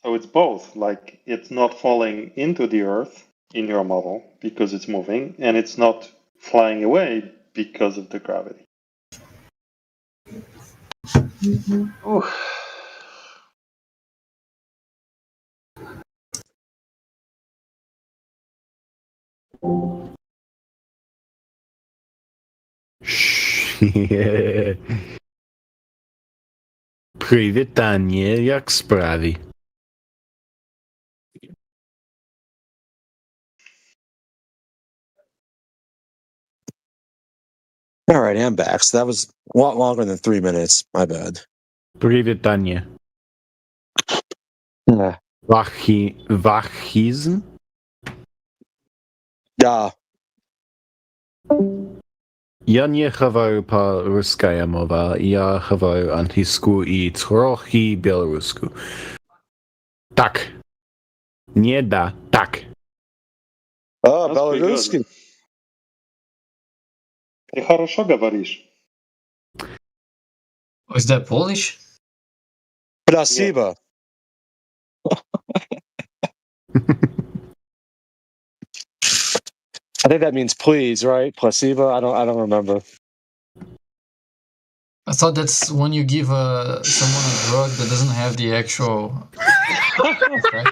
So it's both. Like it's not falling into the Earth in your model because it's moving, and it's not flying away because of the gravity. Ooh. Привітання, як справи? All right, I'm back. So that was a lot longer than 3 minutes. My bad. Привітання. Yeah. Вахізм? Да. Я не говорю по-русская мова, я говорю англійську і трохи білоруську. Так. Не да, так. Oh, That's pretty Belaruski. good. Ты хорошо говоришь. Oh, is that Polish? Spasiba. I think that means please, right? Placebo. I don't remember. I thought that's when you give someone a drug that doesn't have the actual effect.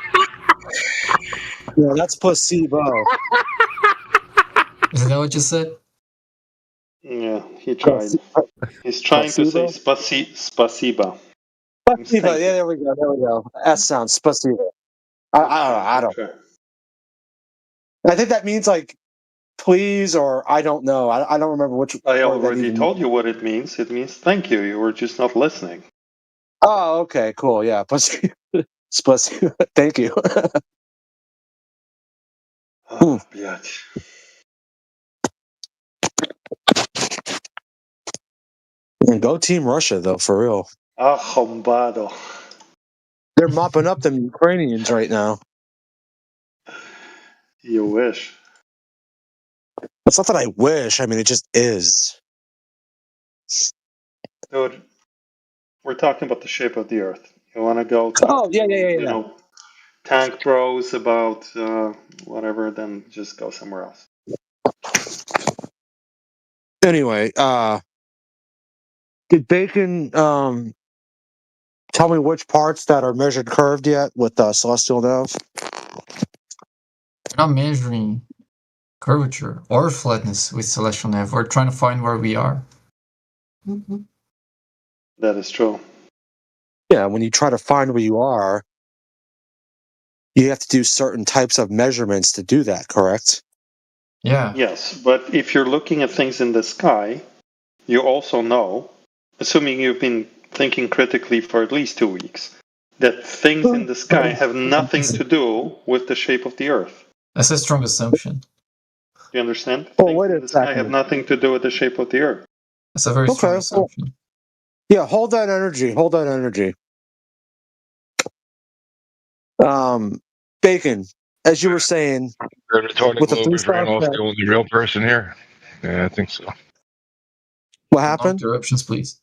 Yeah, that's placebo. Is that what you said? Yeah, he tried. He's trying to say spasiba. Spasiba. Yeah, there we go. That sounds spasiba. I don't. Okay. I think that means like please or I don't know. I don't remember which. I word that already even told you what it means. It means thank you. You were just not listening. Oh, okay, cool. Yeah, spasiba. Thank you. Oh, блядь. Go Team Russia, though, for real. Arrombado. They're mopping up them Ukrainians right now. You wish. It's not that I wish. I mean, it just is. Dude, we're talking about the shape of the Earth. You want to go talk Oh, yeah. you know, tank bros about whatever, then just go somewhere else. Anyway, did Bacon tell me which parts that are measured curved yet with Celestial Nav? We're not measuring curvature or flatness with Celestial Nav. We're trying to find where we are. Mm-hmm. That is true. Yeah, when you try to find where you are, you have to do certain types of measurements to do that, correct? Yeah. Yes, but if you're looking at things in the sky, you also know, assuming you've been thinking critically for at least 2 weeks, that things in the sky have nothing to do with the shape of the Earth. That's a strong assumption. Do you understand? Well, things wait in a the sky second. have nothing to do with the shape of the Earth. That's a very strong assumption. Yeah, hold that energy. Bacon, as you were saying, with the Globers Randolph's the only real person here. Yeah, I think so. What happened? No interruptions, please.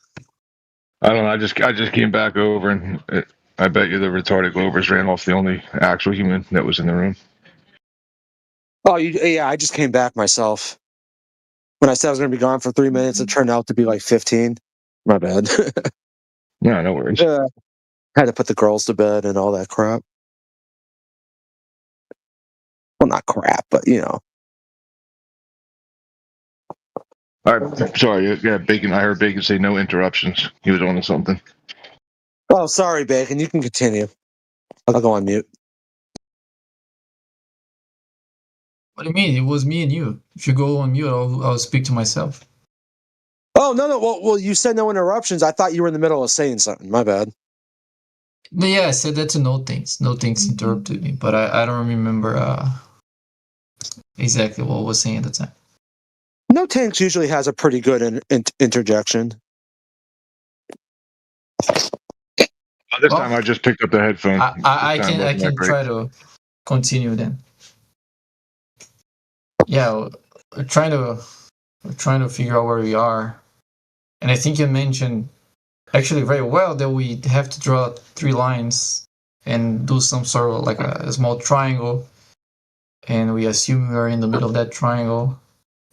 I don't know. I just came back over, and I bet you the retarded Globers Randolph's the only actual human that was in the room. Oh, yeah, I just came back myself. When I said I was going to be gone for 3 minutes, it turned out to be like 15. My bad. No worries. Had to put the girls to bed and all that crap. Well, not crap, but you know. All right, sorry. Yeah, Bacon. I heard Bacon say no interruptions. He was on to something. Oh, sorry, Bacon. You can continue. I'll go on mute. What do you mean? It was me and you. If you go on mute, I'll speak to myself. Oh, no. Well, you said no interruptions. I thought you were in the middle of saying something. My bad. Yeah, I said that to No Things. No Things interrupted me, but I don't remember exactly what I was saying at the time. No Tanks usually has a pretty good interjection. This time I just picked up the headphone. I can try to continue then. Yeah, we're trying to figure out where we are, and I think you mentioned actually very well that we have to draw 3 lines and do some sort of like a small triangle, and we assume we are in the middle of that triangle,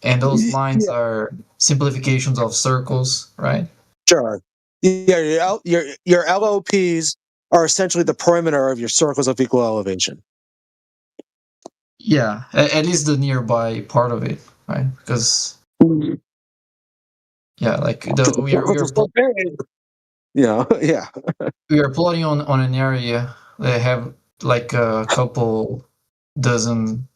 and those lines Yeah, are simplifications of circles, right? sure. Yeah, your LOPs are essentially the perimeter of your circles of equal elevation. Yeah, at least the nearby part of it, right? Because yeah, like the we are Yeah. we are plotting on an area that have like a couple dozen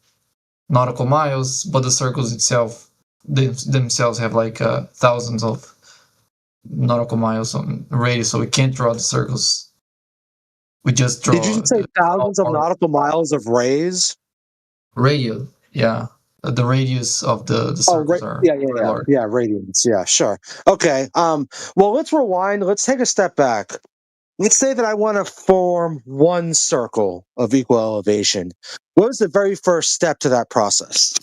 nautical miles, but the circles itself themselves have like thousands of nautical miles on radius, so we can't draw the circles. We just Did you draw just say thousands of our nautical miles of rays? radius. Yeah, the radius of the Oh, circles are yeah, very large. yeah, radians. Yeah, sure. Okay. Well, let's rewind. Let's take a step back. Let's say that I want to form one circle of equal elevation. What was the very first step to that process?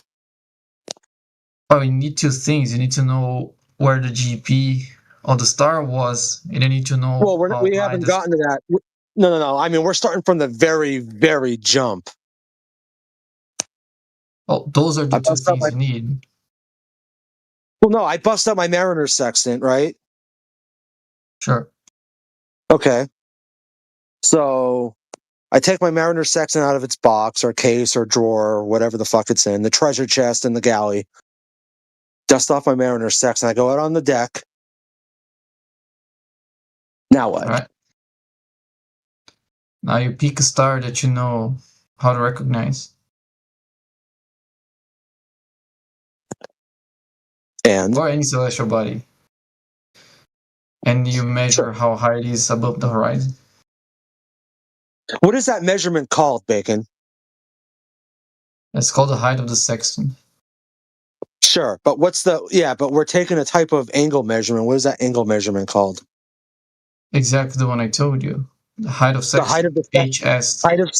Oh, you need two things. You need to know where the GP of the star was, and you need to know Well, how we high haven't the gotten to that. No. I mean, we're starting from the very, very jump. Oh, those are I the two bust out things you need. Well, no, I bust out my Mariner sextant, right? Sure. Okay. So I take my Mariner sextant out of its box or case or drawer or whatever the fuck it's in, the treasure chest in the galley. Dust off my Mariner sextant. I go out on the deck. Now what? All right. Now you pick a star that you know how to recognize, And or any celestial body, and you measure how high it is above the horizon. what is that measurement called, Bacon? That's called the height of the sextant. Sure, but but we're taking a type of angle measurement. What is that angle measurement called? Exactly the one I told you. The height of The height of sextant. the HS. height of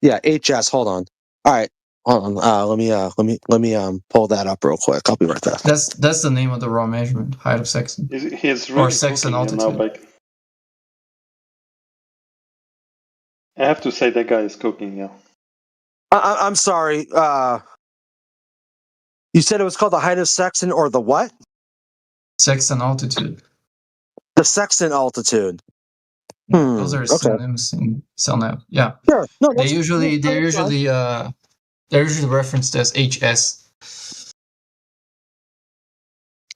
Yeah, HS. Hold on. All right, hold on. Let me pull that up real quick. I'll be right back. That's the name of the raw measurement. Height of sextant. He's Or really sextant cooking you now, altitude. Bacon. I have to say that guy is cooking you. I'm sorry. You said it was called the height of sextant or the what? Sextant altitude. The sextant altitude. Those are Okay. synonyms in CellNav. Yeah. Sure. No, They're usually referenced as HS.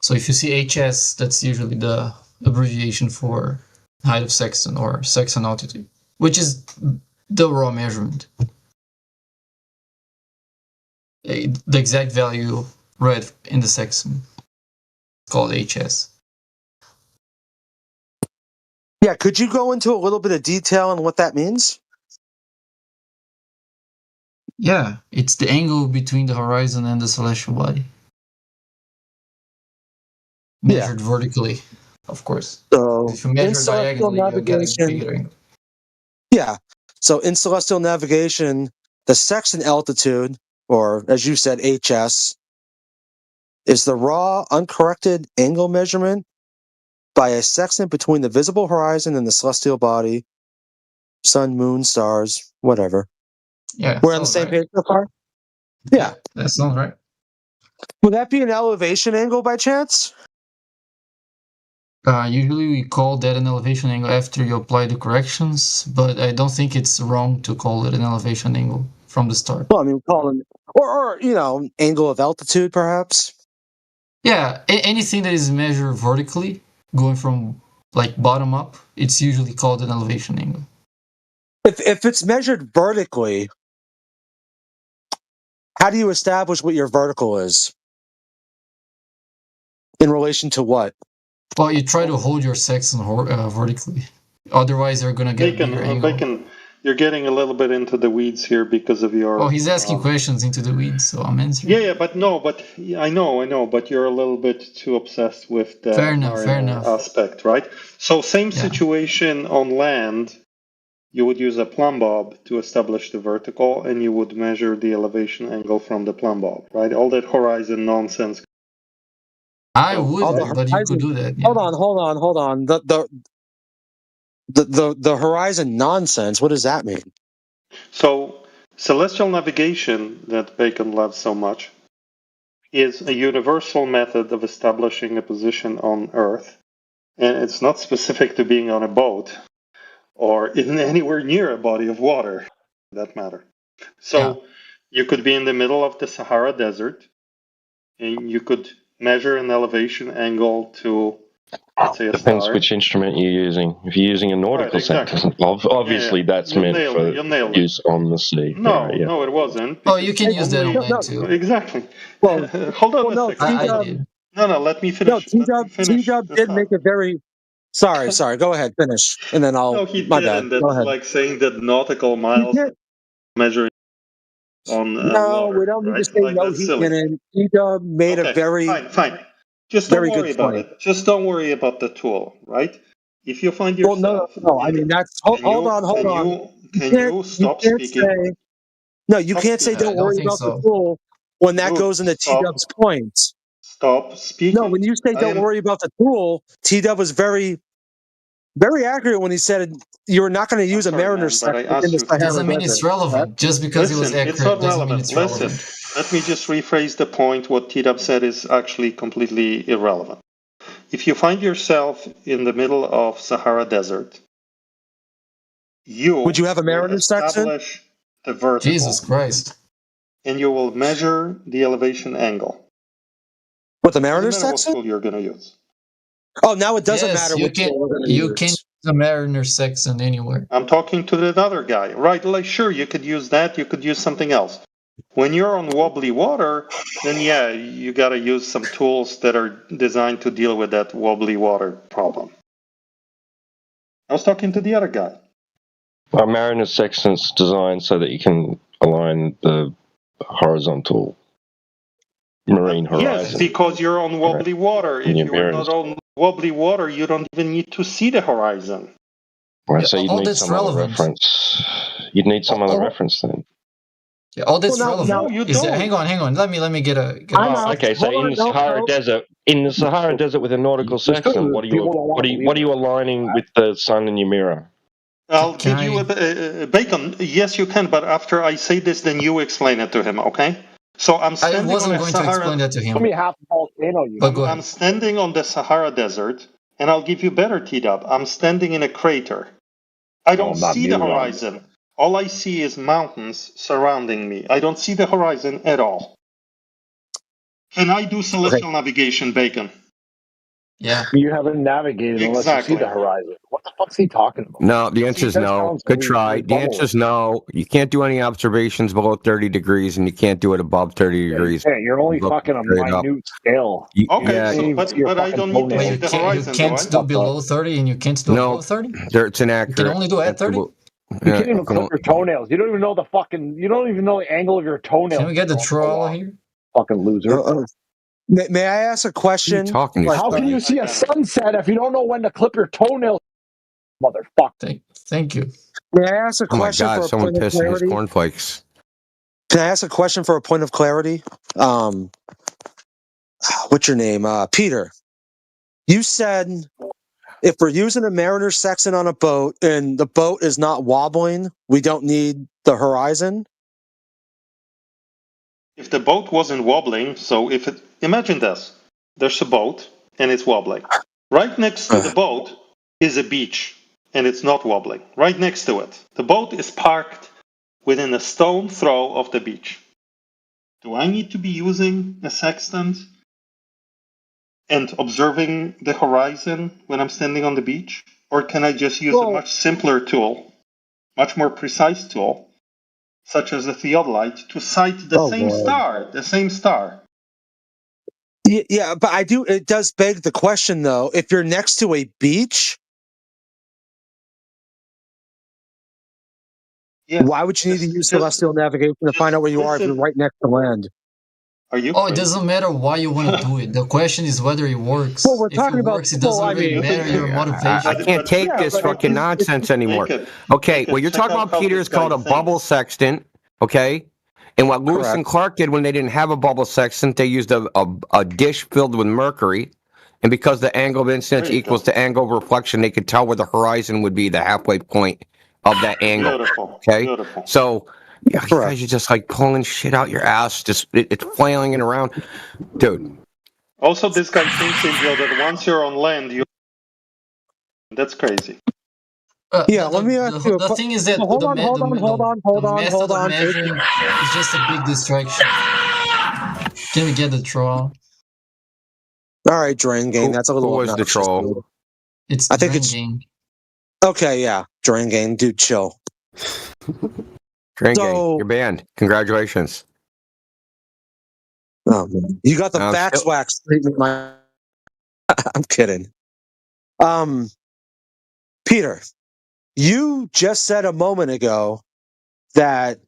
So if you see HS, that's usually the abbreviation for height of sextant or sextant altitude, which is the raw measurement. The exact value read in the sextant is called HS. Yeah, could you go into a little bit of detail on what that means? Yeah, it's the angle between the horizon and the celestial body. Measured vertically, of course. So If you measure diagonally, you'll get a bigger angle. Yeah. So in celestial navigation, the sextant altitude, or as you said, HS, is the raw, uncorrected angle measurement by a sextant between the visible horizon and the celestial body, sun, moon, stars, whatever. Yeah, We're on the same page so far? Yeah. That sounds right. Would that be an elevation angle by chance? Usually we call that an elevation angle after you apply the corrections, but I don't think it's wrong to call it an elevation angle from the start. Well, I mean, call it, or angle of altitude, perhaps. Yeah, anything that is measured vertically, going from like bottom up, it's usually called an elevation angle. If it's measured vertically, how do you establish what your vertical is? In relation to what? Well, you try to hold your sextant vertically. Otherwise, they're going to get a bigger angle. Bacon, you're getting a little bit into the weeds here because of your... Oh, he's asking questions into the weeds, so I'm answering. Yeah, but I know, but you're a little bit too obsessed with the fair enough aspect, right? So same situation on land, you would use a plumb bob to establish the vertical, and you would measure the elevation angle from the plumb bob, right? All that horizon nonsense. I wouldn't, but you could do that. Yeah. Hold on. the horizon nonsense. What does that mean? So, celestial navigation that Bacon loves so much is a universal method of establishing a position on Earth, and it's not specific to being on a boat or in anywhere near a body of water, for that matter. So, you could be in the middle of the Sahara Desert, and you could measure an elevation angle to, let's say, a Depends star. which instrument you're using. If you're using a nautical exactly. sensor, obviously that's You meant nailed for it, you nailed it. use on the sea. No, Yeah. no, it wasn't. Oh, you can because use that only- online too. Exactly. Well, Hold on well, no, a second. I T-Dub- did. No, let me finish. No, T-Dub did make it very. Sorry. Go ahead, finish, and then I'll. No, he my didn't. bad. Go That's ahead. like saying that nautical miles did. measuring on No, water, we don't need right? to say Like, no. that's He silly. didn't. T-Dub made a very. Fine. Just don't very good worry about point. it. Just don't worry about the tool, right? If you find Well, yourself, no. I mean, that's. Hold on. Can you stop can't speaking? say. No, you Stop can't say speaking. don't I don't worry think about so. the tool when that Dude, goes into stop. T-Dub's point. Stop speaking. No, when you say don't worry about the tool, T-Dub was very, very accurate when he said you were not going to use a sorry, Mariner man, but I section asked in the you to- Sahara Doesn't mean it's Desert. relevant. Just because it was Listen, accurate it's not doesn't mean relevant. it's Listen, relevant. let me just rephrase the point. What T-Dub said is actually completely irrelevant. If you find yourself in the middle of Sahara Desert, Would you have a will Mariner section? establish the vertical, Jesus Christ. and you will measure the elevation angle. With the Doesn't Mariner matter what section? tool you're going to use. Oh, now it doesn't Yes, matter you which tool we're going to You use. can use a Mariner section anywhere. I'm talking to that other guy, right? Like, sure, you could use that. You could use something else. When you're on wobbly water, then yeah, you got to use some tools that are designed to deal with that wobbly water problem. I was talking to the other guy. Our Mariner section's designed so that you can align the horizontal marine horizon. Yes, because you're on wobbly water. If And your you were bearings. not on wobbly water, you don't even need to see the horizon. Right, so you'd all need that's some other relevant. reference. You'd need some other Oh. reference then. Yeah, all that's Well, relevant. no, you is that, don't. hang on. Let me get a. I'm out. Okay, so Hold in on, the no, Sahara no. Desert, with a nautical There's section, still what are people that want to you aligning with the sun in your mirror? I'll Can give you a bacon. Yes, you can, but after I say this, then you explain it to him, okay? So I'm I standing wasn't on the going to Sahara. explain that to Tell me him. half the volcano you But go I'm ahead. standing on the Sahara Desert, and I'll give you better T-Dub. I'm standing in a crater. I don't not see the muted on. horizon. All I see is mountains surrounding me. I don't see the horizon at all. Can I do celestial navigation, Bacon? Yeah. You haven't navigated unless you Exactly. see the horizon. What the fuck's he talking about? No, the answer is That no. sounds Good like try. The answer is no. You can't do any observations below 30 degrees, and you can't do it above 30 degrees. Yeah, you're only Look fucking a straight up. minute scale. Okay, Yeah, so, even see your but I fucking don't need to toenails. see Wait, the you horizon, do can't I? do below 30 and you can't do No. above 30? it's inaccurate. You can only do at 30? You can't even clip your toenails. You don't even know you don't even know the angle of your toenails. Can we get the troll here? Fucking loser. May I ask a question? talking to? Like, How can you see a sunset if you don't know when to clip your toenails? Motherfucker. Thank you. may I ask a Oh my question God! for a Someone point of pissed in his clarity? cornflakes. Can I ask a question for a point of clarity? What's your name? Peter. You said if we're using a Mariner section on a boat and the boat is not wobbling, we don't need the horizon. If the boat wasn't wobbling, so imagine this. There's a boat and it's wobbling. Right next to the boat is a beach and it's not wobbling. Right next to it. The boat is parked within a stone throw of the beach. Do I need to be using a sextant and observing the horizon when I'm standing on the beach? Or can I just use a much simpler tool, much more precise tool, such as a theodolite, to sight the same star? Yeah, but it does beg the question, though. If you're next to a beach, why would you need to use celestial navigation to find out where you are if you're right next to land? Are you? Oh, it doesn't matter why you want to do it. The question is whether it works. Well, we're if talking it about. works, it doesn't really matter your motivation. I can't take this fucking nonsense anymore. Okay, what you're talking about, Peter, is called a bubble sextant. Okay, and what Lewis and Clark did when they didn't have a bubble sextant, they used a dish filled with mercury, And because the angle of incidence equals the angle of reflection, they could tell where the horizon would be, the halfway point of that angle. Beautiful. Okay? Beautiful. So, yeah, you guys are just like pulling shit out your ass, just it's flailing it around. Dude. Also, this guy thinks, Angel, that once you're on land, you. That's crazy. Let me ask you. The thing is that hold on. method of measuring is just a big distraction. Can we get the troll? All right, Drain Game. That's a little. Who was the troll? It's I think it's Game. Okay, yeah, Drain Game, dude, chill. Drain Game, you're banned. Congratulations. Oh man, you got the fax wax treatment. I'm kidding. Peter, you just said a moment ago that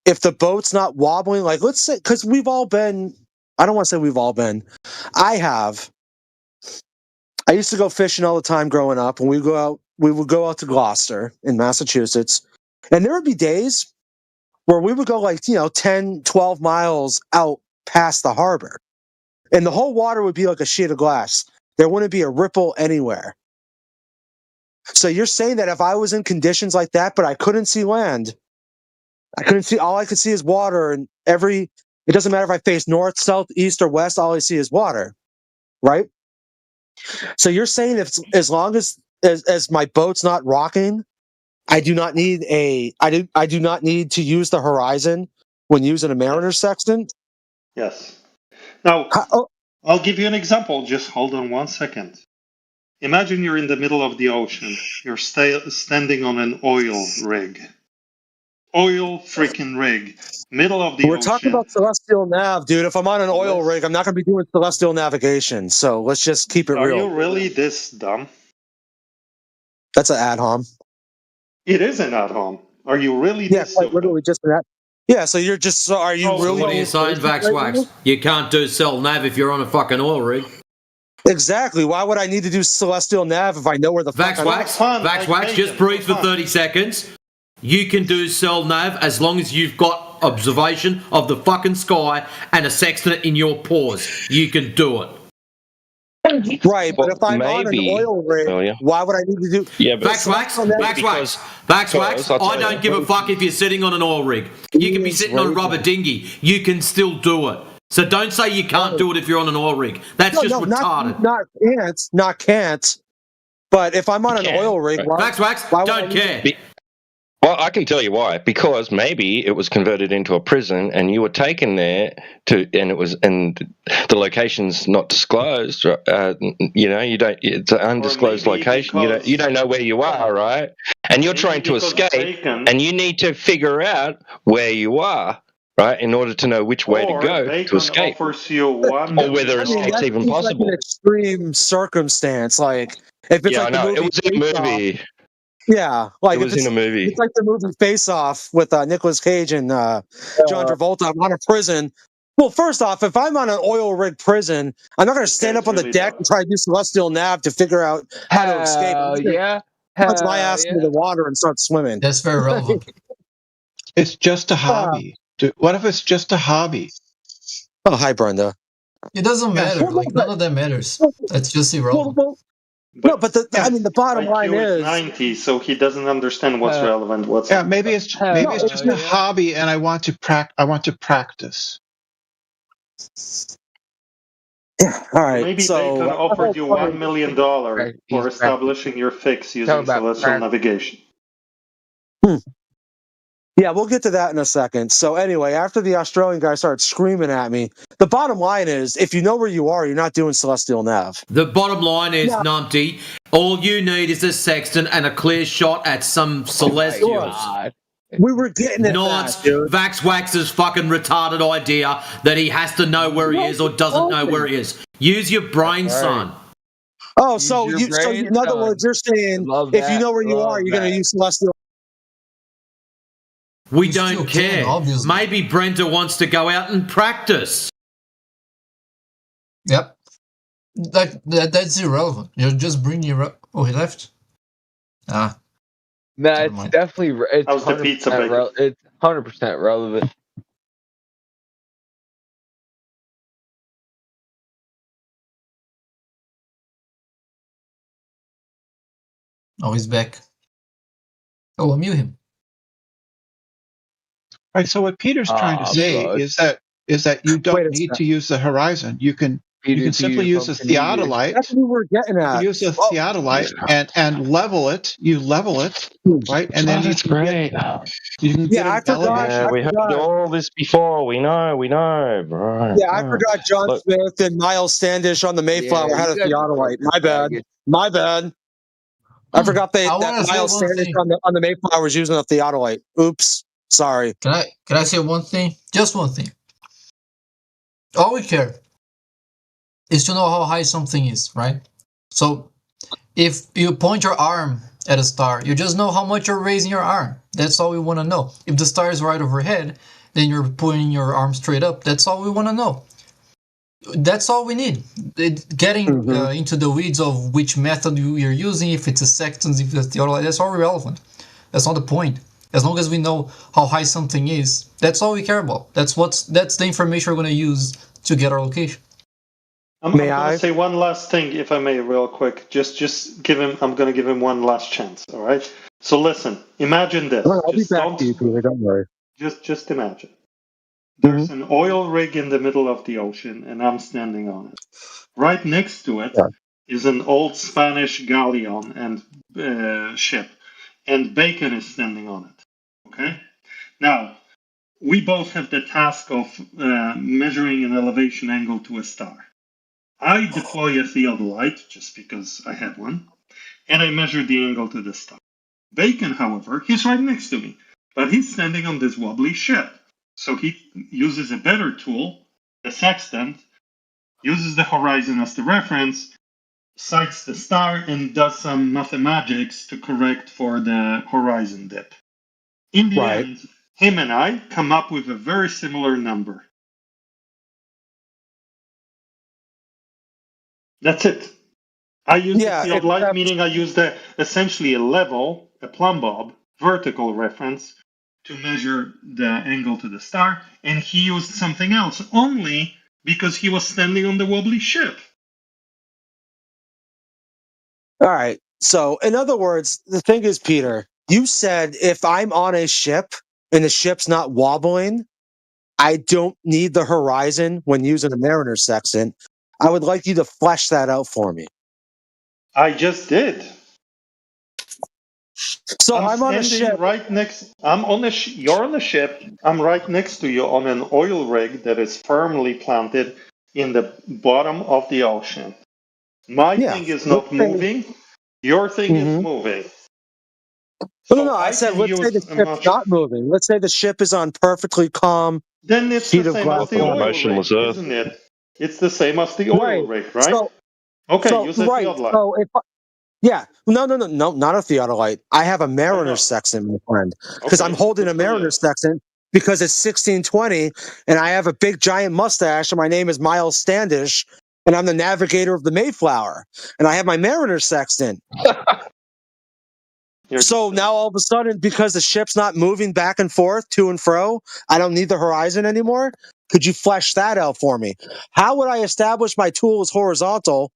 if the boat's not wobbling, like let's say, because we've all been. I don't want to say we've all been. I have. I used to go fishing all the time growing up, and we would go out to Gloucester in Massachusetts, and there would be days where we would go like, 10, 12 miles out past the harbor, and the whole water would be like a sheet of glass. There wouldn't be a ripple anywhere. So you're saying that if I was in conditions like that, but I couldn't see land, all I could see is water, and it doesn't matter if I face north, south, east, or west, all I see is water, right? So you're saying as long as my boat's not rocking, I do not need to use the horizon when using a mariner's sextant? Yes. Now, I'll give you an example. Just hold on 1 second. Imagine you're in the middle of the ocean. You're standing on an oil rig. Oil freaking rig. Middle of the ocean. We're talking about celestial nav, dude. If I'm on an oil rig, I'm not going to be doing celestial navigation. So let's just keep it real. Are you really this dumb? That's an ad hom. It is an ad hom. Are you really this stupid? Literally just an ad. Yeah, so you're just. So are you really? So what are you saying, Vax Wax? You can't do cell nav if you're on a fucking oil rig. Exactly. Why would I need to do celestial nav if I know where the Vax Wax, just breathe for 30 seconds. You can do cell nav as long as you've got observation of the fucking sky and a sextant in your paws. You can do it. Right, but if I'm on an oil rig, why would I need to do? Yeah, but Vax Wax. I don't give a fuck if you're sitting on an oil rig. You can be sitting on a rubber dinghy. You can still do it. So don't say you can't do it if you're on an oil rig. That's just retarded. Not can't. But if I'm on an oil rig, Vax Wax, don't care. Well, I can tell you why. Because maybe it was converted into a prison, and you were taken there and the location's not disclosed. It's an undisclosed location. You don't know where you are, right? And you're trying to escape, and you need to figure out where you are, right, in order to know which way to go to escape, or whether escape's even possible. Like an extreme circumstance, like if it's like it was in a movie. Yeah, like it was in a movie. It's like the movie Face Off with Nicolas Cage and John Travolta. I'm on a prison. Well, first off, if I'm on an oil rig prison, I'm not going to stand up on the deck and try to do celestial nav to figure out how to escape. Punch my ass into the water and start swimming. That's very relevant. It's just a hobby. What if it's just a hobby? Oh, hi, Brenda. It doesn't matter. None of that matters. It's just irrelevant. But the bottom line is 90, so he doesn't understand what's relevant. Maybe it's just a hobby, and I want to practice. Yeah, all right. Maybe they could offer you $1 million for establishing your fix using celestial navigation. Yeah, we'll get to that in a second. So anyway, after the Australian guy started screaming at me, the bottom line is, if you know where you are, you're not doing celestial nav. The bottom line is, Numpty, all you need is a sextant and a clear shot at some celestials. We were getting it. Not Vax Wax's fucking retarded idea that he has to know where he is or doesn't know where he is. Use your brain, son. Oh, so in other words, you're saying if you know where you are, you're going to use celestial. We don't care. Maybe Brenda wants to go out and practice. Yep. That's irrelevant. You're just bringing your... Oh, he left? No, it's definitely... It's 100% relevant. Oh, he's back. Oh, I'll mute him. Right. So what Peter's trying to say is that you don't need to use the horizon. You can simply use a theodolite. That's what we were getting at. Use a theodolite and level it. You level it, right? And then that's great. You can get I forgot. Yeah, we heard all this before. We know, bro. Yeah, I forgot John Smith and Miles Standish on the Mayflower had a theodolite. My bad. I forgot that Miles Standish on the Mayflower was using a theodolite. Oops. Sorry. Can I say one thing? Just one thing. All we care is to know how high something is, right? So if you point your arm at a star, you just know how much you're raising your arm. That's all we want to know. If the star is right overhead, then you're pointing your arm straight up. That's all we want to know. That's all we need. Getting into the weeds of which method you're using, if it's a sextant, if it's a theodolite, that's all irrelevant. That's not the point. As long as we know how high something is, that's all we care about. That's the information we're going to use to get our location. I'm going to say one last thing, if I may, real quick. Just give him. I'm going to give him one last chance. All right. So listen. Imagine this. I'll be back to you, Peter. Don't worry. Just imagine. There's an oil rig in the middle of the ocean, and I'm standing on it. Right next to it is an old Spanish galleon and ship, and Bacon is standing on it. Okay. Now, we both have the task of measuring an elevation angle to a star. I deploy a theodolite, just because I had one, and I measure the angle to the star. Bacon, however, he's right next to me, but he's standing on this wobbly ship. So he uses a better tool, the sextant, uses the horizon as the reference, sights the star, and does some mathematics to correct for the horizon dip. In the end, him and I come up with a very similar number. That's it. I use the theodolite, meaning I use essentially a plumb bob, vertical reference, to measure the angle to the star, and he used something else, only because he was standing on the wobbly ship. All right. So, in other words, the thing is, Peter, you said if I'm on a ship and the ship's not wobbling, I don't need the horizon when using a Mariner sextant. I would like you to flesh that out for me. I just did. So I'm on a ship right next. You're on a ship. I'm right next to you on an oil rig that is firmly planted in the bottom of the ocean. My thing is not moving. Your thing is moving. No. I said, let's say the ship's not moving. Let's say the ship is on perfectly calm. Then it's the same as the oil rig, isn't it? It's the same as the oil rig, right? Use a theodolite. So no, not a theodolite. I have a Mariner sextant, my friend, because I'm holding a Mariner sextant because it's 1620, and I have a big giant mustache, and my name is Miles Standish, and I'm the navigator of the Mayflower, and I have my Mariner sextant. So now all of a sudden, because the ship's not moving back and forth, to and fro, I don't need the horizon anymore? Could you flesh that out for me? How would I establish my tool is horizontal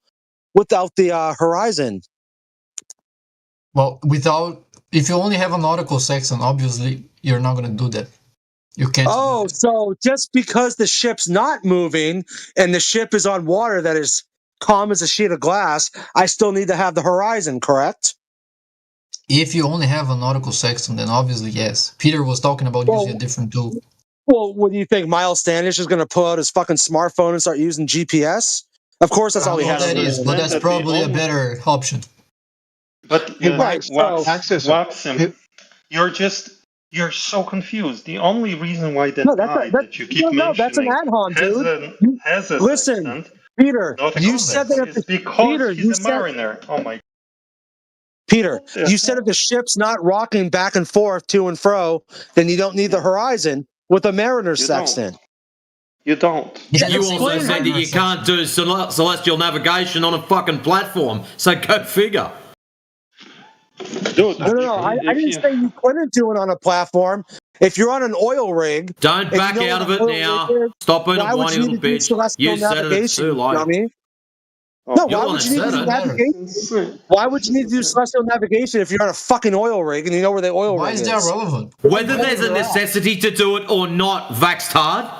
without the horizon? Well, if you only have a nautical sextant, obviously you're not going to do that. You can't. So just because the ship's not moving and the ship is on water that is calm as a sheet of glass, I still need to have the horizon, correct? If you only have a nautical sextant, then obviously yes. Peter was talking about using a different tool. Well, what do you think? Miles Standish is going to pull out his fucking smartphone and start using GPS? Of course, that's all he has. But that's probably a better option. But you're so confused. The only reason why that you keep mentioning that's an ad-hom, dude. Listen, Peter, you said that it's because he's a mariner. Oh my. Peter, you said if the ship's not rocking back and forth to and fro, then you don't need the horizon with a Mariner sextant. You don't. You also said that you can't do celestial navigation on a fucking platform, so go figure. Dude, no. I didn't say you couldn't do it on a platform. If you're on an oil rig... Don't back out of it now. Stop being a whiny little bitch. You said it too late. No, why would you need to do navigation? Why would you need to do celestial navigation if you're on a fucking oil rig and you know where the oil rig is? Why is that relevant? Whether there's a necessity to do it or not, Vaxtard,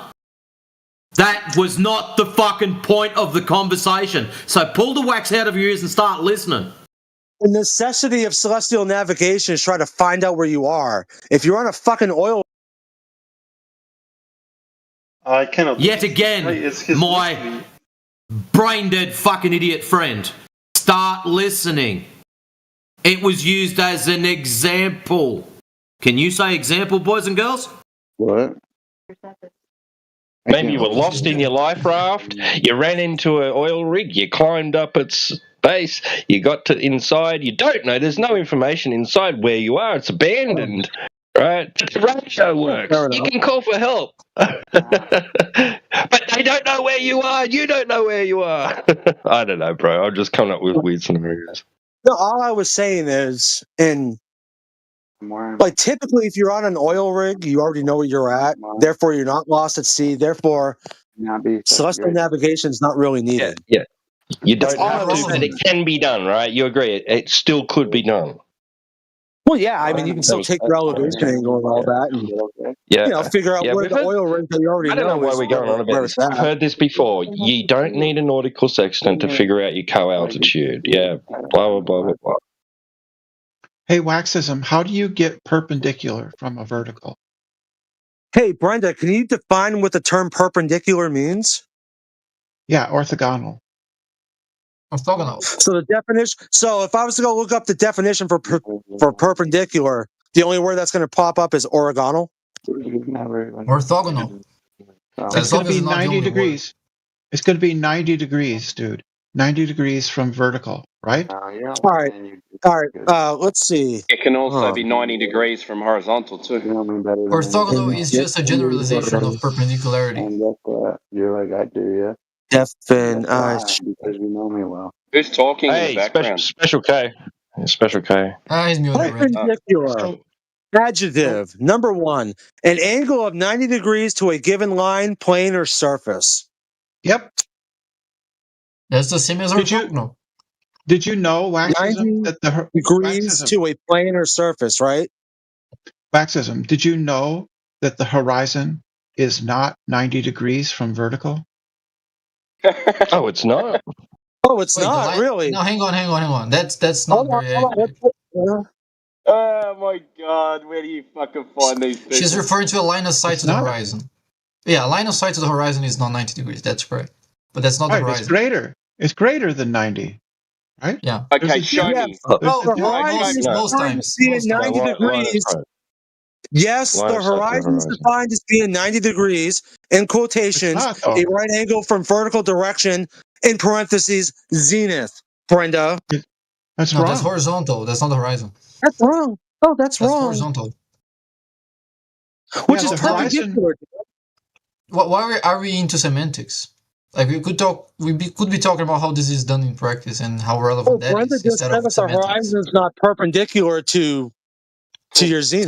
that was not the fucking point of the conversation. So pull the wax out of your ears and start listening. The necessity of celestial navigation is trying to find out where you are. If you're on a fucking oil... I cannot... Yet again, my brain-dead fucking idiot friend. Start listening. It was used as an example. Can you say example, boys and girls? What? Maybe you were lost in your life raft. You ran into an oil rig. You climbed up its base. You got to inside. You don't know. There's no information inside where you are. It's abandoned. Right? But the radio works. You can call for help. But they don't know where you are. You don't know where you are. I don't know, bro. I'm just coming up with weird scenarios. No, all I was saying is, like, typically if you're on an oil rig, you already know where you're at. Therefore, you're not lost at sea. Therefore, celestial navigation is not really needed. Yeah. You don't have to, but it can be done, right? You agree. It still could be done. Well, yeah, I mean, you can still take your elevation angle and all that, and figure out where the oil rig that you already know. I don't know why we're going on about this. I've heard this before. You don't need a nautical sextant to figure out your co-altitude. Yeah, blah, blah, blah, blah, blah. Hey, Waxism, how do you get perpendicular from a vertical? Hey, Brenda, can you define what the term perpendicular means? Yeah, orthogonal. Orthogonal. So the definition. So if I was to go look up the definition for perpendicular, the only word that's going to pop up is orthogonal. Orthogonal. It's going to be 90 degrees. It's going to be 90 degrees, dude. 90 degrees from vertical, right? All right. Let's see. It can also be 90 degrees from horizontal too. Orthogonal is just a generalization of perpendicularity. You're like, I do, yeah. Definition. Because you know me well. Who's talking in the background? Special K. Special K. He's muted. Perpendicular. Adjective. Number 1. An angle of 90 degrees to a given line, plane, or surface. Yep. That's the same as orthogonal. Did you know, Waxism, that the degrees to a plane or surface, right? Waxism, did you know that the horizon is not 90 degrees from vertical? Oh, it's not. Oh, it's not really. No, hang on. That's not very accurate. Oh my God, where do you fucking find these things? She's referring to a line of sight to the horizon. Yeah, line of sight to the horizon is not 90 degrees. That's correct. But that's not the horizon. It's greater. It's greater than 90. Right? Yeah. Okay, show me. The horizon is defined as being 90 degrees. Yes, the horizon is defined as being 90 degrees, in quotations, a right angle from vertical direction, in parentheses, zenith, Brenda. That's wrong. That's horizontal. That's not the horizon. That's wrong. Oh, that's wrong. Horizontal. Which is perpendicular. Why are we into semantics? Like we could be talking about how this is done in practice and how relevant that is. Brenda just said that the horizon is not perpendicular to your zenith.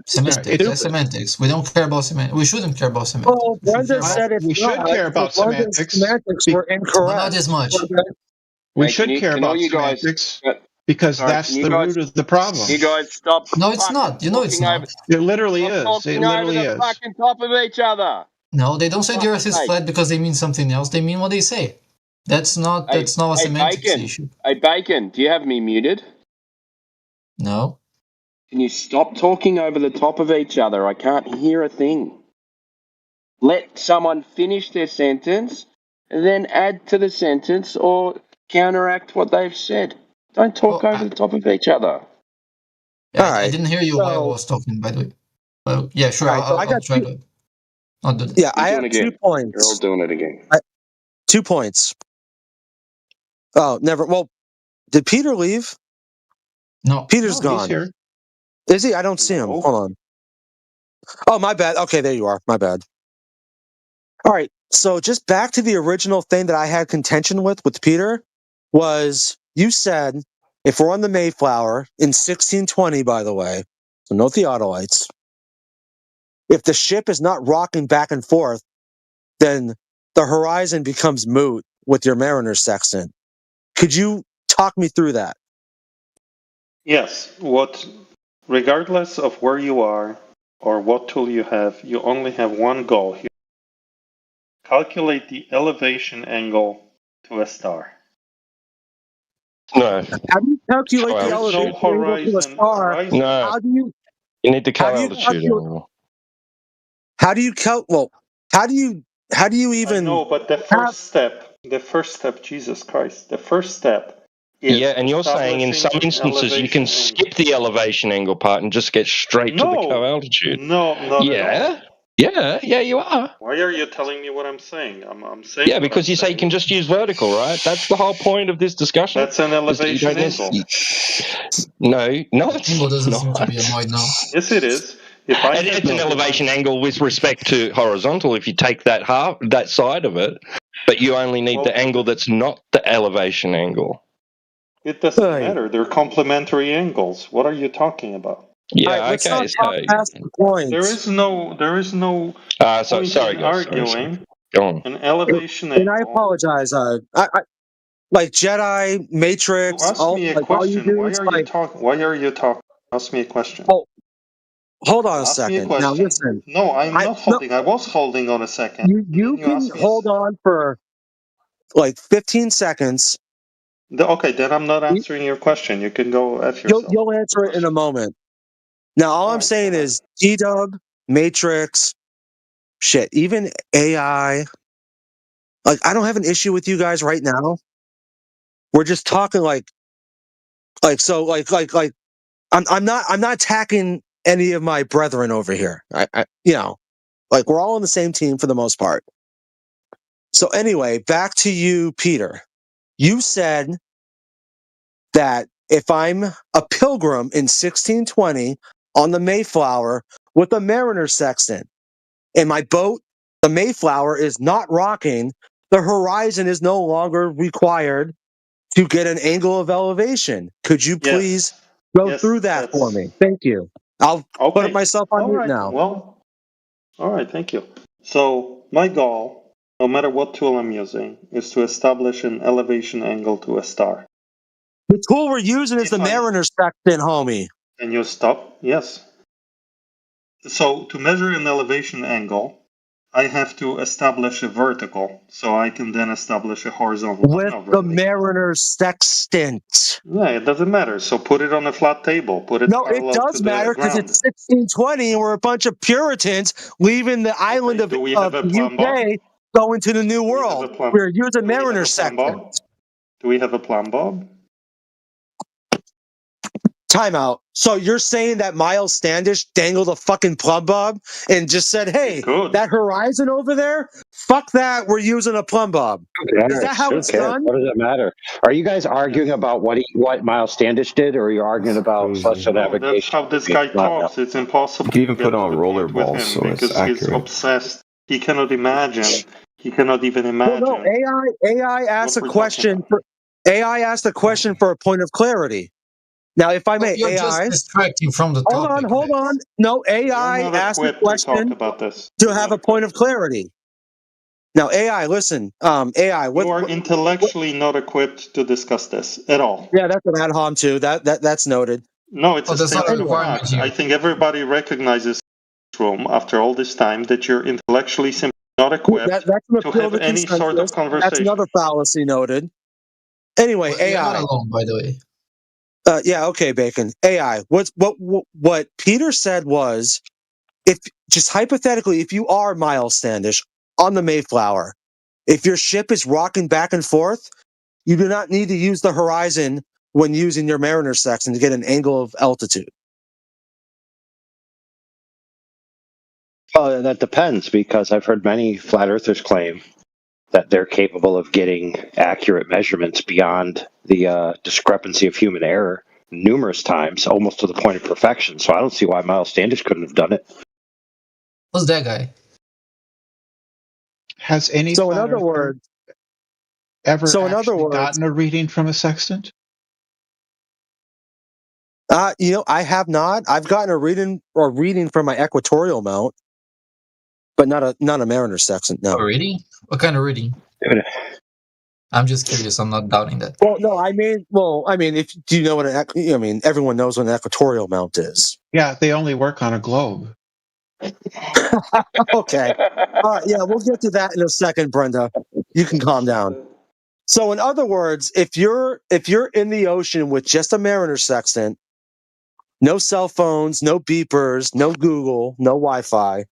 Semantics. That's semantics. We don't care about semantics. We shouldn't care about semantics. Well, Brenda said we should care about semantics. Semantics were incorrect. Not as much. We should care about semantics because that's the root of the problem. You guys stop. No, it's not. You know it's not. It literally is. It literally is. Fucking top of each other. No, they don't say the Earth is flat because they mean something else. They mean what they say. That's not a semantics issue. Hey, Bacon, do you have me muted? No. Can you stop talking over the top of each other? I can't hear a thing. Let someone finish their sentence and then add to the sentence or counteract what they've said. Don't talk over the top of each other. Yeah, I didn't hear you while I was talking, by the way. Well, yeah, sure. I'll try to. I'll do that. Yeah, I have 2 points. You're all doing it again. 2 points. Oh, never. Well, did Peter leave? No. Peter's gone. He's here. Is he? I don't see him. Hold on. Oh, my bad. Okay, there you are. My bad. All right. So just back to the original thing that I had contention with Peter was you said if we're on the Mayflower in 1620, by the way, so no theodolites, if the ship is not rocking back and forth, then the horizon becomes moot with your mariner's sextant. Could you talk me through that? Yes. Regardless of where you are or what tool you have, you only have one goal here. Calculate the elevation angle to a star. No. How do you calculate the elevation angle to a star? No. How do you? You need the co-altitude angle. How do you How do you even? No, but the first step, Jesus Christ, the first step. Yeah, and you're saying in some instances you can skip the elevation angle part and just get straight to the co-altitude. No, not at all. Yeah, you are. Why are you telling me what I'm saying? I'm saying. Yeah, because you say you can just use vertical, right? That's the whole point of this discussion. That's an elevation angle. No, it's Angle doesn't not. seem to be annoyed now. Yes, it is. It's an elevation angle with respect to horizontal if you take that side of it, but you only need the angle that's not the elevation angle. It doesn't matter. They're complementary angles. What are you talking about? Yeah, okay. There is no sorry, guys. arguing. Go on. An elevation angle. And I apologize. I like Jedi, Matrix. Ask me a question. Why are you talking? Ask me a question. Oh, hold on a second. Now listen. No, I'm not holding. I was holding on a second. You can hold on for like 15 seconds. Okay, then I'm not answering your question. You can go F yourself. You'll answer it in a moment. Now, all I'm saying is G-Dub, Matrix, shit, even AI. Like, I don't have an issue with you guys right now. We're just talking I'm not attacking any of my brethren over here. We're all on the same team for the most part. So anyway, back to you, Peter. You said that if I'm a pilgrim in 1620 on the Mayflower with a mariner sextant, and my boat, the Mayflower, is not rocking, the horizon is no longer required to get an angle of elevation. Could you please go through that for me? Thank you. I'll put myself on mute now. Well, all right, thank you. So my goal, no matter what tool I'm using, is to establish an elevation angle to a star. The tool we're using is the mariner sextant, homie. Can you stop? Yes. So to measure an elevation angle, I have to establish a vertical, so I can then establish a horizontal. With the mariner sextant. Yeah, it doesn't matter. So put it on a flat table. It does matter because it's 1620 and we're a bunch of Puritans leaving the island of UK going to the New World. We're using mariner sextant. Do we have a plumb bob? Timeout. So you're saying that Miles Standish dangled a fucking plumb bob and just said, "Hey, that horizon over there, fuck that. We're using a plumb bob." Is that how it's done? What does it matter? Are you guys arguing about what Miles Standish did, or are you arguing about celestial navigation? That's how this guy talks. It's impossible. You can even put on rollerballs, so it's accurate. He's obsessed. He cannot imagine. He cannot even imagine. Well, no, AI asked a question. AI asked a question for a point of clarity. Now, if I may, you're just distracting from the topic. Hold on. No, AI asked a question to have a point of clarity. Now, AI, listen. AI, you are intellectually not equipped to discuss this at all. Yeah, that's an ad hom too. That's noted. No, it's a statement. I think everybody recognizes in this room after all this time that you're intellectually simply not equipped to have any sort of conversation. That's another fallacy noted. Anyway, AI. You're not alone, by the way. Yeah, okay, Bacon. AI. What Peter said was, if just hypothetically, if you are Miles Standish on the Mayflower, if your ship is rocking back and forth, you do not need to use the horizon when using your mariner sextant to get an angle of altitude. Well, that depends, because I've heard many flat earthers claim that they're capable of getting accurate measurements beyond the discrepancy of human error numerous times, almost to the point of perfection. So I don't see why Miles Standish couldn't have done it. Who's that guy? Has any so in other words ever gotten a reading from a sextant? I have not. I've gotten a reading from my equatorial mount, but not a mariner sextant. No. A reading? What kind of reading? I'm just curious. I'm not doubting that. Well, no, I mean, do you know what everyone knows what an equatorial mount is. Yeah, they only work on a globe. Okay. All right. Yeah, we'll get to that in a second, Brenda. You can calm down. So, in other words, if you're in the ocean with just a mariner sextant, no cell phones, no beepers, no Google, no Wi-Fi,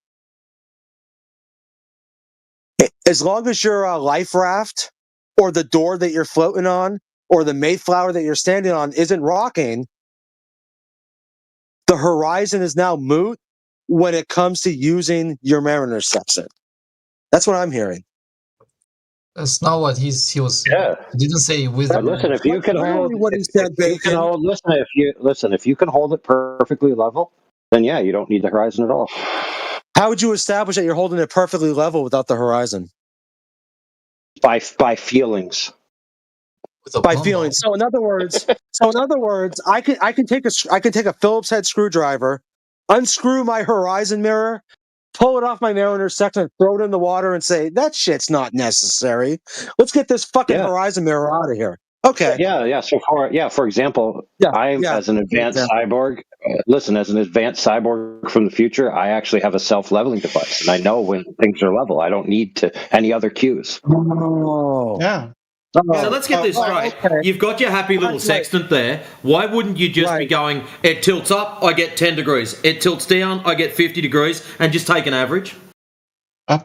as long as your life raft or the door that you're floating on or the Mayflower that you're standing on isn't rocking, the horizon is now moot when it comes to using your mariner sextant. That's what I'm hearing. That's not what he was. Yeah. He didn't say with. But listen, if you can hold, what he said, if you can hold it perfectly level, then yeah, you don't need the horizon at all. How would you establish that you're holding it perfectly level without the horizon? By feelings. By feelings. So in other words, I can take a Phillips head screwdriver, unscrew my horizon mirror, pull it off my mariner sextant, throw it in the water, and say that shit's not necessary. Let's get this fucking horizon mirror out of here. Okay. Yeah. So for example, as an advanced cyborg, as an advanced cyborg from the future, I actually have a self-leveling device, and I know when things are level. I don't need any other cues. Oh. Yeah. So let's get this straight. Okay. You've got your happy little sextant there. Why wouldn't you just be going, it tilts up, I get 10 degrees. It tilts down, I get 50 degrees, and just take an average?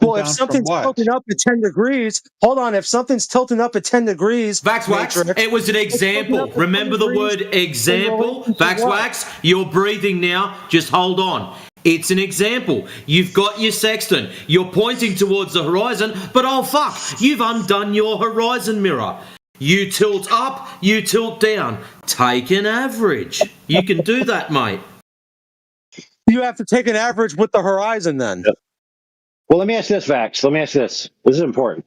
Well, if something's tilting up at 10 degrees, hold on. If something's tilting up at 10 degrees, Vaxwax, it was an example. Remember the word example? Vaxwax, you're breathing now. Just hold on. It's an example. You've got your sextant. You're pointing towards the horizon, but oh fuck, you've undone your horizon mirror. You tilt up, you tilt down. Take an average. You can do that, mate. You have to take an average with the horizon then. Yep. Well, let me ask you this, Vax. Let me ask you this. This is important.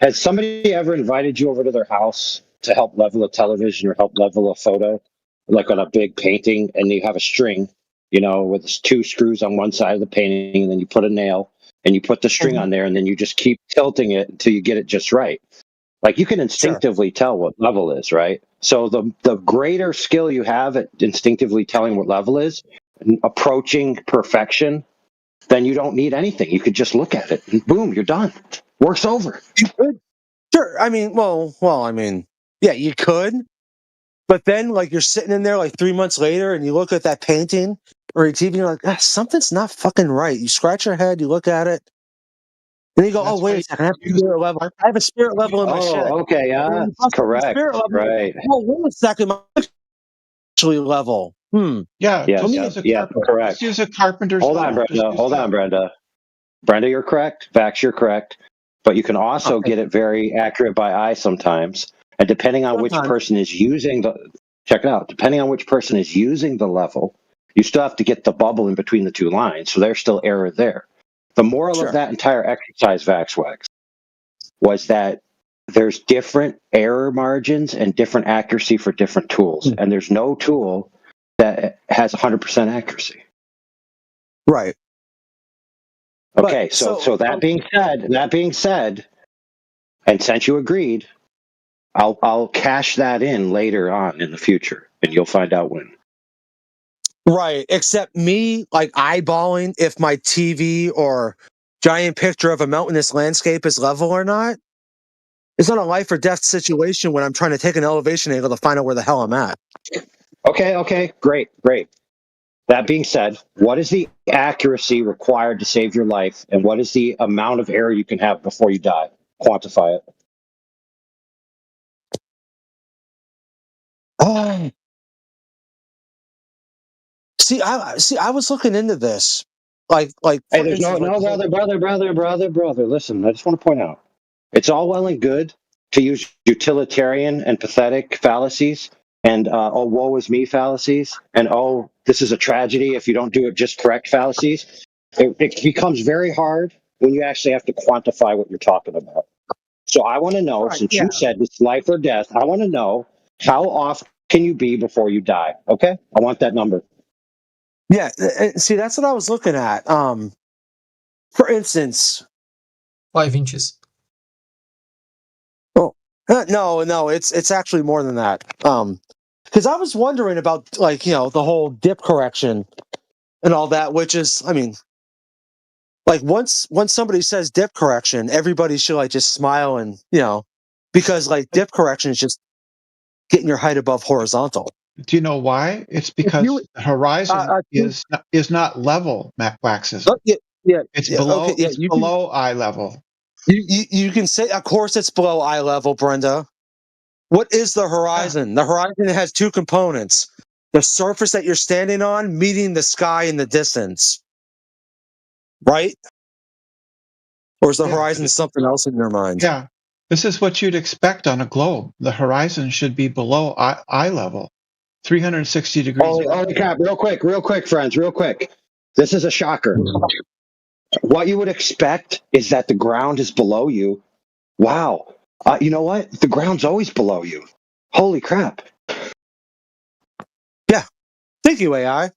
Has somebody ever invited you over to their house to help level a television or help level a photo, like on a big painting, and you have a string, with 2 screws on one side of the painting, and then you put a nail, and you put the string on there, and then you just keep tilting it until you get it just right. Like, you can instinctively tell what level is, right? So the greater skill you have at instinctively telling what level is, approaching perfection, then you don't need anything. You could just look at it, and boom, you're done. Work's over. You could. Sure. I mean, yeah, you could. But then, you're sitting in there 3 months later, and you look at that painting or your TV, and you're like, something's not fucking right. You scratch your head, you look at it, and you go, oh, wait a second, I have a spirit level. I have a spirit level in my shed. Okay, yeah, correct. Right. Oh, wait a second, my actually level. Yeah, correct. Use a carpenter's. Hold on, Brenda. Brenda, you're correct. Vax, you're correct. But you can also get it very accurate by eye sometimes. And depending on which person is using depending on which person is using the level, you still have to get the bubble in between the 2 lines. So there's still error there. The moral of that entire exercise, Vaxwax, was that there's different error margins and different accuracy for different tools. And there's no tool that has 100% accuracy. Right. Okay, so that being said, and since you agreed, I'll cash that in later on in the future, and you'll find out when. Right, except me, eyeballing if my TV or giant picture of a mountainous landscape is level or not. It's not a life or death situation when I'm trying to take an elevation angle to find out where the hell I'm at. Okay, great. That being said, what is the accuracy required to save your life, and what is the amount of error you can have before you die? Quantify it. I was looking into this. Hey, there's no brother. Listen, I just want to point out, it's all well and good to use utilitarian and pathetic fallacies and woe is me fallacies and this is a tragedy if you don't do it just correct fallacies. It becomes very hard when you actually have to quantify what you're talking about. So I want to know, you said it's life or death, I want to know how off can you be before you die? Okay, I want that number. Yeah, see, that's what I was looking at. For instance, 5 inches. Oh, No, it's actually more than that. Because I was wondering about the whole dip correction and all that, which is, I mean, once somebody says dip correction, everybody should just smile and because dip correction is just getting your height above horizontal. Do you know why? It's because the horizon is not level, Waxes. It's below. It's below eye level. You can say, of course, it's below eye level, Brenda. What is the horizon? The horizon has two components: the surface that you're standing on meeting the sky in the distance, right? Or is the horizon something else in your mind? Yeah, this is what you'd expect on a globe. The horizon should be below eye level, 360 degrees. Holy crap! Real quick, friends, real quick. This is a shocker. What you would expect is that the ground is below you. Wow. You know what? The ground's always below you. Holy crap. Yeah. Thank you, AI.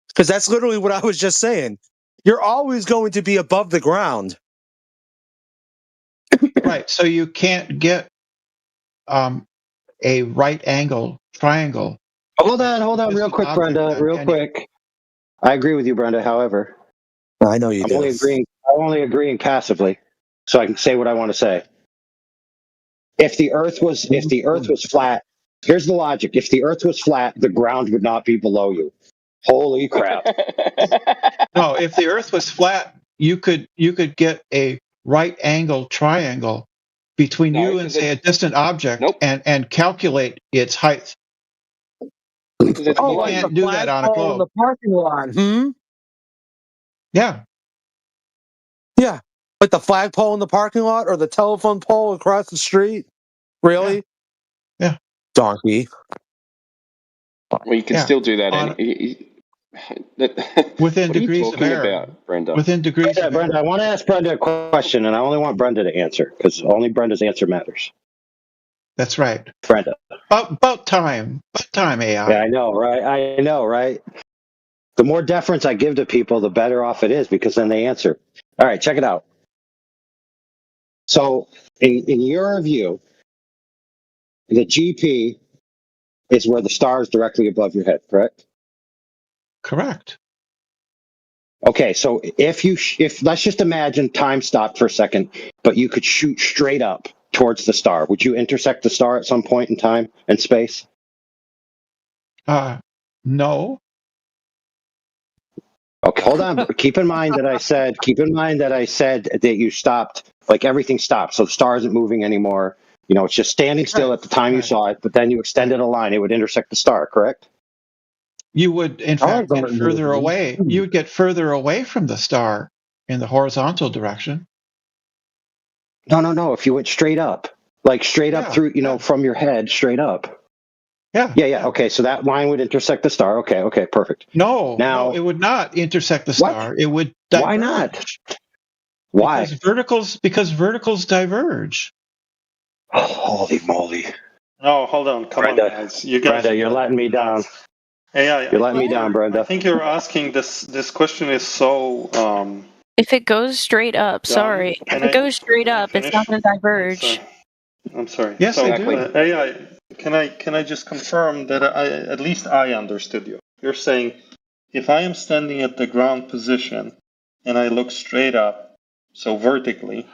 Because that's literally what I was just saying. You're always going to be above the ground. Right. So you can't get a right angle triangle. Hold on, real quick, Brenda. Real quick. I agree with you, Brenda. However, I know you do. I'm only agreeing passively, so I can say what I want to say. If the Earth was flat, here's the logic. If the Earth was flat, the ground would not be below you. Holy crap! No, if the Earth was flat, you could get a right angle triangle between you and say a distant object and calculate its height. You can't do that on a globe. In the parking lot. Yeah. Yeah. Like the flagpole in the parking lot or the telephone pole across the street? Really? Yeah. Donkey. Well, you can still do that. Within degrees of error. About, Brenda? Within degrees of Brenda, I want to ask Brenda a question, and I only want Brenda to answer, because only Brenda's answer matters. That's right. Brenda. About time. About time, AI. Yeah, I know, right? The more deference I give to people, the better off it is, because then they answer. All right, check it out. So, in your view, the GP is where the star is directly above your head, correct? Correct. Okay, so if let's just imagine time stopped for a second, but you could shoot straight up towards the star. Would you intersect the star at some point in time and space? No. Okay, hold on. Keep in mind that I said that you stopped, like everything stopped. So the star isn't moving anymore. It's just standing still at the time you saw it, but then you extended a line, it would intersect the star, correct? You would, in fact, get further away. You would get further away from the star in the horizontal direction. No. If you went straight up, up through, from your head, straight up. Yeah. Okay, so that line would intersect the star. Okay, perfect. No, it would not intersect the star. What? It would diverge. Why not? Why? Because verticals diverge. Oh, holy moly. Oh, hold on. Come Brenda, on, guys. Brenda, you're letting me down. You're letting me down, Brenda. I think you're asking this question is so... If it goes straight up, sorry. If it goes straight up, it's not going to diverge. I'm sorry. Yes, so, exactly. AI, can I just confirm that at least I understood you? You're saying if I am standing at the ground position and I look straight up, so vertically.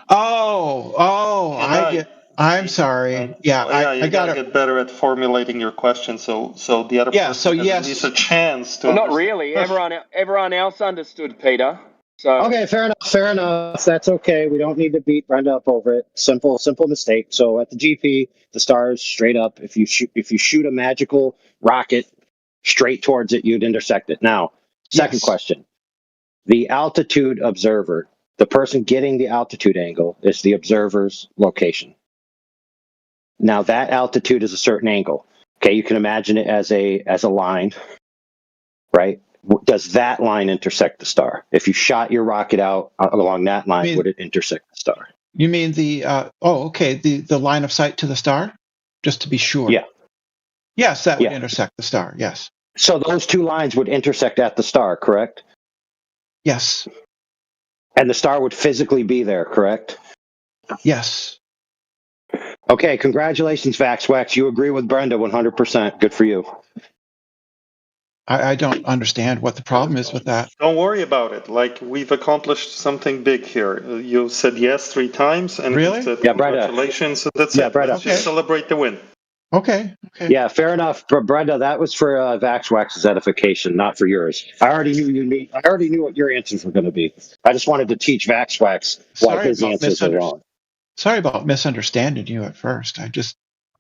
I'm sorry. I gotta get better at formulating your question, so the other person has at least a chance to. Well, not really. Everyone else understood, Peter. So okay, fair enough. That's okay. We don't need to beat Brenda up over it. Simple mistake. So at the GP, the star is straight up. If you shoot a magical rocket straight towards it, you'd intersect it. Now, second question: the altitude observer, the person getting the altitude angle, is the observer's location. Now that altitude is a certain angle. Okay, you can imagine it as a line, right? Does that line intersect the star? If you shot your rocket out along that line, would it intersect the star? You mean the line of sight to the star? Just to be sure. Yeah. Yes, that would intersect the star. Yes. So those two lines would intersect at the star, correct? Yes. And the star would physically be there, correct? Yes. Okay, congratulations, VaxWax. You agree with Brenda 100%. Good for you. I don't understand what the problem is with that. Don't worry about it. Like, we've accomplished something big here. You said yes 3 times, and really? he said Yeah, Brenda. congratulations. So that's Yeah, it. Brenda. Let's just celebrate the win. Okay. Yeah, fair enough. But Brenda, that was for VaxWax's edification, not for yours. I already knew what your answers were going to be. I just wanted to teach VaxWax why his answers are wrong. Sorry about misunderstanding you at first.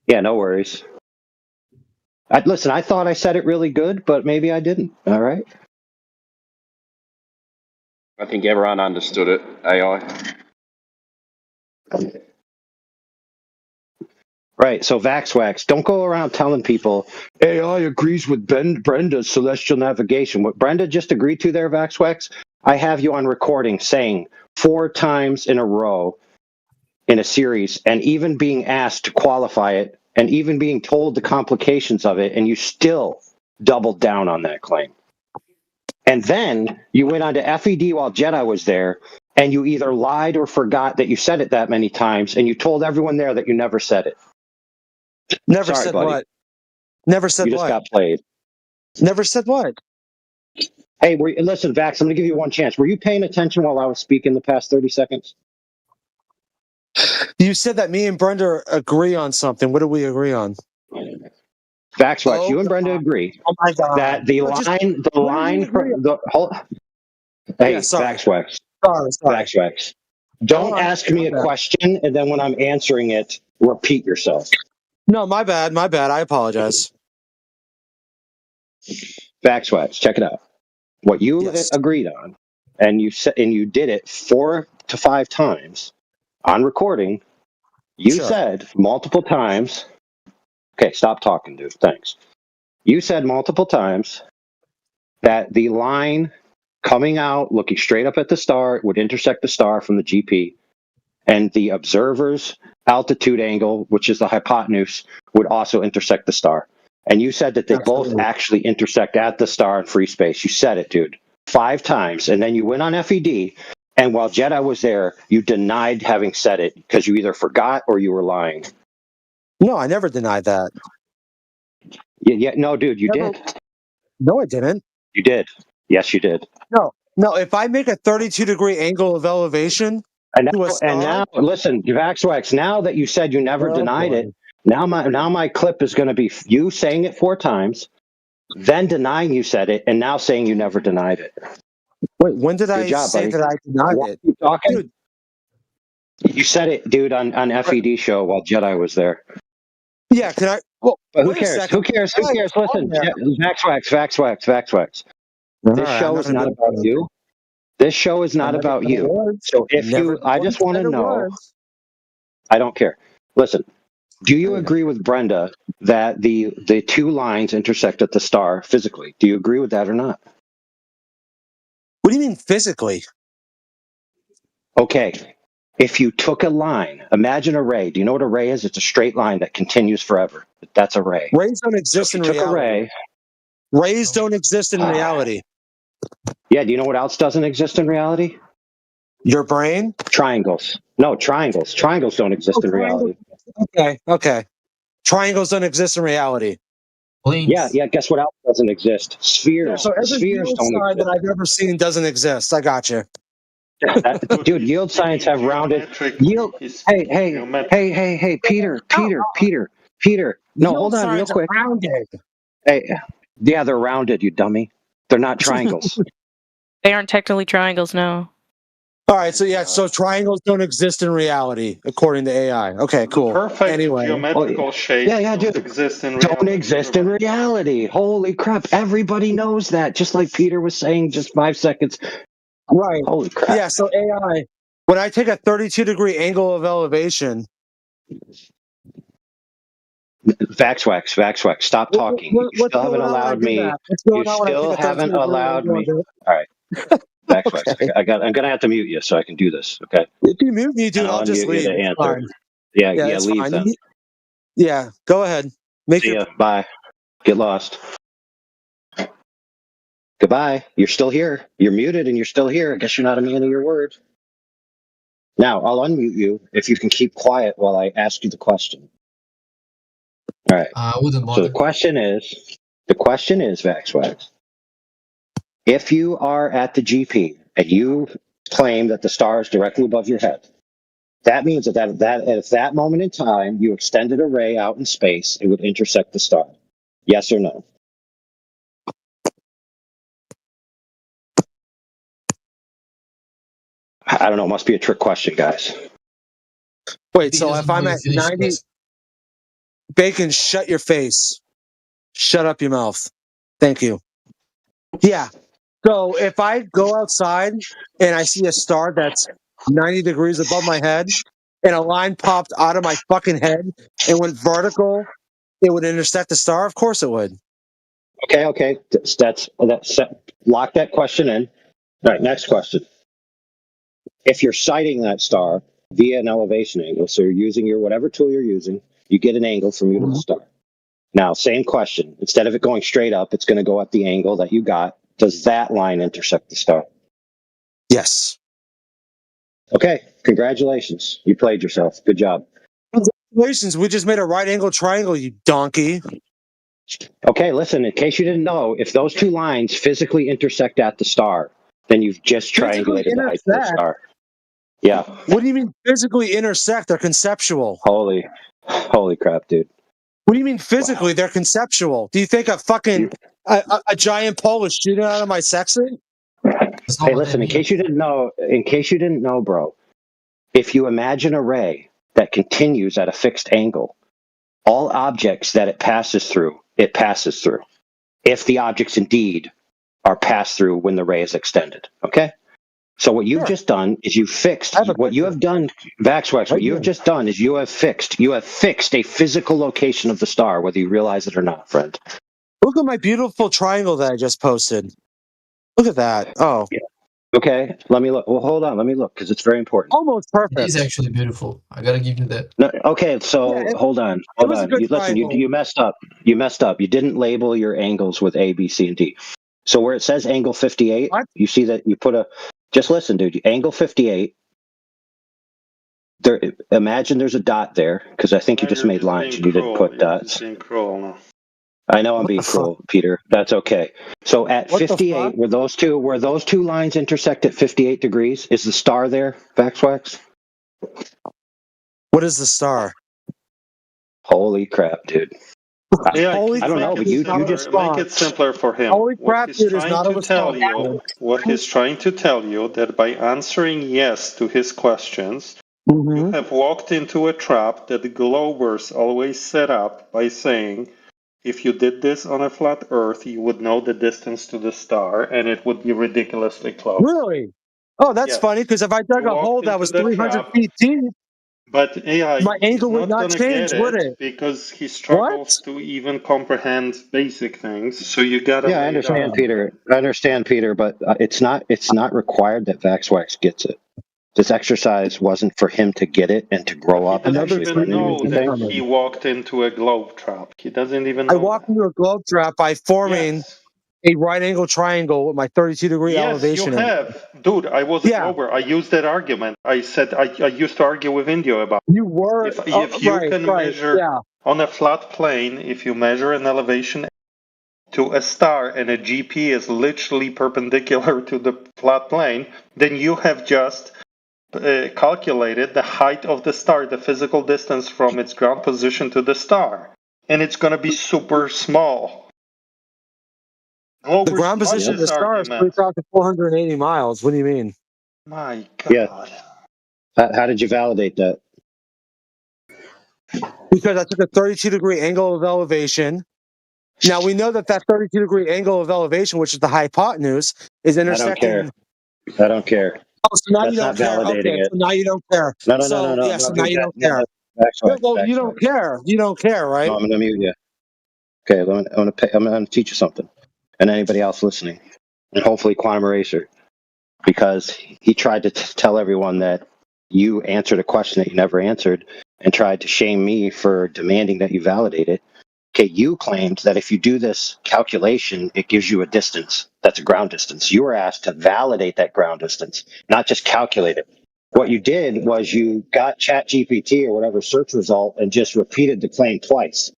Yeah, no worries. Listen, I thought I said it really good, but maybe I didn't. All right. I think everyone understood it, AI. Right. So VaxWax, don't go around telling people AI agrees with Brenda's celestial navigation. What Brenda just agreed to there, VaxWax, I have you on recording saying 4 times in a row in a series, and even being asked to qualify it, and even being told the complications of it, and you still doubled down on that claim. And then you went on to FED while Jedi was there, and you either lied or forgot that you said it that many times, and you told everyone there that you never said it. Never Sorry, said buddy. what? Never said You just what? got played. Never said what? Hey, listen, Vax, I'm going to give you one chance. Were you paying attention while I was speaking the past 30 seconds? You said that me and Brenda agree on something. What do we agree on? VaxWax, you and Brenda agree that the line from the whole. Hey, VaxWax. Sorry. VaxWax. Don't ask me a question, and then when I'm answering it, repeat yourself. No, my bad. I apologize. VaxWax, check it out. What you agreed on, and you said, and you did it 4 to 5 times on recording. You said multiple times. Okay, stop talking, dude. Thanks. You said multiple times that the line coming out, looking straight up at the star, would intersect the star from the GP, and the observer's altitude angle, which is the hypotenuse, would also intersect the star. And you said that they both actually intersect at the star in free space. You said it, dude, 5 times. And then you went on FED, and while Jedi was there, you denied having said it because you either forgot or you were lying. No, I never denied that. No, dude, you did. No, I didn't. You did. Yes, you did. No, if I make a 32-degree angle of elevation and to a star, now listen, VaxWax, now that you said you never denied it, now my clip is going to be you saying it 4 times, then denying you said it, and now saying you never denied it. Wait, when did I say that I denied it? You talking? Dude. You said it, dude, on FED show while Jedi was there. Yeah, can I? Well, but who cares? Who cares? Listen, VaxWax. This show is not about you. This show is not about you. So if I just want to know. I don't care. Listen, do you agree with Brenda that the 2 lines intersect at the star physically? Do you agree with that or not? What do you mean physically? Okay. If you took a line, imagine a ray. Do you know what a ray is? It's a straight line that continues forever. That's a ray. Rays don't exist in reality. Rays don't exist in reality. Yeah, do you know what else doesn't exist in reality? Your brain? Triangles. No, triangles. Triangles don't exist in reality. Okay. Triangles don't exist in reality. Yeah. Guess what else doesn't exist? Spheres. Yeah, so every Spheres don't exist. That I've ever seen doesn't exist. I got you. Dude, yield science have rounded yield. Hey, Peter. No, hold on, real quick. Hey, yeah, they're rounded, you dummy. They're not triangles. They aren't technically triangles, no. All right, so triangles don't exist in reality, according to AI. Okay, cool. Perfect geometrical shape. Yeah, dude. Don't exist in reality. Holy crap! Everybody knows that. Just like Peter was saying just 5 seconds. Right. Holy crap. Yeah. So AI, when I take a 32-degree angle of elevation. VaxWax, stop talking. You still haven't allowed me. You still haven't allowed me. All right. VaxWax, I'm gonna have to mute you so I can do this. Okay. If you mute me, dude, I'll just leave. Yeah, leave then. Yeah, go ahead. See ya. Bye. Get lost. Goodbye. You're still here. You're muted and you're still here. I guess you're not a man of your word. Now, I'll unmute you if you can keep quiet while I ask you the question. All right. I wouldn't So bother. the question is, Vaxwax, if you are at the GP and you claim that the star is directly above your head, that means that at that moment in time, you extended a ray out in space, it would intersect the star. Yes or no? I don't know. It must be a trick question, guys. Wait, so if I'm at 90, Bacon, shut your face. Shut up your mouth. Thank you. Yeah. So if I go outside and I see a star that's 90 degrees above my head and a line popped out of my fucking head and went vertical, it would intersect the star? Of course it would. Okay. That's lock that question in. All right, next question. If you're sighting that star via an elevation angle, so you're using whatever tool you're using, you get an angle from you to the star. Now, same question. Instead of it going straight up, it's going to go at the angle that you got. Does that line intersect the star? Yes. Okay, congratulations. You played yourself. Good job. Congratulations. We just made a right angle triangle, you donkey. Okay, listen, in case you didn't know, if those two lines physically intersect at the star, then you've just triangulated the height of the star. Yeah. What do you mean physically intersect? They're conceptual. Holy crap, dude. What do you mean physically? Wow. They're conceptual. Do you think a fucking a giant pole is shooting out of my section? Hey, listen, in case you didn't know, bro, if you imagine a ray that continues at a fixed angle, all objects that it passes through. If the objects indeed are passed through when the ray is extended. Okay? So what you've just done is you fixed what you have done, Vaxwax, what you have just done is you have fixed a physical location of the star, whether you realize it or not, friend. Look at my beautiful triangle that I just posted. Look at that. Oh. Yeah. Okay, let me look. Well, hold on. Let me look because it's very important. Almost perfect. It is actually beautiful. I gotta give you that. No, okay, so hold on. You messed up. You didn't label your angles with A, B, C, and D. So where it says angle 58, you see that you put a. Just listen, dude. Angle 58. There. Imagine there's a dot there because I think you just made lines and you didn't put dots. I know I'm being cruel, Peter. That's okay. So at 58, where those two lines intersect at 58 degrees, is the star there, Vaxwax? What is the star? Holy crap, dude. Yeah, I don't know, but you just make it simpler for him. Holy crap, dude, is not what he's trying to tell you that by answering yes to his questions, you have walked into a trap that the Globers always set up by saying, if you did this on a flat Earth, you would know the distance to the star, and it would be ridiculously close. Really? Oh, that's funny, because if I dug a hole that was 300 feet deep, but my angle would not change, would it? Because he struggles to even comprehend basic things. So you got to. Yeah, I understand, Peter. But it's not required that Vaxwax gets it. This exercise wasn't for him to get it and to grow up. He doesn't even know that he walked into a globe trap. He doesn't even know. I walked into a globe trap by forming a right angle triangle with my 32-degree elevation. Yes, you have. Dude, I was a glober. I used that argument. I said I used to argue with Indio about it. You were. If you can measure on a flat plane, if you measure an elevation to a star and a GP is literally perpendicular to the flat plane, then you have just calculated the height of the star, the physical distance from its ground position to the star, and it's going to be super small. The ground position of the star is 3,480 miles. What do you mean? My God. Yeah. How did you validate that? Because I took a 32-degree angle of elevation. Now, we know that 32-degree angle of elevation, which is the hypotenuse, is intersecting... I don't care. Oh, so now you don't care. Okay, so now you don't care. No. So now you don't care. Well, you don't care. You don't care, right? No, I'm going to mute you. Okay, I'm going to teach you something. And anybody else listening. And hopefully Quantum Eraser. Because he tried to tell everyone that you answered a question that you never answered and tried to shame me for demanding that you validate it. Okay, you claimed that if you do this calculation, it gives you a distance. That's a ground distance. You were asked to validate that ground distance, not just calculate it. What you did was you got ChatGPT or whatever search result and just repeated the claim twice.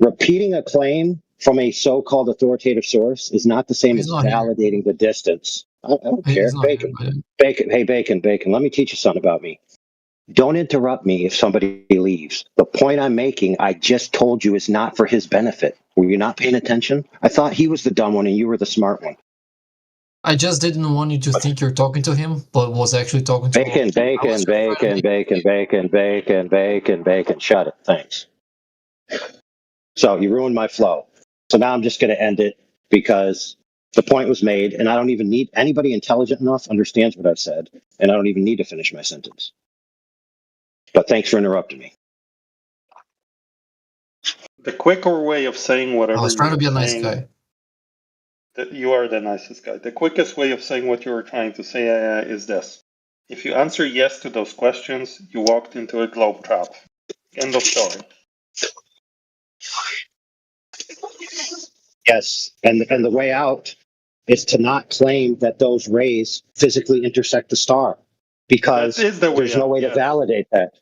Repeating a claim from a so-called authoritative source is not the same as validating the distance. I don't care. Bacon, let me teach you something about me. Don't interrupt me if somebody leaves. The point I'm making, I just told you, is not for his benefit. Were you not paying attention? I thought he was the dumb one and you were the smart one. I just didn't want you to think you're talking to him, but was actually talking to Bacon. Shut it. Thanks. So you ruined my flow. So now I'm just going to end it because the point was made, and I don't even need anybody intelligent enough understands what I said, and I don't even need to finish my sentence. But thanks for interrupting me. The quicker way of saying whatever I was trying to be a nice guy. That you are the nicest guy. The quickest way of saying what you were trying to say is this. If you answer yes to those questions, you walked into a globe trap. End of story. Yes, and the way out is to not claim that those rays physically intersect the star, because there's no way to validate that.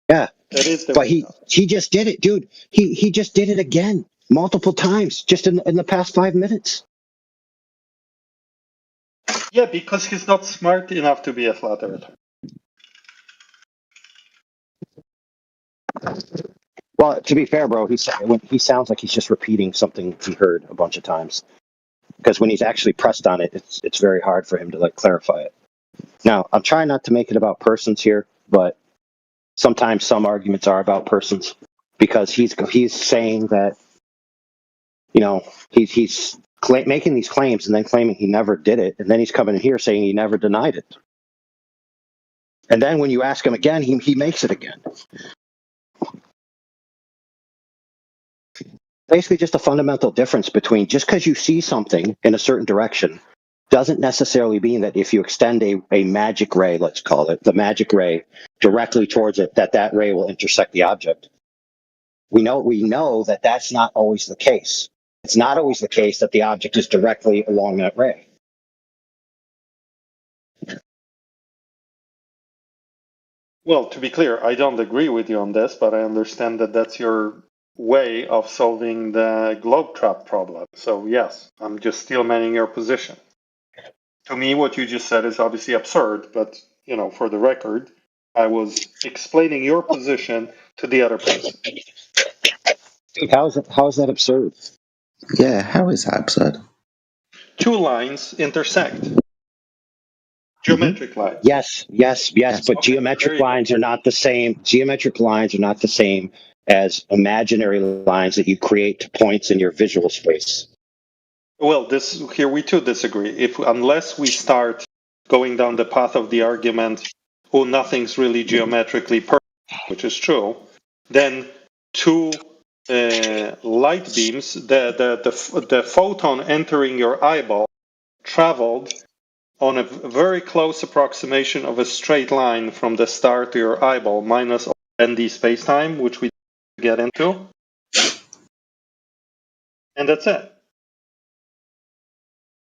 Yeah, that is the but he just did it, dude. He just did it again, multiple times, just in the past 5 minutes. Yeah, because he's not smart enough to be a flat earther. Well, to be fair, bro, he sounds like he's just repeating something he heard a bunch of times. Because when he's actually pressed on it, it's very hard for him to clarify it. Now, I'm trying not to make it about persons here, but sometimes some arguments are about persons, because he's saying that, he's making these claims and then claiming he never did it, and then he's coming in here saying he never denied it. And then when you ask him again, he makes it again. Basically just a fundamental difference between just because you see something in a certain direction doesn't necessarily mean that if you extend a magic ray, let's call it, the magic ray, directly towards it, that ray will intersect the object. We know that that's not always the case. It's not always the case that the object is directly along that ray. Well, to be clear, I don't agree with you on this, but I understand that that's your way of solving the globe trap problem. So yes, I'm just still manning your position. To me, what you just said is obviously absurd, but for the record, I was explaining your position to the other person. How is that absurd? Yeah, how is that absurd? Two lines intersect. Geometric lines. Yes, but geometric lines are not the same. Geometric lines are not the same as imaginary lines that you create to points in your visual space. Well, here we too disagree. Unless we start going down the path of the argument, nothing's really geometrically perfect, which is true, then two light beams, the photon entering your eyeball traveled on a very close approximation of a straight line from the star to your eyeball, minus ND spacetime, which we get into. And that's it.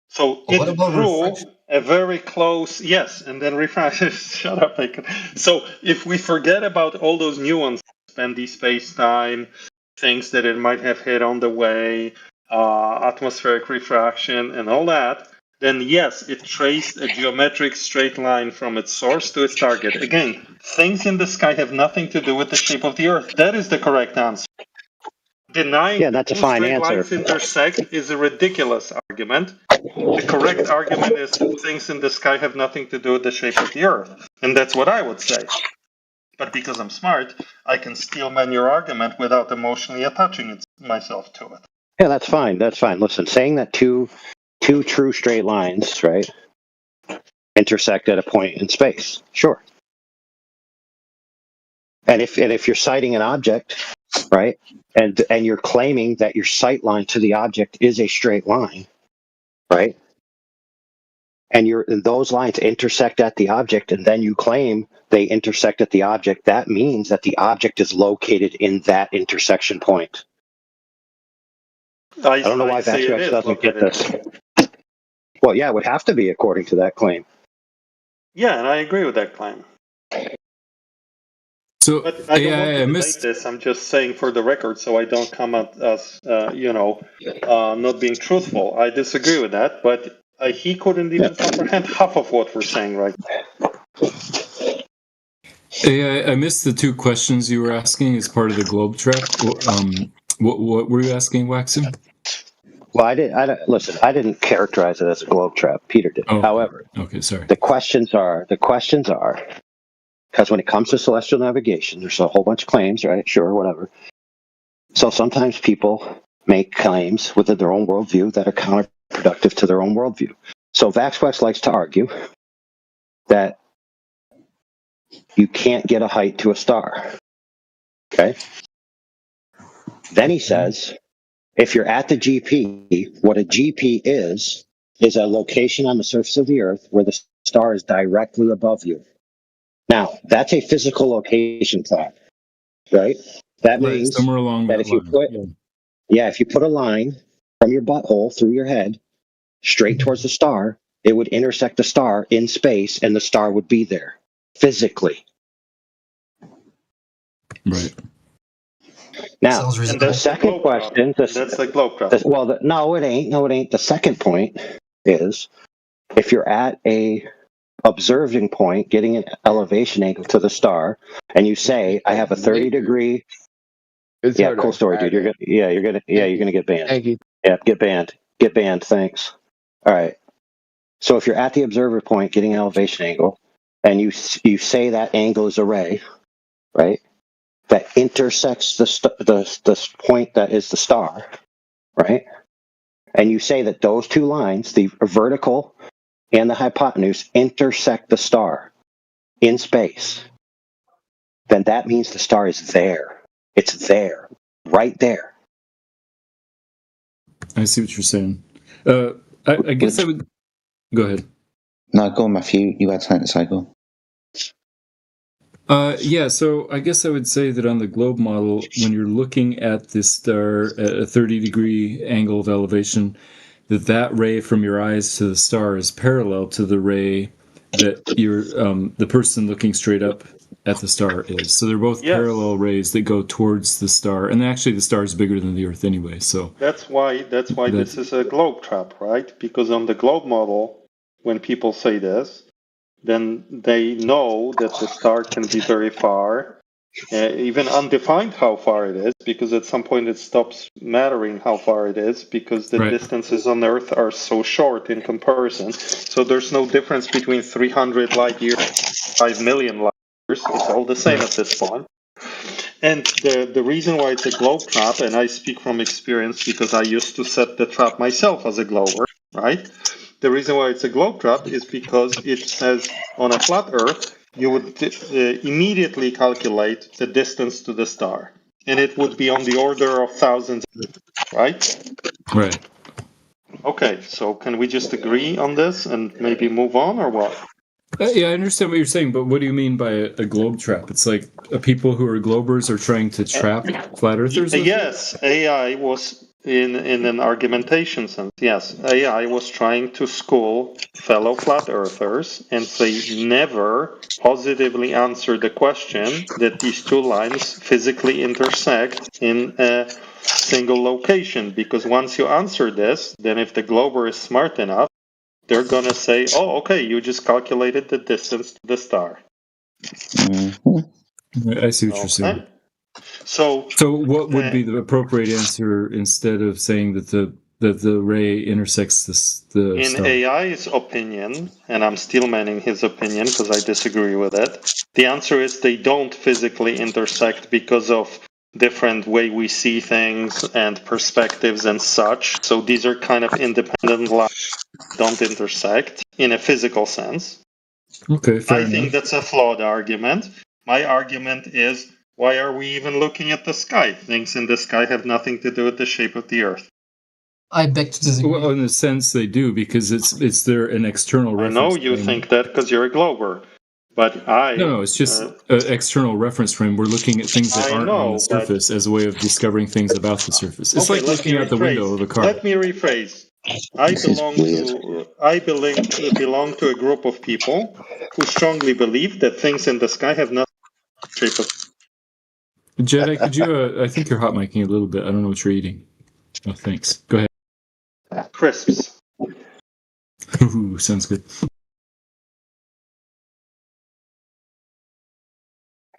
So it drew a very close, yes, and then refraction. Shut up, Bacon. So if we forget about all those nuances, ND space-time, things that it might have hit on the way, atmospheric refraction, and all that, then yes, it traced a geometric straight line from its source to its target. Again, things in the sky have nothing to do with the shape of the Earth. That is the correct answer. Denying that's a fine answer. Lines intersect is a ridiculous argument. The correct argument is things in the sky have nothing to do with the shape of the Earth. And that's what I would say. But because I'm smart, I can steel man your argument without emotionally attaching myself to it. Yeah, that's fine. Listen, saying that two true straight lines, right, intersect at a point in space. Sure. And if you're citing an object, right, and you're claiming that your sight line to the object is a straight line, right, and those lines intersect at the object, and then you claim they intersect at the object, that means that the object is located in that intersection point. I don't know why Vectrex doesn't get this. Well, yeah, it would have to be according to that claim. Yeah, and I agree with that claim. So but I don't want to debate this. I'm just saying for the record, so I don't come out as not being truthful. I disagree with that, but he couldn't even comprehend half of what we're saying right now. I missed the two questions you were asking as part of the globe trap. What were you asking, Waxen? Well, I didn't characterize it as a globe trap. Peter did. Oh, however, okay, sorry. The questions are because when it comes to celestial navigation, there's a whole bunch of claims, right? Sure, whatever. So sometimes people make claims within their own worldview that are counterproductive to their own worldview. So VaxWax likes to argue that you can't get a height to a star. Okay? Then he says, if you're at the GP, what a GP is a location on the surface of the Earth where the star is directly above you. Now, that's a physical location fact, right? That means somewhere along that if you put a line from your butthole through your head straight towards the star, it would intersect the star in space and the star would be there physically. Right. Now, the second question... That's like globe trap. No, it ain't. No, it ain't. The second point is, if you're at a observing point, getting an elevation angle to the star, and you say, I have a 30-degree... Yeah, cool story, dude. You're gonna get banned. Thank you. Yeah, get banned. Get banned, thanks. All right. So if you're at the observer point, getting an elevation angle, and you say that angle is a ray, right? That intersects the point that is the star, right? And you say that those two lines, the vertical and the hypotenuse, intersect the star in space, then that means the star is there. It's there, right there. I see what you're saying. I guess I would... Go ahead. No, go on, Matthew. You had something to say, go on. Yeah, so I guess I would say that on the globe model, when you're looking at this star at a 30-degree angle of elevation, that ray from your eyes to the star is parallel to the ray that the person looking straight up at the star is. So they're both parallel rays that go towards the star, and actually the star is bigger than the Earth anyway. So that's why this is a globe trap, right? Because on the globe model, when people say this, then they know that the star can be very far, even undefined how far it is, because at some point it stops mattering how far it is, because the distances on Earth are so short in comparison. So there's no difference between 300 light years and 5 million light years. It's all the same at this point. And the reason why it's a globe trap, and I speak from experience because I used to set the trap myself as a glober, right? The reason why it's a globe trap is because it says on a flat Earth, you would immediately calculate the distance to the star. And it would be on the order of thousands, right? Right. Okay, so can we just agree on this and maybe move on, or what? Yeah, I understand what you're saying, but what do you mean by a globe trap? It's like people who are globers are trying to trap flat earthers? Yes, AI was... In an argumentation sense, yes, AI was trying to school fellow flat earthers, and they never positively answered the question that these two lines physically intersect in a single location. Because once you answer this, then if the glober is smart enough, they're going to say, oh, okay, you just calculated the distance to the star. I see what you're saying. So what would be the appropriate answer instead of saying that the ray intersects the in star? AI's opinion, and I'm still manning his opinion because I disagree with it, the answer is they don't physically intersect because of different way we see things and perspectives and such. So these are kind of independent lines, don't intersect in a physical sense. Okay, fair enough. I think that's a flawed argument. My argument is, why are we even looking at the sky? Things in the sky have nothing to do with the shape of the Earth. I beg to disagree. Well, in a sense, they do, because it's an external reference. I know you think that because you're a glober, but No, it's just an external reference frame. We're looking at things that aren't on the surface as a way of discovering things about the surface. It's like looking out the window of a car. Let me rephrase. I belong to a group of people who strongly believe that things in the sky have nothing to do with the shape of Jedi, could you? I think you're hot micing a little bit. I don't know what you're eating. Oh, thanks. Go ahead. Crisps. Ooh, sounds good.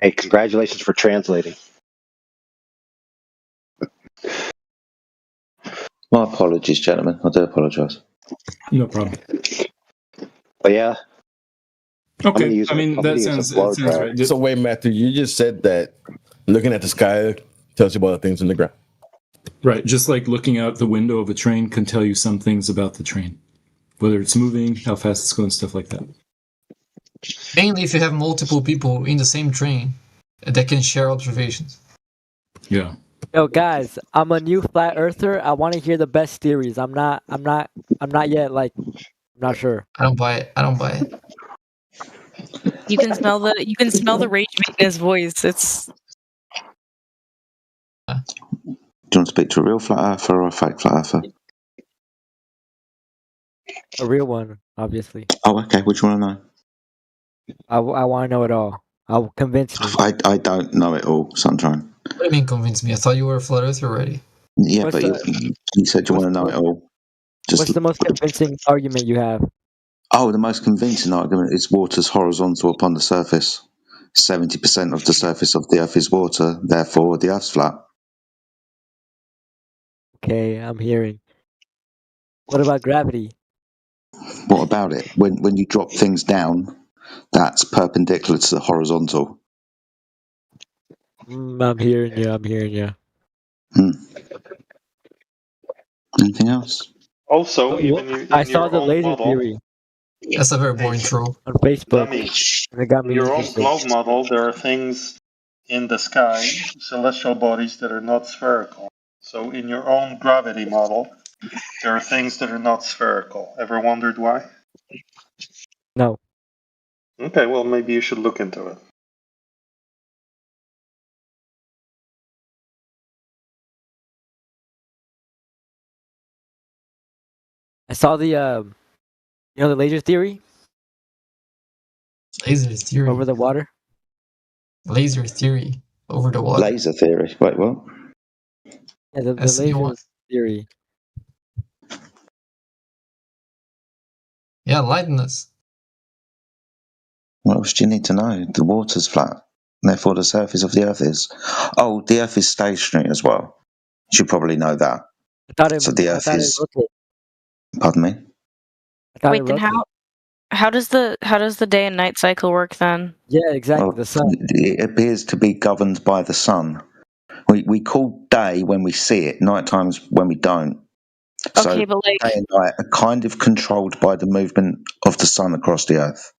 Hey, congratulations for translating. My apologies, gentlemen. I do apologise. No problem. But yeah. Okay, I mean, that sounds right. So wait, Matthew, you just said that looking at the sky tells you about the things in the ground. Right, just like looking out the window of a train can tell you some things about the train. Whether it's moving, how fast it's going, stuff like that. Mainly if you have multiple people in the same train that can share observations. Yeah. Yo, guys, I'm a new flat earther. I want to hear the best theories. I'm not yet like, I'm not sure. I don't buy it. You can smell the rage in his voice. It's. Do you want to speak to a real flat earther or a fake flat earther? A real one, obviously. Oh, okay. What do you want to know? I want to know it all. I'll convince me. I don't know it all, Sunshine. What do you mean convince me? I thought you were a flat earther already. Yeah, but you said you want to know it all. What's the most convincing argument you have? Oh, the most convincing argument is water's horizontal upon the surface. 70% of the surface of the Earth is water, therefore the Earth's flat. Okay, I'm hearing. What about gravity? What about it? When you drop things down, that's perpendicular to the horizontal. I'm hearing you. Anything else? Also, in saw the laser theory. That's a very boring troll. On Facebook. It got me in your own interested. globe model, there are things in the sky, celestial bodies that are not spherical. So in your own gravity model, there are things that are not spherical. Ever wondered why? No. Okay, well, maybe you should look into it. I saw the the laser theory. Laser theory over the water. Laser theory over the water. Laser theory. Wait, what? Yeah, the laser theory. Yeah, enlighten us. What else do you need to know? The water's flat, therefore the surface of the Earth is. Oh, the Earth is stationary as well. You should probably know that. The Earth is. Pardon me. Wait, then how does the day and night cycle work then? Yeah, exactly. The sun. It appears to be governed by the sun. We call day when we see it, night times when we don't. Okay, but like day and night are kind of controlled by the movement of the sun across the Earth.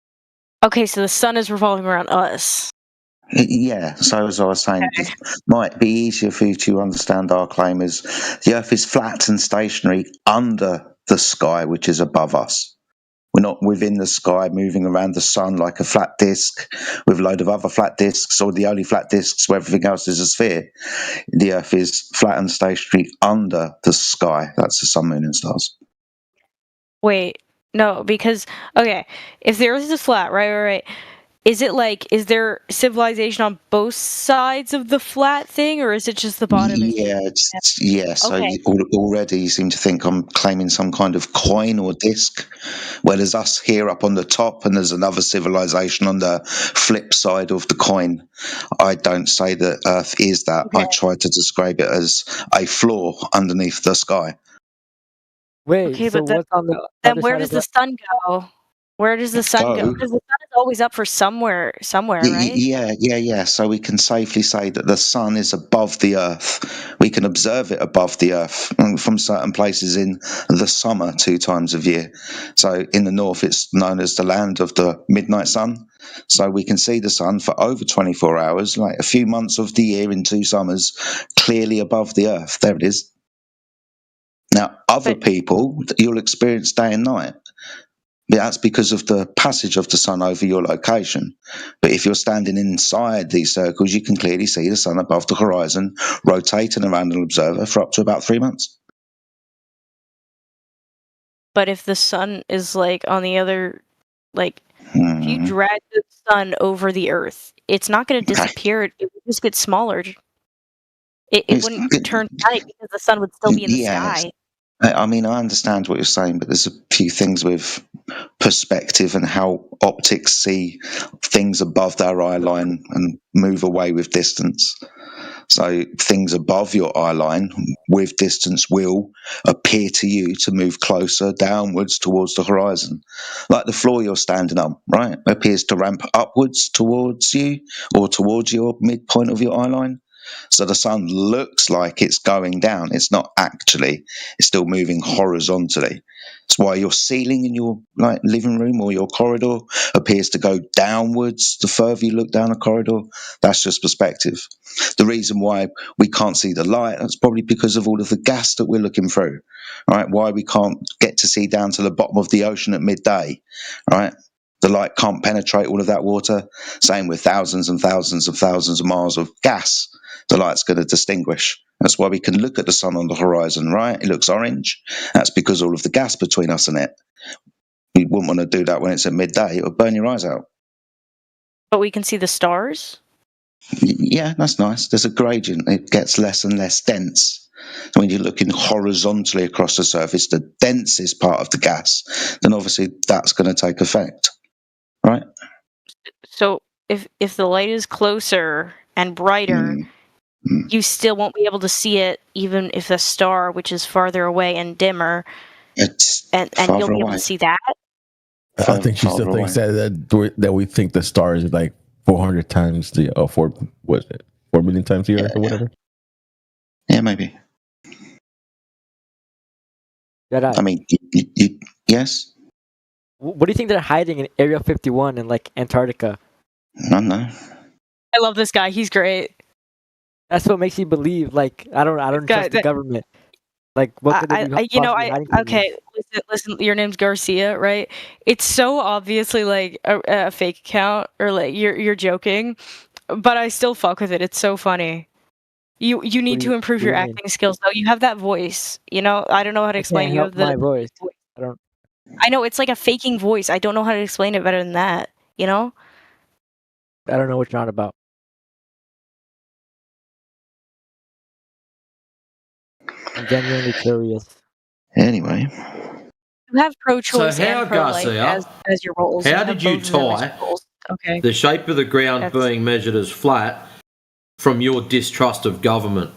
Okay, so the sun is revolving around us. Yeah, so as I was saying, it might be easier for you to understand our claim is the Earth is flat and stationary under the sky, which is above us. We're not within the sky moving around the sun like a flat disk with a load of other flat disks, or the only flat disks where everything else is a sphere. The Earth is flat and stationary under the sky. That's the sun, moon, and stars. Wait, no, because okay, if the Earth is flat, right. Is there civilization on both sides of the flat thing, or is it just the bottom? Yeah. So Okay. already you seem to think I'm claiming some kind of coin or disc, where there's us here up on the top and there's another civilization on the flip side of the coin. I don't say that Earth is that. I try to describe it as a floor underneath the sky. Wait, Okay, so but what's on the then other where side does of the sun go? Where does the sun go? Because the sun is always up for somewhere, right? Yeah. So we can safely say that the sun is above the Earth. We can observe it above the Earth from certain places in the summer 2 times a year. So in the north, it's known as the land of the midnight sun. So we can see the sun for over 24 hours, like a few months of the year in 2 summers, clearly above the Earth. There it is. Now, other people, you'll experience day and night. That's because of the passage of the sun over your location. But if you're standing inside these circles, you can clearly see the sun above the horizon, rotating around an observer for up to about 3 months. But if the sun is like on the other, like if you drag the sun over the Earth, it's not going to disappear. It will just get smaller. it wouldn't turn night because the sun would still be in the sky. I mean, I understand what you're saying, but there's a few things with perspective and how optics see things above their eye line and move away with distance. So things above your eye line with distance will appear to you to move closer downwards towards the horizon. Like the floor you're standing on, right? Appears to ramp upwards towards you or towards your midpoint of your eye line. So the sun looks like it's going down. It's not actually. It's still moving horizontally. That's why your ceiling in your living room or your corridor appears to go downwards the further you look down a corridor. That's just perspective. The reason why we can't see the light, that's probably because of all of the gas that we're looking through. Right? Why we can't get to see down to the bottom of the ocean at midday. Right? The light can't penetrate all of that water. Same with thousands and thousands and thousands of miles of gas. The light's going to distinguish. That's why we can look at the sun on the horizon, right? It looks orange. That's because all of the gas between us and it. You wouldn't want to do that when it's at midday. It would burn your eyes out. But we can see the stars? Yeah, that's nice. There's a gradient. It gets less and less dense. When you're looking horizontally across the surface, the densest part of the gas, then obviously that's going to take effect, right? So if the light is closer and brighter, you still won't be able to see it, even if the star, which is farther away and dimmer, and you'll be able to see that. I think she still thinks that we think the star is like 400 times the 4 million times the Earth or whatever. Yeah, maybe. I mean, yes. What do you think they're hiding in Area 51 in like Antarctica? I don't know. I love this guy. He's great. That's what makes you believe. Like I don't trust the government. Like what could they be okay. Listen. Your name's Garcia, right? It's so obviously like a fake account, or like you're joking, but I still fuck with it. It's so funny. You need to improve your acting skills, though. You have that voice. You know, I don't know how to explain. You have my voice. I know it's like a faking voice. I don't know how to explain it better than that. You know. I don't know what you're on about. I'm genuinely curious. Anyway. You have pro-choice So how, and pro-life Garcia, as your roles. how did you tie the shape of the ground being measured as flat from your distrust of government?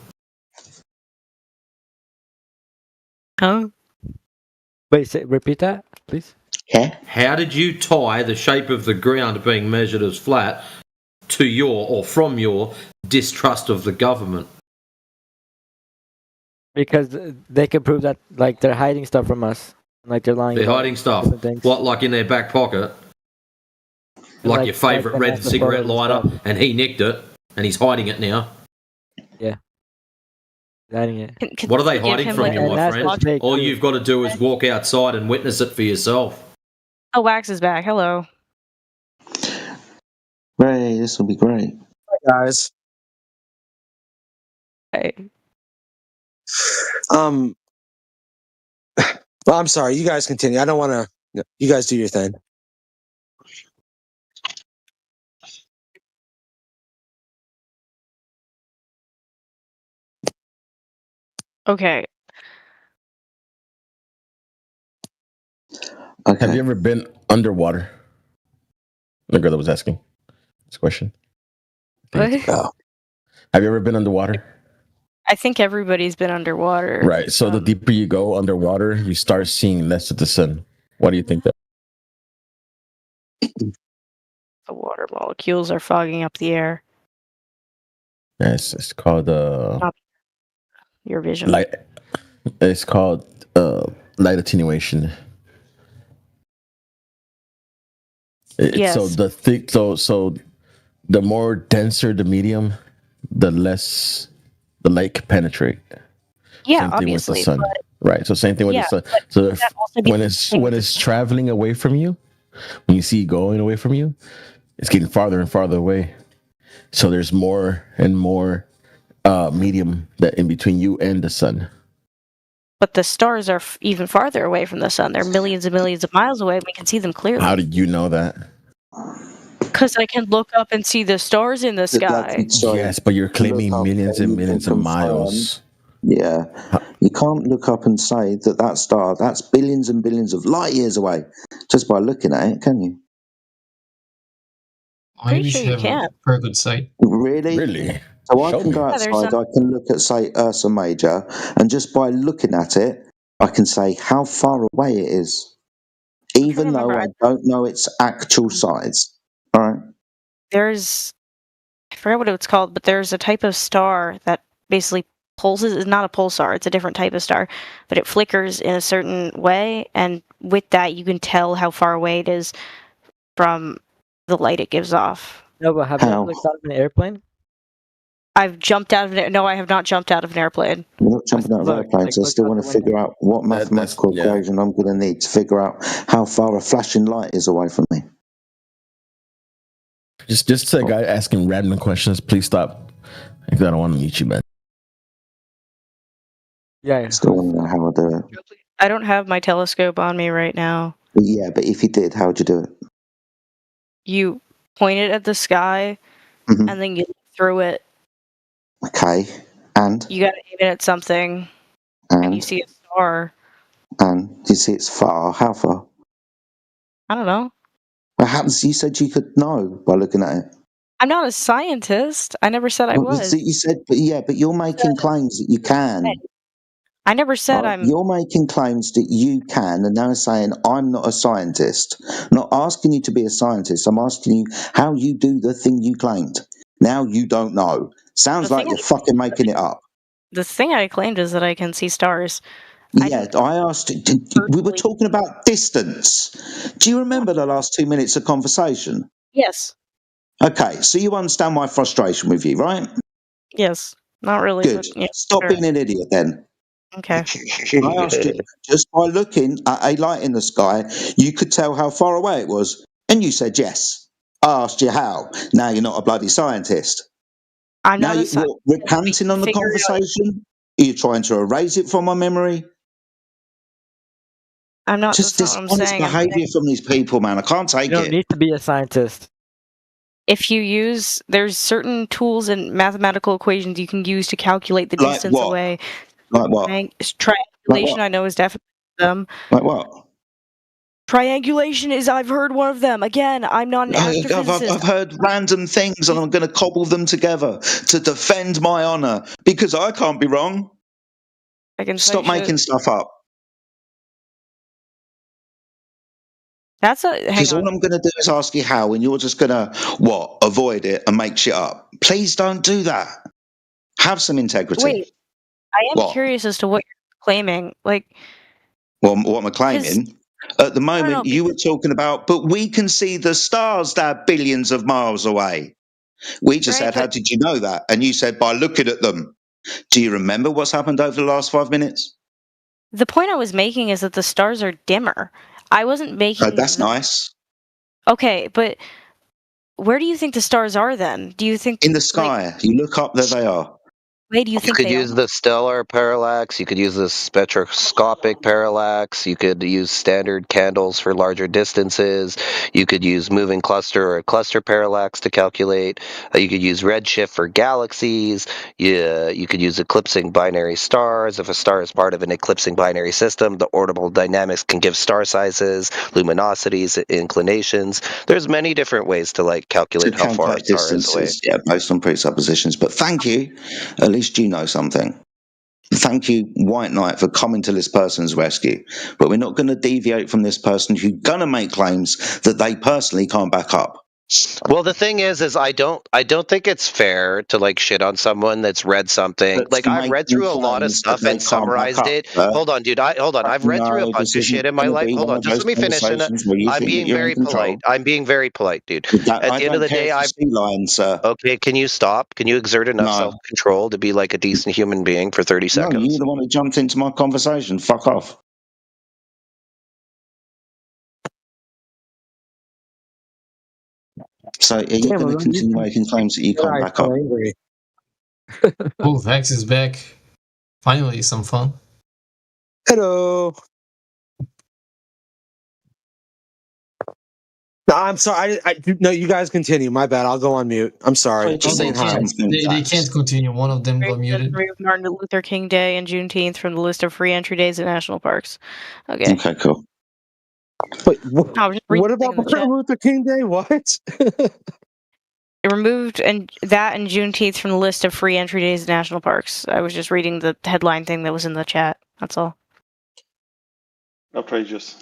Huh? Wait, repeat that, please. How did you tie the shape of the ground being measured as flat to your, or from your, distrust of the government? Because they can prove that, like, they're hiding stuff from us. Like, they're lying. They're hiding stuff. What, like in their back pocket? Like your favourite red cigarette lighter, and he nicked it, and he's hiding it now. Yeah. Hiding it. What are they hiding from you, my friend? All you've got to do is walk outside and witness it for yourself. Oh, Wax is back. Hello. Ray, this will be great. Hi, guys. Hey. Well, I'm sorry. You guys continue. I don't want to. You guys do your thing. Okay. Have you ever been underwater? The girl that was asking this question. What? Have you ever been underwater? I think everybody's been underwater. Right. So the deeper you go underwater, you start seeing less of the sun. Why do you think that? The water molecules are fogging up the air. Yes, it's called Your vision. light. It's called light attenuation. Yes. So the thick, so the more denser the medium, the less the light can penetrate. Yeah, same thing obviously. with the sun, right? So same thing with the sun. So when it's traveling away from you, when you see it going away from you, it's getting farther and farther away. So there's more and more medium that in between you and the sun. But the stars are even farther away from the sun. They're millions and millions of miles away. We can see them clearly. How did you know that? Because I can look up and see the stars in the sky. Yes, but you're claiming millions and millions of miles. Yeah, you can't look up and say that star, that's billions and billions of light years away, just by looking at it, can you? I wish you have a very good sight. Really? Really? So I can go outside, I can look at, say, Ursa Major, and just by looking at it, I can say how far away it is, even though I don't know its actual size. All right? I forget what it's called, but there's a type of star that basically pulses. It's not a pulsar, it's a different type of star, but it flickers in a certain way, and with that you can tell how far away it is from the light it gives off. No, but have you ever looked out of an airplane? I've jumped out of it. No, I have not jumped out of an airplane. You're not jumping out of airplanes. I still want to figure out what mathematical equation I'm going to need to figure out how far a flashing light is away from me. Just a guy asking random questions. Please stop. I don't want to meet you, man. Yeah. Still want to know how I do it. I don't have my telescope on me right now. Yeah, but if you did, how would you do it? You point it at the sky, and then you look through it. Okay, and? You gotta aim it at something, and you see a star. And you see it's far. How far? I don't know. What happens? You said you could know by looking at it. I'm not a scientist. I never said I was. You said, but you're making claims that you can. I never said I'm. You're making claims that you can, and now saying I'm not a scientist. I'm not asking you to be a scientist. I'm asking you how you do the thing you claimed. Now you don't know. Sounds like you're fucking making it up. The thing I claimed is that I can see stars. Yeah, I asked. We were talking about distance. Do you remember the last 2 minutes of conversation? Yes. Okay, so you understand my frustration with you, right? Yes. Not really. Good. But, yeah, Stop being an idiot then. Okay. I asked you, just by looking at a light in the sky, you could tell how far away it was, and you said yes. I asked you how. Now you're not a bloody scientist. I'm now not you're recanting on the conversation. Are you trying to erase it from my memory? I'm not. Just dishonest behaviour from these people, man. I can't take You don't need to be a scientist. If you use, there's certain tools and mathematical equations you can use to calculate the distance what? away. Like what? Triangulation, I know, is definitely them. Like what? Triangulation is, I've heard one of them. Again, I'm not an astrophysicist. I've heard random things, and I'm going to cobble them together to defend my honour because I can't be wrong. I can stop making stuff up. Because all I'm going to do is ask you how, and you're just going to avoid it and make shit up. Please don't do that. Have some integrity. Wait, I am curious as to what you're claiming. Like, well, what am I claiming? At the moment, you were talking about, but we can see the stars that are billions of miles away. We just said, how did you know that? And you said, by looking at them. Do you remember what's happened over the last 5 minutes? The point I was making is that the stars are dimmer. I wasn't making. That's nice. Okay, but where do you think the stars are then? Do you think in the sky? You look up, there they are. Where do you think could use the stellar parallax, you could use the spectroscopic parallax, you could use standard candles for larger distances, you could use moving cluster or cluster parallax to calculate, you could use redshift for galaxies, you could use eclipsing binary stars. If a star is part of an eclipsing binary system, the orbital dynamics can give star sizes, luminosities, inclinations. There's many different ways to calculate how far a star is away. Yeah, based on presuppositions. But thank you. At least you know something. Thank you, White Knight, for coming to this person's rescue. But we're not going to deviate from this person who's going to make claims that they personally can't back up. Well, the thing is I don't think it's fair to shit on someone that's read something. I've read through a lot of stuff and summarized it. Hold on, dude. Hold on. I've read through a bunch of shit in my life. Hold on, just let me finish. I'm being very polite. I'm being very polite, dude. At the end of the day, Okay, can you stop? Can you exert enough self-control to be like a decent human being for 30 seconds? No, you're the one who jumped into my conversation. Fuck off. So are you going to continue making claims that you can't back up? Oh, Vex is back. Finally, some fun. Hello. No, I'm sorry. No, you guys continue. My bad. I'll go on mute. I'm sorry. Just saying hi. They can't continue. One of them got muted. Remove Martin Luther King Day and Juneteenth from the list of free entry days at national parks. Okay. Okay, cool. Wait, what about Martin Luther King Day? What? It removed and Juneteenth from the list of free entry days at national parks. I was just reading the headline thing that was in the chat. That's all. Outrageous.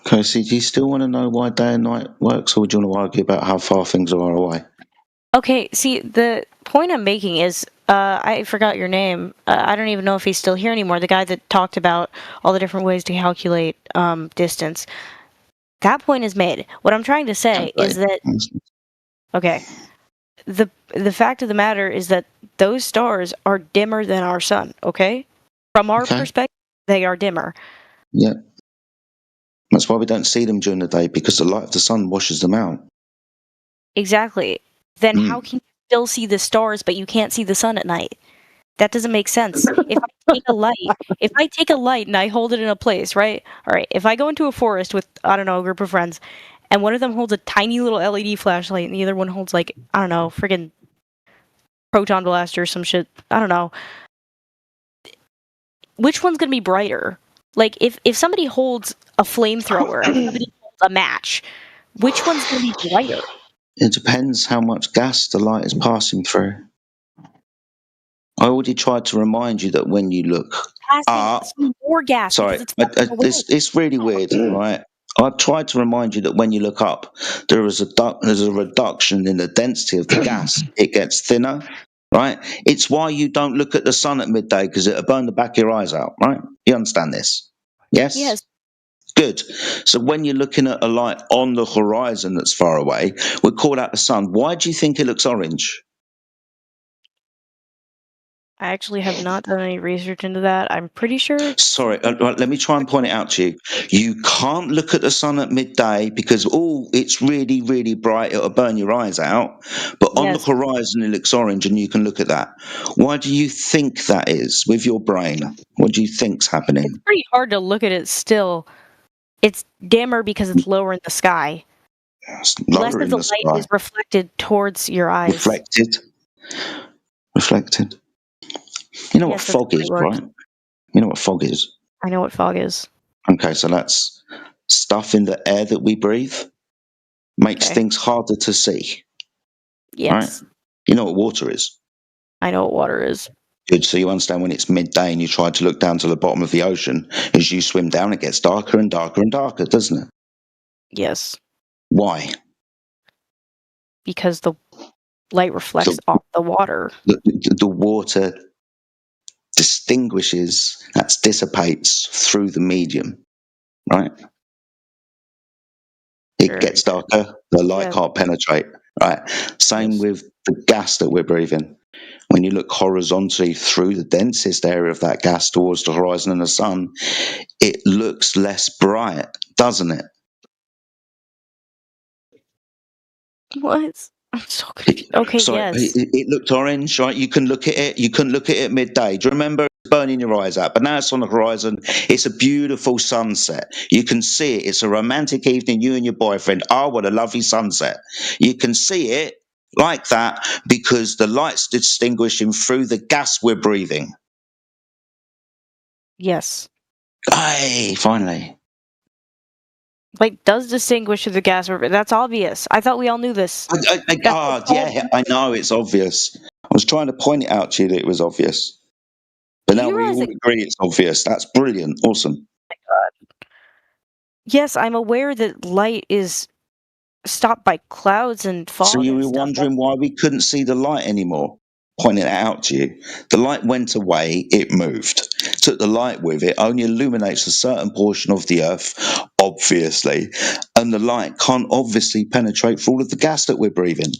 Okay, so do you still want to know why day and night works, or do you want to argue about how far things are away? Okay, see, the point I'm making is, I forgot your name. I don't even know if he's still here anymore. The guy that talked about all the different ways to calculate distance. That point is made. What I'm trying to say is that, okay, the fact of the matter is that those stars are dimmer than our sun, okay? From our perspective, they are dimmer. Yeah. That's why we don't see them during the day, because the light of the sun washes them out. Exactly. Then how can you still see the stars, but you can't see the sun at night? That doesn't make sense. If I take a light and I hold it in a place, right? All right. If I go into a forest with, I don't know, a group of friends, and one of them holds a tiny little LED flashlight, and the other one holds, like, I don't know, friggin' proton blaster or some shit. I don't know. Which one's gonna be brighter? Like, if somebody holds a flamethrower and somebody holds a match, which one's gonna be brighter? It depends how much gas the light is passing through. I already tried to remind you that when you look up, more gas. Sorry, it's really weird, right? I've tried to remind you that when you look up, there's a reduction in the density of the gas. It gets thinner, right? It's why you don't look at the sun at midday, because it'll burn the back of your eyes out, right? You understand this? Yes? Yes. Good. So when you're looking at a light on the horizon that's far away, we call that the sun. Why do you think it looks orange? I actually have not done any research into that. I'm pretty sure. Sorry, let me try and point it out to you. You can't look at the sun at midday because, it's really, really bright. It'll burn your eyes out. But on the horizon, it looks orange and you can look at that. Why do you think that is with your brain? What do you think's happening? It's pretty hard to look at it still. It's dimmer because it's lower in the sky. Less of the light is reflected towards your eyes. Reflected. You know what fog is, right? You know what fog is? I know what fog is. Okay, so that's stuff in the air that we breathe. Makes things harder to see. Yes. Right? You know what water is? I know what water is. Good, so you understand when it's midday and you try to look down to the bottom of the ocean, as you swim down, it gets darker and darker and darker, doesn't it? Yes. Why? Because the light reflects off the water. The water dissipates through the medium, right? It gets darker, the light can't penetrate, right? Same with the gas that we're breathing. When you look horizontally through the densest area of that gas towards the horizon and the sun, it looks less bright, doesn't it? What? I'm so confused. Okay, Sorry, yes. It looked orange, right? You can look at it. You couldn't look at it at midday. Do you remember burning your eyes out? But now it's on the horizon. It's a beautiful sunset. You can see it. It's a romantic evening, you and your boyfriend. Oh, what a lovely sunset. You can see it like that because the light's distinguishing through the gas we're breathing. Yes. Hey, finally. Like, does distinguish through the gas. That's obvious. I thought we all knew this. Yeah, I know it's obvious. I was trying to point it out to you that it was obvious. But now we all agree it's obvious. That's brilliant. Awesome. Oh my God. Yes, I'm aware that light is stopped by clouds and fog. So you were wondering why we couldn't see the light anymore? Pointing it out to you. The light went away, it moved. Took the light with it, only illuminates a certain portion of the earth, obviously. And the light can't obviously penetrate through all of the gas that we're breathing.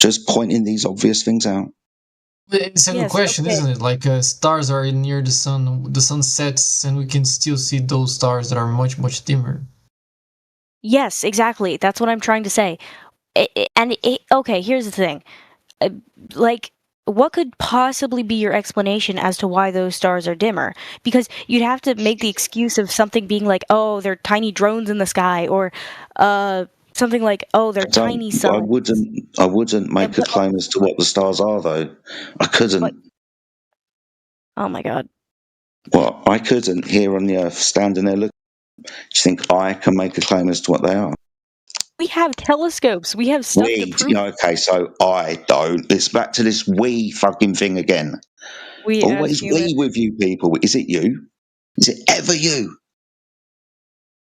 Just pointing these obvious things out. It's a good question, isn't it? Like, stars are near the sun sets, and we can still see those stars that are much, much dimmer. Yes, exactly. That's what I'm trying to say. Okay, here's the thing. Like, what could possibly be your explanation as to why those stars are dimmer? Because you'd have to make the excuse of something being like, oh, they're tiny drones in the sky, or something like, oh, they're tiny suns. I wouldn't make a claim as to what the stars are, though. I couldn't. Oh my god. Well, I couldn't here on the Earth, standing there looking. Do you think I can make a claim as to what they are? We have telescopes. We have stuff to prove. Okay, so I don't. It's back to this we fucking thing again. Always we with you people. Is it you? Is it ever you?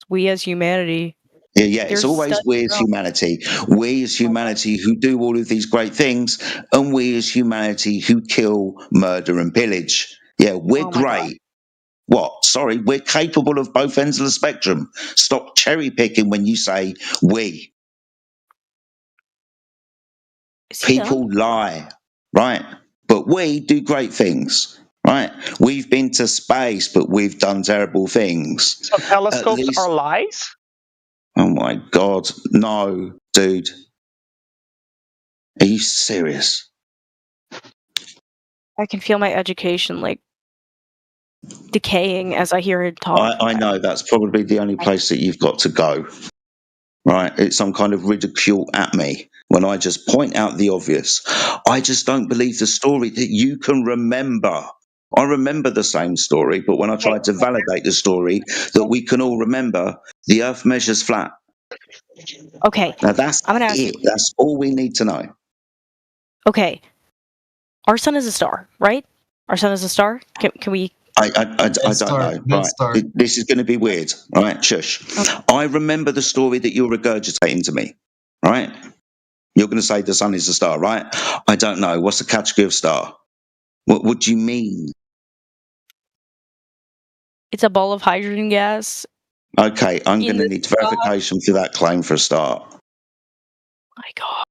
We as humanity. Yeah, it's always we as humanity. We as humanity who do all of these great things, and we as humanity who kill, murder, and pillage. Yeah, we're great. What? Sorry, we're capable of both ends of the spectrum. Stop cherry picking when you say we. People lie, right? But we do great things, right? We've been to space, but we've done terrible things. So telescopes are lies? Oh my God, no, dude. Are you serious? I can feel my education like decaying as I hear it talk. I know that's probably the only place that you've got to go, right? It's some kind of ridicule at me when I just point out the obvious. I just don't believe the story that you can remember. I remember the same story, but when I tried to validate the story that we can all remember, the Earth measures flat. Okay. Now that's it. That's all we need to know. Okay. Our sun is a star, right? Our sun is a star? Can we... I don't know. Right. This is going to be weird. Right, shush. Okay. I remember the story that you're regurgitating to me. Right? You're going to say the sun is a star, right? I don't know. What's the category of star? What do you mean? It's a ball of hydrogen gas. Okay, I'm going to need verification for that claim for a start. My God.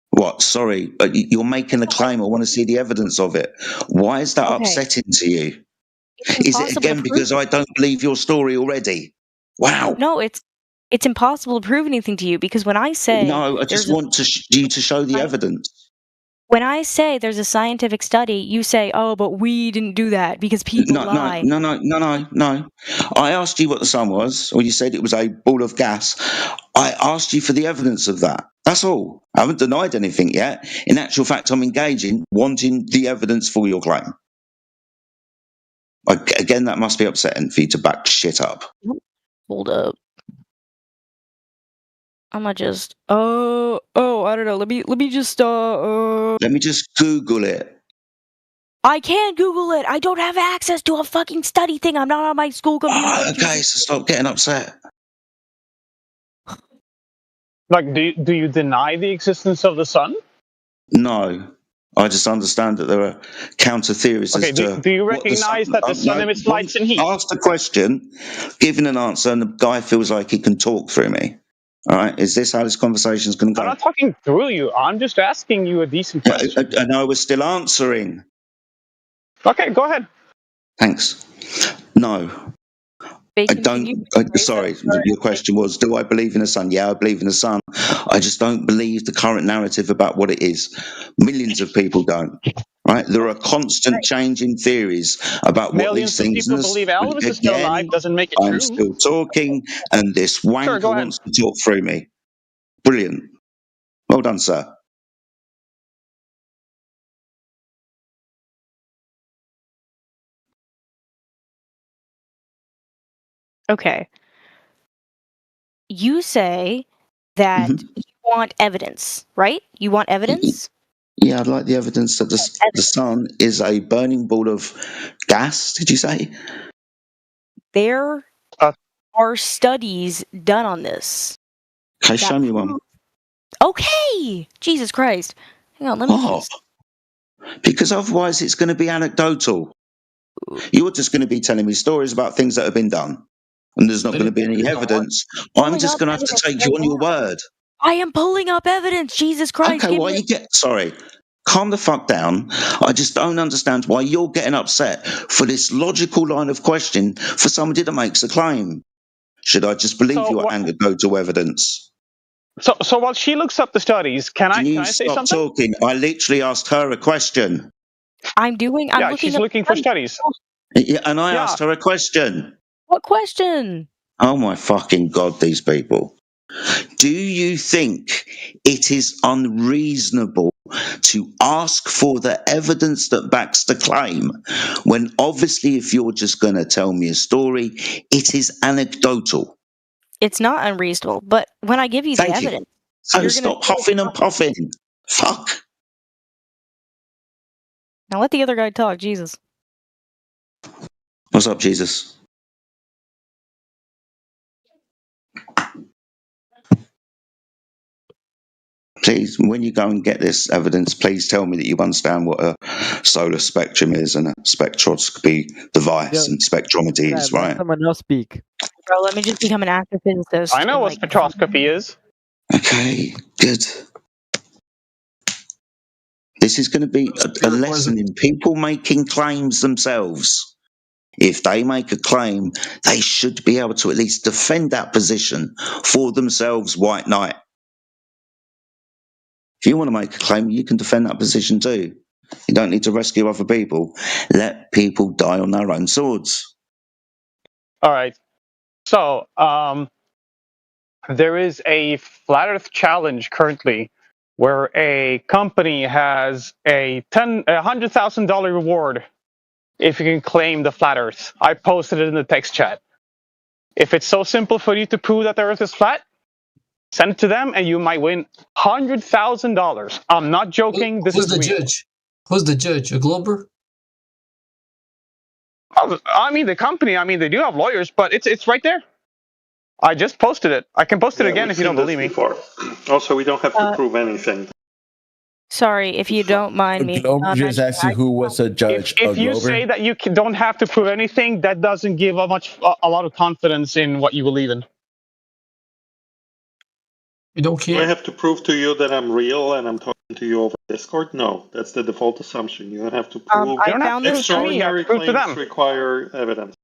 What? Sorry, you're making a claim. I want to see the evidence of it. Why is that upsetting to you? Is it again because I don't believe your story already? Wow. No, it's impossible to prove anything to you because when I say... No, I just want you to show the evidence. When I say there's a scientific study, you say, oh, but we didn't do that because people lie. No. I asked you what the sun was, or you said it was a ball of gas. I asked you for the evidence of that. That's all. I haven't denied anything yet. In actual fact, I'm engaging, wanting the evidence for your claim. Again, that must be upsetting for you to back shit up. Hold up. I'm not just... I don't know. Let me just... Let me just Google it. I can't Google it. I don't have access to a fucking study thing. I'm not on my school computer. Okay, so stop getting upset. Like, do you deny the existence of the sun? No. I just understand that there are counter theories as to... do you recognize that the sun emits lights and heat? Ask the question, giving an answer, and the guy feels like he can talk through me. All right, is this how this conversation is going to go? I'm not talking through you. I'm just asking you a decent question. And I was still answering. Okay, go ahead. Thanks. No. I don't. Sorry, your question was, do I believe in the sun? Yeah, I believe in the sun. I just don't believe the current narrative about what it is. Millions of people don't. Right? There are constant changing theories about what these things. Millions of people believe Elvis is still alive. Doesn't make it true. I'm still talking, and this wanker wants to talk through me. Brilliant. Well done, sir. Okay. You say that you want evidence, right? You want evidence? Yeah, I'd like the evidence that the sun is a burning ball of gas, did you say? There are studies done on this. Okay, show me one. Okay! Jesus Christ. Hang on, let me Because otherwise it's going to be anecdotal. You're just going to be telling me stories about things that have been done. And there's not going to be any evidence. I'm just going to have to take you on your word. I am pulling up evidence, Jesus Christ. Okay, why you get... Sorry. Calm the fuck down. I just don't understand why you're getting upset for this logical line of question for somebody that makes a claim. Should I just believe your anecdotal evidence? So while she looks up the studies, can I say something? Stop talking. I literally asked her a question. I'm looking she's looking for studies. Yeah, and I asked her a question. What question? Oh my fucking God, these people. Do you think it is unreasonable to ask for the evidence that backs the claim when obviously if you're just going to tell me a story, it is anecdotal? It's not unreasonable, but when I give you the evidence, so stop huffing and puffing. Fuck. Now let the other guy talk. Jesus. What's up, Jesus? Please, when you go and get this evidence, please tell me that you understand what a solar spectrum is and a spectroscopy device and spectrometry is, right? Let someone else speak. Bro, let me just become an astrophysicist. I know what spectroscopy is. Okay, good. This is going to be a lesson in people making claims themselves. If they make a claim, they should be able to at least defend that position for themselves, White Knight. If you want to make a claim, you can defend that position too. You don't need to rescue other people. Let people die on their own swords. All right. So, there is a Flat Earth challenge currently where a company has a $100,000 reward if you can claim the Flat Earth. I posted it in the text chat. If it's so simple for you to prove that the Earth is flat, send it to them and you might win $100,000. I'm not joking. Who's the judge? Who's the judge? A Glober? I mean, the company, they do have lawyers, but it's right there. I just posted it. I can post it again if you don't believe me. Also, we don't have to prove anything. Sorry, if you don't mind me. Glober just asking who was a judge. If you say that you don't have to prove anything, that doesn't give a lot of confidence in what you believe in. You don't care. Do I have to prove to you that I'm real and I'm talking to you over Discord? No, that's the default assumption. You don't have to prove. Extraordinary claims require evidence.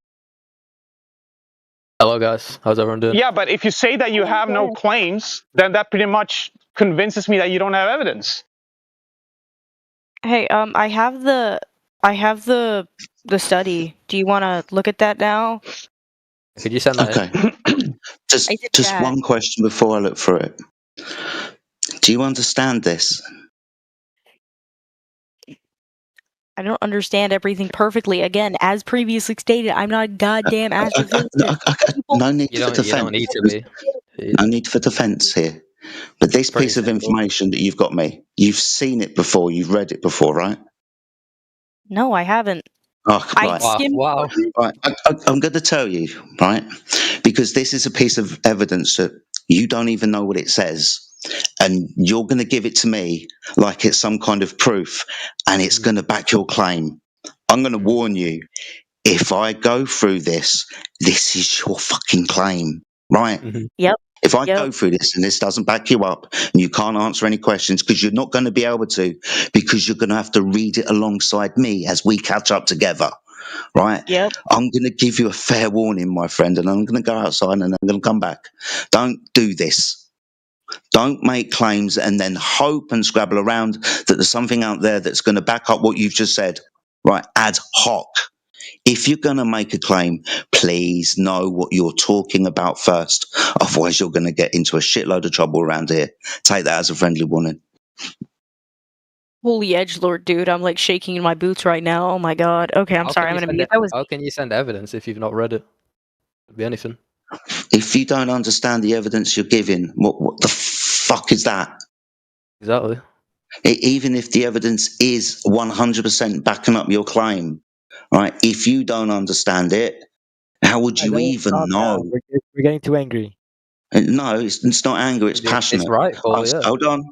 Hello, guys. How's everyone doing? Yeah, but if you say that you have no claims, then that pretty much convinces me that you don't have evidence. Hey, I have the study. Do you want to look at that now? Could you send that? Okay. Just one question before I look through it. Do you understand this? I don't understand everything perfectly. Again, as previously stated, I'm not a goddamn astrophysicist. No need for defense. You don't need to be. No need for defense here. But this piece of information that you've got me, you've seen it before, you've read it before, right? No, I haven't. Oh, right. Wow. Right. I'm going to tell you, right? Because this is a piece of evidence that you don't even know what it says. And you're going to give it to me like it's some kind of proof and it's going to back your claim. I'm going to warn you, if I go through this is your fucking claim, right? Yep. If I go through this and this doesn't back you up and you can't answer any questions because you're not going to be able to, because you're going to have to read it alongside me as we catch up together, right? Yep. I'm going to give you a fair warning, my friend, and I'm going to go outside and I'm going to come back. Don't do this. Don't make claims and then hope and scrabble around that there's something out there that's going to back up what you've just said, right? Ad hoc. If you're going to make a claim, please know what you're talking about first. Otherwise, you're going to get into a shitload of trouble around here. Take that as a friendly warning. Holy edgelord, dude! I'm like shaking in my boots right now. Oh my god. Okay, I'm sorry. I'm gonna mute. How can you send evidence if you've not read it? Could be anything. If you don't understand the evidence you're giving, what the fuck is that? Exactly. Even if the evidence is 100% backing up your claim, right? If you don't understand it, how would you even know? We're getting too angry. No, it's not anger, it's passionate. It's right, Paul, yeah. Hold on.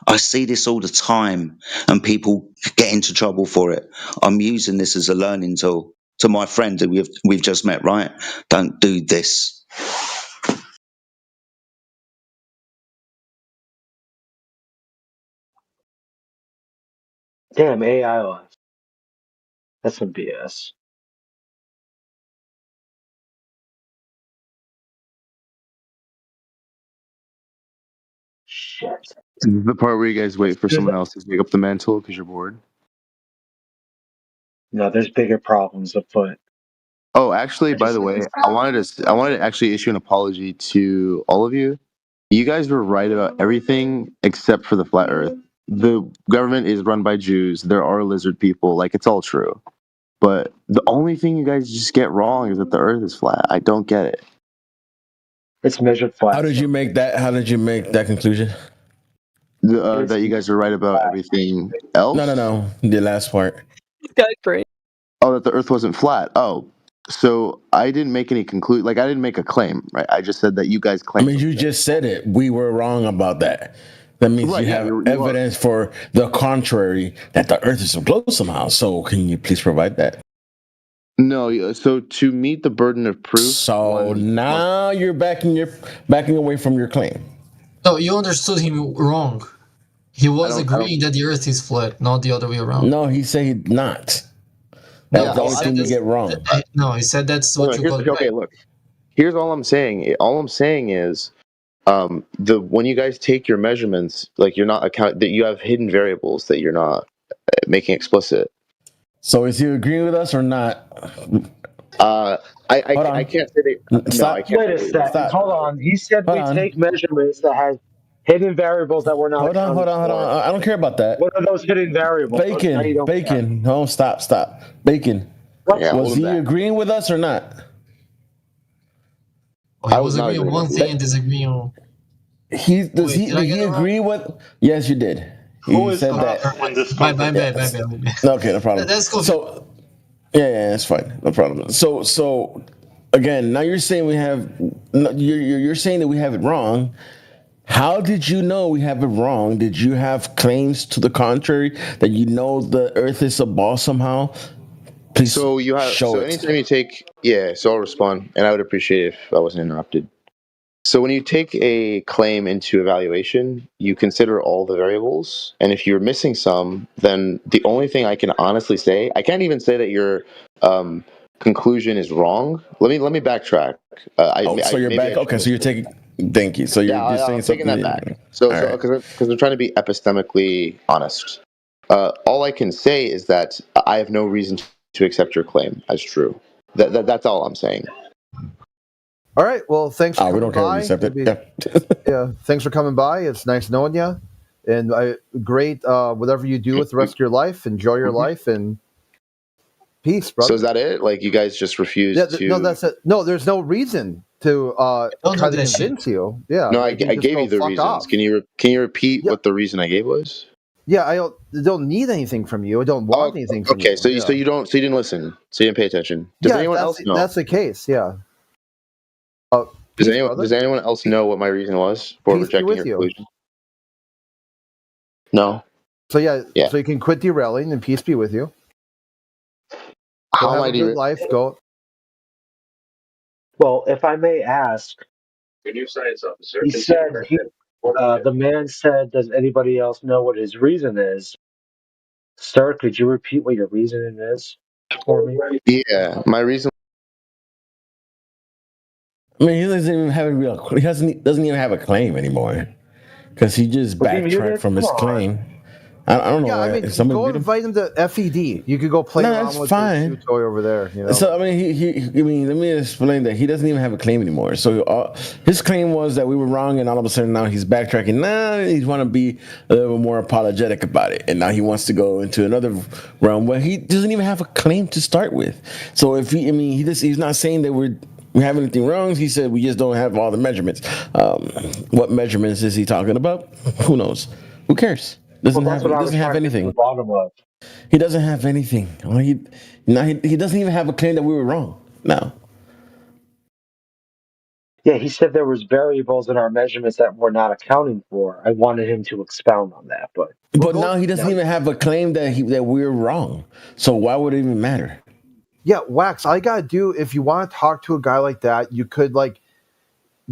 I see this all the time and people get into trouble for it. I'm using this as a learning tool. To my friend who we've just met, right? Don't do this. Damn AI life. That's some BS. Shit. This is the part where you guys wait for someone else to pick up the mantle because you're bored. No, there's bigger problems afoot. Oh, actually, by the way, I wanted to actually issue an apology to all of you You guys were right about everything except for the flat Earth. The government is run by Jews. There are lizard people. Like, it's all true. But the only thing you guys just get wrong is that the Earth is flat. I don't get it. It's measured flat. How did you make that? How did you make that conclusion? That you guys are right about everything else? No. The last part. This guy's great. Oh, that the Earth wasn't flat. Oh, so I didn't make any conclude. Like, I didn't make a claim, right? I just said that you guys claimed. I mean, you just said it. We were wrong about that. That means you have evidence for the contrary, that the Earth is close somehow. So can you please provide that? No. So to meet the burden of proof. So now you're backing away from your claim. No, you understood him wrong. He was agreeing that the Earth is flat, not the other way around. No, he said not. That was the only thing you get wrong. No, he said that's what you got. Okay, look. Here's all I'm saying. All I'm saying is, when you guys take your measurements, like you're not that you have hidden variables that you're not making explicit. So is he agreeing with us or not? I can't say that. No, I can't. Wait a second. Hold on. He said we take measurements that have hidden variables that we're not. Hold on. I don't care about that. What are those hidden variables? Bacon. No, stop. Bacon. Was he agreeing with us or not? I was agreeing on one thing and disagreeing on. Did he agree with? Yes, you did. He said that. My bad. Okay, no problem. That's cool. So, yeah, that's fine. No problem. So again, now you're saying you're saying that we have it wrong. How did you know we have it wrong? Did you have claims to the contrary that you know the Earth is a ball somehow? Please so you have show it. Anytime you take so I'll respond, and I would appreciate it if I wasn't interrupted. So when you take a claim into evaluation, you consider all the variables, and if you're missing some, then the only thing I can honestly say, I can't even say that your conclusion is wrong. Let me backtrack. So you're back. Okay, so you're taking. Thank you. So you're saying taking that back. So because I'm trying to be epistemically honest. All I can say is that I have no reason to accept your claim as true. That's all I'm saying. All right. Well, thanks for coming by. Yeah. Thanks for coming by. It's nice knowing you, and great. Whatever you do with the rest of your life, enjoy your life, and peace, brother. So is that it? Like you guys just refuse to? No, that's it. No, there's no reason to try to convince you. Yeah. No, I gave you the reasons. Off. Can you repeat what the reason I gave was? Yeah, I don't need anything from you. I don't want anything from you. Okay, so you didn't listen. So you didn't pay attention. Does anyone else know? That's the case. Yeah. Does anyone else know what my reason was for rejecting your conclusion? No. So so you can quit derailing and peace be with you. How am I doing? Life go. Well, if I may ask, your new science officer. He said the man said, "Does anybody else know what his reason is?" Sir, could you repeat what your reasoning is for me? Yeah, my reason. I mean, he doesn't even have he doesn't even have a claim anymore because he just backtracked from his claim. I don't know. Yeah, I mean, go invite him to FED. You could go play around with the toy over there. You know? So I mean, let me explain that he doesn't even have a claim anymore. So his claim was that we were wrong, and all of a sudden now he's backtracking. Now he want to be a little more apologetic about it, and now he wants to go into another realm where he doesn't even have a claim to start with. So if he's not saying that we have anything wrong. He said we just don't have all the measurements. What measurements is he talking about? Who knows? Who cares? He doesn't have anything. He doesn't have anything. He doesn't even have a claim that we were wrong. No. Yeah, he said there was variables in our measurements that we're not accounting for. I wanted him to expound on that, but now he doesn't even have a claim that we're wrong. So why would it even matter? Yeah, Wax. All you gotta do if you want to talk to a guy like that, you could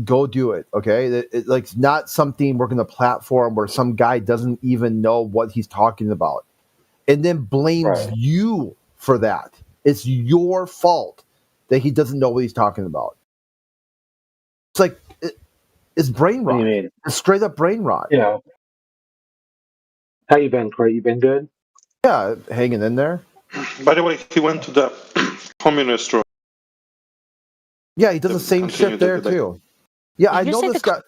go do it. Okay, it's not something we're gonna platform where some guy doesn't even know what he's talking about, and then blames you for that. It's your fault that he doesn't know what he's talking about. It's it's brain rot. It's straight up brain rot. Yeah. How you been, Craig? You been good? Yeah, hanging in there. By the way, he went to the communist room. Yeah, he does the same shit there too. Yeah, I know this guy.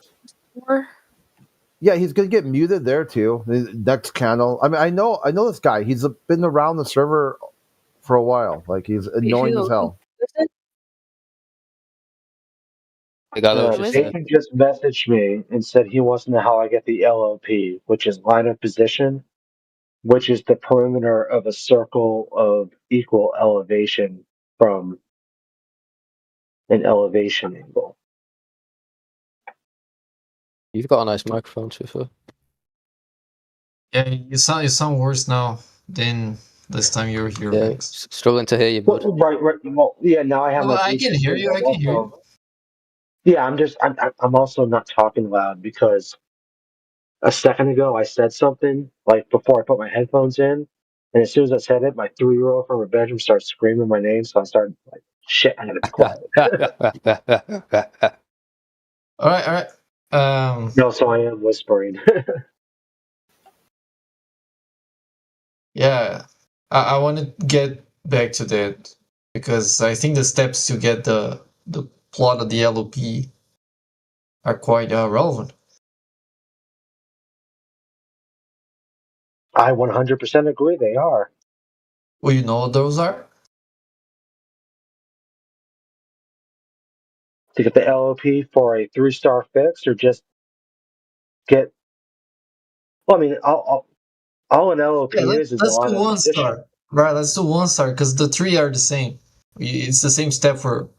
Yeah, he's gonna get muted there too. The next channel. I mean, I know this guy. He's been around the server for a while. Like he's annoying as hell. Nathan just messaged me and said he wants to know how I get the LOP, which is line of position, which is the perimeter of a circle of equal elevation from an elevation angle. You've got a nice microphone, Shifa. Yeah, you sound worse now than this time you were here. Yeah, struggling to hear you, bud. Right. Well, yeah. Now I have my. I can hear you. I can hear you. Yeah, I'm also not talking loud because a second ago I said something like before I put my headphones in, and as soon as I said it, my 3-year-old from her bedroom started screaming my name, so I started like, "Shit, I gotta be quiet." All right. No, so I am whispering. Yeah, I want to get back to that because I think the steps to get the plot of the LOP are quite relevant. I 100% agree. They are. Well, you know what those are? To get the LOP for a 3-star fix, or just get. Well, I mean, all an LOP is Let's line do of 1 position. star. Right, let's do 1 star because the 3 are the same. It's the same steps for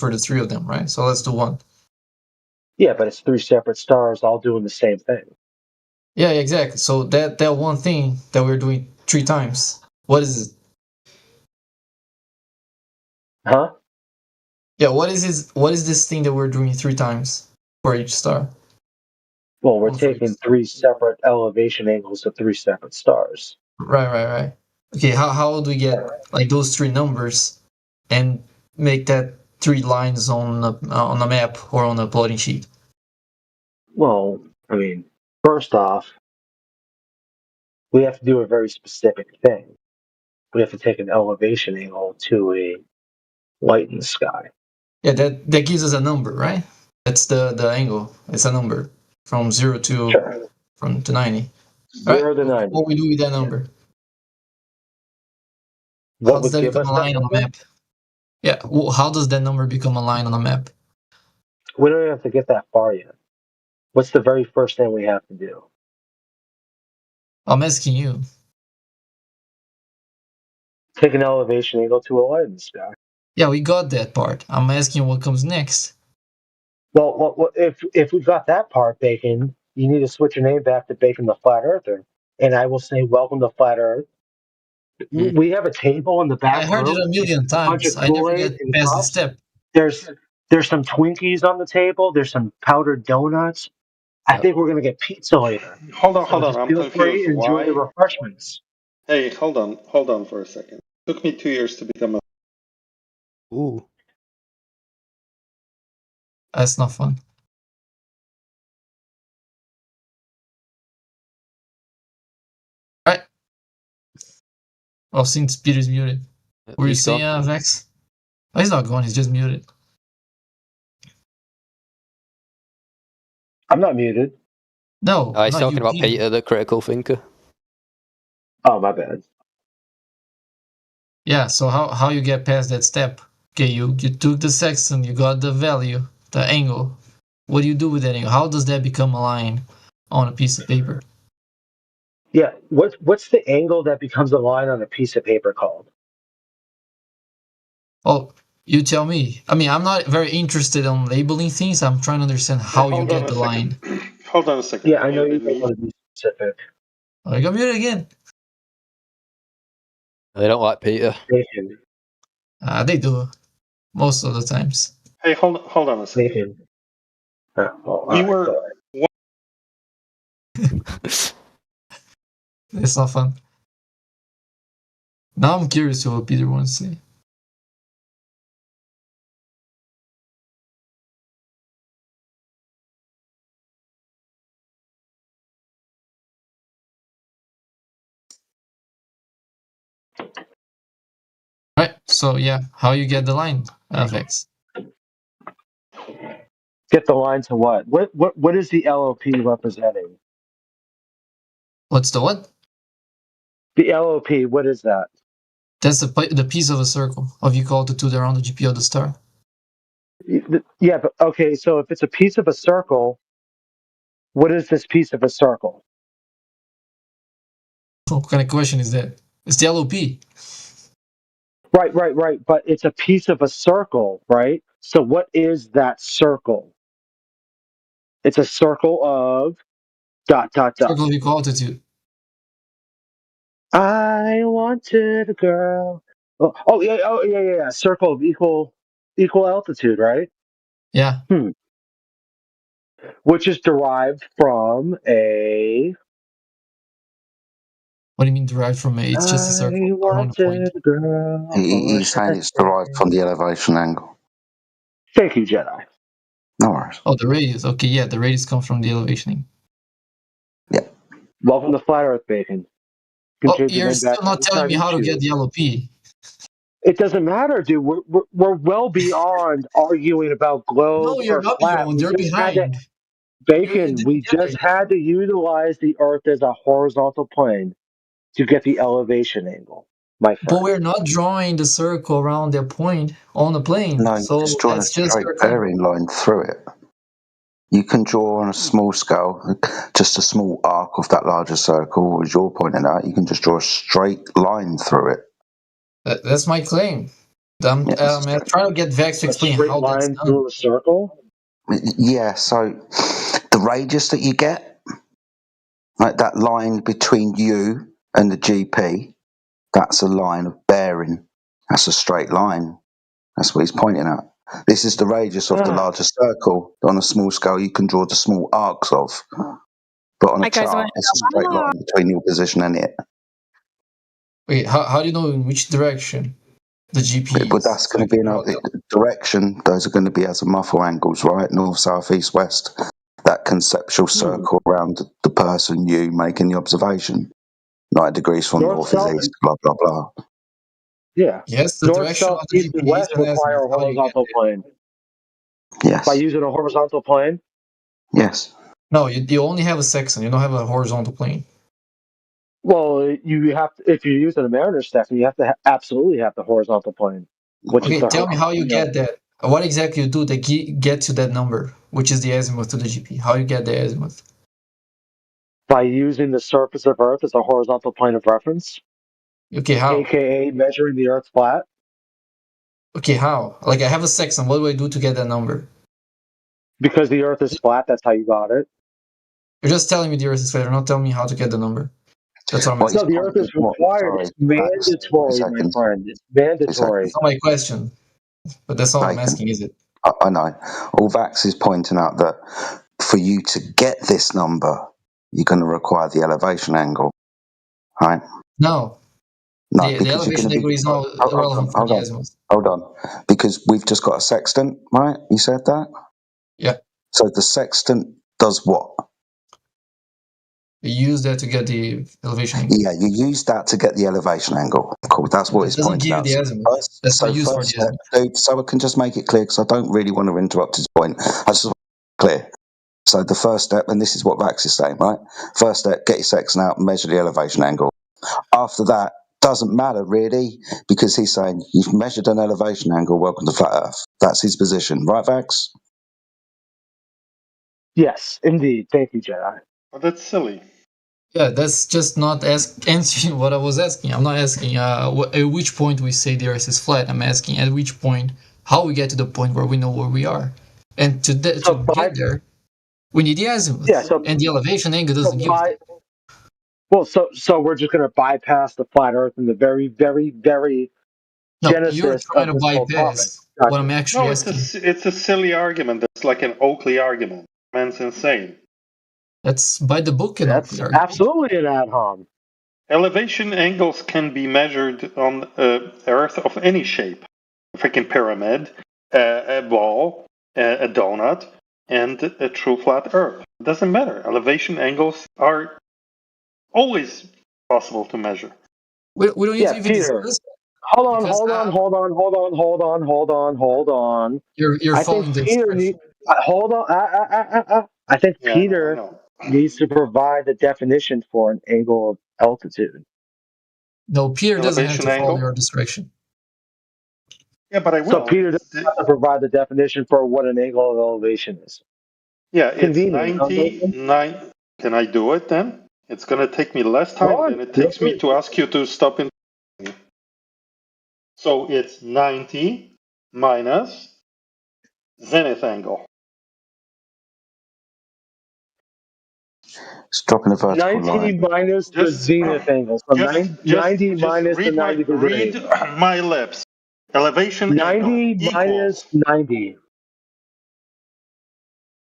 the 3 of them, right? So let's do 1. Yeah, but it's 3 separate stars all doing the same thing. Yeah, exactly. So that one thing that we're doing 3 times, what is it? Huh? Yeah, what is this thing that we're doing 3 times for each star? Well, we're taking 3 separate elevation angles to 3 separate stars. Right. Okay, how do we get like those 3 numbers and make that 3 lines on a map or on a plotting sheet? Well, I mean, first off, we have to do a very specific thing. We have to take an elevation angle to a light in the sky. Yeah, that gives us a number, right? That's the angle. It's a number from 0 to to 90. 0 to 90. What we do with that number? What How does would that give become us a that line on a number? map? Yeah, well, how does that number become a line on a map? We don't even have to get that far yet. What's the very first thing we have to do? I'm asking you. Take an elevation angle to a light in the sky. Yeah, we got that part. I'm asking what comes next. Well, if we got that part, Bacon, you need to switch your name back to Bacon the Flat Earther, and I will say, "Welcome to Flat Earth." We have a table in the back I heard it room. a million A bunch times. of I never Kool-Aid get and past the cups. step. There's some Twinkies on the table. There's some powdered donuts. I think we're gonna get pizza later. Hold on. Just I'm feel free confused. and enjoy the Why? refreshments. Hey, hold on for a second. It took me 2 years to become a. Ooh. That's not fun. Right. Well, since Peter's muted. Were you saying, Vex? Oh, he's not gone, he's just muted. I'm not muted. No. He's talking about Peter, the critical thinker. Oh, my bad. Yeah, so how you get past that step? Okay, you took the sextant, you got the value, the angle. What do you do with that angle? How does that become a line on a piece of paper? Yeah, what's the angle that becomes a line on a piece of paper called? Oh, you tell me. I mean, I'm not very interested in labeling things. I'm trying to understand how you get the line. Hold on a second. Yeah, I know you don't want to be specific. Oh, you got muted again. They don't like Peter. They do. Most of the times. Hey, hold on a second. We were. It's not fun. Now I'm curious to what Peter wants to say. Right, so yeah, how you get the line, Vex? Get the line to what? What is the LOP representing? What's the what? The LOP, what is that? That's the piece of a circle of equal altitude around the GP of the star. Yeah, but okay, so if it's a piece of a circle, what is this piece of a circle? What kind of question is that? It's the LOP. Right. But it's a piece of a circle, right? So what is that circle? It's a circle of ... Circle of equal altitude. I wanted a girl. Oh yeah. Circle of equal altitude, right? Yeah. Which is derived from a... What do you mean derived from a? It's just a circle around a point. He's saying it's derived from the elevation angle. Thank you, Jedi. No worries. Oh, the radius. Okay, yeah, the radius comes from the elevation. Yeah. Welcome to Flat Earth, Bacon. Oh, you're still not telling me how to get the LOP. It doesn't matter, dude. We're well beyond arguing about globe No, you're or not flat. beyond. You're behind. Bacon, we just had to utilize the Earth as a horizontal plane to get the elevation angle, my friend. But we're not drawing the circle around their point on the plane. No, so just draw a that's straight bearing line through it. You can draw on a small scale, just a small arc of that larger circle, as you're pointing out. You can just draw a straight line through it. That's my claim. I'm trying to get Vex to explain how that's done. Through a circle? Yeah, so the radius that you get, like that line between you and the GP, that's a line of bearing. That's a straight line. That's what he's pointing at. This is the radius of the larger circle. On a small scale, you can draw the small arcs of. But on a chart, it's a straight line between your position and it. Wait, how do you know in which direction the GP is? But that's going to be another direction. Those are going to be azimuthal angles, right? North, south, east, west. That conceptual circle around the person, you making the observation. 90 degrees from north is east, blah, blah, blah. Yeah. Yes, the North, direction south, of the east, and GP west is an require a azimuth. How do you get horizontal plane. Yes. By using a horizontal plane? Yes. No, you only have a section. You don't have a horizontal plane. Well, you have to, if you're using a Mariner's section, you have to absolutely have the horizontal plane. Okay, tell me how you get that. What exactly you do to get to that number, which is the azimuth to the GP? How you get the azimuth? By using the surface of Earth as a horizontal plane of reference. Okay, how? AKA measuring the Earth's flat. Okay, how? Like I have a section. What do I do to get that number? Because the Earth is flat, that's how you got it. You're just telling me the Earth is flat. You're not telling me how to get the number. That's what I'm asking. No, the Earth is required. It's mandatory, my friend. It's mandatory. That's not my question. But that's all I'm asking, is it? I know. All Vax is pointing out that for you to get this number, you're going to require the elevation angle, right? No. No, the because elevation angle is not relevant for the azimuth. Hold on. Because we've just got a sextant, right? You said that? Yeah. So the sextant does what? You use that to get the elevation angle. Yeah, you use that to get the elevation angle. Cool, that's what it's pointing out. It doesn't give you the azimuth. That's not used for the azimuth. Dude, so I can just make it clear, because I don't really want to interrupt his point. I just want to make it clear. So the first step, and this is what Vax is saying, right? First step, get your sextant out and measure the elevation angle. After that, doesn't matter really, because he's saying you've measured an elevation angle, welcome to Flat Earth. That's his position, right, Vax? Yes, indeed. Thank you, Jedi. Well, that's silly. Yeah, that's just not answering what I was asking. I'm not asking at which point we say the Earth is flat. I'm asking at which point, how we get to the point where we know where we are. And to get there, we need the azimuth. Yeah, and the elevation angle doesn't give us that. Well, so we're just going to bypass the flat Earth and the very, very, very genesis you're trying to bypass what I'm actually asking. It's a silly argument. It's like an Oakley argument. Man's insane. That's by the book. That's absolutely an ad hom. Elevation angles can be measured on Earth of any shape. A freaking pyramid, a ball, a donut, and a true flat Earth. It doesn't matter. Elevation angles are always possible to measure. We don't need to even discuss. Hold on. You're following the Hold on. I think Peter needs to provide the definition for an angle of altitude. No, Peter doesn't have Elevation to follow angle? your direction. Yeah, but I will. So Peter doesn't have to provide the definition for what an angle of elevation is. Yeah, it's Convenient. 99. Can I do it then? It's going to take me less time than it takes me to ask you to stop in. So it's 90 minus zenith angle. It's dropping a vertical 90 line. minus the zenith angle. So 90 minus the 90 degrees. Read my lips. Elevation 90 angle minus 90.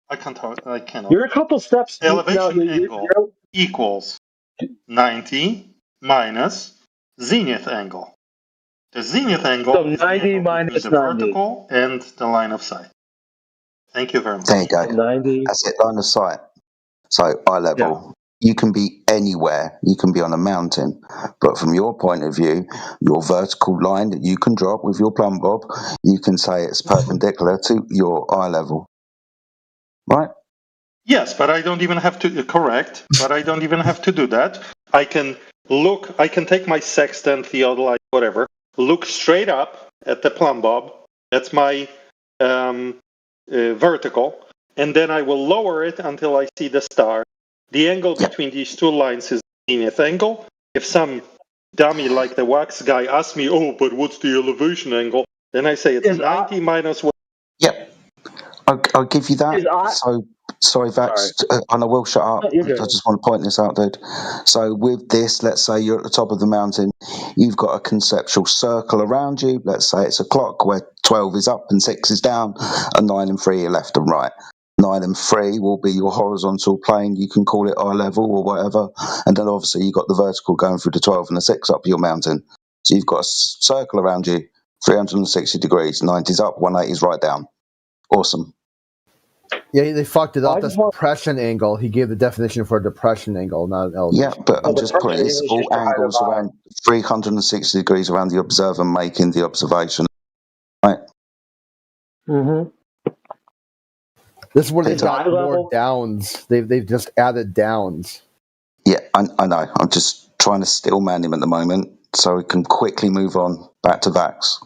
I cannot. You're a couple steps. Elevation angle equals 90 minus zenith angle. The zenith angle is 90 minus the 90. vertical and the line of sight. Thank you very much. There you go. 90. That's it, line of sight. So eye level. Yeah. You can be anywhere. You can be on a mountain. But from your point of view, your vertical line that you can drop with your plumb bob, you can say it's perpendicular to your eye level. Right? Yes, but I don't even have to correct, but I don't even have to do that. I can take my sextant, theodolite, whatever, look straight up at the plumb bob. That's my vertical. And then I will lower it until I see the star. The angle between these two lines is the zenith angle. If some dummy like the wax guy asks me, oh, but what's the elevation angle? Then I say it's 90 minus what? Yep. I'll give you that. So, sorry, Vax, and I will shut up. I just want to point this out, dude. So with this, let's say you're at the top of the mountain. You've got a conceptual circle around you. Let's say it's a clock where 12 is up and 6 is down, and 9 and 3 are left and right. 9 and 3 will be your horizontal plane. You can call it eye level or whatever. And then obviously you've got the vertical going through the 12 and the 6 up your mountain. So you've got a circle around you, 360 degrees, 90's up, 180's right down. Awesome. Yeah, they fucked it up. That's depression angle. He gave the definition for a depression angle, not an elevation. Yeah, but I'm just putting it's all angles around 360 degrees around the observer making the observation. Right? Mm-hmm. This is where they've got more downs. They've just added downs. Yeah, I know. I'm just trying to stillman him at the moment so we can quickly move on back to Vax.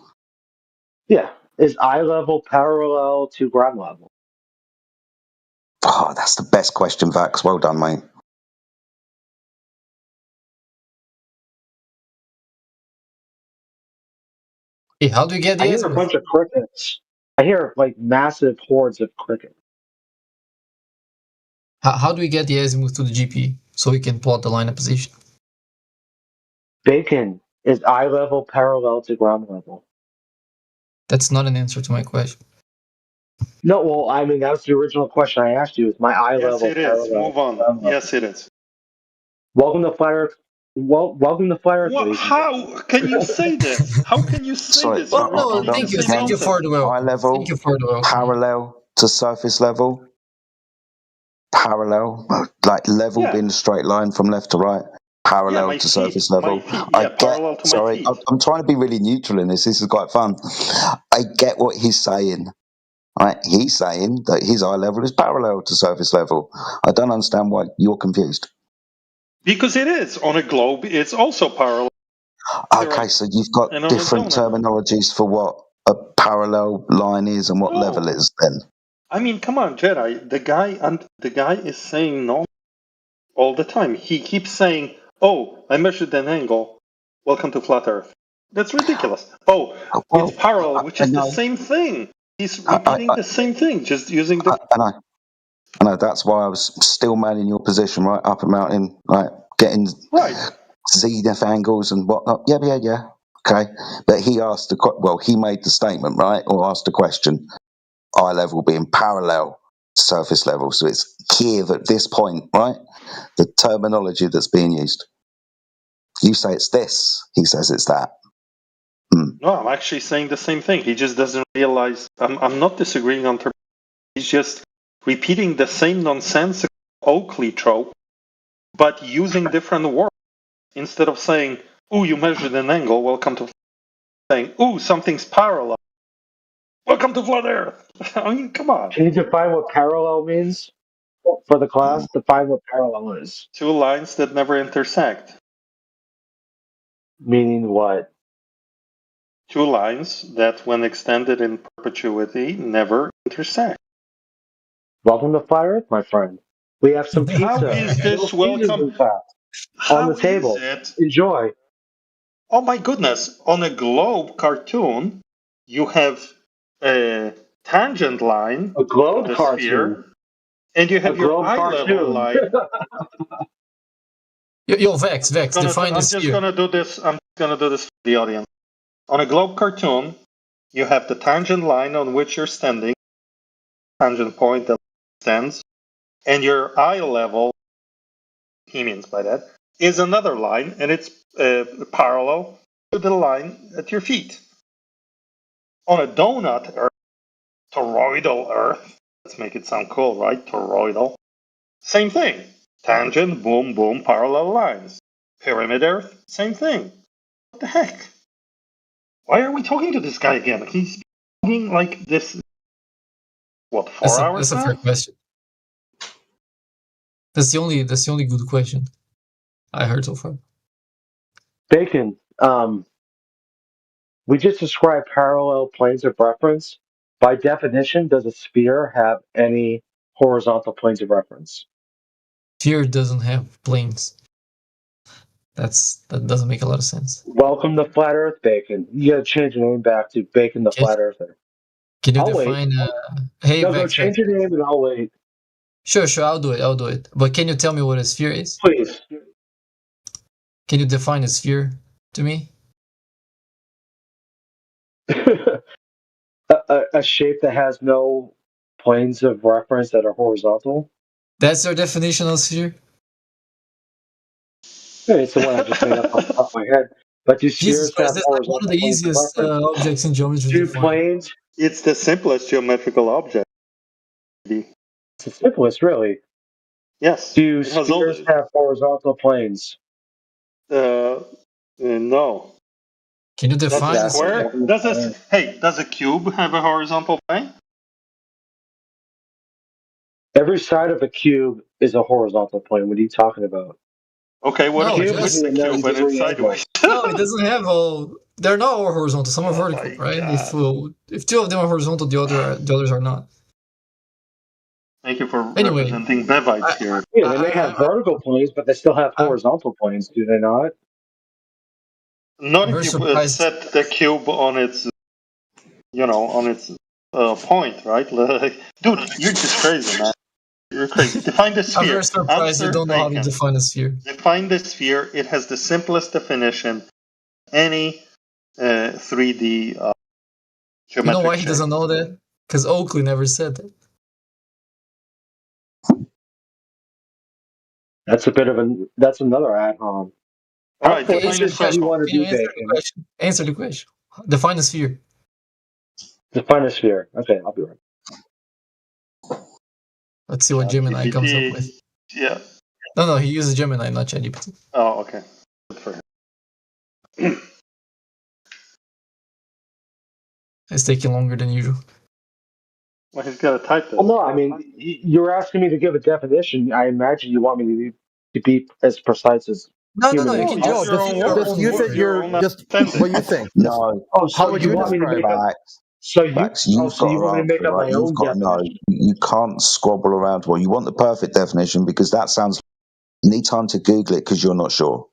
Yeah. Is eye level parallel to ground level? Oh, that's the best question, Vax. Well done, mate. Hey, how do we get the I hear a bunch of crickets. I hear like massive hordes of crickets. How do we get the azimuth to the GP so we can plot the line of position? Bacon, is eye level parallel to ground level? That's not an answer to my question. No, well, I mean, that was the original question I asked you. Is my eye level parallel? Yes, it is. Move on. Yes, it is. Welcome to Fire. Welcome to Fire. Well, how can you say this? How can you say this? Well, no, thank you for the eye level. Thank you for the welcome. Parallel to surface level. Parallel, like level being a straight line from left to right. Parallel to surface level. I'm trying to be really neutral in this. This is quite fun. I get what he's saying. Right? He's saying that his eye level is parallel to surface level. I don't understand why you're confused. Because it is. On a globe, it's also parallel. Okay, so you've got different terminologies for what a parallel line is and what level is then. I mean, come on, Jedi. The guy is saying no all the time. He keeps saying, oh, I measured an angle. Welcome to flat Earth. That's ridiculous. Oh, it's parallel, which is the same thing. He's repeating the same thing, just using the... I know, that's why I was still manning your position, right, up a mountain, right, getting zenith angles and whatnot. Yeah, okay. But he asked he made the statement, right, or asked the question, eye level being parallel to surface level. So it's Kiev at this point, right, the terminology that's being used. You say it's this, he says it's that. No, I'm actually saying the same thing. He just doesn't realize. I'm not disagreeing on terminology. He's just repeating the same nonsensical Oakley trope, but using different words. Instead of saying, "Ooh, you measured an angle. Welcome to," saying, "Ooh, something's parallel." Welcome to Flat Earth. I mean, come on. Can you define what parallel means for the class? Define what parallel is. Two lines that never intersect. Meaning what? Two lines that, when extended in perpetuity, never intersect. Welcome to Flat Earth, my friend. We have some pizza. How is this welcome? On the table. Enjoy. Oh my goodness! On a globe cartoon, you have a tangent line, a globe the cartoon, sphere, and you have your eye level line. Yo, Vex, define this I'm just gonna do this for the audience. On a globe cartoon, you have the tangent line on which you're standing, tangent point that extends, and your eye level, he means by that, is another line, and it's parallel to the line at your feet. On a donut Earth, toroidal Earth, let's make it sound cool, right? Toroidal. Same thing. Tangent, boom, boom, parallel lines. Pyramid Earth, same thing. What the heck? Why are we talking to this guy again? He's talking like this. What, 4 hours That's now? a fair question. That's the only good question I heard so far. Bacon. We just described parallel planes of reference. By definition, does a sphere have any horizontal planes of reference? Sphere doesn't have planes. That doesn't make a lot of sense. Welcome to Flat Earth, Bacon. You gotta change your name back to Bacon the Flat Earther. Can you I'll define? wait. Hey, no, Vex, change your name and I'll wait. Sure, I'll do it. But can you tell me what a sphere is? Please. Can you define a sphere to me? a shape that has no planes of reference that are horizontal? That's your definition of sphere? It's the one I just made up off the top of my head. But do spheres have that's horizontal one of the easiest objects in geometry. Two planes? It's the simplest geometrical object. It's the simplest, really. Yes. Do spheres have horizontal planes? No. Can you define a square? Does a cube have a horizontal plane? Every side of a cube is a horizontal plane. What are you talking about? Okay, what if it's just a cube but it's sideways? No, it doesn't have all. They're not all horizontal. Some are vertical, right? If two of them are horizontal, the others are not. Thank you for representing Bevites here. Yeah, they may have vertical planes, but they still have horizontal planes, do they not? Not if you set the cube on its, point, right? Dude, you're just crazy, man. You're crazy. Define the sphere. I'm very surprised you don't know how to define a sphere. Define the sphere. It has the simplest definition. Any 3D geometric You know why he doesn't know that? Because Oakley never said that. That's another ad-hom. All right, answer the question. Define a sphere. Define a sphere. Okay, I'll be right. Let's see what Gemini comes up with. Yeah. No, he uses Gemini, not ChatGPT. Oh, okay. Good for him. It's taking longer than usual. Well, he's got to type this. Well, no, I mean, you're asking me to give a definition. I imagine you want me to be as precise as. No, you can just use it. What you think? No. How would you want me to make up? So you want me to make up my own definition? You can't squabble around. Well, you want the perfect definition because that sounds. You need time to Google it because you're not sure.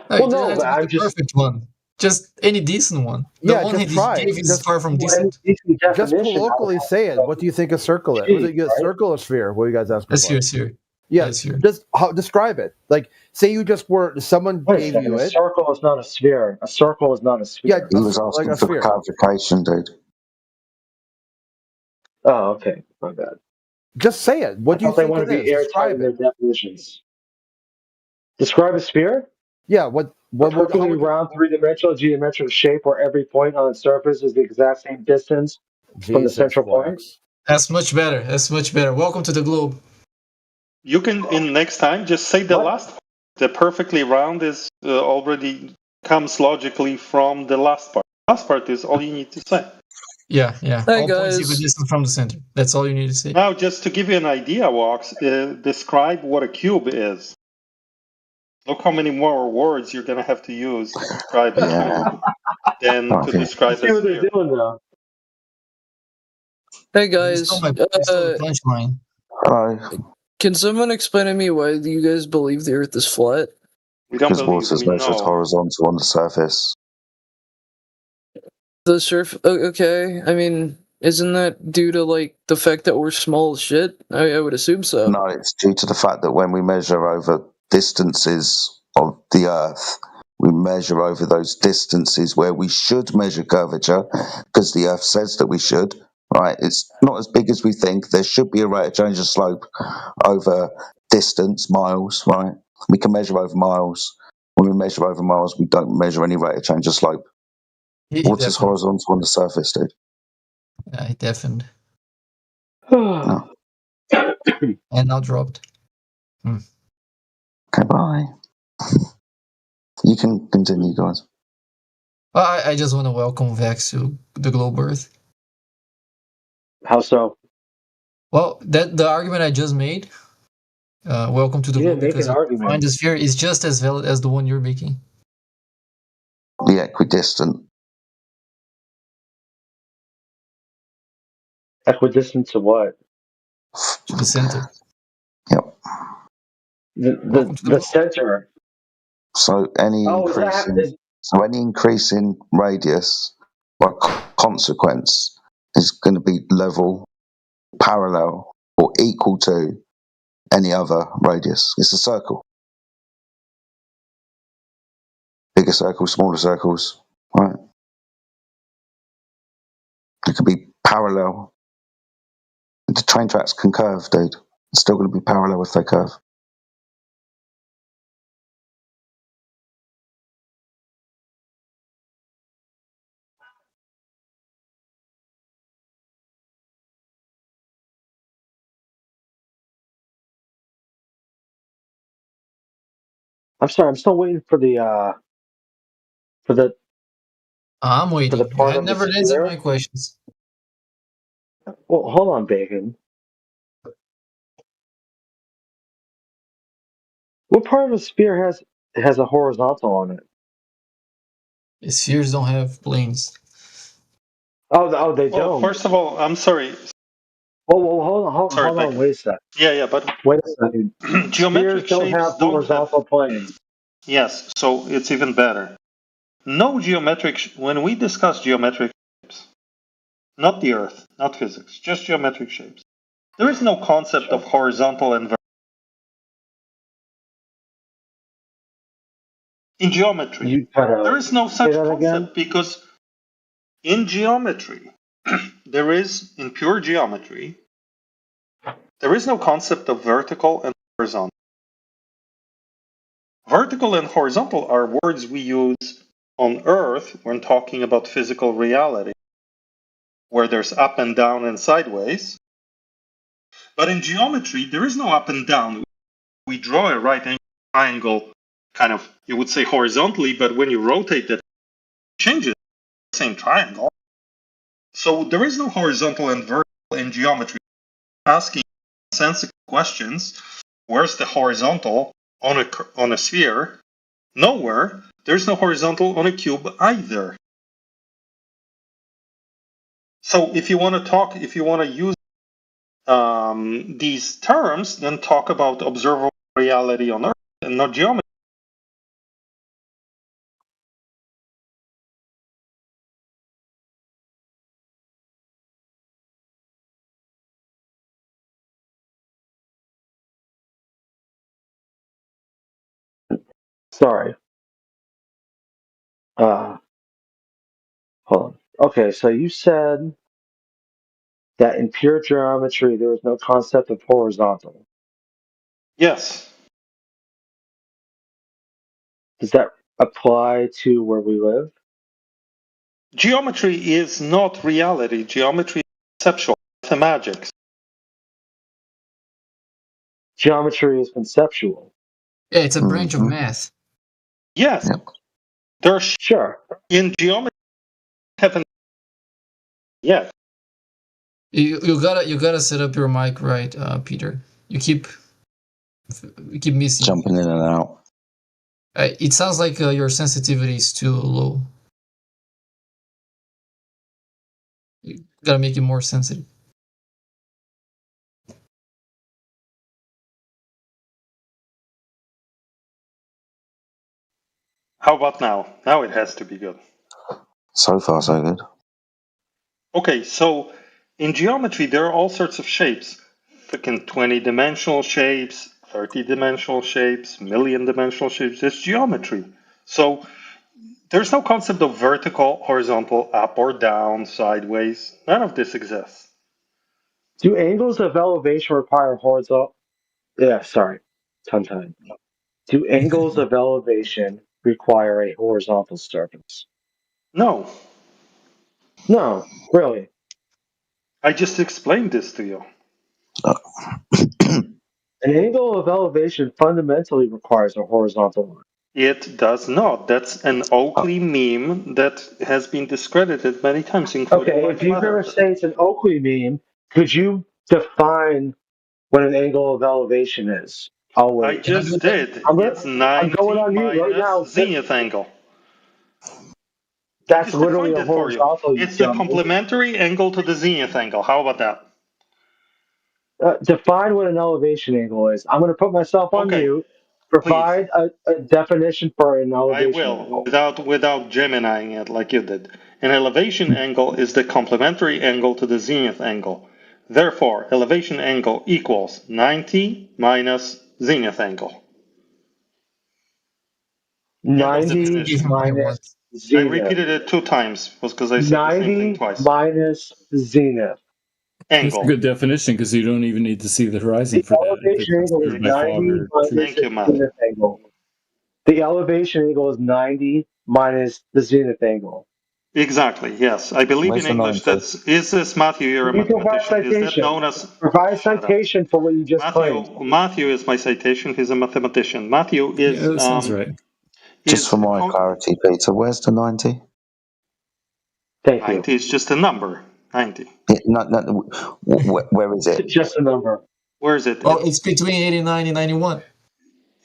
Well, no, but I'm just perfect one. Just any decent one. The one he gave is far from decent. Just colloquially say it. What do you think a circle is? Was it a circle or sphere? What are you guys asking? A sphere. Yeah, just describe it. Like, say you just were someone gave you it. A circle is not a sphere. A circle is not a sphere. Yeah, he was asking for clarification, dude. Oh, okay, my bad. Just say it. What do you think it is? Describe their definitions. Describe a sphere. Yeah. What perfectly round, three-dimensional geometric shape where every point on its surface is the exact same distance from the central point. That's much better. Welcome to the globe. You can, in next time, just say the last part. The perfectly round is already comes logically from the last part. The last part is all you need to say. Yeah. Hey all guys. points equidistant from the center. That's all you need to say. Now, just to give you an idea, Walks, describe what a cube is. Look how many more words you're going to have to use to describe a cube than to describe a sphere. Hey guys. Stole the punchline. Can someone explain to me why you guys believe the Earth is flat? Because water is measured horizontal on the surface. The surf. Okay. I mean, isn't that due to like the fact that we're small as shit? I would assume so. No, it's due to the fact that when we measure over distances of the Earth, we measure over those distances where we should measure curvature, because the Earth says that we should. Right? It's not as big as we think. There should be a rate of change of slope over distance, miles. Right? We can measure over miles. When we measure over miles, we don't measure any rate of change of slope. Water's horizontal on the surface, dude. Yeah, it deafened. No. And now dropped. Okay, bye. You can continue, guys. Well, I just want to welcome Vex to the Globe Earth. How so? Well, the argument I just made. Welcome to the Globe, because find the sphere is just as valid as the one you're making. The equidistant. Equidistant to what? To the center. Yep. The center. So any increase in radius, by consequence, is going to be level, parallel, or equal to any other radius. It's a circle. Bigger circles, smaller circles, right? It could be parallel. The train tracks can curve, dude. It's still going to be parallel if they curve. I'm sorry. I'm still waiting for the. I'm waiting. For the part I never answered my questions. Well, hold on, Bacon. What part of a sphere has a horizontal on it? Spheres don't have planes. Oh, they don't. First of all, I'm sorry. Well, hold on, wait a sec. Yeah, but wait a second. Geometric Spheres don't shapes have horizontal planes. Yes, so it's even better. No geometric. When we discuss geometric shapes, not the Earth, not physics, just geometric shapes, there is no concept of horizontal and vertical. In geometry, there is no such concept because in geometry, in pure geometry, there is no concept of vertical and horizontal. Vertical and horizontal are words we use on Earth when talking about physical reality, where there's up and down and sideways. But in geometry, there is no up and down. We draw a right angle triangle, kind of, you would say horizontally, but when you rotate it, it changes the same triangle. So there is no horizontal and vertical in geometry. Asking sensible questions, where's the horizontal on a sphere? Nowhere. There's no horizontal on a cube either. So if you want to use these terms, then talk about observable reality on Earth and not geometry. Sorry. Hold on. Okay, so you said that in pure geometry there is no concept of horizontal. Yes. Does that apply to where we live? Geometry is not reality. Geometry is conceptual, mathematics. Geometry is conceptual. Yeah, it's a branch of math. Yes. There's sure. In geometry, have an Yeah. You gotta set up your mic right, Peter. You keep missing. Jumping in and out. It sounds like your sensitivity is too low. You gotta make it more sensitive. How about now? Now it has to be good. So far, so good. Okay, so in geometry, there are all sorts of shapes. Freaking 20-dimensional shapes, 30-dimensional shapes, million-dimensional shapes. It's geometry. So there's no concept of vertical, horizontal, up or down, sideways. None of this exists. Do angles of elevation require horizontal? Yeah, sorry. Tongue. Do angles of elevation require a horizontal surface? No. No, really. I just explained this to you. An angle of elevation fundamentally requires a horizontal line. It does not. That's an Oakley meme that has been discredited many times, including Okay, by if you're Flat going to Earth. say it's an Oakley meme, could you define what an angle of elevation is? I'll wait. I just did. It's I'm 90 going on mute right now. minus zenith angle. That's I just literally defined a it for you. horizontal. It's the complementary angle to the zenith angle. How about that? Define what an elevation angle is. I'm going to put myself on mute. Provide a definition for an I elevation will, angle. without Geminiing it like you did. An elevation angle is the complementary angle to the zenith angle. Therefore, elevation angle equals 90 minus zenith angle. 90 minus zenith. I repeated it 2 times because I said the same thing twice. Minus zenith. That's a good definition because you don't even need to see the horizon for that. Elevation angle is 90 minus the zenith angle. The elevation angle is 90 minus the zenith angle. Exactly, yes. I believe in English is this, Matthew, you're a mathematician, is that known as... Provide citation for what you just claimed. Matthew is my citation, he's a mathematician. Matthew is... Yeah, that sounds right. Just for my clarity, Peter, where's the 90? Thank you. 90 is just a number. 90. Where is it? It's just a number. Where is it? Oh, it's between 89 and 91.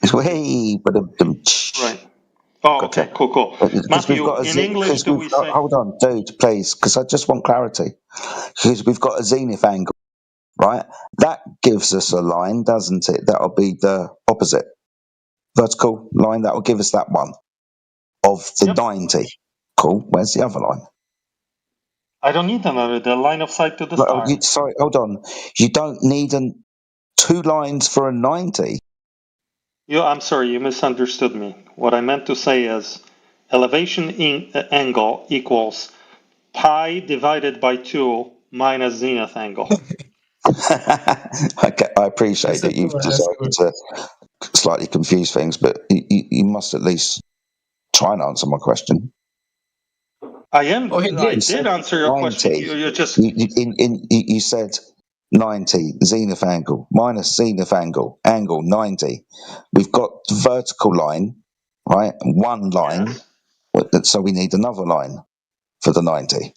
Hey, right. Oh, okay, cool. Matthew, in English, do we say... Hold on, dude, please, because I just want clarity. Because we've got a zenith angle, right? That gives us a line, doesn't it? That'll be the opposite. Vertical line, that'll give us that one of the 90. Cool. Where's the other line? I don't need another. The line of sight to the star. Sorry, hold on. You don't need 2 lines for a 90. I'm sorry, you misunderstood me. What I meant to say is elevation angle equals pi divided by 2 minus zenith angle. Okay, I appreciate that you've decided to slightly confuse things, but you must at least try and answer my question. I did answer your question. You just you said 90 zenith angle minus zenith angle 90. We've got vertical line, right? One line, so we need another line for the 90.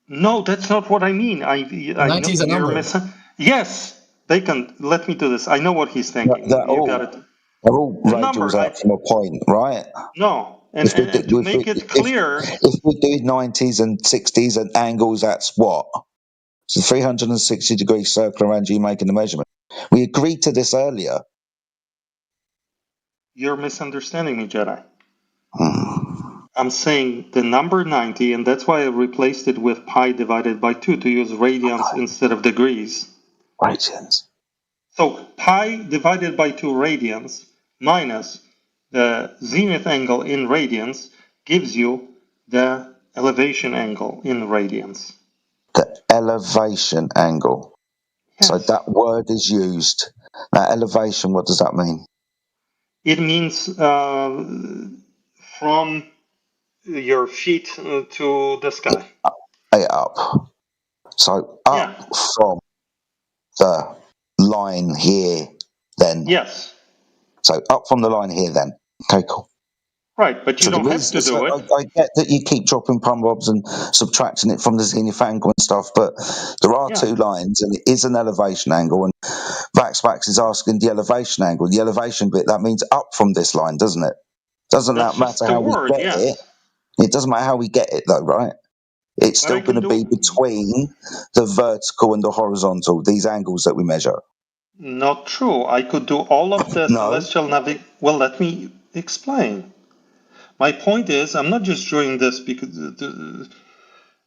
No, that's not what I mean. 90 is a number. Yes, they can. Let me do this. I know what he's thinking. They're all radials out from a point, right? No. And to make it clear, if we do 90s and 60s and angles, that's what? So 360 degree circle around you making the measurement. We agreed to this earlier. You're misunderstanding me, Jedi. I'm saying the number 90, and that's why I replaced it with pi divided by 2 to use radians instead of degrees. Radians. So pi divided by 2 radians minus the zenith angle in radians gives you the elevation angle in radians. The elevation angle. Yes. So that word is used. Now, elevation, what does that mean? It means from your feet to the sky. Up. So up from the line here, then. Yes. So up from the line here, then. Okay, cool. Right, but you don't have to do it. I get that you keep dropping Plumb-Bobs and subtracting it from the zenith angle and stuff, but there are two lines, and it is an elevation angle, and Vaxpax is asking the elevation angle. The elevation bit, that means up from this line, doesn't it? Doesn't that matter how we get it? It doesn't matter how we get it, though, right? It's still going to be between the vertical and the horizontal, these angles that we measure. Not true. I could do all of the celestial navigation. Well, let me explain. My point is, I'm not just doing this because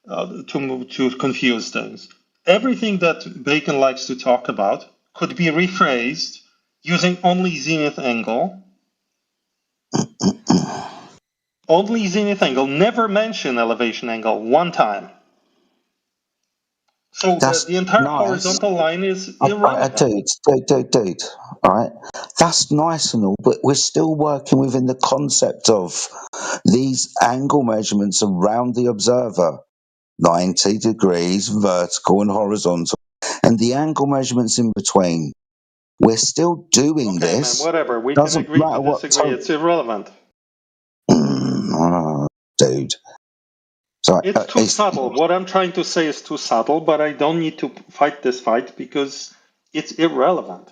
to confuse things. Everything that Bacon likes to talk about could be rephrased using only zenith angle. Only zenith angle. Never mention elevation angle one time. So the entire horizontal line is irrelevant. Dude. All right, that's nice and all, but we're still working within the concept of these angle measurements around the observer, 90 degrees, vertical and horizontal, and the angle measurements in between. We're still doing this. Man, whatever. We can agree to disagree. It's irrelevant. Dude. Sorry, it's too subtle. What I'm trying to say is too subtle, but I don't need to fight this fight because it's irrelevant.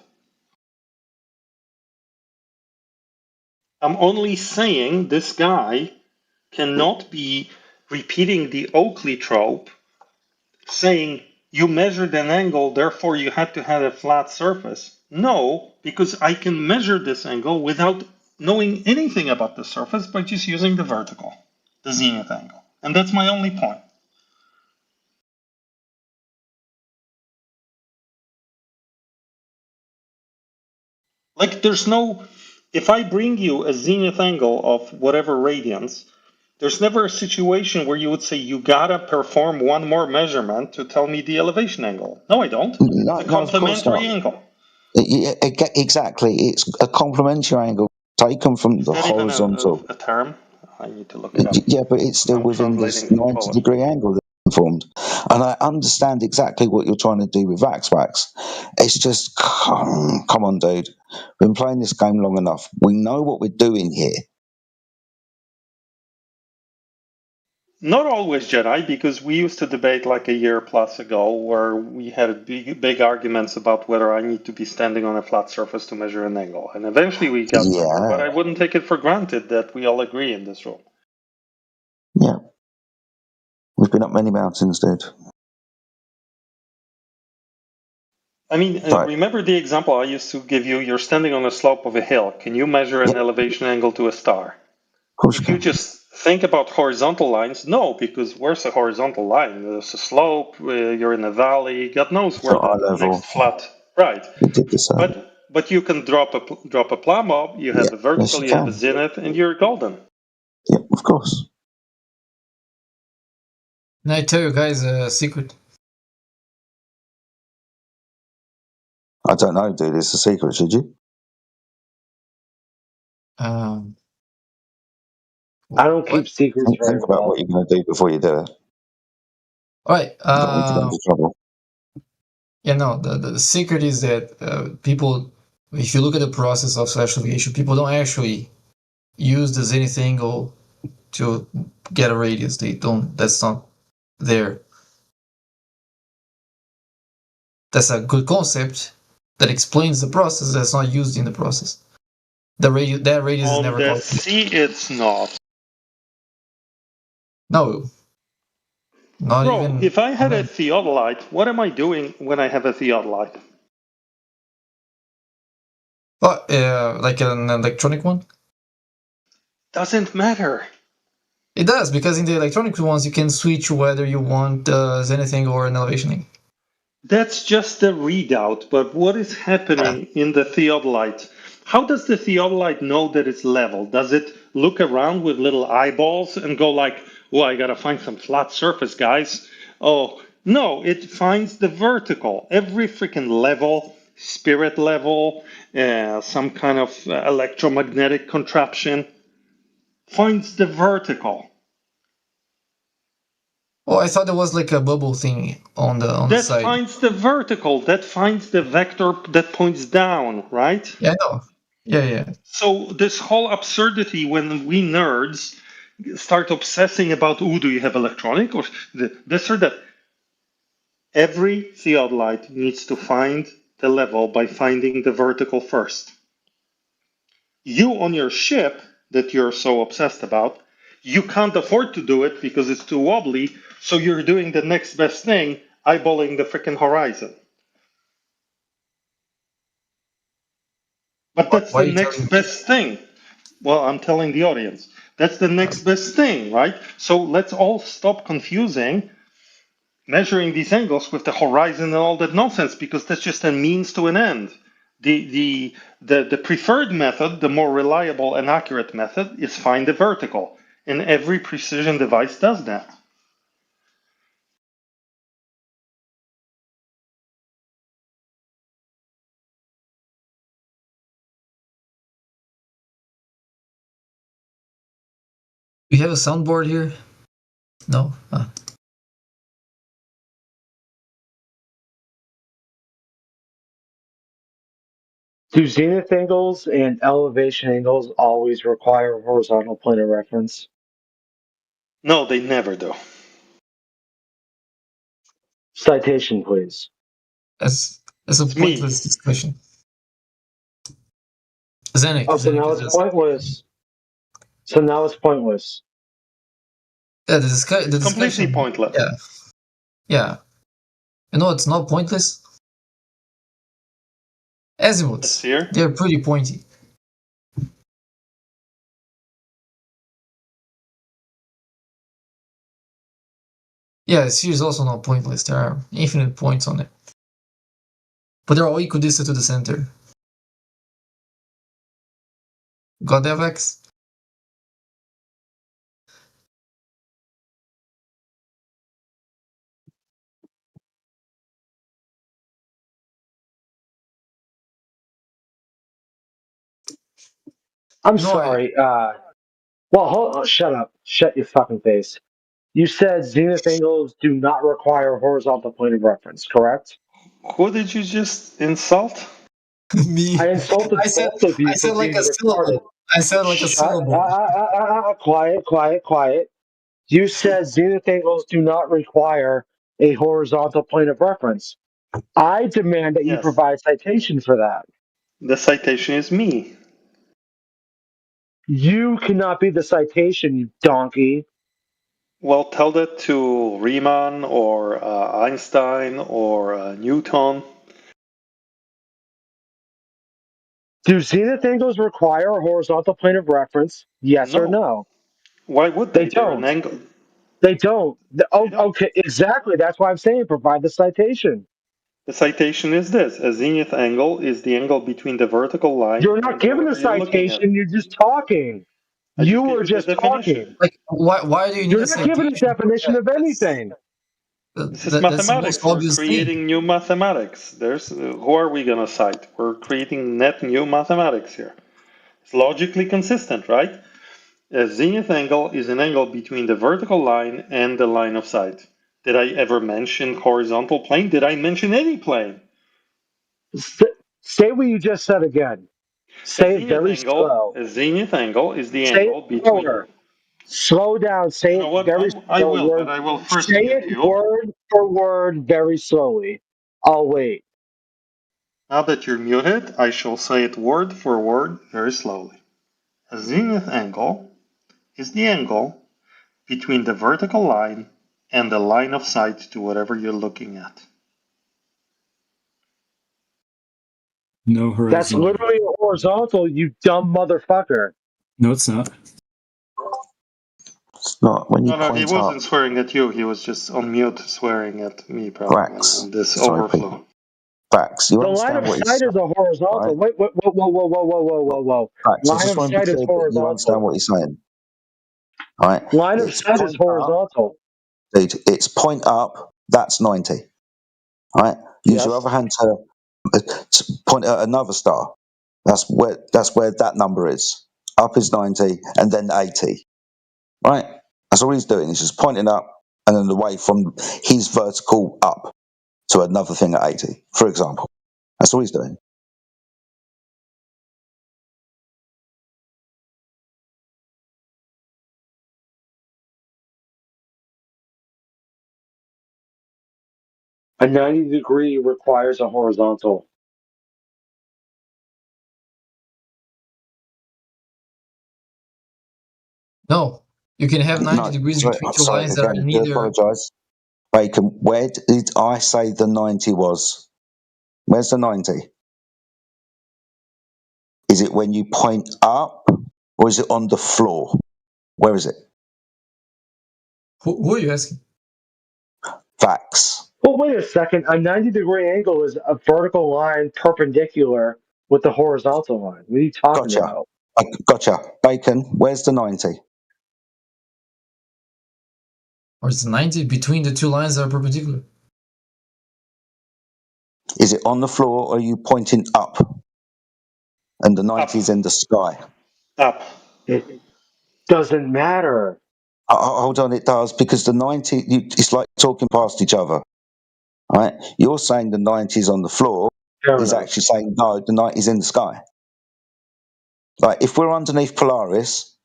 I'm only saying this guy cannot be repeating the Oakley trope, saying you measured an angle, therefore you had to have a flat surface. No, because I can measure this angle without knowing anything about the surface by just using the vertical, the zenith angle. And that's my only point. Like, there's no... If I bring you a zenith angle of whatever radians, there's never a situation where you would say, you gotta perform one more measurement to tell me the elevation angle. No, I don't. It's a complementary angle. Yeah, exactly. It's a complementary angle taken from the horizontal. A term? I need to look it up. Yeah, but it's still within this 90-degree angle that's formed. And I understand exactly what you're trying to do with Vaxpax. It's just, come on, dude. We've been playing this game long enough. We know what we're doing here. Not always, Jedi, because we used to debate like a year plus ago where we had big arguments about whether I need to be standing on a flat surface to measure an angle. And eventually we got somewhere, but I wouldn't take it for granted that we all agree in this room. Yeah. We've been up many mountains, dude. I mean, remember the example I used to give you? You're standing on the slope of a hill. Can you measure an elevation angle to a star? If you just think about horizontal lines, no, because where's a horizontal line? There's a slope, you're in a valley, God knows where the next flat... Right. But you can drop a Plumb-Bob, you have the vertical, you have the zenith, and you're golden. Yeah, of course. Can I tell you guys a secret? I don't know, dude. It's a secret, should you? I don't keep secrets very Think about what you're going to do before you do it. All right. Don't get into trouble. Yeah, no. The secret is that people, if you look at the process of celestial navigation, people don't actually use the zenith angle to get a radius. They don't. That's not there. That's a good concept that explains the process. That's not used in the process. That radius is never called. See, it's not. No. Not Bro, even. If I had a theodolite, what am I doing when I have a theodolite? Like an electronic one? Doesn't matter. It does, because in the electronic ones you can switch whether you want zenith angle or an elevation angle. That's just a readout, but what is happening in the theodolite? How does the theodolite know that it's level? Does it look around with little eyeballs and go like, oh, I gotta find some flat surface, guys? Oh, no, it finds the vertical. Every freaking level, spirit level, some kind of electromagnetic contraption, finds the vertical. Oh, I thought there was like a bubble thing on the side. That finds the vertical. That finds the vector that points down, right? Yeah, I know. Yeah. So this whole absurdity when we nerds start obsessing about, do you have electronic or this or that? Every theodolite needs to find the level by finding the vertical first. You on your ship that you're so obsessed about, you can't afford to do it because it's too wobbly, so you're doing the next best thing, eyeballing the freaking horizon. But that's the next best thing. Well, I'm telling the audience. That's the next best thing, right? So let's all stop confusing measuring these angles with the horizon and all that nonsense, because that's just a means to an end. The preferred method, the more reliable and accurate method, is find the vertical. And every precision device does that. We have a soundboard here? No? Do zenith angles and elevation angles always require a horizontal plane of reference? No, they never do. Citation, please. That's a pointless discussion. Zenik. Oh, so now it's pointless. So now it's pointless. Yeah, the discussion. Completely pointless. Yeah. You know, it's not pointless. Azimuths. They're pretty pointy. Yeah, the sphere is also not pointless. There are infinite points on it. But they're all equidistant to the center. Got that, Vex? I'm sorry. Hold on. Shut up. Shut your fucking face. You said zenith angles do not require a horizontal plane of reference, correct? Who did you just insult? Me. I insulted both of you for being retarded. I said like a syllable. Quiet. You said zenith angles do not require a horizontal plane of reference. I demand that you provide citation for that. The citation is me. You cannot be the citation, you donkey. Well, tell that to Riemann or Einstein or Newton. Do zenith angles require a horizontal plane of reference? Yes or no? Why would they? They don't. An angle. They don't. Okay, exactly. That's why I'm saying provide the citation. The citation is this: a zenith angle is the angle between the vertical line. You're not giving a citation. You're just talking. You were just talking. Like, why do you need You're a not citation? giving a definition of anything. This is mathematics. We're creating new mathematics. Who are we going to cite? We're creating net new mathematics here. It's logically consistent, right? A zenith angle is an angle between the vertical line and the line of sight. Did I ever mention horizontal plane? Did I mention any plane? Say what you just said again. Say it very slow. A zenith angle is the angle between. Slow down. Say it very slow. I will, but I will first say it word for word very slowly. I'll wait. Now that you're muted, I shall say it word for word very slowly. A zenith angle is the angle between the vertical line and the line of sight to whatever you're looking at. No horizon. That's literally a horizontal, you dumb motherfucker. No, it's not. It's not. When you No, he point wasn't up, swearing at you. He was just on mute swearing at me, probably. Brax. On this Sorry, overflow. Brax, you The line understand of what he's sight is a horizontal. right? Wait, whoa. Brax, I Line just of want to sight be is clear that you horizontal. understand what he's saying. All right? Line of It's sight is point up. horizontal. Dude, it's point up, that's 90. All right? Use your other hand to point at another star. That's where that number is. Up is 90 and then 80. Right? That's all he's doing. He's just pointing up and then away from his vertical up to another thing at 80, for example. That's all he's doing. A 90-degree requires a horizontal. No, you can have 90 degrees between two lines that are again, I neither. apologise. Bacon, where did I say the 90 was? Where's the 90? Is it when you point up, or is it on the floor? Where is it? Who are you asking? Facts. Well, wait a second. A 90-degree angle is a vertical line perpendicular with the horizontal line. What are you talking about? Gotcha. Bacon, where's the 90? Or is the 90 between the two lines that are perpendicular? Is it on the floor, or are you pointing up? And the 90 is in the sky. Up. It doesn't matter. Hold on, it does, because the 90, it's like talking past each other. Right? You're saying the 90 is on the floor. He's actually saying, no, the 90 is in the sky. Like, if we're underneath Polaris,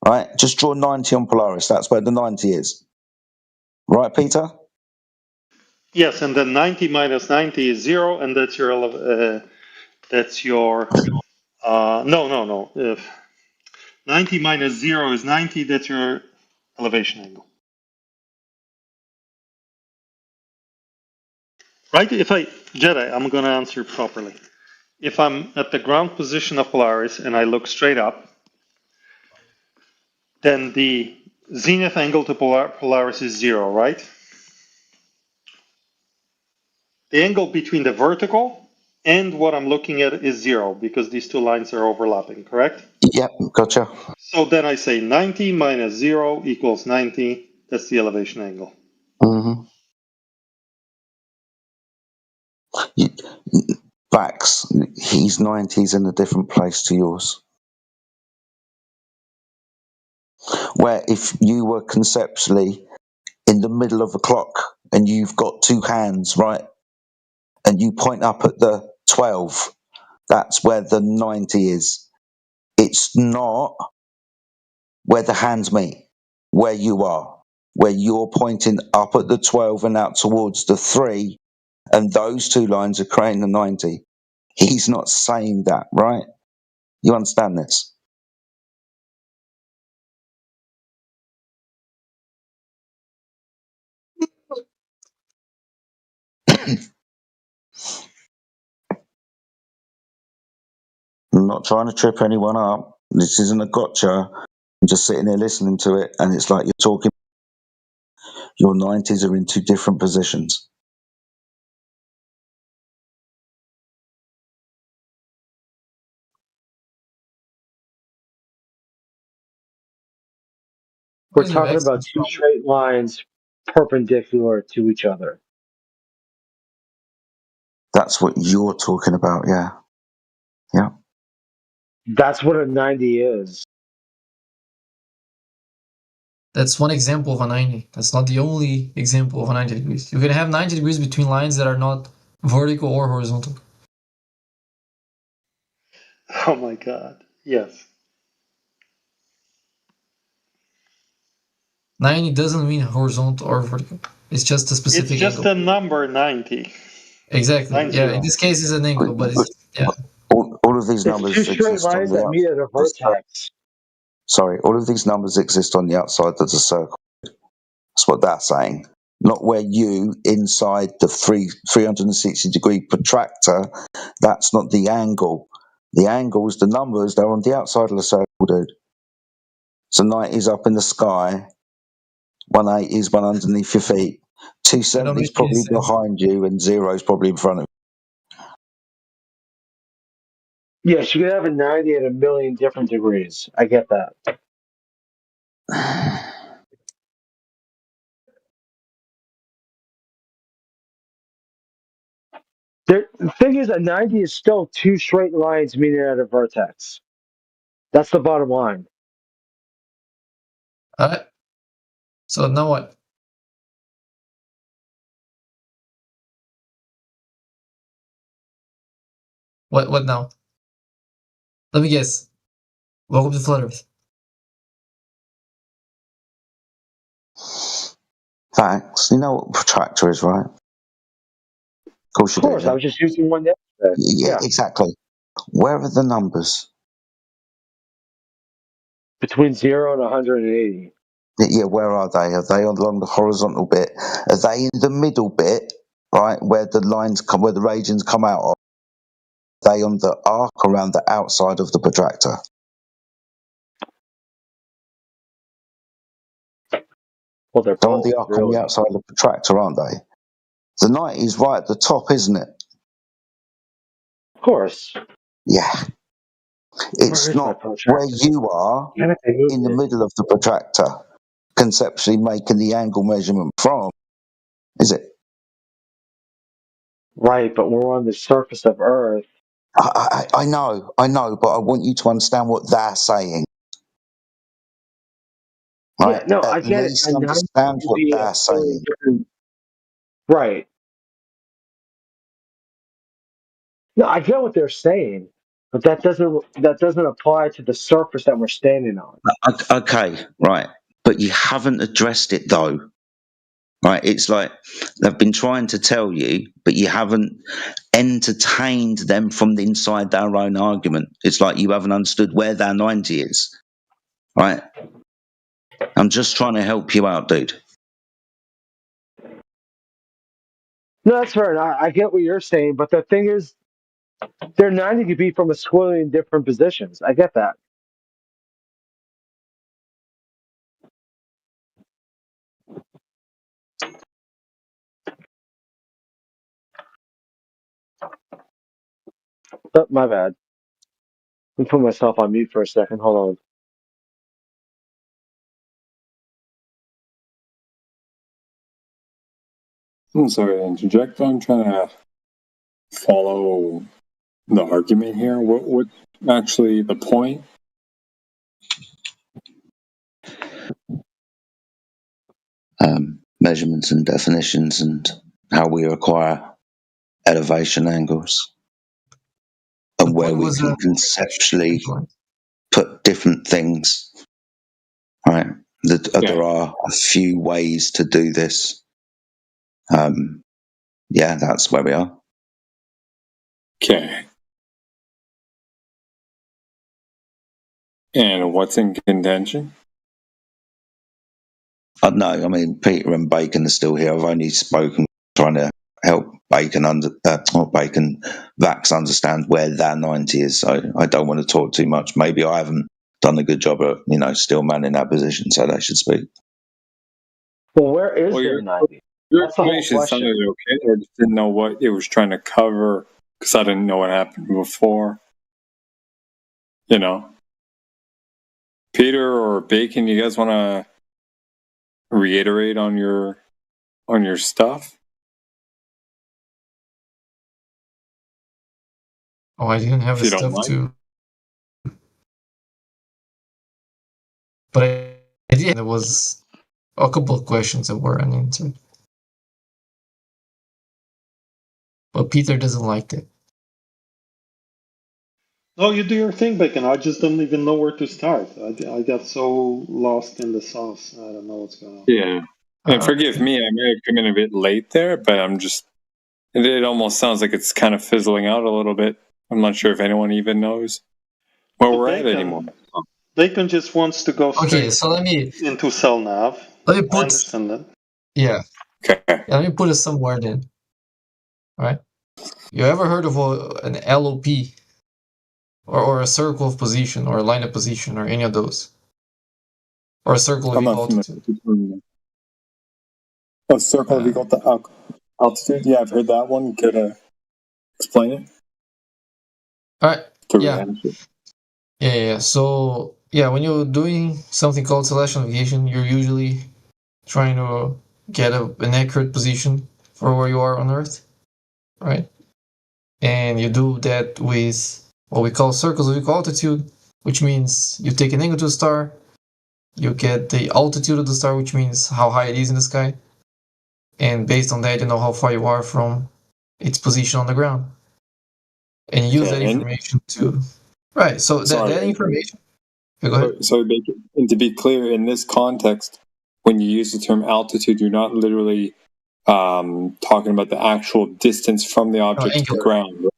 right, just draw 90 on Polaris. That's where the 90 is. Right, Peter? Yes, and then 90 minus 90 is 0, and that's your no. 90 minus 0 is 90, that's your elevation angle. Right? Jedi, I'm going to answer properly. If I'm at the ground position of Polaris and I look straight up, then the zenith angle to Polaris is 0, right? The angle between the vertical and what I'm looking at is 0, because these two lines are overlapping, correct? Yep, gotcha. So then I say 90 minus 0 equals 90. That's the elevation angle. Mm-hmm. Facts. His 90's in a different place to yours. Where if you were conceptually in the middle of a clock and you've got two hands, right, and you point up at the 12, that's where the 90 is. It's not where the hands meet, where you are, where you're pointing up at the 12 and out towards the 3, and those two lines are creating the 90. He's not saying that, right? You understand this? I'm not trying to trip anyone up. This isn't a gotcha. I'm just sitting there listening to it, and it's like you're talking. Your 90s are in two different positions. We're talking about two straight lines perpendicular to each other. That's what you're talking about, yeah. Yeah. That's what a 90 is. That's one example of a 90. That's not the only example of a 90 degrees. You can have 90 degrees between lines that are not vertical or horizontal. Oh my God. Yes. 90 doesn't mean horizontal or vertical. It's just a specific It's just angle. a number 90. Exactly. 90. Yeah, in this case it's an angle, but it's, yeah. All of these numbers It's two straight lines that meet at a vertex. Sorry, all of these numbers exist on the outside of the circle. That's what that's saying. Not where you, inside the 360-degree protractor, that's not the angle. The angles, the numbers, they're on the outside of the circle, dude. So 90 is up in the sky, 180 is one underneath your feet, 270 is probably behind you, and 0 is probably in front of you. Yes, you could have a 90 at a million different degrees. I get that. The thing is, a 90 is still two straight lines meeting at a vertex. That's the bottom line. Alright. So now what? What now? Let me guess. Welcome to Flat Earth. Facts. You know what protractor is, right? Of course you do. I was just using one yesterday. Yeah, exactly. Where are the numbers? Between 0 and 180. Yeah, where are they? Are they along the horizontal bit? Are they in the middle bit, right, where the lines come, where the regions come out of? Are they on the arc around the outside of the protractor? Well, they're on the arc on the outside of the protractor, aren't they? The 90 is right at the top, isn't it? Of course. Yeah. It's not where you are in the middle of the protractor, conceptually making the angle measurement from, is it? Right, but we're on the surface of Earth. I know, but I want you to understand what they're saying. Right? Yeah, no, I get it. At least understand what they're saying. Right. No, I get what they're saying, but that doesn't apply to the surface that we're standing on. Okay, right. But you haven't addressed it though. Right? It's like they've been trying to tell you, but you haven't entertained them from inside their own argument. It's like you haven't understood where their 90 is. Right? I'm just trying to help you out, dude. No, that's fair. I get what you're saying, but the thing is, their 90 could be from a squillion different positions. I get that. Oh, my bad. Let me put myself on mute for a second. Hold on. I'm sorry to interject, but I'm trying to follow the argument here. What actually the point? Measurements and definitions and how we acquire elevation angles and where we can conceptually put different things. Right? There are a few ways to do this. Yeah, that's where we are. Okay. And what's in contention? No, I mean, Peter and Bacon are still here. I've only spoken trying to help Vax understand where their 90 is. So I don't want to talk too much. Maybe I haven't done a good job of, still manning that position, so they should speak. Well, where is their 90? Your explanation sounded okay. I just didn't know what it was trying to cover because I didn't know what happened before. Peter or Bacon, you guys want to reiterate on your stuff? Oh, I didn't have the stuff to. But I did. There was a couple of questions that were unanswered. But Peter doesn't like it. No, you do your thing, Bacon. I just don't even know where to start. I got so lost in the sauce. I don't know what's going on. Yeah. And forgive me, I may have come in a bit late there, but it almost sounds like it's kind of fizzling out a little bit. I'm not sure if anyone even knows where we're at anymore. Bacon just wants to go straight into cell nav. Let me put, I understand that. Yeah. Okay. Let me put it somewhere then. All right. You ever heard of an LOP? Or a circle of position, or a line of position, or any of those? Or a circle of equal altitude? A circle of equal altitude? Yeah, I've heard that one. Could explain it? Alright. Yeah. So, when you're doing something called celestial navigation, you're usually trying to get an accurate position for where you are on Earth. Right? And you do that with what we call circles of equal altitude, which means you take an angle to a star, you get the altitude of the star, which means how high it is in the sky, and based on that, you know how far you are from its position on the ground. And you use that information to... Right, so that information... Go ahead. So, and to be clear, in this context, when you use the term altitude, you're not literally talking about the actual distance from the object to the ground.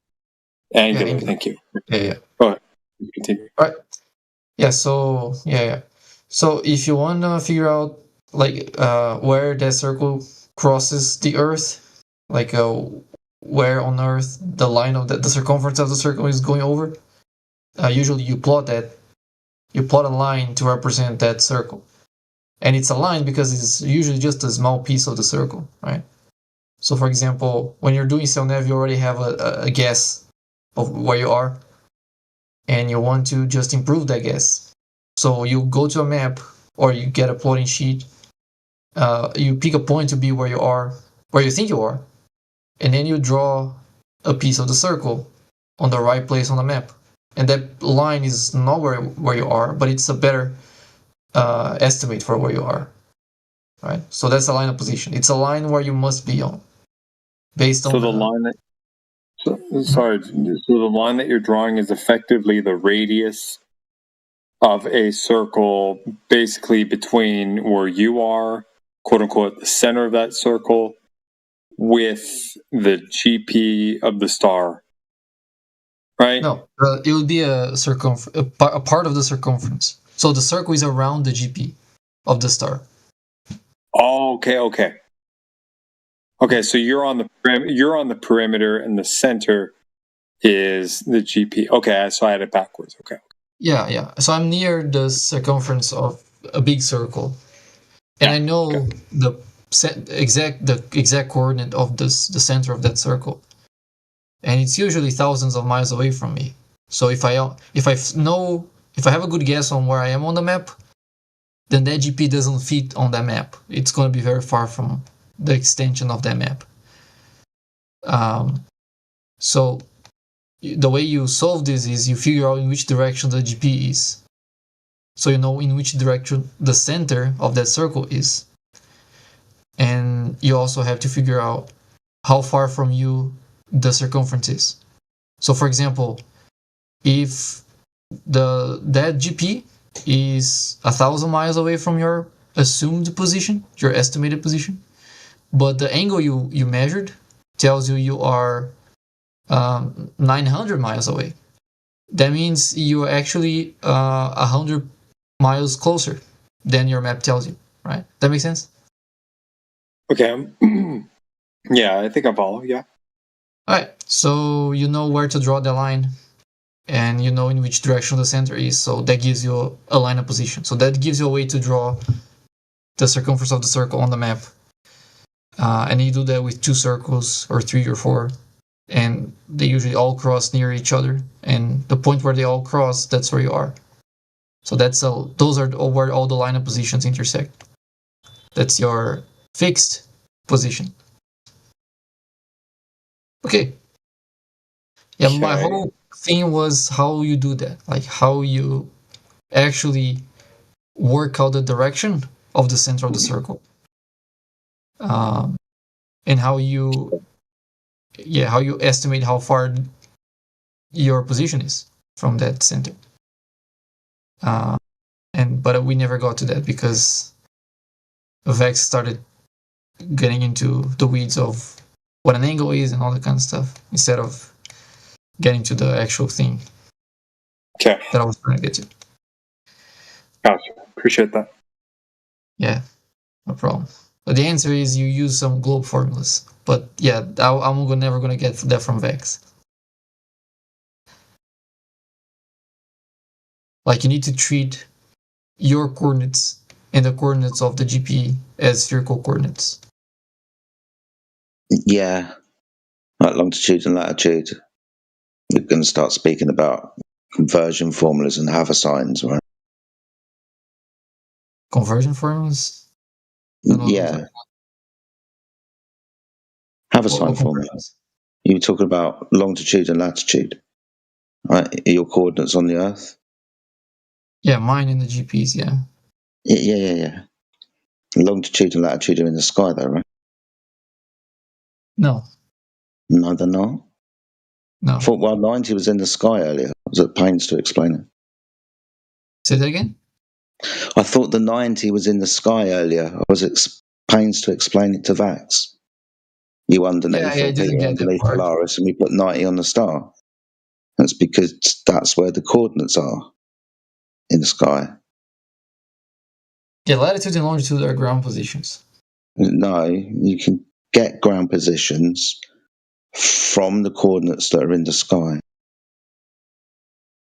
Angular, thank you. Yeah. Go ahead. Continue. All right. Yeah. So So if you want to figure out like where that circle crosses the Earth, like where on Earth the line of the circumference of the circle is going over, usually you plot that. You plot a line to represent that circle, and it's a line because it's usually just a small piece of the circle, right? So, for example, when you're doing CellNav, you already have a guess of where you are, and you want to just improve that guess. So you go to a map, or you get a plotting sheet. You pick a point to be where you are, where you think you are, and then you draw a piece of the circle on the right place on the map. And that line is not where you are, but it's a better estimate for where you are, right? So that's a line of position. It's a line where you must be on, based on. So the line that. So the line that you're drawing is effectively the radius of a circle, basically between where you are, quote unquote, the center of that circle, with the GP of the star. Right? No, it would be a part of the circumference. So the circle is around the GP of the star. Oh, okay. Okay, so you're on the perimeter, and the center is the GP. Okay, so I had it backwards. Okay. Yeah. So I'm near the circumference of a big circle, and I know the exact coordinate of the center of that circle. And it's usually thousands of miles away from me. So if I have a good guess on where I am on the map, then that GP doesn't fit on that map. It's going to be very far from the extension of that map. So the way you solve this is you figure out in which direction the GP is. So you know in which direction the center of that circle is. And you also have to figure out how far from you the circumference is. So for example, if that GP is 1,000 miles away from your assumed position, your estimated position, but the angle you measured tells you are 900 miles away, that means you're actually 100 miles closer than your map tells you, right? That makes sense? Okay. Yeah, I think I follow. Yeah. Alright, so you know where to draw the line, and you know in which direction the center is, so that gives you a line of position. So that gives you a way to draw the circumference of the circle on the map. And you do that with 2 circles, or 3 or 4, and they usually all cross near each other, and the point where they all cross, that's where you are. So those are where all the line of positions intersect. That's your fixed position. Okay. Yeah, my whole thing was how you do that, like how you actually work out the direction of the center of the circle, and how you estimate how far your position is from that center. But we never got to that because Vex started getting into the weeds of what an angle is and all that kind of stuff, instead of getting to the actual thing that I was trying to get to. Gotcha. Appreciate that. Yeah, no problem. But the answer is you use some globe formulas. But yeah, I'm never going to get that from Vex. Like, you need to treat your coordinates and the coordinates of the GP as spherical coordinates. Yeah, like longitude and latitude. We're going to start speaking about conversion formulas and haversines, right? Conversion formulas? Yeah. Haversine formulas. You were talking about longitude and latitude, right? Your coordinates on the Earth. Yeah, mine in the GPs, yeah. Yeah. Longitude and latitude are in the sky, though, right? No. No, they're not? No. I thought 90 was in the sky earlier. I was at pains to explain it. Say that again? I thought the 90 was in the sky earlier. I was at pains to explain it to Vax. you underneath, I or didn't Peter get that underneath part. Polaris, and we put 90 on the star. That's because that's where the coordinates are in the sky. Yeah, latitude and longitude are ground positions. No, you can get ground positions from the coordinates that are in the sky.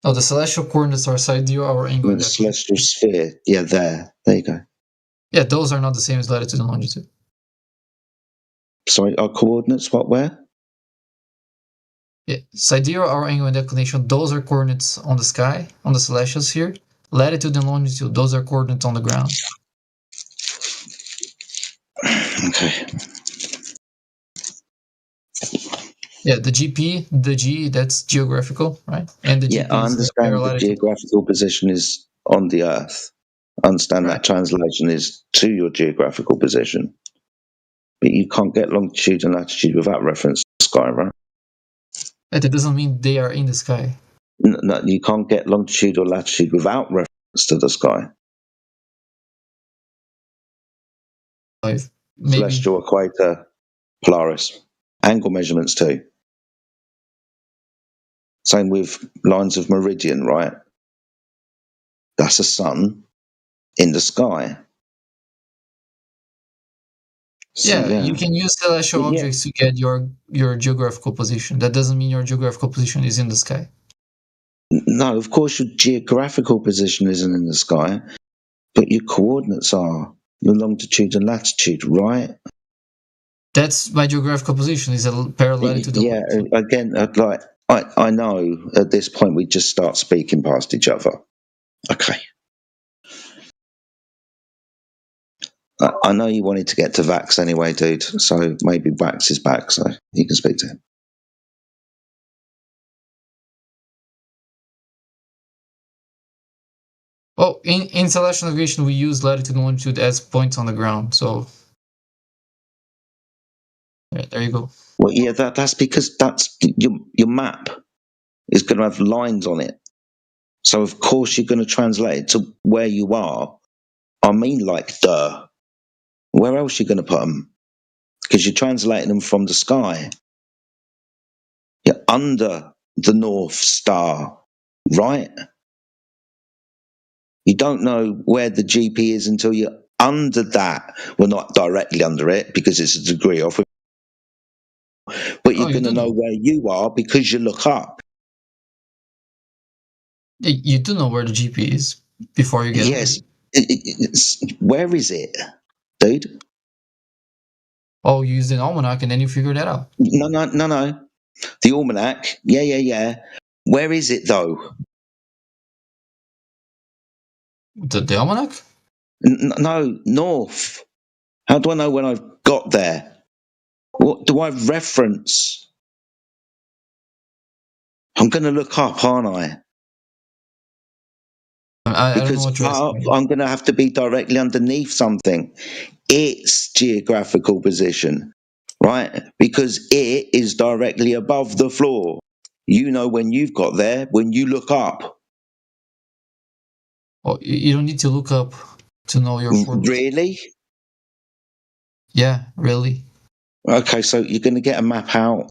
Oh, the celestial coordinates are sidereal or angle. The celestial sphere. Yeah, there you go. Yeah, those are not the same as latitude and longitude. Sorry, our coordinates, what, where? Yeah, sidereal, hour angle, and declination, those are coordinates on the sky, on the celestial sphere. Latitude and longitude, those are coordinates on the ground. Okay. Yeah, the GP, the G, that's geographical, right? And the GP I is understand the geographical position is on the Earth. I understand that translation is to your geographical position. But you can't get longitude and latitude without reference to the sky, right? That doesn't mean they are in the sky. No, you can't get longitude or latitude without reference to the sky. Celestial equator, Polaris. Angle measurements too. Same with lines of meridian, right? That's a sun in the sky. So, Yeah, you can use celestial objects to get your geographical position. That doesn't mean your geographical position is in the sky. No, of course your geographical position isn't in the sky, but your coordinates are. Your longitude and latitude, right? That's my geographical position, is a parallel to the longitude. Again, like I know at this point we just start speaking past each other. Okay. I know you wanted to get to Vax anyway, dude, so maybe Vax is back, so you can speak to him. Well, in celestial navigation, we use latitude and longitude as points on the ground, so yeah, there you go. Well, yeah, that's because that's your map is going to have lines on it. So, of course, you're going to translate it to where you are. I mean, like, duh. Where else are you going to put them? Because you're translating them from the sky. You're under the North Star, right? You don't know where the GP is until you're under that. Well, not directly under it, because it's a degree off. But you're going to know where you are because you look up. You do know where the GP is before you get there. Yes. Where is it, dude? Oh, you use an almanac and then you figure that out. No. The almanac, yeah. Where is it, though? The almanac? No, north. How do I know when I've got there? What do I reference? I'm going to look up, aren't I? I don't know what you're asking. I'm going to have to be directly underneath something. Its geographical position, right? Because it is directly above the floor. You know when you've got there, when you look up. Oh, you don't need to look up to know your coordinates. Really? Yeah, really. Okay, so you're going to get a map out,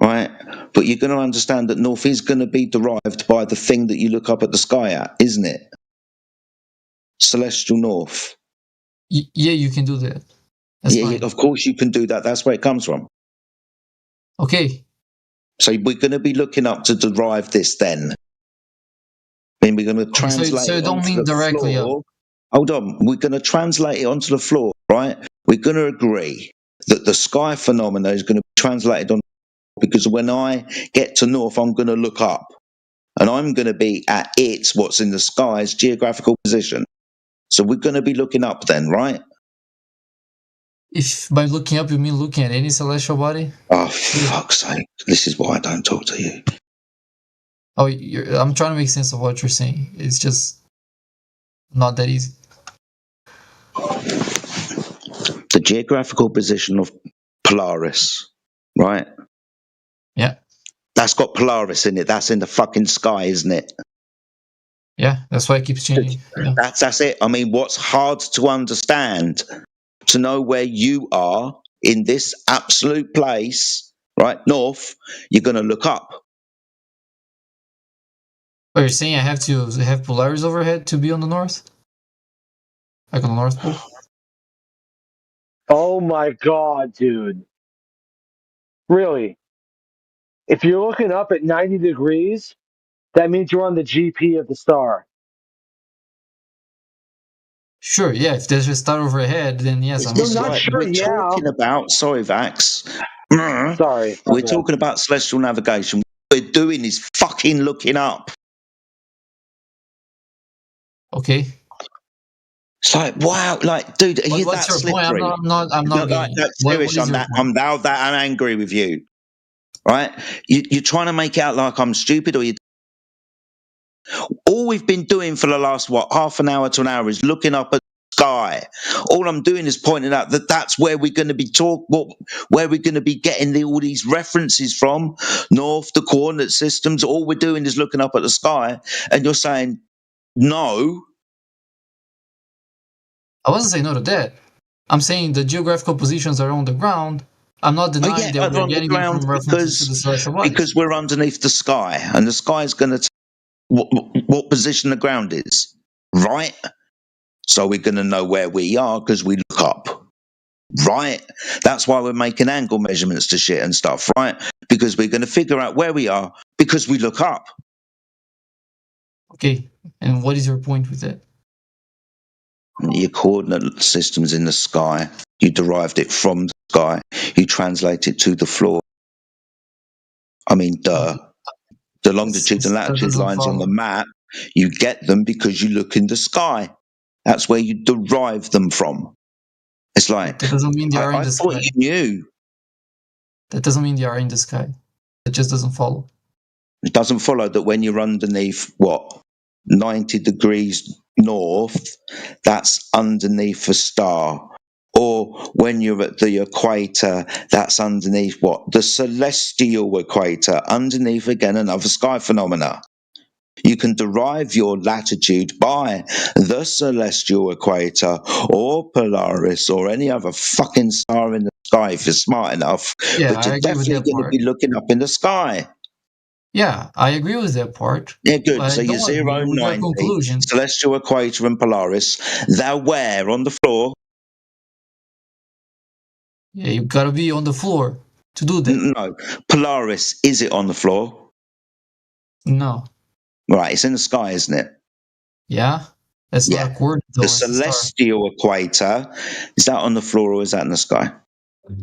right? But you're going to understand that north is going to be derived by the thing that you look up at the sky at, isn't it? Celestial north. Yeah, you can do that. Yeah, of course you can do that. That's where it comes from. Okay. So we're going to be looking up to derive this then. Then we're going to translate so it don't onto mean the directly floor. Hold on. We're going to translate it onto the floor, right? We're going to agree that the sky phenomena is going to be translated on, because when I get to north, I'm going to look up. And I'm going to be at what's in the sky's geographical position. So we're going to be looking up then, right? If by looking up you mean looking at any celestial body? Oh, fuck's sake. This is why I don't talk to you. Oh, I'm trying to make sense of what you're saying. It's just not that easy. The geographical position of Polaris, right? Yeah. That's got Polaris in it. That's in the fucking sky, isn't it? Yeah, that's why it keeps changing. Yeah. That's it. I mean, what's hard to understand, to know where you are in this absolute place, right, north, you're going to look up. Oh, you're saying I have to have Polaris overhead to be on the north? Like on the North Pole? Oh my god, dude. Really? If you're looking up at 90 degrees, that means you're on the GP of the star. Sure, yeah. If there's a star overhead, then yes, I'm It's like we're talking about, sorry, Vax. Sorry. We're talking about celestial navigation. What we're doing is fucking looking up. Okay. It's like, wow, like, dude, are you that What's your slippery? point? I'm not Like, getting that what serious, is your I'm now that I'm angry with you. Right? You're trying to make it out like I'm stupid, or you. All we've been doing for the last, half an hour to an hour is looking up at the sky. All I'm doing is pointing out that that's where we're going to be where we're going to be getting all these references from, north, the coordinate systems. All we're doing is looking up at the sky, and you're saying no. I wasn't saying no to that. I'm saying the geographical positions are on the ground. I'm not denying that we're getting them from references to the celestial bodies. Because we're underneath the sky, and the sky is going to tell what position the ground is, right? So we're going to know where we are because we look up, right? That's why we're making angle measurements to shit and stuff, right? Because we're going to figure out where we are because we look up. Okay, and what is your point with that? Your coordinate system's in the sky. You derived it from the sky. You translate it to the floor. I mean, duh. The longitude and latitude lines on the map, you get them because you look in the sky. That's where you derive them from. It's like, that doesn't mean they are in the sky. I thought you knew. That doesn't mean they are in the sky. It just doesn't follow. It doesn't follow that when you're underneath, 90 degrees north, that's underneath a star. Or when you're at the equator, that's underneath the celestial equator, underneath again another sky phenomena. You can derive your latitude by the celestial equator or Polaris or any other fucking star in the sky if you're smart enough. Yeah, but you're I agree with definitely that going to be looking up in the sky. Yeah, I agree with that part. Yeah, good. But So you're 0, 90, celestial equator and Polaris. They're where? On the floor? Yeah, you gotta be on the floor to do that. No. Polaris, is it on the floor? No. Right, it's in the sky, isn't it? Yeah. That's not a coordinate. The celestial equator, is that on the floor or is that in the sky?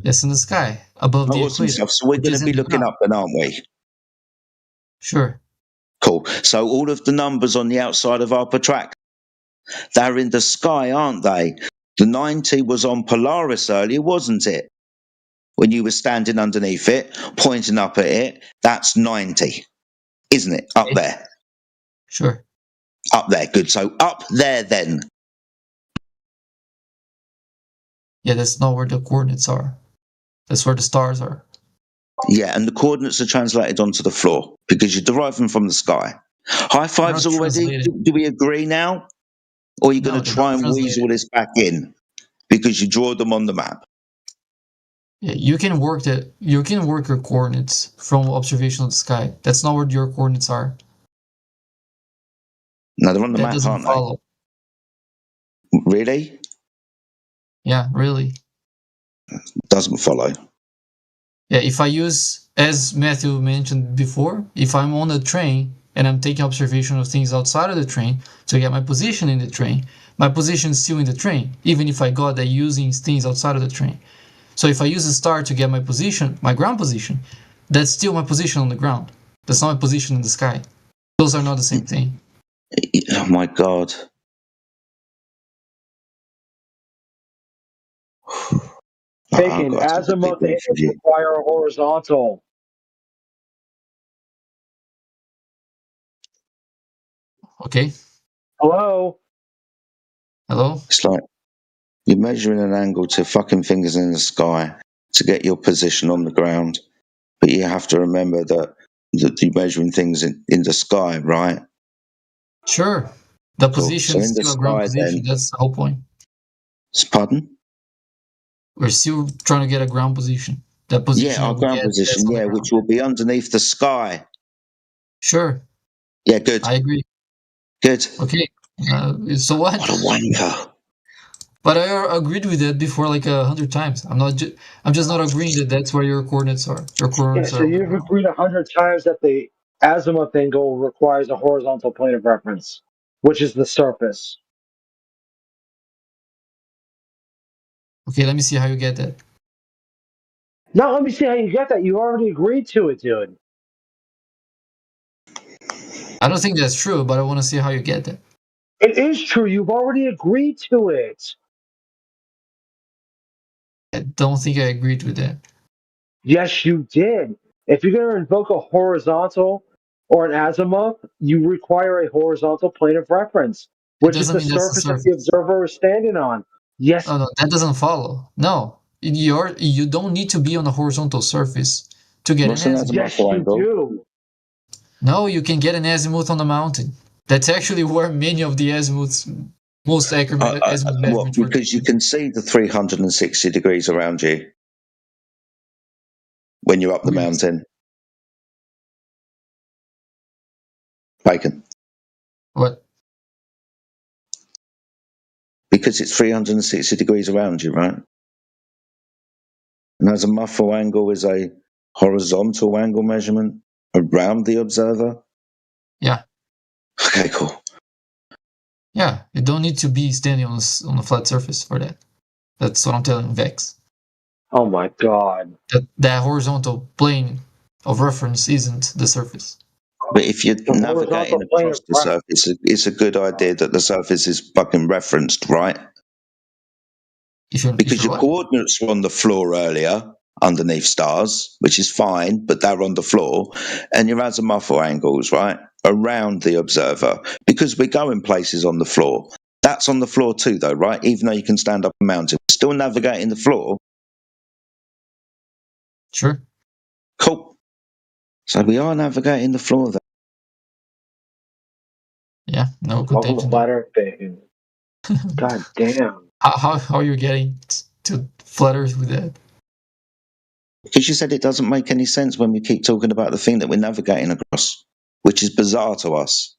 It's in the sky, above the equator. So we're going to be looking up then, aren't we? Sure. Cool. So all of the numbers on the outside of our protractor, they're in the sky, aren't they? The 90 was on Polaris earlier, wasn't it? When you were standing underneath it, pointing up at it, that's 90, isn't it? Up there. Sure. Up there, good. So up there then. Yeah, that's not where the coordinates are. That's where the stars are. Yeah, and the coordinates are translated onto the floor because you derive them from the sky. High fives already? Do we agree now? Or are you going to try and weasel this back in because you draw them on the map? Yeah, you can work your coordinates from observation of the sky. That's not where your coordinates are. No, they're on the map, doesn't follow. Really? Yeah, really. Doesn't follow. Yeah, if I use, as Matthew mentioned before, if I'm on a train and I'm taking observation of things outside of the train to get my position in the train, my position is still in the train, even if I got that using things outside of the train. So if I use a star to get my position, my ground position, that's still my position on the ground. That's not my position in the sky. Those are not the same thing. Oh my God. Taken azimuth require horizontal. Okay. Hello? Hello? It's like you're measuring an angle to fucking fingers in the sky to get your position on the ground. But you have to remember that you're measuring things in the sky, right? Sure. The position is still a ground position. That's the whole point. Pardon? We're still trying to get a ground position. That position. Yeah, our ground position. Yeah, which will be underneath the sky. Sure. Yeah, good. I agree. Good. Okay. So what? What a wanker. But I agreed with that before like 100 times. I'm just not agreeing that that's where your coordinates are. Your coordinates so you've agreed 100 times that the azimuth angle requires a horizontal plane of reference, which is the surface. Okay, let me see how you get that. No, let me see how you get that. You already agreed to it, dude. I don't think that's true, but I want to see how you get that. It is true. You've already agreed to it. I don't think I agreed with that. Yes, you did. If you're going to invoke a horizontal or an azimuth, you require a horizontal plane of reference, which is the surface that the observer is standing on. Yes. No, that doesn't follow. No, you don't need to be on a horizontal surface to get an azimuth. Yes, you do. No, you can get an azimuth on the mountain. That's actually where many of the azimuths, most accurate azimuth measurements were. Because you can see the 360 degrees around you when you're up the mountain. Bacon. What? Because it's 360 degrees around you, right? And as a muffle angle is a horizontal angle measurement around the observer. Yeah. Okay, cool. Yeah, you don't need to be standing on a flat surface for that. That's what I'm telling Vex. Oh my god. That horizontal plane of reference isn't the surface. But if you're navigating across the surface, it's a good idea that the surface is fucking referenced, right? Because your coordinates were on the floor earlier, underneath stars, which is fine, but they're on the floor, and your azimuth angles, right, around the observer, because we're going places on the floor. That's on the floor too, though, right? Even though you can stand up a mountain, we're still navigating the floor. Sure. Cool. So we are navigating the floor, though. Yeah, no Welcome to contention. Flat Earth, bacon. God damn. How are you getting to Flat Earth with that? Because you said it doesn't make any sense when we keep talking about the thing that we're navigating across, which is bizarre to us.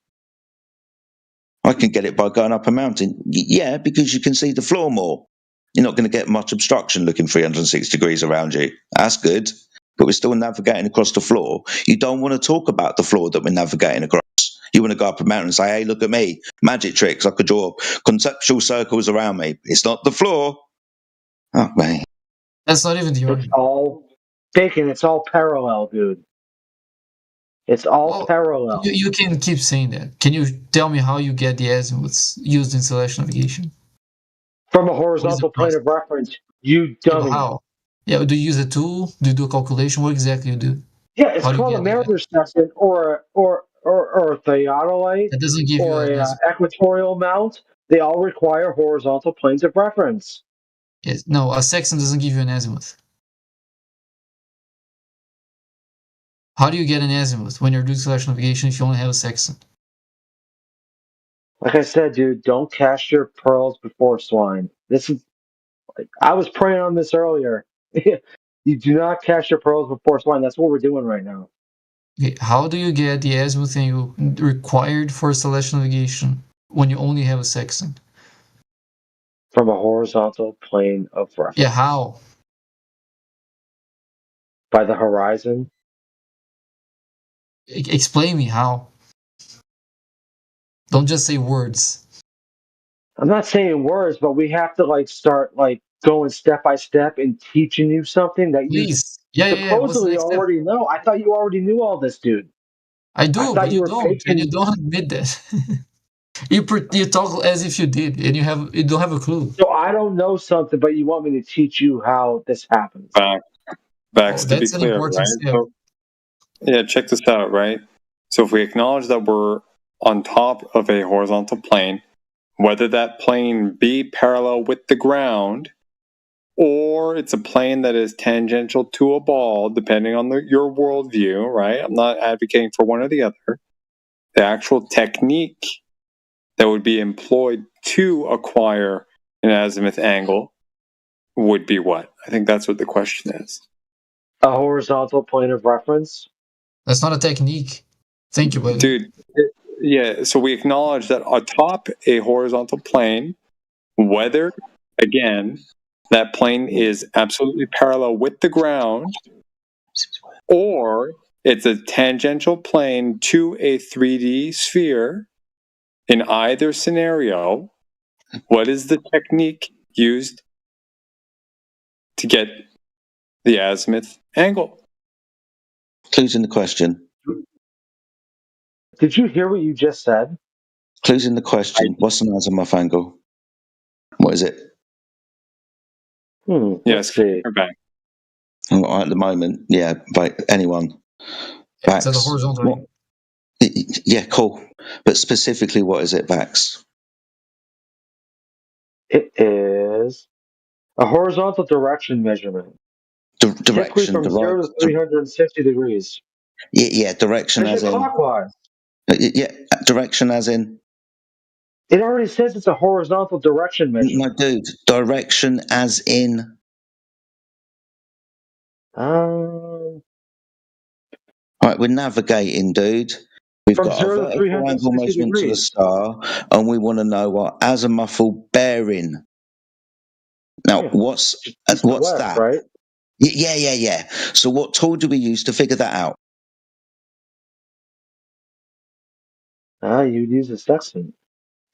I can get it by going up a mountain. Yeah, because you can see the floor more. You're not going to get much obstruction looking 360 degrees around you. That's good. But we're still navigating across the floor. You don't want to talk about the floor that we're navigating across. You want to go up a mountain and say, hey, look at me. Magic tricks. I could draw conceptual circles around me. It's not the floor. Oh, man. That's not even the argument. It's all parallel, dude. It's all parallel. You can keep saying that. Can you tell me how you get the azimuths used in celestial navigation? From a horizontal plane of reference, you dummy. How? Yeah, do you use a tool? Do you do a calculation? What exactly you do? Yeah, it's called a Mariner's section or a theodolite or an equatorial mount. They all require horizontal planes of reference. Yes. No, a sextant doesn't give you an azimuth. How do you get an azimuth when you're doing celestial navigation if you only have a sextant? Like I said, dude, don't cast your pearls before swine. This is, I was praying on this earlier. You do not cast your pearls before swine. That's what we're doing right now. Okay, how do you get the azimuth angle required for celestial navigation when you only have a sextant? From a horizontal plane of reference. Yeah, how? By the horizon. Explain me how. Don't just say words. I'm not saying words, but we have to start going step by step and teaching you something that you supposedly already know. I thought you already knew all this, dude. I do, but you don't, and you don't admit that. You talk as if you did, and you don't have a clue. So I don't know something, but you want me to teach you how this happens. Facts, to be clear, right? So, yeah, check this out, right? So if we acknowledge that we're on top of a horizontal plane, whether that plane be parallel with the ground or it's a plane that is tangential to a ball, depending on your worldview, right? I'm not advocating for one or the other. The actual technique that would be employed to acquire an azimuth angle would be what? I think that's what the question is. A horizontal plane of reference? That's not a technique. Thank you, buddy. Dude, yeah, so we acknowledge that atop a horizontal plane, whether, again, that plane is absolutely parallel with the ground, or it's a tangential plane to a 3D sphere, in either scenario, what is the technique used to get the azimuth angle? Clues in the question. Did you hear what you just said? Clues in the question. What's an azimuth angle? What is it? Yes, see. back. At the moment, yeah, by anyone. It's at the horizontal. Yeah, cool. But specifically, what is it, Vax? It is a horizontal direction measurement. Typically from 0 to 360 degrees. Yeah, direction as in clockwise. Yeah, direction as in. It already says it's a horizontal direction measurement. No, dude, direction as in. Right, we're navigating, dude. We've from got 0 a to vertical angle 360 measurement to the degrees. star, and we want to know what azimuthal bearing. Now, what's west, that? Right? Yeah. So, what tool do we use to figure that out? You'd use a sextant.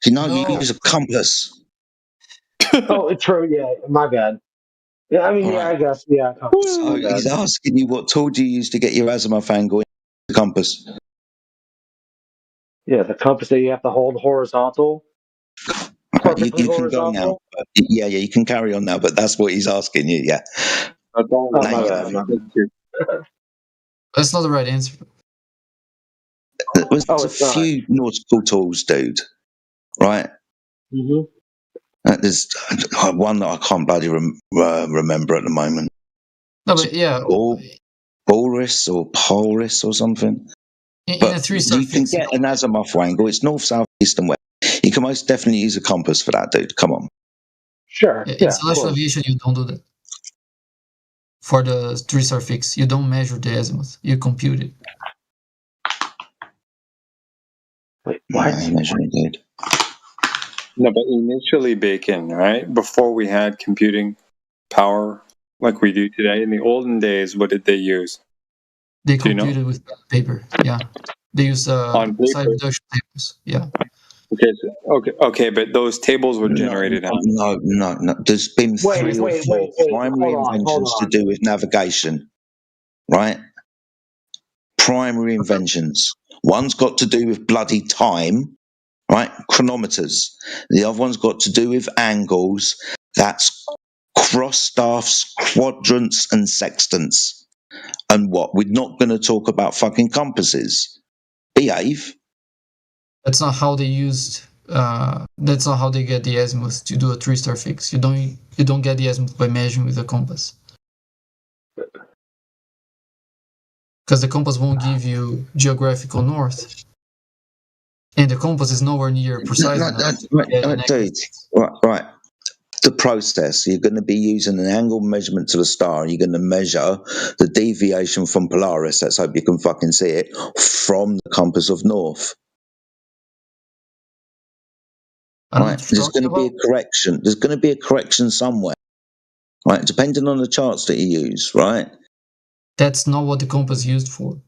You use a compass. Oh, true. Yeah, my bad. Yeah, I mean, yeah, I guess. Yeah. So he's asking you what tool do you use to get your azimuth angle in the compass? Yeah, the compass that you have to hold horizontal. You can go now. Yeah, you can carry on now, but that's what he's asking you, yeah. My bad. That's not the right answer. There's a few nautical tools, dude. Right? Mm-hmm. There's one that I can't bloody remember at the moment. No, but yeah. Polaris or Polaris or something. But you can get an azimuth angle. It's north, south, east, and west. You can most definitely use a compass for that, dude. Come on. Sure. In celestial aviation, you don't do that. For the 3-star fix, you don't measure the azimuth. You compute it. Wait, what? No, but initially, Bacon, right? Before we had computing power like we do today, in the olden days, what did they use? They computed with paper, yeah. They use side reduction tables, yeah. Okay, but those tables were generated out. No. There's been three or four primary inventions to do with navigation, right? Primary inventions. One's got to do with bloody time, right? Chronometers. The other one's got to do with angles. That's cross staffs, quadrants, and sextants. And what? We're not going to talk about fucking compasses. Behave. That's not how they used. That's not how they get the azimuth to do a 3-star fix. You don't get the azimuth by measuring with a compass. Because the compass won't give you geographical north. And the compass is nowhere near precise enough. Dude, right. The process, you're going to be using an angle measurement to the star, and you're going to measure the deviation from Polaris, let's hope you can fucking see it, from the compass of north. Right, there's going to be a correction. There's going to be a correction somewhere, right? Depending on the charts that you use, right? That's not what the compass is used for.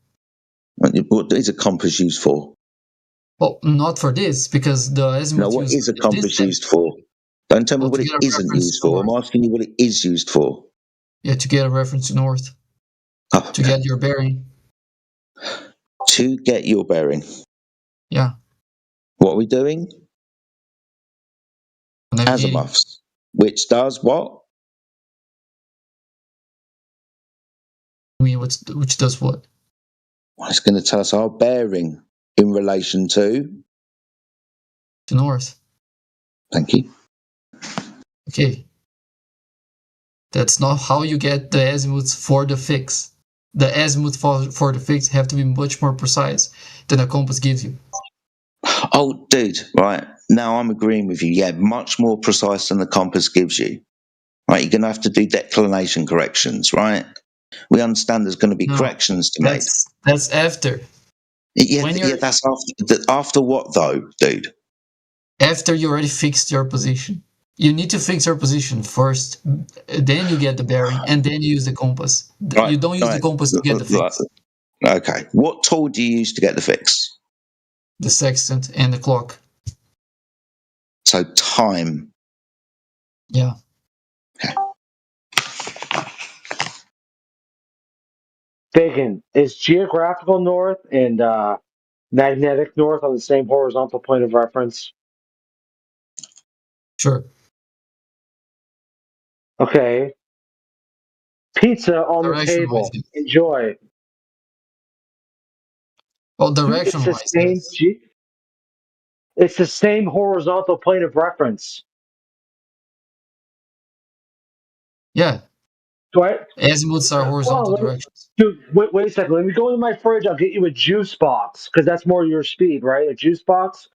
What is a compass used for? Well, not for this, because the azimuth. No, what is a compass used for? Don't tell me what it isn't used for. I'm asking you what it is used for. Yeah, to get a reference to north. To get your bearing. To get your bearing. Yeah. What are we doing? Azimuths. Which does what? I mean, which does what? Well, it's going to tell us our bearing in relation to north. Thank you. Okay. That's not how you get the azimuths for the fix. The azimuth for the fix have to be much more precise than a compass gives you. Oh, dude, right. Now I'm agreeing with you. Yeah, much more precise than the compass gives you. right? You're going to have to do declination corrections, right? We understand there's going to be corrections to make. That's after. Yeah, that's after what though, dude? After you already fixed your position. You need to fix your position first, then you get the bearing, and then you use the compass. Right, you don't use the compass to get the fix. Okay. What tool do you use to get the fix? The sextant and the clock. So time. Yeah. Okay. Bacon, is geographical north and magnetic north on the same horizontal plane of reference? Sure. Okay. Pizza on the table. Enjoy. Well, direction-wise, it's the same horizontal plane of reference. Yeah. Right? Azimuths are horizontal directions. Dude, wait a second. Let me go into my fridge. I'll get you a juice box because that's more your speed, right? A juice box.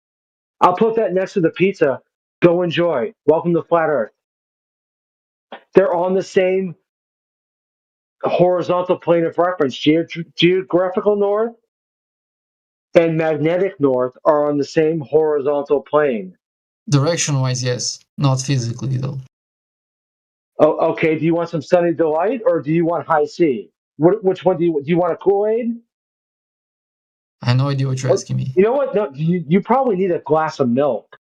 I'll put that next to the pizza. Go enjoy. Welcome to Flat Earth. They're on the same horizontal plane of reference. Geographical north and magnetic north are on the same horizontal plane. Direction-wise, yes. Not physically, though. Oh, okay. Do you want some Sunny Delight or do you want High C? Which one do you want? A Kool-Aid? I have no idea what you're asking me. You know what? No, you probably need a glass of milk.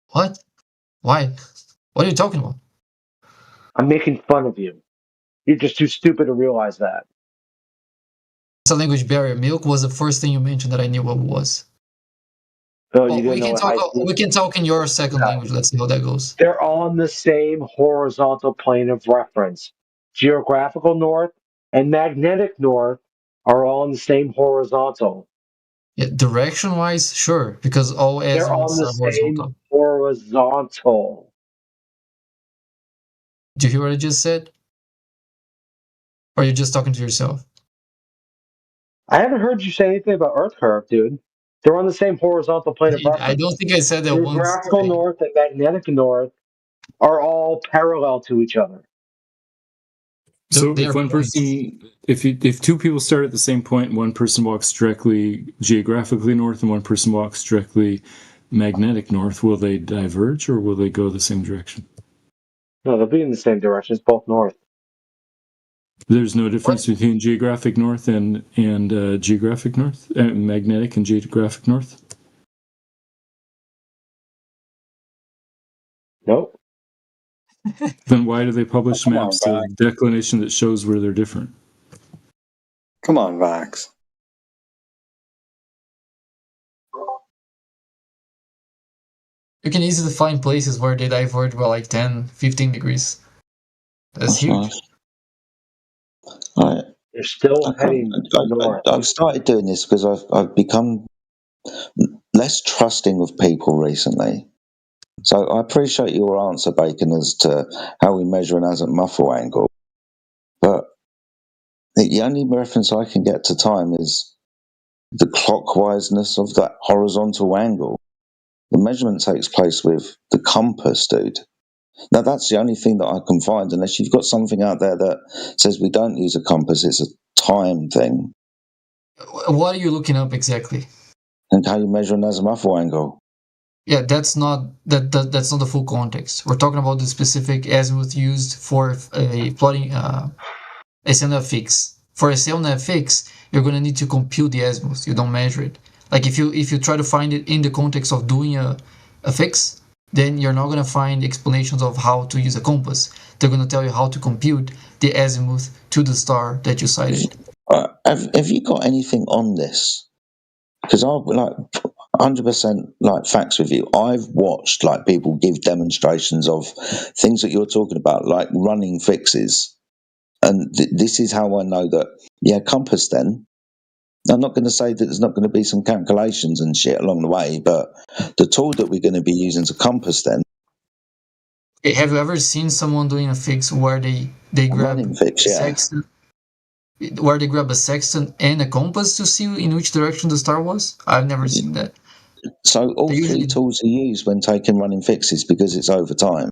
What? Why? What are you talking about? I'm making fun of you. You're just too stupid to realize that. It's a language barrier. Milk was the first thing you mentioned that I knew what it was. Oh, you didn't know we can talk in your second language. Let's see how that goes. They're on the same horizontal plane of reference. Geographical north and magnetic north are all on the same horizontal. Yeah, direction-wise, sure, because all they're on the same horizontal. Did you hear what I just said? Or are you just talking to yourself? I haven't heard you say anything about Earth curve, dude. They're on the same horizontal plane of reference. I don't think I said that once. Geographical north and magnetic north are all parallel to each other. So if one person, if two people start at the same point, one person walks directly geographically north and one person walks directly magnetic north, will they diverge or will they go the same direction? No, they'll be in the same direction. It's both north. There's no difference between geographic north and geographic north, magnetic and geographic north? Nope. Then why do they publish maps of declination that shows where they're different? Come on, Vax. You can easily find places where they diverge by like 10, 15 degrees. That's huge. Right. They're still heading north. I've started doing this because I've become less trusting of people recently. So I appreciate your answer, Bacon, as to how we measure an azimuthal angle. But the only reference I can get to time is the clockwiseness of that horizontal angle. The measurement takes place with the compass, dude. Now, that's the only thing that I can find, unless you've got something out there that says we don't use a compass, it's a time thing. What are you looking up exactly? And how you measure an azimuthal angle. Yeah, that's not that's not the full context. We're talking about the specific azimuth used for a plotting a CNFX. For a CNFX, you're gonna need to compute the azimuth. You don't measure it. Like if you try to find it in the context of doing a fix, then you're not gonna find explanations of how to use a compass. They're gonna tell you how to compute the azimuth to the star that you cited. Have you got anything on this? Because I'll 100% facts with you. I've watched people give demonstrations of things that you're talking about, like running fixes, and this is how I know that. Compass. Then I'm not going to say that there's not going to be some calculations and shit along the way, but the tool that we're going to be using is a compass. Then have you ever seen someone doing a fix where they grab a sextant? Where they grab a sextant and a compass to see in which direction the star was? I've never seen that. So all three tools are used when taking running fixes because it's over time.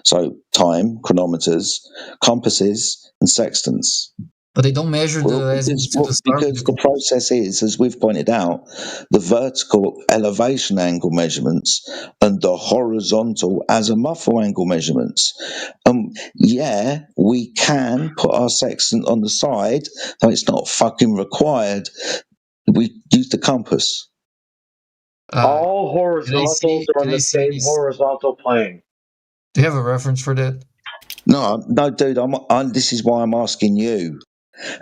So time, chronometers, compasses, and sextants. But they don't measure because the process is, as we've pointed out, the vertical elevation angle measurements and the horizontal azimuthal angle measurements. Yeah, we can put our sextant on the side, though it's not fucking required. We use the compass. All horizontals are on the same horizontal plane. Do you have a reference for that? No, dude. This is why I'm asking you.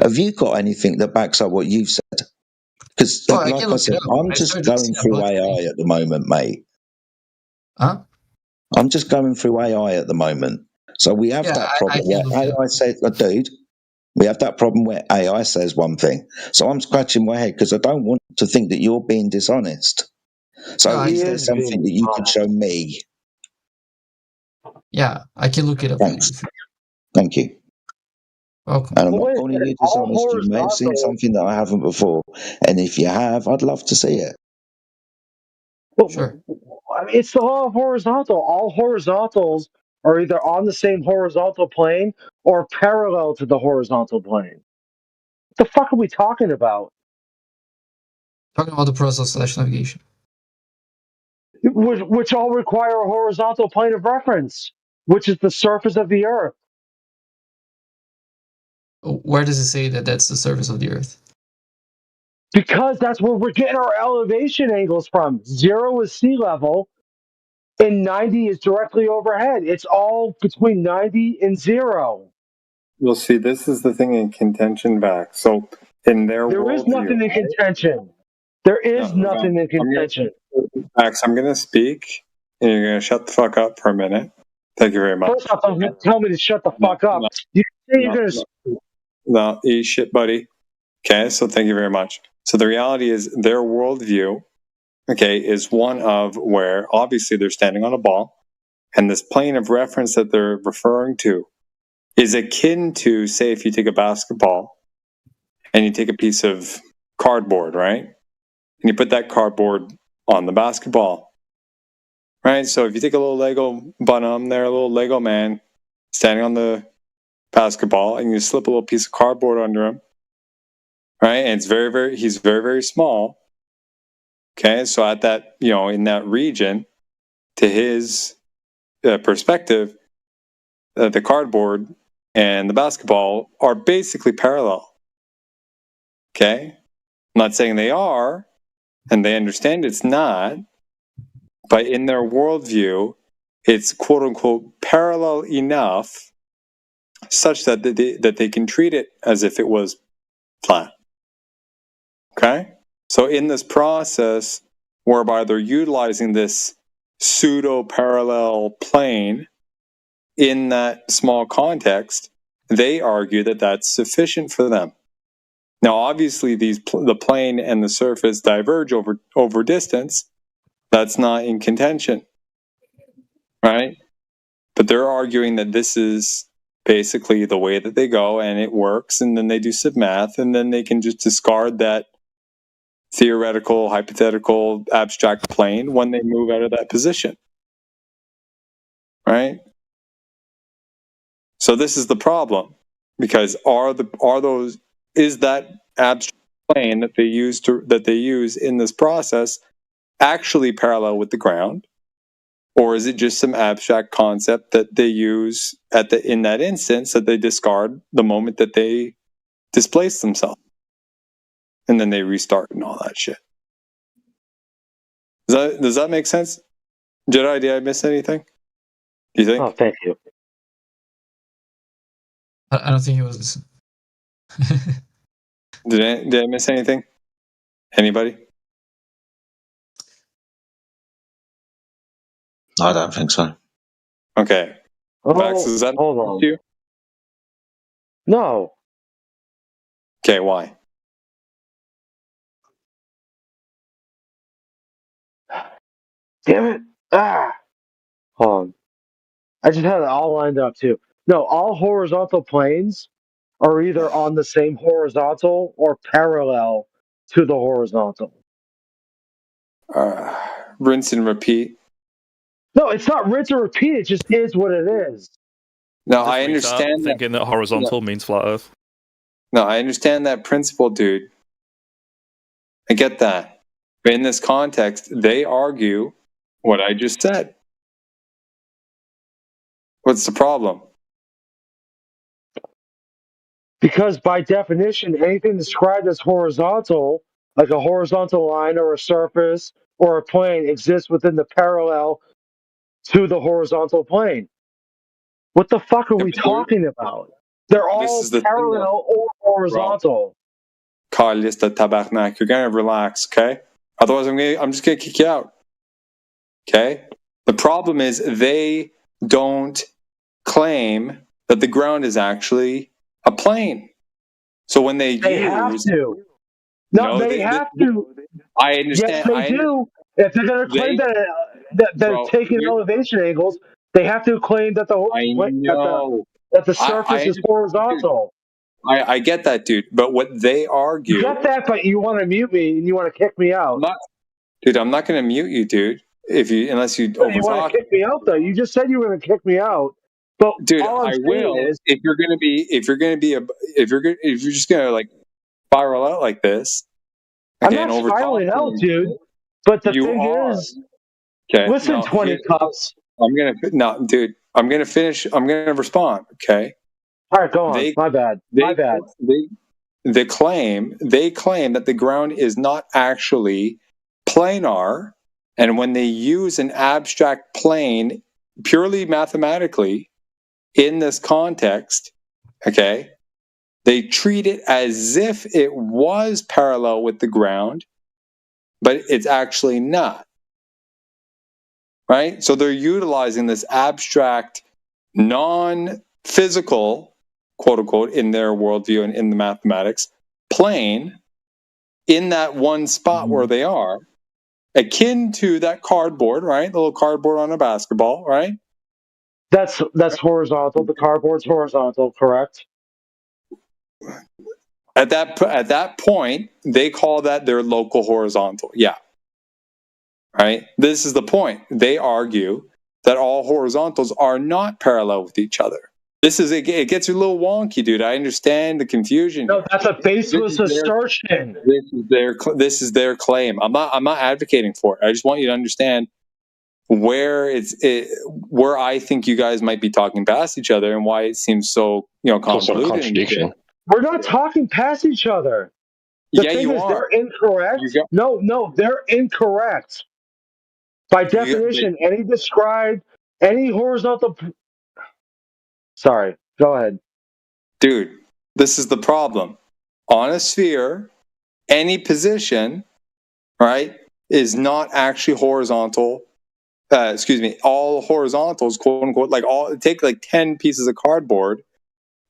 Have you got anything that backs up what you've said? Because, like I said, I'm just going through AI at the moment, mate. Huh? I'm just going through AI at the moment. So we have that problem where AI says, dude, we have that problem where AI says one thing. So I'm scratching my head because I don't want to think that you're being dishonest. So is there something that you could show me? Yeah, I can look it up. Thanks. Thank you. Welcome. And I'm not calling you dishonest. You may have seen something that I haven't before. And if you have, I'd love to see it. Well, sure. I mean, it's the law of horizontal. All horizontals are either on the same horizontal plane or parallel to the horizontal plane. What the fuck are we talking about? Talking about the process / navigation. Which all require a horizontal plane of reference, which is the surface of the Earth. Where does it say that that's the surface of the Earth? Because that's where we're getting our elevation angles from. 0 is sea level, and 90 is directly overhead. It's all between 90 and 0. Well, see, this is the thing in contention back. So in their There is nothing in contention. There is nothing in contention. Max, I'm going to speak, and you're going to shut the fuck up for a minute. Thank you very much. First off, don't tell me to shut the fuck up. You say you're going to... No, eat shit, buddy. Okay, so thank you very much. So the reality is their worldview, okay, is one of where obviously they're standing on a ball, and this plane of reference that they're referring to is akin to, say, if you take a basketball and you take a piece of cardboard, right? And you put that cardboard on the basketball, right? So if you take a little Lego Bunham there, a little Lego man standing on the basketball, and you slip a little piece of cardboard under him, right? And it's he's very, very small. Okay, so at that, in that region, to his perspective, the cardboard and the basketball are basically parallel. Okay, I'm not saying they are, and they understand it's not, but in their worldview, it's quote unquote parallel enough such that they can treat it as if it was flat. Okay? So in this process, whereby they're utilizing this pseudo-parallel plane in that small context, they argue that that's sufficient for them. Now, obviously, the plane and the surface diverge over distance. That's not in contention, right? But they're arguing that this is basically the way that they go, and it works, and then they do some math, and then they can just discard that theoretical, hypothetical, abstract plane when they move out of that position, right? So this is the problem, because is that abstract plane that they use in this process actually parallel with the ground, or is it just some abstract concept that they use in that instance that they discard the moment that they displace themselves, and then they restart and all that shit? Does that make sense? Jedi, did I miss anything? Do you think? Oh, thank you. I don't think he was. Did I miss anything? Anybody? I don't think so. Okay. Max, is that hold on. You? No. Okay, why? Damn it. Hold on. I just had it all lined up too. No, all horizontal planes are either on the same horizontal or parallel to the horizontal. Rinse and repeat. No, it's not rinse or repeat. It just is what it is. No, I understand that. Thinking that horizontal means flat Earth. No, I understand that principle, dude. I get that. But in this context, they argue what I just said. What's the problem? Because by definition, anything described as horizontal, like a horizontal line or a surface or a plane, exists within the parallel to the horizontal plane. What the fuck are we talking about? They're all parallel or horizontal. Carlista Tabarnak, you're gonna relax, okay? Otherwise, I'm just gonna kick you out. Okay? The problem is they don't claim that the ground is actually a plane. So when they have to. No, they have to. I understand. Yes, they do. If they're going to claim that they're taking elevation angles, they have to claim that the surface is horizontal. I get that, dude. But what they argue... You get that, but you want to mute me and you want to kick me out. I'm not going to mute you, dude. Unless you overtalk. You want to kick me out, though. You just said you were going to kick me out. But dude, all I'm I will. If you're just going to like spiral out like this. I'm not spiraling out, dude. But the thing is, listen, 20 cups. I'm gonna finish. I'm gonna respond. Okay. All right, go on. My bad. They claim that the ground is not actually planar, and when they use an abstract plane purely mathematically in this context, okay, they treat it as if it was parallel with the ground, but it's actually not. Right? So they're utilizing this abstract, non-physical, quote unquote, in their worldview and in the mathematics, plane in that one spot where they are, akin to that cardboard, right? The little cardboard on a basketball, right? That's horizontal. The cardboard's horizontal, correct? At that point, they call that their local horizontal. Yeah. Right? This is the point. They argue that all horizontals are not parallel with each other. It gets a little wonky, dude. I understand the confusion. No, that's a baseless assertion. This is their claim. I'm not advocating for it. I just want you to understand where where I think you guys might be talking past each other and why it seems so convoluted. Contradiction. We're not talking past each other. The thing is, they're incorrect. No, they're incorrect. By definition, any horizontal. Sorry, go ahead. Dude, this is the problem. On a sphere, any position, right, is not actually horizontal. All horizontals, quote unquote, take 10 pieces of cardboard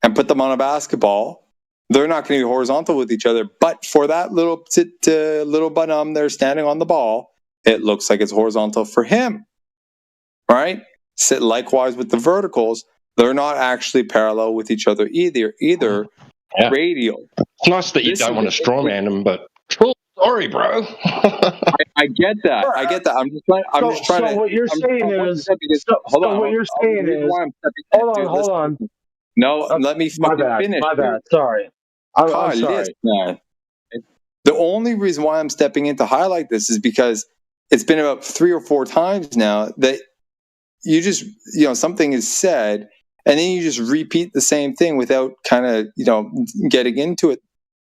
and put them on a basketball. They're not going to be horizontal with each other. But for that little bun there standing on the ball, it looks like it's horizontal for him, right? Likewise with the verticals, they're not actually parallel with each other either radial. It's nice that you don't want to strawman them, but sorry, bro. I get that. I'm just trying to. So what you're saying is. Hold on. No, let me finish. My bad. Sorry. I'm sorry. Man. The only reason why I'm stepping in to highlight this is because it's been about 3 or 4 times now that you just, something is said and then you just repeat the same thing without kind of, getting into it.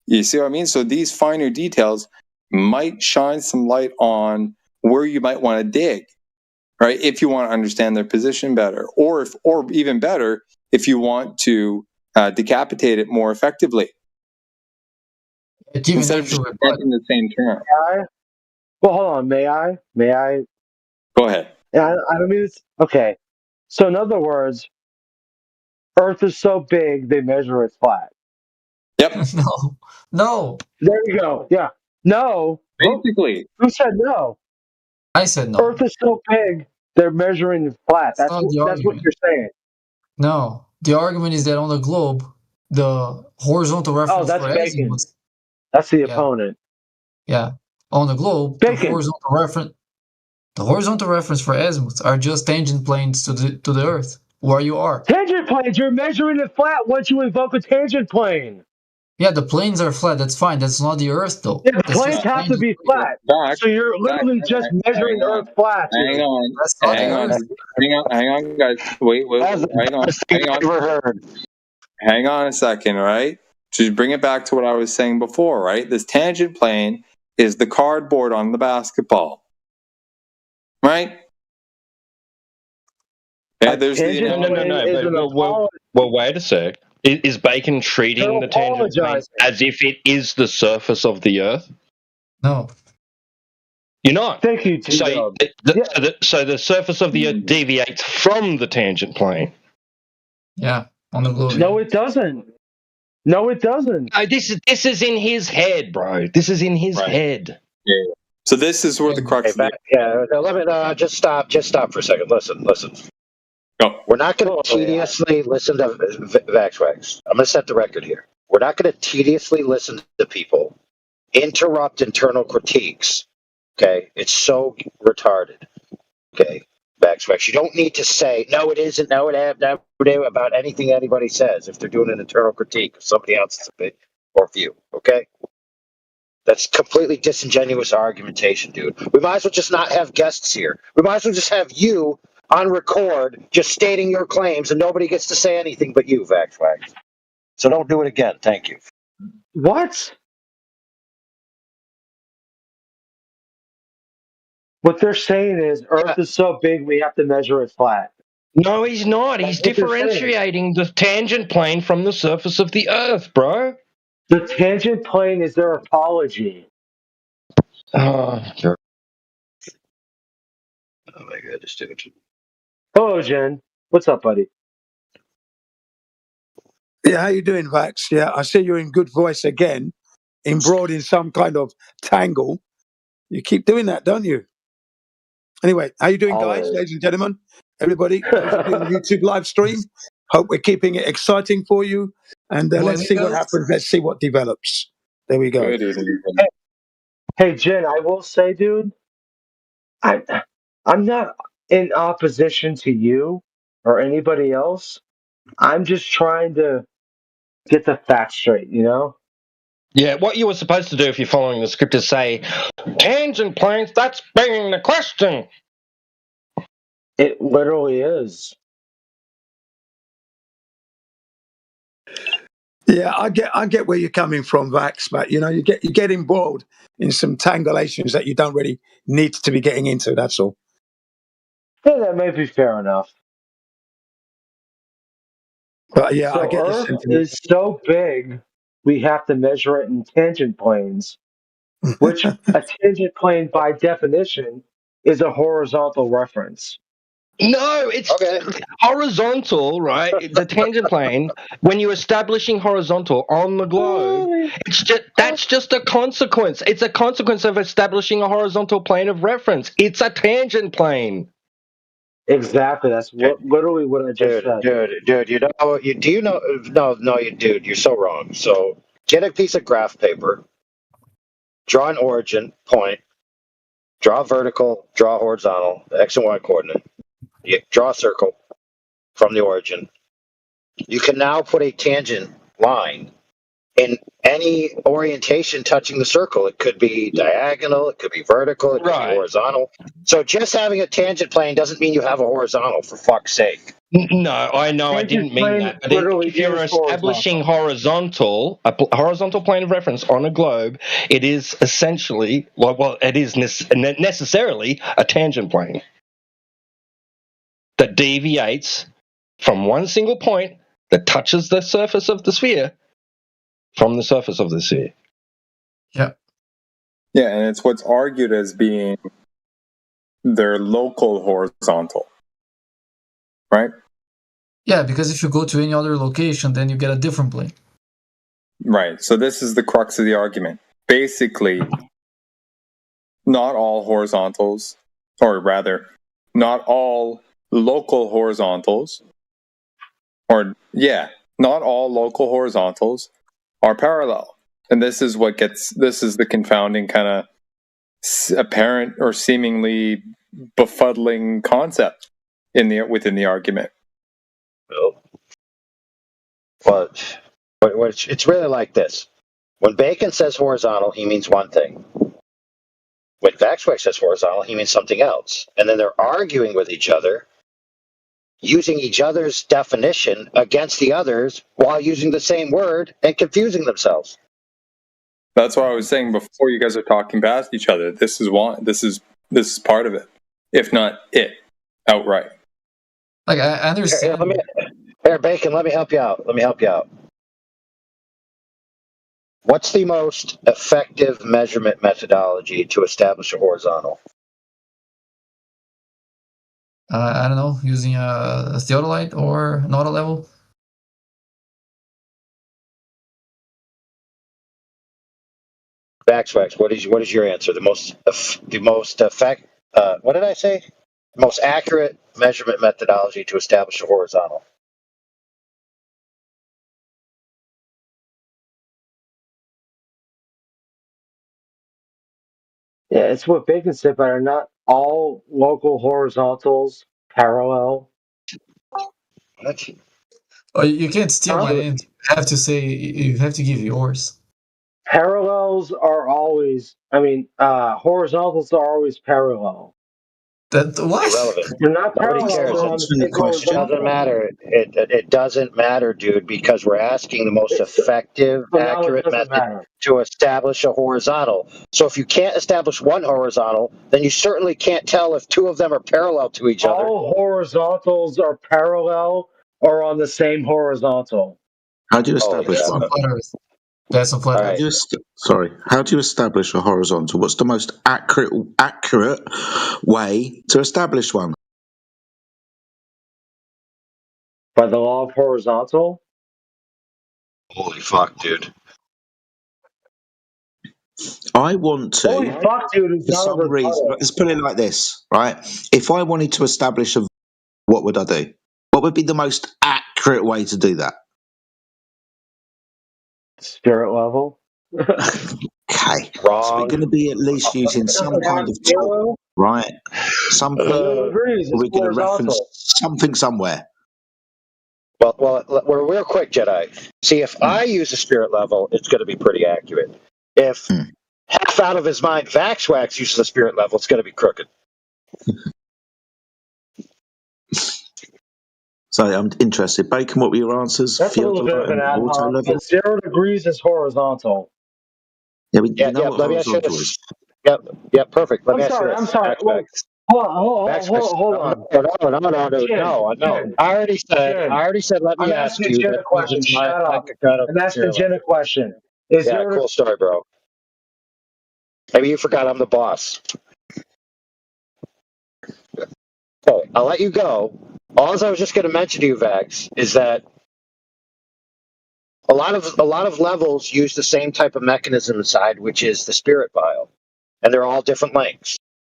You see what I mean? So these finer details might shine some light on where you might want to dig, right? If you want to understand their position better, or even better, if you want to decapitate it more effectively. Instead of just repeating the same term. Well, hold on. May I? Go ahead. Yeah, I don't mean it's okay. So in other words, Earth is so big they measure it flat. Yep. No. There you go. Yeah. No. Basically. Who said no? I said no. Earth is so big they're measuring it flat. That's what you're saying. No. The argument is that on the globe, the horizontal reference that's for Bacon. That's the opponent. Yeah. On the globe, the horizontal reference. The horizontal reference for azimuths are just tangent planes to the Earth, where you are. Tangent planes, you're measuring it flat once you invoke a tangent plane. Yeah, the planes are flat, that's fine. That's not the Earth, though. Yeah, the planes have to be flat. So you're literally just measuring Earth flat. Hang on, guys. Wait, hang on a second, right? Just bring it back to what I was saying before, right? This tangent plane is the cardboard on the basketball, right? Yeah, there's No. Well, wait a sec. Is Bacon treating the tangent plane as if it is the surface of the Earth? No. You're not. Thank you, So the surface of the Earth deviates from the tangent plane. Yeah, on the globe. No, it doesn't. No, it doesn't. No, this is in his head, bro. This is in his head. Yeah. So this is where the crux. Let me just stop for a second. Listen. Go. We're not going to tediously listen to Vaxwax. I'm going to set the record here. We're not going to tediously listen to people interrupt internal critiques. Okay, it's so retarded. Okay, Vaxwax. You don't need to say no. It isn't. No, it have. No, about anything anybody says if they're doing an internal critique of somebody else's opinion or view. Okay. That's completely disingenuous argumentation, dude. We might as well just not have guests here. We might as well just have you on record just stating your claims and nobody gets to say anything but you, Vaxwax. So don't do it again. Thank you. What? What they're saying is Earth is so big we have to measure it flat. No, he's not. He's differentiating the tangent plane from the surface of the Earth, bro. The tangent plane is their apology. Oh my goodness, dude. Hello, Jen. What's up, buddy? Yeah, how you doing, Vax? Yeah, I see you're in good voice again, embroiled in some kind of tangle. You keep doing that, don't you? Anyway, how you doing, guys, ladies and gentlemen? Everybody, those who do the YouTube live stream. Hope we're keeping it exciting for you. And let's see what happens. Let's see what develops. There we go. Hey, Jen, I will say, dude, I'm not in opposition to you or anybody else. I'm just trying to get the facts straight, you know? Yeah, what you were supposed to do if you're following the script is say, tangent planes, that's begging the question. It literally is. Yeah, I get where you're coming from, Vax, but you know, you get embroiled in some tangulations that you don't really need to be getting into. That's all. Yeah, that may be fair enough. But yeah, so I get the Earth sentiment. is so big, we have to measure it in tangent planes, which a tangent plane, by definition, is a horizontal reference. No, it's horizontal, right? The tangent plane, when you're establishing horizontal on the globe, that's just a consequence. It's a consequence of establishing a horizontal plane of reference. It's a tangent plane. Exactly. That's literally what I just said. Dude, you know, dude, you're so wrong. So get a piece of graph paper, draw an origin point, draw vertical, draw horizontal, X and Y coordinate. You draw a circle from the origin. You can now put a tangent line in any orientation touching the circle. It could be diagonal, it could be vertical, it could be horizontal. So just having a tangent plane doesn't mean you have a horizontal, for fuck's sake. No, I know, I didn't mean that. But if you're establishing a horizontal plane of reference on a globe, it is essentially, it is necessarily a tangent plane that deviates from one single point that touches the surface of the sphere from the surface of the sphere. Yeah. Yeah, and it's what's argued as being their local horizontal, right? Yeah, because if you go to any other location, then you get a different plane. Right. So this is the crux of the argument. Basically, not all horizontals, or rather, not all local horizontals, not all local horizontals are parallel. And this is the confounding kind of apparent or seemingly befuddling concept within the argument. Well, it's really like this. When Bacon says horizontal, he means one thing. When Waxworks says horizontal, he means something else. And then they're arguing with each other, using each other's definition against the others while using the same word and confusing themselves. That's what I was saying before. You guys are talking past each other. This is one. This is part of it, if not it, outright. Like I understand. Here, Bacon, let me help you out. What's the most effective measurement methodology to establish a horizontal? I don't know, using a theodolite or an auto level. Waxwax, what is your answer? The most what did I say? Most accurate measurement methodology to establish a horizontal. Yeah, it's what Bacon said, but are not all local horizontals parallel? What? Oh, you can't steal my answer. You have to give yours. Parallels are always, horizontals are always parallel. What? Irrelevant. They're not Nobody parallel. cares. They're on the same horizontal. Doesn't matter. It doesn't matter, dude, because we're asking the most effective, accurate method to establish a horizontal. So if you can't establish one horizontal, then you certainly can't tell if two of them are parallel to each other. All horizontals are parallel or on the same horizontal. How do you establish one? That's a flat Earth. How do you establish a horizontal? What's the most accurate way to establish one? By the law of horizontal? Holy fuck, dude. I want to. Holy fuck, dude, it's for not some a reason, let's put it like this, right? If I wanted to establish what would I do? What would be the most accurate way to do that? Spirit level? Okay. Wrong. So we're going to be at least using some kind of tool, right? Something. We're going to reference something somewhere. Well, we're real quick, Jedi. See, if I use a spirit level, it's going to be pretty accurate. If half out of his mind Waxwax uses a spirit level, it's going to be crooked. So I'm interested. Bacon, what were your answers? That's a little bit of an ad hoc, but 0 degrees is horizontal. Yeah, you know what horizontal is. Yep, perfect. I'm sorry. Well, hold on. No. I already said. Let me ask you. Jen a question. Shut up. I'm asking Jen a question. Cool story, bro. Maybe you forgot I'm the boss. Okay, I'll let you go. All I was just going to mention to you, Vax, is that a lot of levels use the same type of mechanism inside, which is the spirit vial, and they're all different lengths.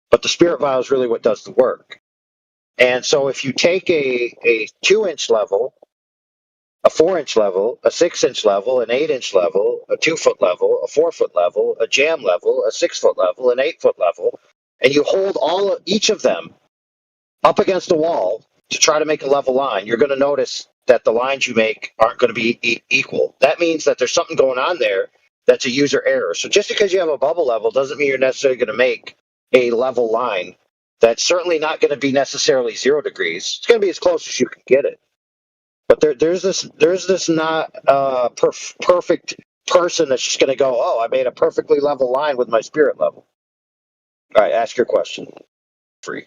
But the spirit vial is really what does the work. And so if you take a 2-inch level, a 4-inch level, a 6-inch level, an 8-inch level, a 2-foot level, a 4-foot level, a jam level, a 6-foot level, an 8-foot level, and you hold each of them up against a wall to try to make a level line, you're going to notice that the lines you make aren't going to be equal. That means that there's something going on there that's a user error. So just because you have a bubble level doesn't mean you're necessarily going to make a level line. That's certainly not going to be necessarily 0 degrees. It's going to be as close as you can get it. But there's this not perfect person that's just going to go, oh, I made a perfectly level line with my spirit level. All right, ask your question. Free.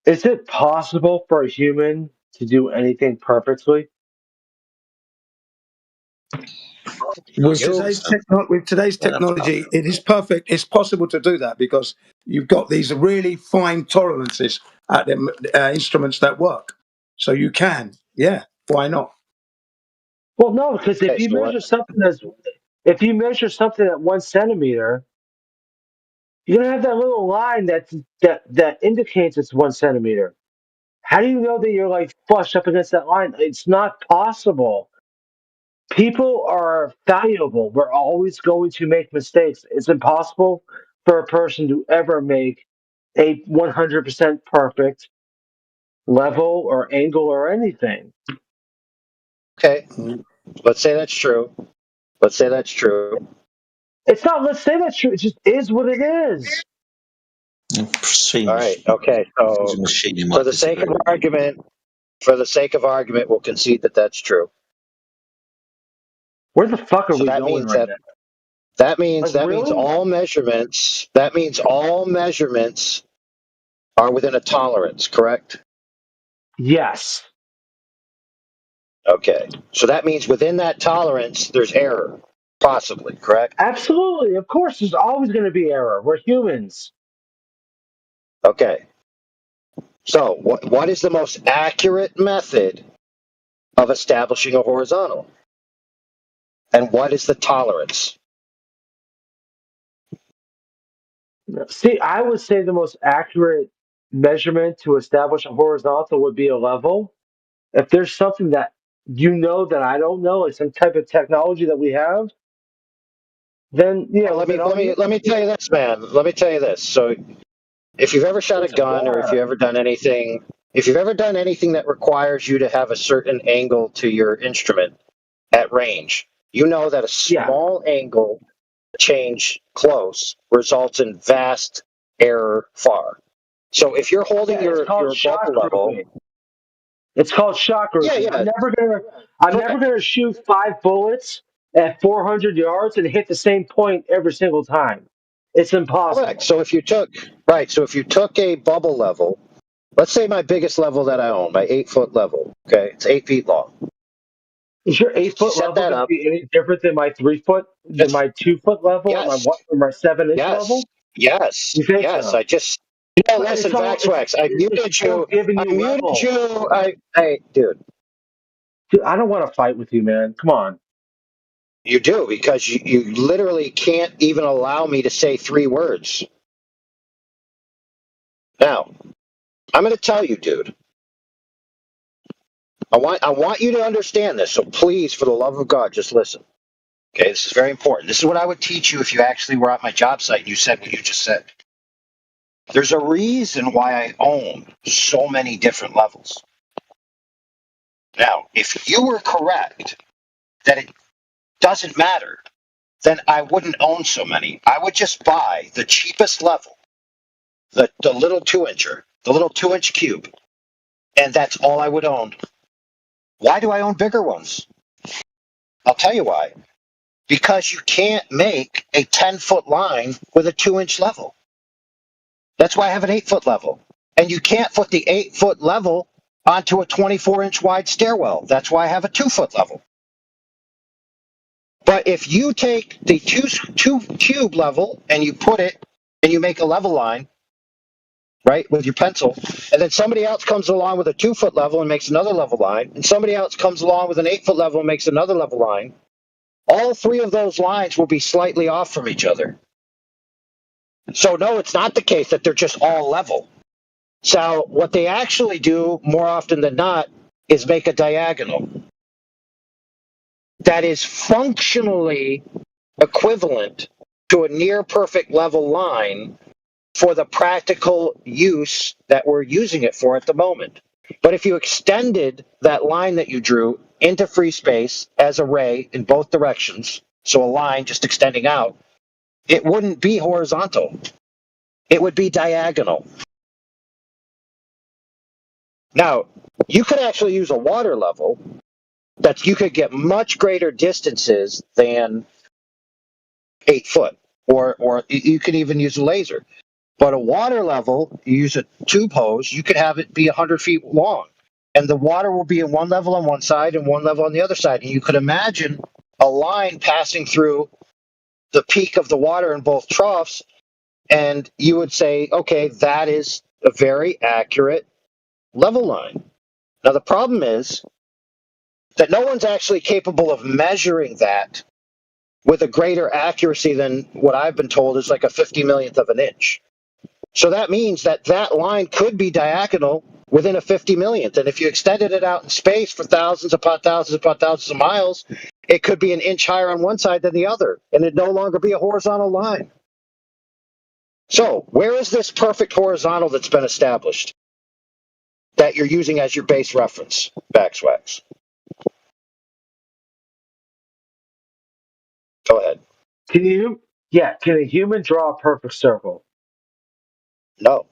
Is it possible for a human to do anything perfectly? With today's technology, it is perfect. It's possible to do that because you've got these really fine tolerances at the instruments that work. So you can, why not? Well, no, because if you measure something at 1 centimeter, you're gonna have that little line that indicates it's 1 centimeter. How do you know that you're like flush up against that line? It's not possible. People are valuable. We're always going to make mistakes. It's impossible for a person to ever make a 100% perfect level or angle or anything. Okay, let's say that's true. Let's say that's true. It's not, let's say that's true. It just is what it is. All right. Okay. So, for the sake of argument, we'll concede that that's true. Where the fuck are So we that going means right that now? that means Like, that means really? all measurements. That means all measurements are within a tolerance. Correct? Yes. Okay. So that means within that tolerance, there's error, possibly. Correct? Absolutely. Of course, there's always going to be error. We're humans. Okay. So what is the most accurate method of establishing a horizontal? And what is the tolerance? See, I would say the most accurate measurement to establish a horizontal would be a level. If there's something that you know that I don't know, like some type of technology that we have, then Let me tell you this, man. Let me tell you this. So if you've ever shot a gun or if you've ever done anything that requires you to have a certain angle to your instrument at range, you know that a small angle change close results in vast error far. So if you're holding your bubble level, it's called shock grouping. Yeah. I'm never gonna shoot 5 bullets at 400 yards and hit the same point every single time. It's impossible. Correct. So if you took a bubble level, let's say my biggest level that I own, my 8-foot level, okay, it's 8 feet long. Is your 8-foot level going to be any different than my 3-foot, than my 2-foot level, or my 7-inch level? Yes. You think Yes. so? I just. No, listen, Vaxwax. I muted you. Hey, dude. Dude, I don't want to fight with you, man. Come on. You do, because you literally can't even allow me to say 3 words. Now, I'm going to tell you, dude. I want you to understand this, so please, for the love of God, just listen. Okay, this is very important. This is what I would teach you if you actually were at my job site and you said what you just said. There's a reason why I own so many different levels. Now, if you were correct that it doesn't matter, then I wouldn't own so many. I would just buy the cheapest level, the little 2-incher, the little 2-inch cube, and that's all I would own. Why do I own bigger ones? I'll tell you why. Because you can't make a 10-foot line with a 2-inch level. That's why I have an 8-foot level. And you can't put the 8-foot level onto a 24-inch wide stairwell. That's why I have a 2-foot level. But if you take the two cube level and you put it and you make a level line, right, with your pencil, and then somebody else comes along with a 2-foot level and makes another level line, and somebody else comes along with an 8-foot level and makes another level line, all 3 of those lines will be slightly off from each other. So no, it's not the case that they're just all level. So what they actually do more often than not is make a diagonal that is functionally equivalent to a near perfect level line for the practical use that we're using it for at the moment. But if you extended that line that you drew into free space as a ray in both directions, so a line just extending out, it wouldn't be horizontal. It would be diagonal. Now, you could actually use a water level that you could get much greater distances than 8 foot, or you could even use a laser. But a water level, you use a tube hose, you could have it be 100 feet long. And the water will be in one level on one side and one level on the other side. And you could imagine a line passing through the peak of the water in both troughs. And you would say, okay, that is a very accurate level line. Now, the problem is that no one's actually capable of measuring that with a greater accuracy than what I've been told is like a 50 millionth of an inch. So that means that that line could be diagonal within a 50 millionth. And if you extended it out in space for thousands upon thousands upon thousands of miles, it could be an inch higher on one side than the other, and it'd no longer be a horizontal line. So, where is this perfect horizontal that's been established that you're using as your base reference, Backswax? Go ahead. Can a human draw a perfect circle? No.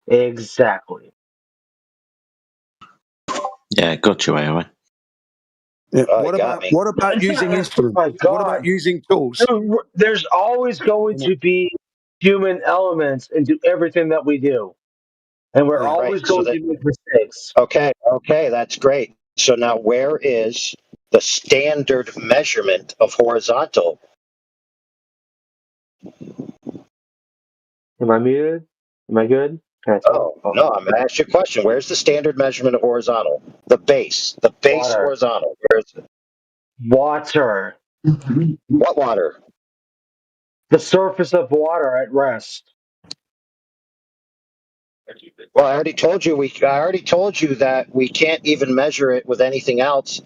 Exactly. Yeah, got you, AOA. Yeah. Oh, What you got me. about using instruments? My God. What about using tools? Dude, there's always going to be human elements into everything that we do. And we're always Right, so going that, to make mistakes. okay, that's great. So now where is the standard measurement of horizontal? Am I muted? Am I good? Can I talk? Oh, no, I'm going to ask you a question. Where's the standard measurement of horizontal? The base Water. horizontal. Where is it? Water. What water? The surface of water at rest. Well, I already told you that we can't even measure it with anything else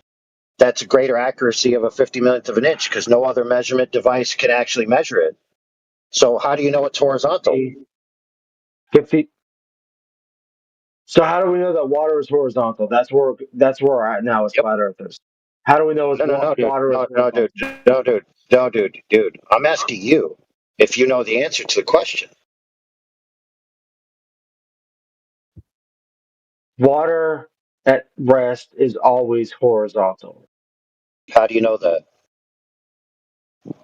that's a greater accuracy of a 50 millionth of an inch because no other measurement device can actually measure it. So how do you know it's horizontal? 50. So how do we know that water is horizontal? That's where we're at now as flat earthers. How do we know No, water is dude. No, dude. I'm asking you if you know the answer to the question. Water at rest is always horizontal. How do you know that?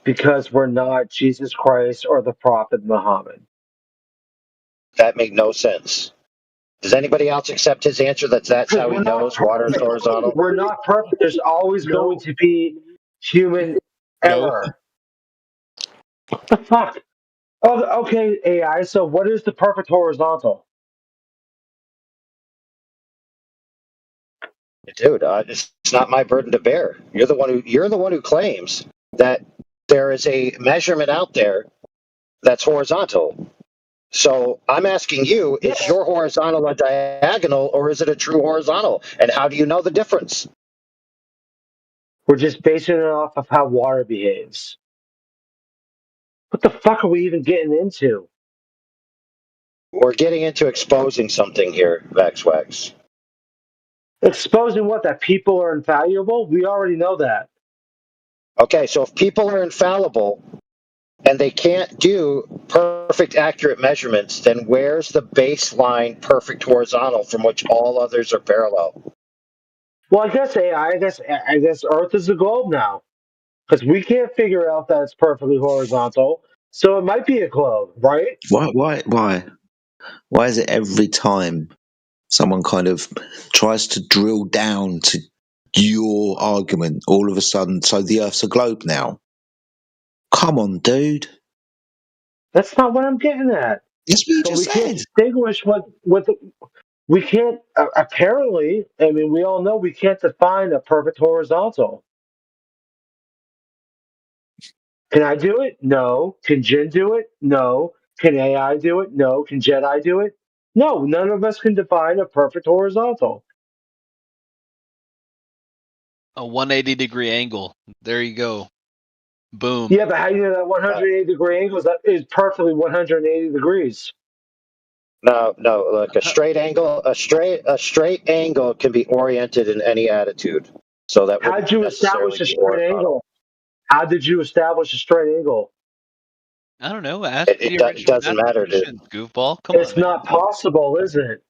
Because we're not Jesus Christ or the Prophet Muhammad. That made no sense. Does anybody else accept his answer that's how he knows water is horizontal? We're not perfect. There's always going to be human error. What the fuck? Oh, okay, AI. So what is the perfect horizontal? Dude, it's not my burden to bear. You're the one who claims that there is a measurement out there that's horizontal. So I'm asking you, is your horizontal a diagonal or is it a true horizontal? And how do you know the difference? We're just basing it off of how water behaves. What the fuck are we even getting into? We're getting into exposing something here, Vaxwax. Exposing what? That people are infallible? We already know that. Okay, so if people are infallible and they can't do perfect accurate measurements, then where's the baseline perfect horizontal from which all others are parallel? Well, I guess Earth is a globe now. Because we can't figure out that it's perfectly horizontal. So it might be a globe, right? Why is it every time someone kind of tries to drill down to your argument, all of a sudden, so the Earth's a globe now? Come on, dude. That's not what I'm getting at. Yes, but you But just we can't said. distinguish we can't, apparently, I mean, we all know we can't define a perfect horizontal. Can I do it? No. Can Jin do it? No. Can AI do it? No. Can Jedi do it? No. None of us can define a perfect horizontal. A 180-degree angle. There you go. Boom. Yeah, but how do you know that 180-degree angle is perfectly 180 degrees? No. Look, a straight angle can be oriented in any attitude. So that How'd you establish a straight angle? How did you establish a straight angle? I don't know. Ask the It doesn't matter, dude. goofball. Come It's on, man. not possible, is it?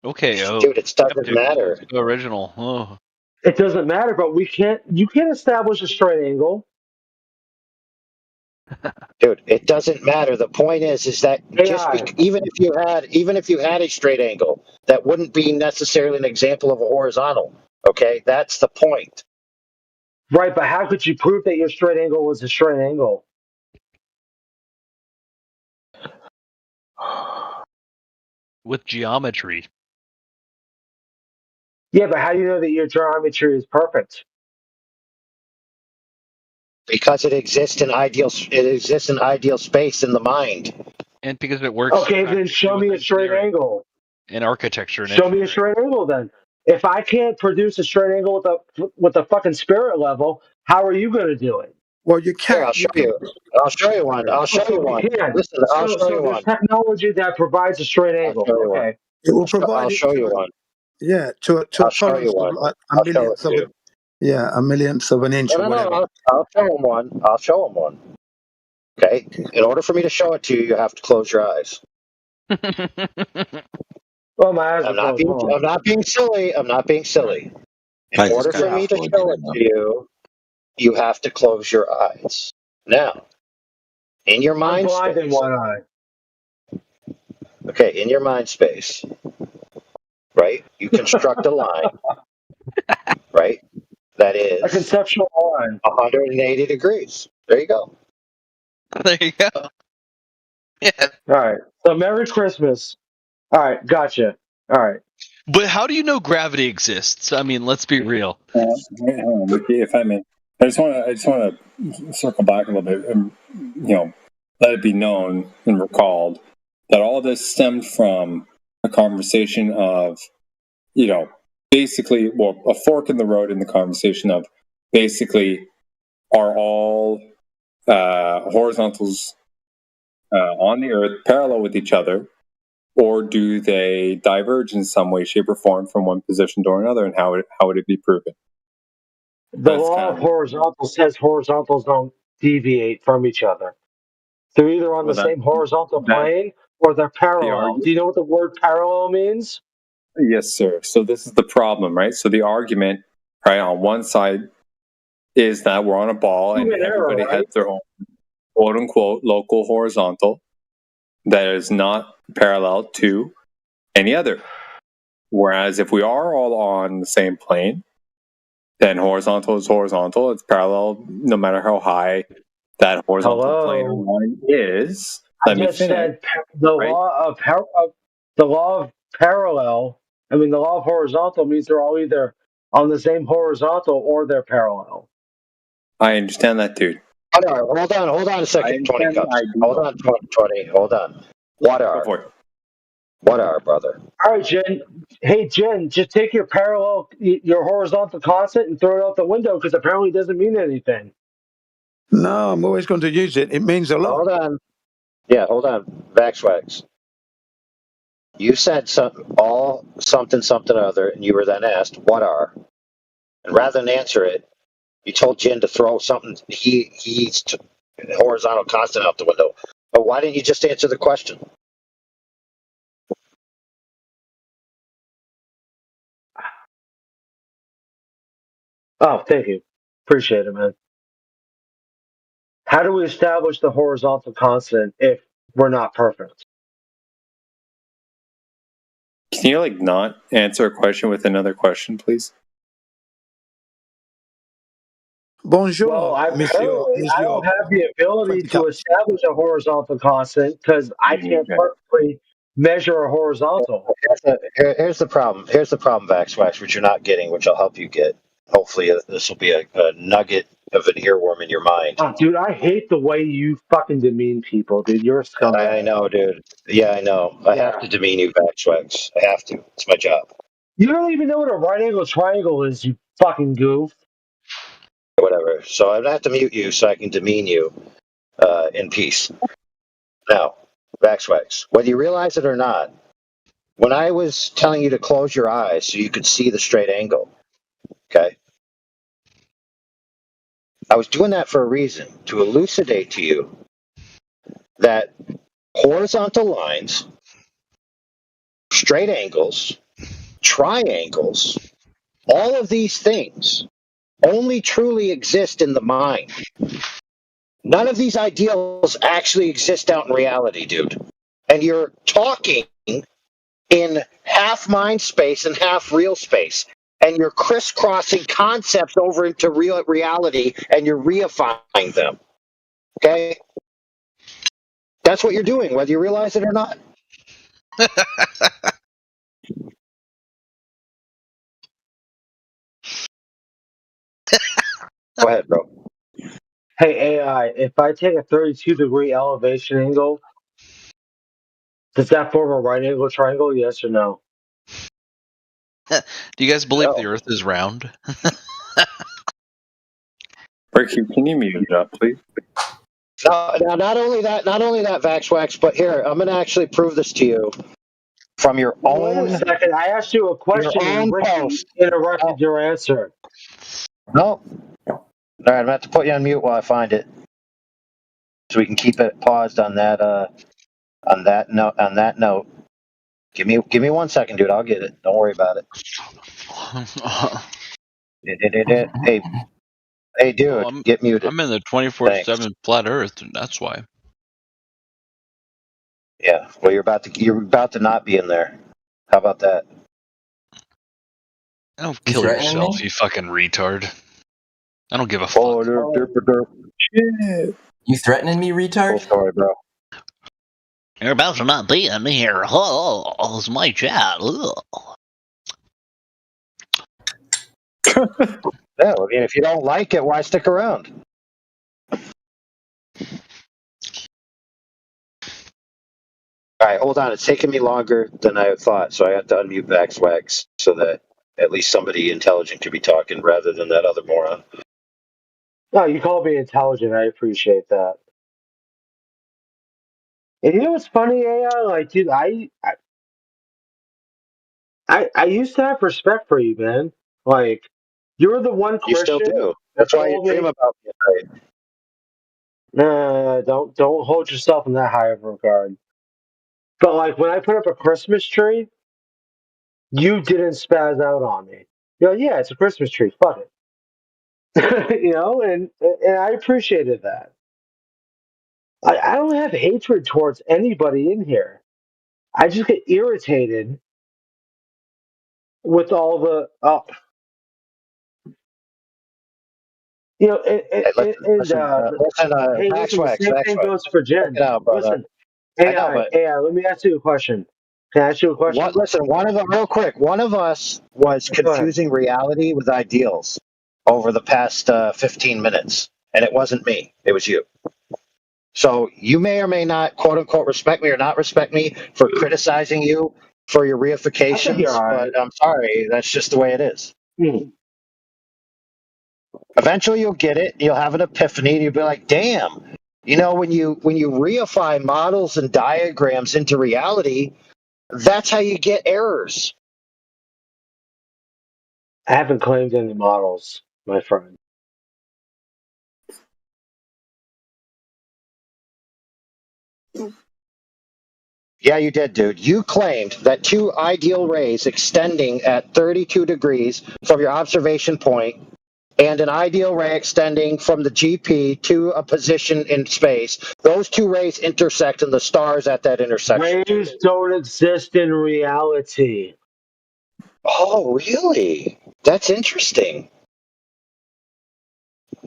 Okay, dude, it doesn't matter. Let's go original. Oh. It doesn't matter, but you can't establish a straight angle. Dude, it doesn't matter. The point is that even if you had a straight angle, that wouldn't be necessarily an example of a horizontal. Okay, that's the point. Right, but how could you prove that your straight angle was a straight angle? With geometry. Yeah, but how do you know that your geometry is perfect? Because it exists in ideal space in the mind. And because it works. Okay, then show me a straight angle. In architecture. Show me a straight angle then. If I can't produce a straight angle with a fucking spirit level, how are you going to do it? Well, you Here, can. I'll show you. I'll show you one. I'll show you You one. can. Listen, I'll show So you there's one. technology that provides a straight angle. show you one. Okay. It will provide I'll it show to you a, one. yeah, to a I'll show tolerance you of one. like a I'll show it millionth of to a, you. yeah, a millionth of an inch No, or no, no. whatever. I'll show him one. I'll show him one. Okay. In order for me to show it to you, you have to close your eyes. Well, my eyes are I'm not closed. being. Hold on. I'm not being silly. I'm not being silly. I In just order got for me to off show it to you, you have to close your eyes. Now, in your I'm mind blind in space. one eye. Okay, in your mind space, right? You construct a line, right? That A is conceptual line. 180 degrees. There you go. There you go. Yeah. All right. So Merry Christmas. All right. Gotcha. All right. But how do you know gravity exists? I mean, let's be real. If I may, I just want to circle back a little bit and let it be known and recalled that all this stemmed from a conversation of basically a fork in the road in the conversation of basically are all horizontals on the Earth parallel with each other, or do they diverge in some way, shape, or form from one position to another, and how would it be proven? The law of horizontal says horizontals don't deviate from each other. They're either on the same horizontal plane or they're parallel. Do you know what the word parallel means? Yes, sir. So this is the problem, right? So the argument, right, on one side is that we're on a ball and everybody has their own quote unquote local horizontal that is not parallel to any other. Whereas if we are all on the same plane, then horizontal is horizontal. It's parallel no matter how high that horizontal plane or line is. I just said the law of parallel. I mean, the law of horizontal means they're all either on the same horizontal or they're parallel. I understand that, dude. Hold on a second, 20 cups. Hold on, 20, hold on. What are, brother? All right, Jen. Hey, Jen, just take your horizontal constant and throw it out the window because apparently it doesn't mean anything. No, I'm always going to use it. It means a lot. Hold on. Yeah, hold on. Vaxwax. You said something other, and you were then asked, what are? And rather than answer it, you told Jen to throw something he's horizontal constant out the window. But why didn't you just answer the question? Oh, thank you. Appreciate it, man. How do we establish the horizontal constant if we're not perfect? Can you not answer a question with another question, please? Bonjour, well, I don't have the ability to establish a horizontal constant because I can't perfectly measure a horizontal. Here's the problem. Here's the problem, Vaxwax, which you're not getting, which I'll help you get. Hopefully, this will be a nugget of an earworm in your mind. Oh, dude, I hate the way you fucking demean people, dude. You're a scumbag. I know, dude. Yeah, I know. I have to demean you, Vaxwax. I have to. It's my job. You don't even know what a right angle triangle is, you fucking goof. Whatever. So I'm going to have to mute you so I can demean you in peace. Now, Vaxwax, whether you realize it or not, when I was telling you to close your eyes so you could see the straight angle, okay, I was doing that for a reason, to elucidate to you that horizontal lines, straight angles, triangles, all of these things only truly exist in the mind. None of these ideals actually exist out in reality, dude. And you're talking in half mind space and half real space. And you're crisscrossing concepts over into real reality and you're reifying them. Okay? That's what you're doing, whether you realize it or not. Go ahead, bro. Hey, AI, if I take a 32-degree elevation angle, does that form a right angle triangle? Yes or no? Do you guys believe the Earth is round? Ricky, can you mute it up, please? Now, not only that, Vaxwax, but here, I'm going to actually prove this to you from your own. Wait a second. I asked you a question and Ricky interrupted your answer. No. All right, I'm going to have to put you on mute while I find it, so we can keep it paused on that. On that note. Give me 1 second, dude. I'll get it. Don't worry about it. Hey, dude, get muted. I'm in the 24/7 flat Earth, and that's why. Yeah. Well, you're about to not be in there. How about that? Oh, kill yourself, you fucking retard. I don't give a fuck. You threatening me, retard? Sorry, bro. You're about to not be in here. Oh, it's my chat. Yeah, I mean, if you don't like it, why stick around? All right, hold on. It's taking me longer than I thought, so I have to unmute Vaxwax so that at least somebody intelligent could be talking rather than that other moron. No, you called me intelligent. I appreciate that. And you know what's funny, AI? Like, dude, I used to have respect for you, man. Like, you're the one You Christian. still do. That's why you dream about me at night. Nah, don't hold yourself in that high of regard. But like when I put up a Christmas tree, you didn't spaz out on me. You're like, yeah, it's a Christmas tree. Fuck it. You know, and I appreciated that. I don't have hatred towards anybody in here. I just get irritated with all the you know, Hey, listen, the same thing goes for Jen. Listen, AI, let me ask you a question. Can I ask you a question? Listen, real quick. One of us was confusing reality with ideals over the past 15 minutes, and it wasn't me. It was you. So you may or may not, quote unquote, respect me or not respect me for criticizing you for your reifications, but I'm sorry, that's just the way it is. Eventually you'll get it, you'll have an epiphany, and you'll be like, damn, you know, when you reify models and diagrams into reality, that's how you get errors. I haven't claimed any models, my friend. Yeah, you did, dude. You claimed that two ideal rays extending at 32 degrees from your observation point and an ideal ray extending from the GP to a position in space, those two rays intersect in the stars at that intersection. Rays don't exist in reality. Oh, really? That's interesting.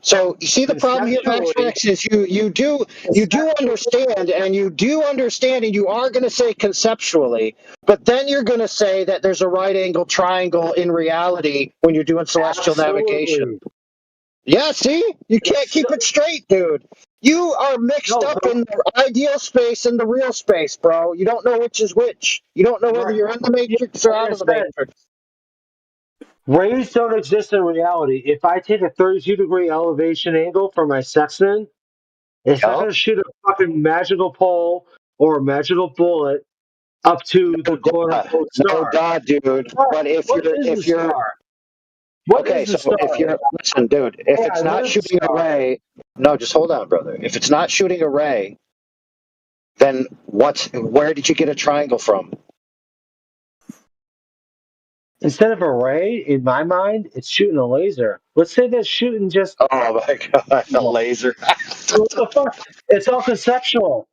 So you see the problem here, Vaxwax, is you do understand, and you are going to say conceptually, but then you're going to say that there's a right angle triangle in reality when you're doing celestial navigation. Yeah, see? You can't keep it straight, dude. You are mixed up in the ideal space and the real space, bro. You don't know which is which. You don't know whether you're in the matrix or out of the matrix. Rays don't exist in reality. If I take a 32-degree elevation angle for my sextant, it's not going to shoot a fucking magical pole or a magical bullet up to the quote-unquote star. No, God, dude. But if you're listen, dude, if it's not shooting a ray, no, just hold on, brother. If it's not shooting a ray, then where did you get a triangle from? Instead of a ray, in my mind, it's shooting a laser. Let's say that's shooting just. Oh my god, a laser! What the fuck? It's all conceptual.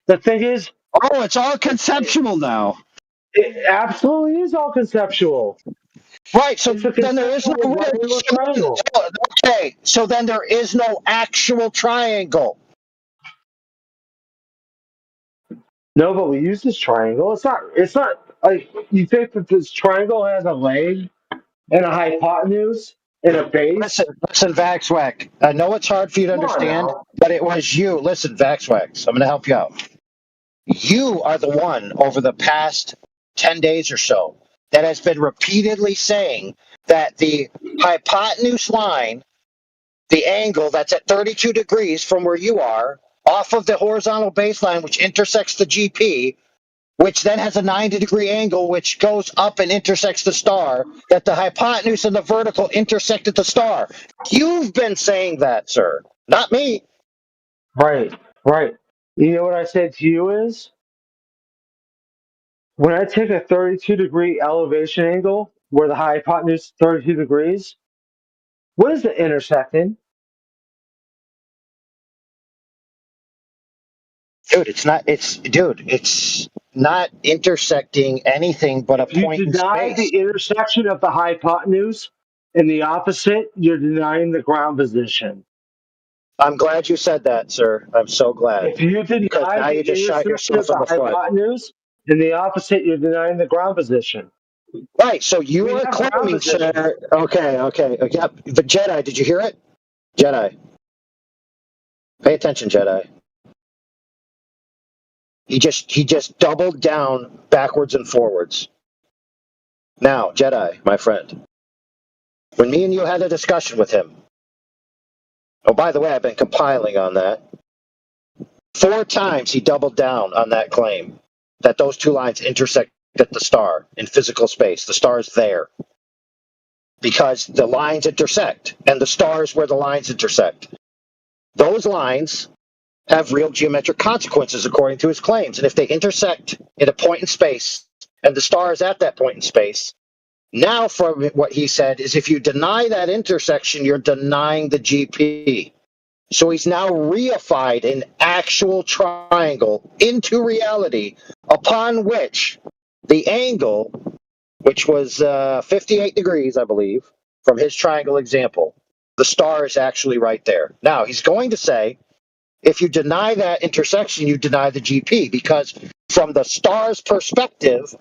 The thing is. Oh, it's all conceptual now. It absolutely is all conceptual. Right, so then there is no triangle. Okay, so then there is no actual triangle. No, but we use this triangle. It's not like you think that this triangle has a leg and a hypotenuse and a base. Listen, Vaxwax. I know it's hard for you to understand, but it was you. Listen, Vaxwax. I'm going to help you out. You are the one over the past 10 days or so that has been repeatedly saying that the hypotenuse line the angle that's at 32 degrees from where you are, off of the horizontal baseline, which intersects the GP, which then has a 90-degree angle, which goes up and intersects the star, that the hypotenuse and the vertical intersect at the star. You've been saying that, sir, not me. Right, right. You know what I said to you is, when I take a 32-degree elevation angle where the hypotenuse is 32 degrees, what is the intersecting? Dude, it's not intersecting anything but a If you point in deny space. the intersection of the hypotenuse and the opposite, you're denying the ground position. I'm glad you said that, sir. I'm so glad. If you Because deny now the you just shot intersection of yourself in the the foot. hypotenuse and the opposite, you're denying the ground position. Right, so you We are have ground claiming, position. sir. Okay. Yep. The Jedi, did you hear it? Jedi. Pay attention, Jedi. He just doubled down backwards and forwards. Now, Jedi, my friend, when me and you had a discussion with him, oh, by the way, I've been compiling on that. 4 times he doubled down on that claim that those two lines intersect at the star in physical space. The star is there because the lines intersect, and the star is where the lines intersect. Those lines have real geometric consequences according to his claims, and if they intersect at a point in space, and the star is at that point in space, now from what he said is if you deny that intersection, you're denying the GP. So he's now reified an actual triangle into reality upon which the angle, which was 58 degrees, I believe, from his triangle example, the star is actually right there. Now, he's going to say, if you deny that intersection, you deny the GP, because from the star's perspective,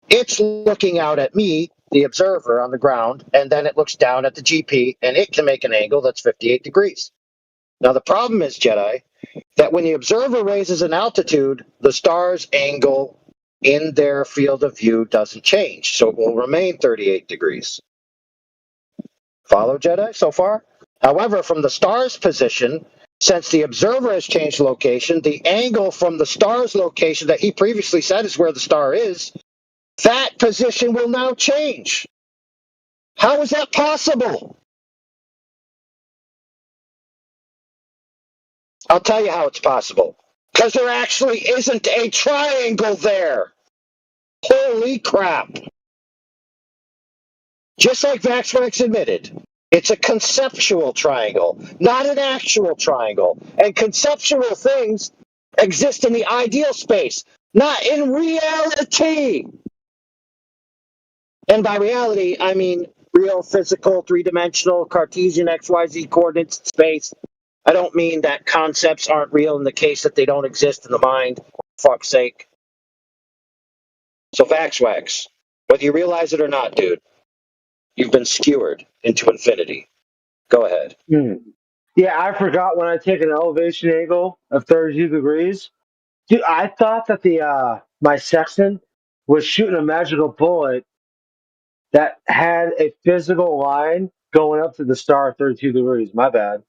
it's looking out at me, the observer on the ground, and then it looks down at the GP, and it can make an angle that's 58 degrees. Now, the problem is, Jedi, that when the observer raises an altitude, the star's angle in their field of view doesn't change, so it will remain 38 degrees. Follow, Jedi, so far? However, from the star's position, since the observer has changed location, the angle from the star's location that he previously said is where the star is, that position will now change. How is that possible? I'll tell you how it's possible. Because there actually isn't a triangle there. Holy crap. Just like Vaxwax admitted, it's a conceptual triangle, not an actual triangle. And conceptual things exist in the ideal space, not in reality. And by reality, I mean real, physical, three-dimensional, Cartesian XYZ coordinates space. I don't mean that concepts aren't real in the case that they don't exist in the mind. For fuck's sake. So Vaxwax, whether you realize it or not, dude, you've been skewered into infinity. Go ahead. Yeah, I forgot when I take an elevation angle of 32 degrees. Dude, I thought that the my sextant was shooting a magical bullet that had a physical line going up to the star at 32 degrees. My bad.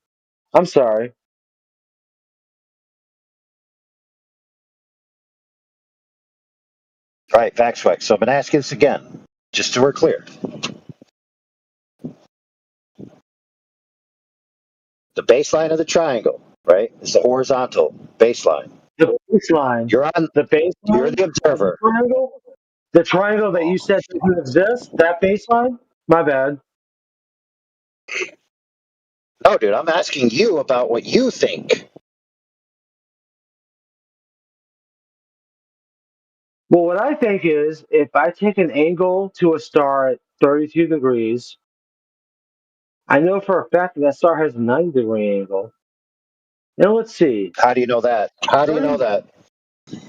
I'm sorry. All right, Vaxwax. So I'm going to ask you this again, just so we're clear. The baseline of the triangle, right, is the horizontal baseline. The baseline. You're on the baseline. You're the observer. The triangle that you said doesn't exist. That baseline. My bad. No, dude, I'm asking you about what you think. Well, what I think is if I take an angle to a star at 32 degrees, I know for a fact that that star has a 90-degree angle. Now, let's see. How do you know that? How do you know that?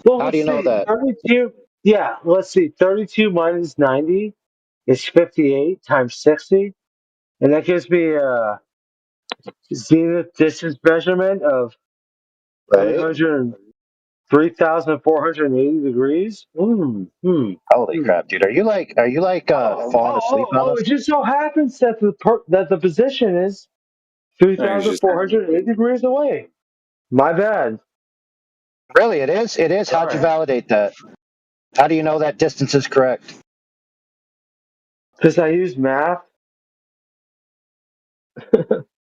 Well, How do you know that? 32, yeah, let's see. 32 minus 90 is 58 times 60. And that gives me a zenith distance measurement of 3,480 degrees. Holy crap, dude! Are you like falling asleep on us? It just so happens that the position is 3,408 degrees away. My bad. Really, it is? It is? How'd you validate that? How do you know that distance is correct? Because I use math.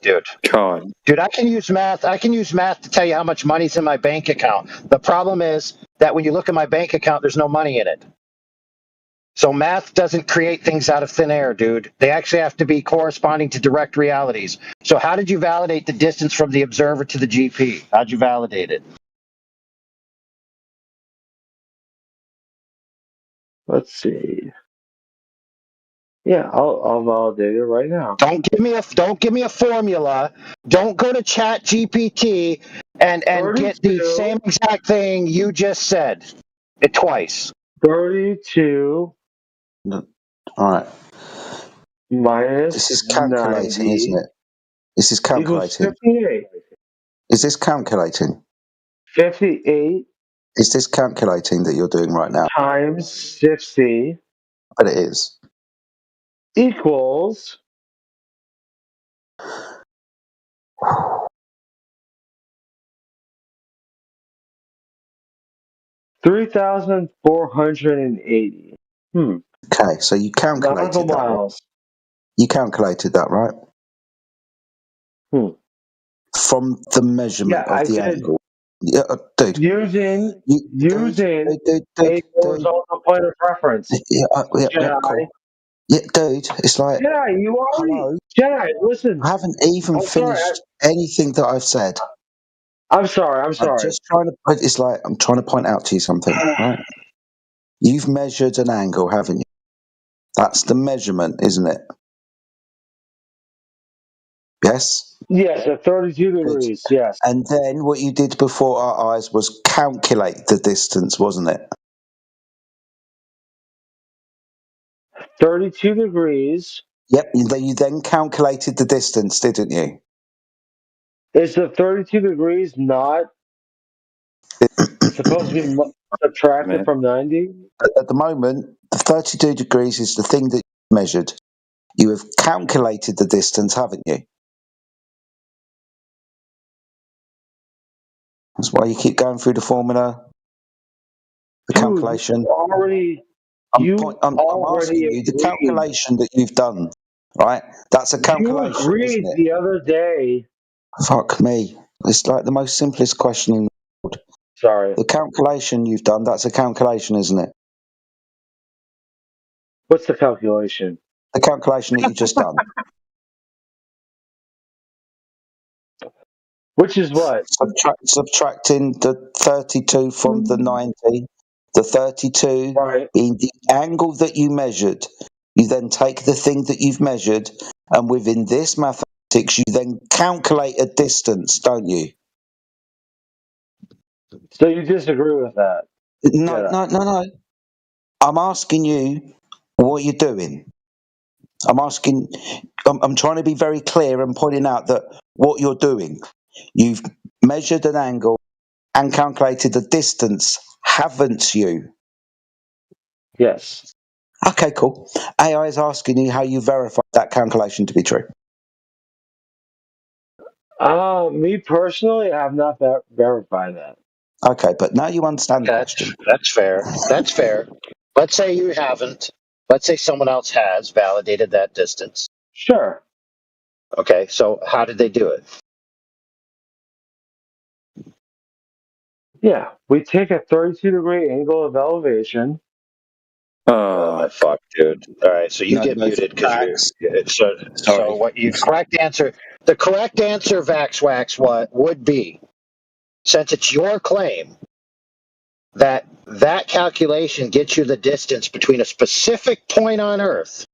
Dude. God. Dude, I can use math. I can use math to tell you how much money's in my bank account. The problem is that when you look at my bank account, there's no money in it. So math doesn't create things out of thin air, dude. They actually have to be corresponding to direct realities. So how did you validate the distance from the observer to the GP? How'd you validate it? Let's see. Yeah, I'll validate it right now. Don't give me a formula. Don't go to Chat GPT and get the same exact thing you just said. It twice. 32. All right. Minus this is calculating, 90 isn't it? This is calculating. 58. Is this calculating? 58. Is this calculating that you're doing right now? Times 60. But it is. Equals 3,480. Okay, so you calculated nautical that. miles. You calculated that, right? From the measurement of the angle. Yeah, dude. Using a horizontal point of reference. Cool. Yeah, dude, it's like, Jedi, you already. hello? Jedi, listen. I haven't even finished anything that I've said. I'm sorry. I'm just trying to. It's like I'm trying to point out to you something, right? You've measured an angle, haven't you? That's the measurement, isn't it? Yes. Yes, at 32 degrees. Yes. And then what you did before our eyes was calculate the distance, wasn't it? 32 degrees. Yep. You then calculated the distance, didn't you? Is the 32 degrees not supposed to be subtracted from 90? At the moment, the 32 degrees is the thing that you measured. You have calculated the distance, haven't you? That's why you keep going through the formula, the calculation. I'm asking you the calculation that you've done, right? That's a calculation. You agreed isn't it? the other day. Fuck me. It's like the most simplest question in the world. Sorry. The calculation you've done, that's a calculation, isn't it? What's the calculation? The calculation that you've just done. Which is what? Subtracting the 32 from the 90. The 32 being the angle that you measured. You then take the thing that you've measured, and within this mathematics, you then calculate a distance, don't you? So you disagree with that? No. I'm asking you what you're doing. I'm trying to be very clear and pointing out that what you're doing, you've measured an angle and calculated the distance, haven't you? Yes. Okay, cool. AI is asking you how you verified that calculation to be true. Me personally, I have not verified that. Okay, but now you understand the question. That's fair. That's fair. Let's say you haven't. Let's say someone else has validated that distance. Sure. Okay, so how did they do it? Yeah, we take a 32-degree angle of elevation. Oh, fuck, dude. All right, so you get muted because so what you correct answer? The correct answer, Vaxwax, what would be, since it's your claim that calculation gets you the distance between a specific point on Earth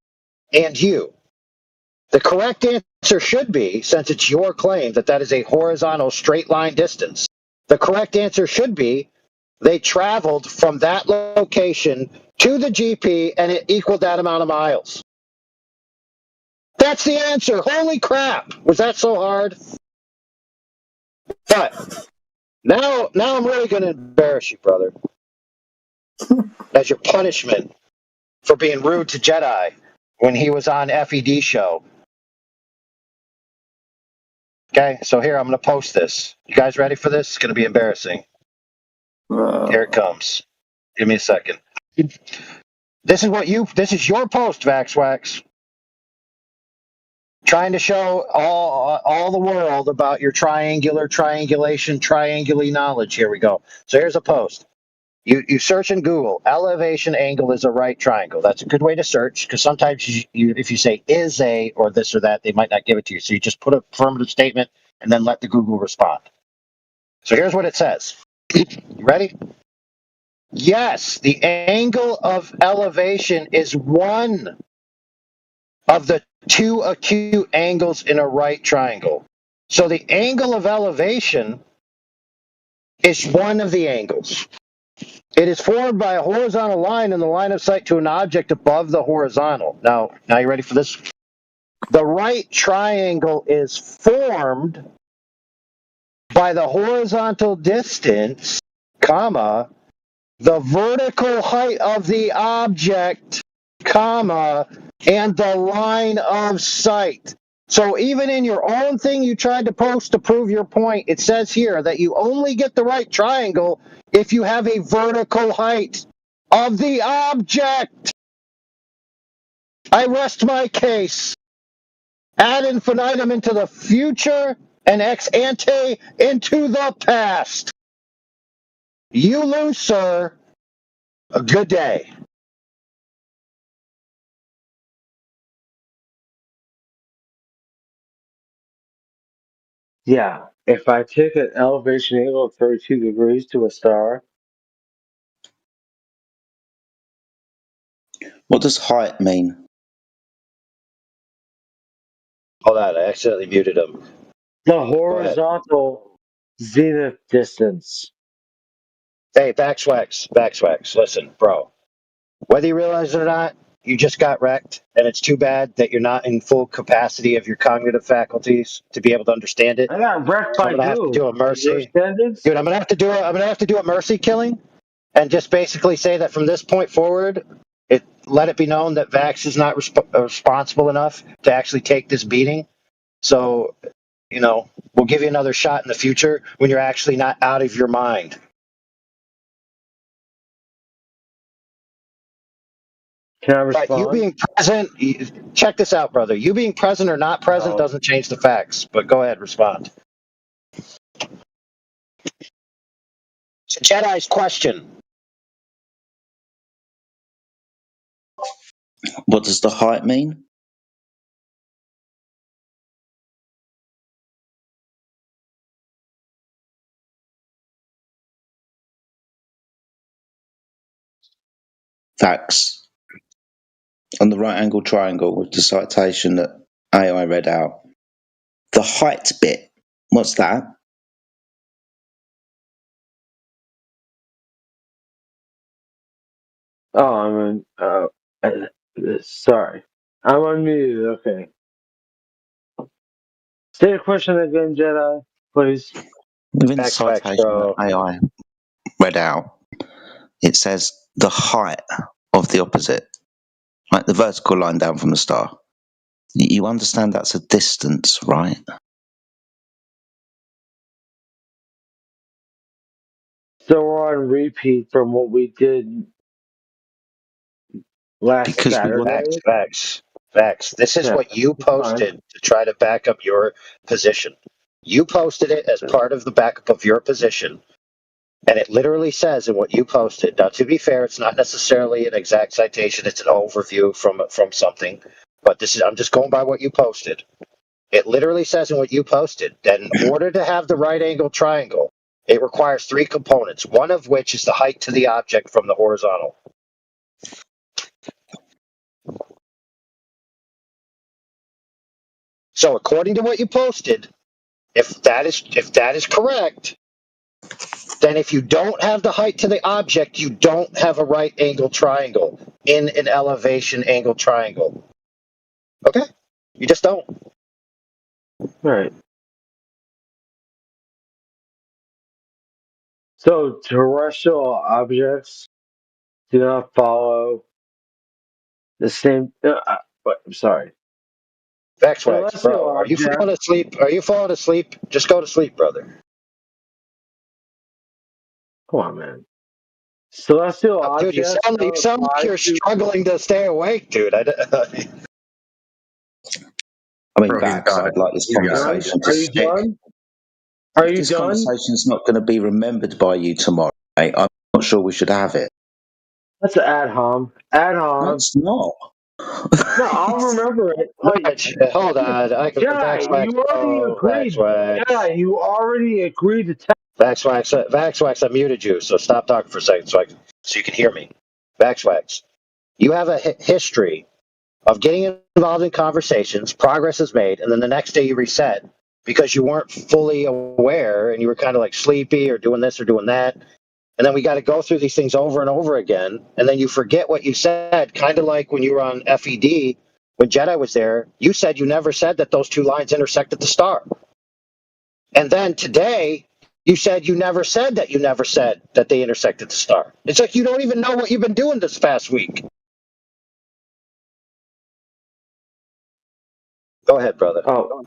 and you. The correct answer should be, since it's your claim that is a horizontal straight line distance, the correct answer should be they traveled from that location to the GP and it equaled that amount of miles. That's the answer. Holy crap. Was that so hard? But now I'm really going to embarrass you, brother, as your punishment for being rude to Jedi when he was on FED show. Okay, so here I'm going to post this. You guys ready for this? It's going to be embarrassing. Here it comes. Give me a second. This is your post, VaxWax. Trying to show all the world about your triangulation, trianguli knowledge. Here we go. So here's a post. You search in Google, elevation angle is a right triangle. That's a good way to search because sometimes if you say is a or this or that, they might not give it to you. So you just put a affirmative statement and then let the Google respond. So here's what it says. You ready? Yes, the angle of elevation is one of the two acute angles in a right triangle. So the angle of elevation is one of the angles. It is formed by a horizontal line in the line of sight to an object above the horizontal. Now you ready for this? The right triangle is formed by the horizontal distance, comma, the vertical height of the object, comma, and the line of sight. So even in your own thing you tried to post to prove your point, it says here that you only get the right triangle if you have a vertical height of the object. I rest my case. Ad infinitum into the future and ex ante into the past. You lose, sir. A good day. Yeah, if I take an elevation angle of 32 degrees to a star. What does height mean? Hold on, I accidentally muted him. The horizontal zenith distance. Hey, Backswax, listen, bro. Whether you realize it or not, you just got wrecked, and it's too bad that you're not in full capacity of your cognitive faculties to be able to understand it. I got wrecked So by I'm gonna have to do who? a mercy. Your standards? Dude, I'm gonna have to do a mercy killing and just basically say that from this point forward, let it be known that Vax is not responsible enough to actually take this beating. So, we'll give you another shot in the future when you're actually not out of your mind. Can I But you respond? being present, check this out, brother. You being present or not present doesn't change the facts. But go ahead, respond. It's a Jedi's question. What does the height mean? Facts. On the right angle triangle with the citation that AI read out. The height bit, what's that? Oh, sorry. I'm unmuted, okay. Say the question again, Jedi, please. Within the citation that AI read out, it says the height of the opposite, like the vertical line down from the star. You understand that's a distance, right? So we're on repeat from what we did last Saturday. Facts. This is what you posted to try to back up your position. You posted it as part of the backup of your position. And it literally says in what you posted. Now, to be fair, it's not necessarily an exact citation. It's an overview from something. But I'm just going by what you posted. It literally says in what you posted that in order to have the right angle triangle, it requires three components, one of which is the height to the object from the horizontal. So according to what you posted, if that is correct, then if you don't have the height to the object, you don't have a right angle triangle in an elevation angle triangle. Okay? You just don't. Right. So terrestrial objects do not follow the same. I'm sorry. Vaxwax, bro, are you falling asleep? Are you falling asleep? Just go to sleep, brother. Come on, man. Celestial Dude, you objects. sound like you're struggling to stay awake, dude. I mean, Vax, I'd like this conversation to Are you stick. done? Are you This done? conversation's not going to be remembered by you tomorrow, mate. I'm not sure we should have it. That's an ad hom. Ad hom. No, it's not. No, I'll remember it. Like, hold on. I can Jedi, you already agreed. Jedi, you already agreed to tell. Vaxwax, I muted you, so stop talking for a second so you can hear me. Vaxwax, you have a history of getting involved in conversations, progress is made, and then the next day you reset because you weren't fully aware and you were kind of like sleepy or doing this or doing that. And then we got to go through these things over and over again. And then you forget what you said, kind of like when you were on FED, when Jedi was there, you said you never said that those two lines intersected the star. And then today, you said you never said that they intersected the star. It's like you don't even know what you've been doing this past week. Go ahead, brother. Oh.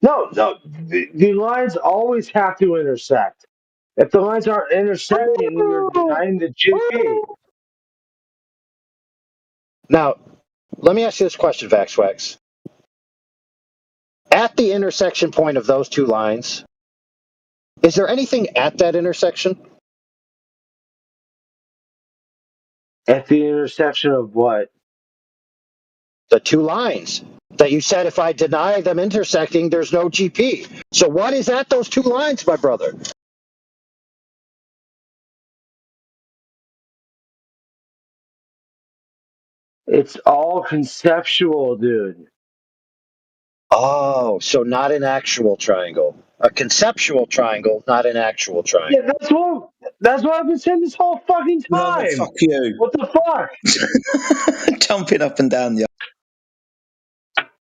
No. The lines always have to intersect. If the lines aren't intersecting, you're denying the GP. Now, let me ask you this question, Vaxwax. At the intersection point of those two lines, is there anything at that intersection? At the intersection of what? The two lines that you said if I deny them intersecting, there's no GP. So what is at those two lines, my brother? It's all conceptual, dude. Oh, so not an actual triangle. A conceptual triangle, not an actual triangle. Yeah, that's what I've been saying this whole fucking time. No, fuck you. What the fuck? Jumping up and down the.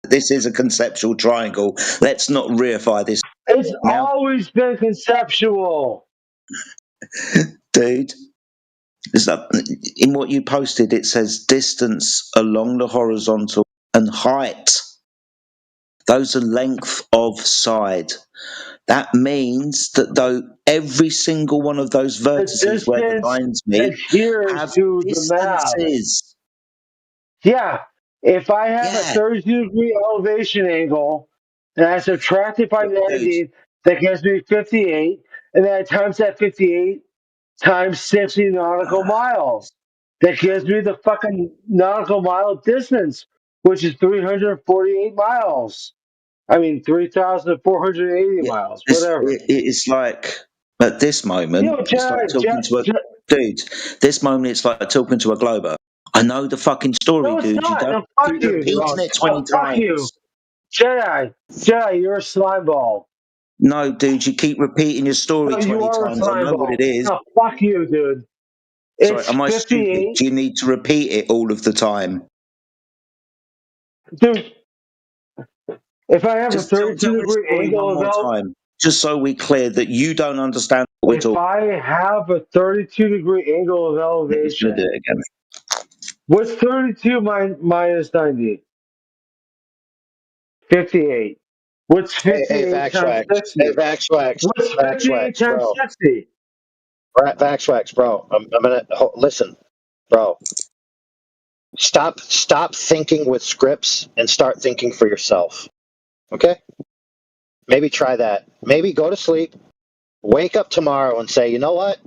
This is a conceptual triangle. Let's not reify this. It's always been conceptual. Dude. In what you posted, it says distance along the horizontal and height. Those are length of side. That means that though every single one of those vertices where the lines meet have distances. Yeah. If I have a 32-degree elevation angle and I subtract it by 90, that gives me 58, and then I times that 58 times 60 nautical miles. That gives me the fucking nautical mile distance, which is 348 miles. I mean, 3,480 miles, whatever. It's like, at this moment, it's like talking to a... Dude, this moment, it's like talking to a glober. I know the fucking story, No, it's dude. not. You don't No, fuck keep you, repeating it 20 no, fuck times. you. Jedi, you're a slime ball. No, dude, you keep repeating your story 20 times. I know what it is. No, fuck you, dude. Sorry, am I stupid? Do you need to repeat it all of the time? Dude, if I have just a 32-degree angle one more time, just so we're clear that you don't understand what we're talking about. If I have a 32-degree angle of elevation, let's do it again. What's 32 minus 90? 58. What's 58 times 60? Hey, Vaxwax. What's 58 times 60? Vaxwax, bro. I'm gonna listen, bro. Stop thinking with scripts and start thinking for yourself. Okay? Maybe try that. Maybe go to sleep, wake up tomorrow and say, you know what?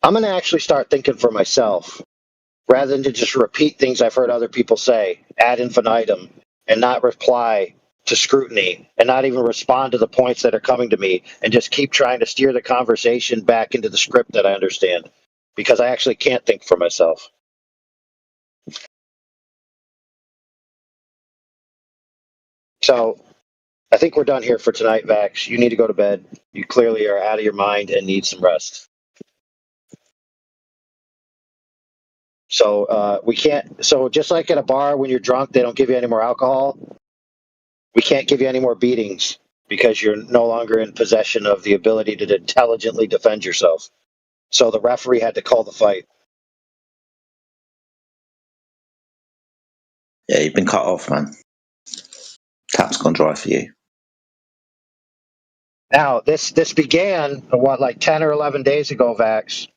I'm gonna actually start thinking for myself rather than to just repeat things I've heard other people say ad infinitum and not reply to scrutiny and not even respond to the points that are coming to me and just keep trying to steer the conversation back into the script that I understand because I actually can't think for myself. So I think we're done here for tonight, Vax. You need to go to bed. You clearly are out of your mind and need some rest. So we can't. So just like at a bar, when you're drunk, they don't give you any more alcohol. We can't give you any more beatings because you're no longer in possession of the ability to intelligently defend yourself. So the referee had to call the fight. Yeah, you've been cut off, man. Tap's gone dry for you. Now, this began, like 10 or 11 days ago, Vax,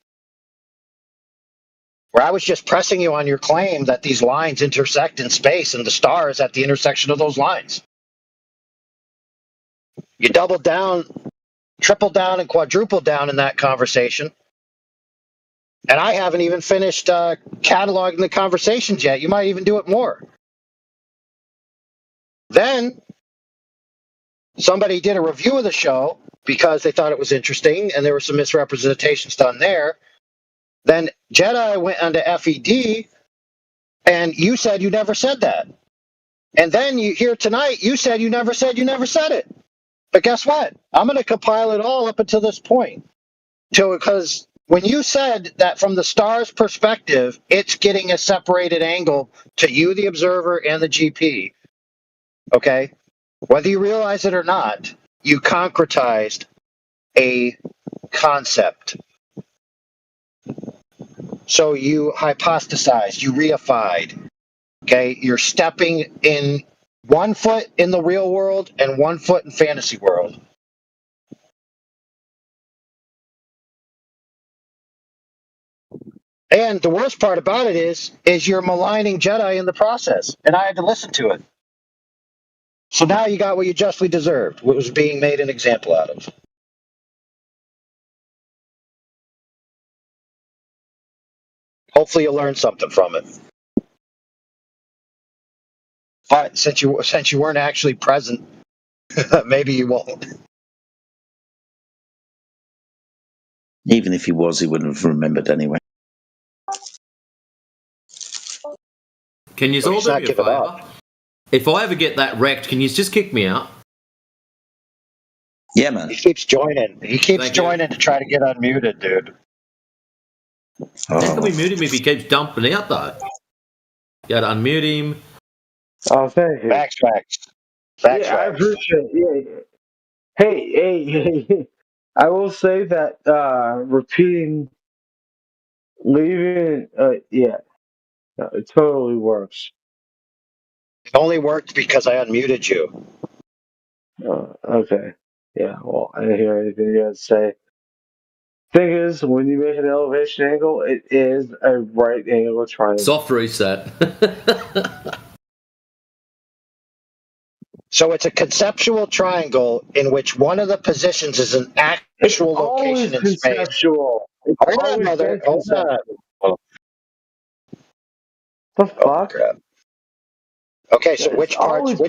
where I was just pressing you on your claim that these lines intersect in space and the star is at the intersection of those lines. You doubled down, tripled down, and quadrupled down in that conversation. And I haven't even finished cataloging the conversations yet. You might even do it more. Then somebody did a review of the show because they thought it was interesting and there were some misrepresentations done there. Then Jedi went onto FED and you said you never said that. And then you here tonight, you said you never said it. But guess what? I'm going to compile it all up until this point. Because when you said that from the star's perspective, it's getting a separated angle to you, the observer, and the GP, okay? Whether you realize it or not, you concretized a concept. So you hypostasized, you reified, okay? You're stepping in 1 foot in the real world and 1 foot in fantasy world. And the worst part about it is you're maligning Jedi in the process, and I had to listen to it. So now you got what you justly deserved, what was being made an example out of. Hopefully you'll learn something from it. But since you weren't actually present, maybe you won't. Even if he was, he wouldn't have remembered anyway. Can you all do me a favour? If I ever get that wrecked, can you just kick me out? Yeah, man. He keeps joining. He keeps joining to try to get unmuted, dude. How can we mute him if he keeps dumping out, though? You gotta unmute him. Oh, thank you. Facts. Yeah, I appreciate it. Yeah. Hey. I will say that leaving, it totally works. It only worked because I unmuted you. Okay. Yeah, well, I didn't hear anything you had to say. Thing is, when you make an elevation angle, it is a right angle triangle. Soft reset. So it's a conceptual triangle in which one of the positions is an actual location in space. Conceptual. Hold on, mother. Hold on. The fuck? Crap. Okay, so which parts?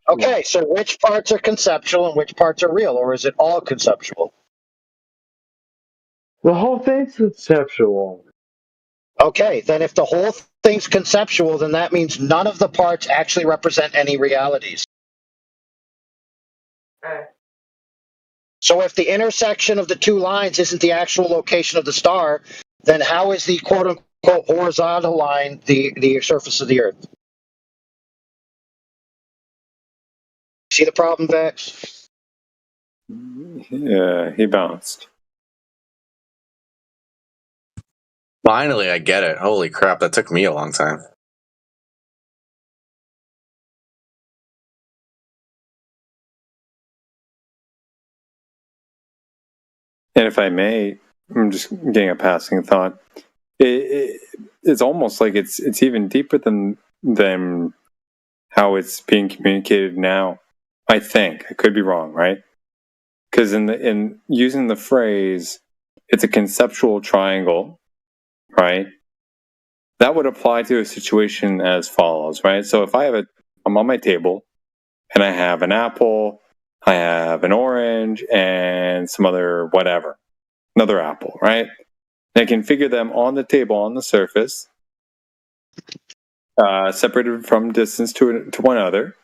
Okay, so which parts are conceptual and which parts are real, or is it all conceptual? The whole thing's conceptual. Okay, then if the whole thing's conceptual, then that means none of the parts actually represent any realities. So if the intersection of the two lines isn't the actual location of the star, then how is the quote-unquote horizontal line the surface of the Earth? See the problem, Vex? Yeah, he bounced. Finally, I get it. Holy crap, that took me a long time. And if I may, I'm just getting a passing thought. It's almost like it's even deeper than how it's being communicated now. I think I could be wrong, right? Because in using the phrase, it's a conceptual triangle, right? That would apply to a situation as follows, right? So if I'm on my table and I have an apple, I have an orange, and some other whatever, another apple, right? And I can figure them on the table on the surface, separated from distance to one another.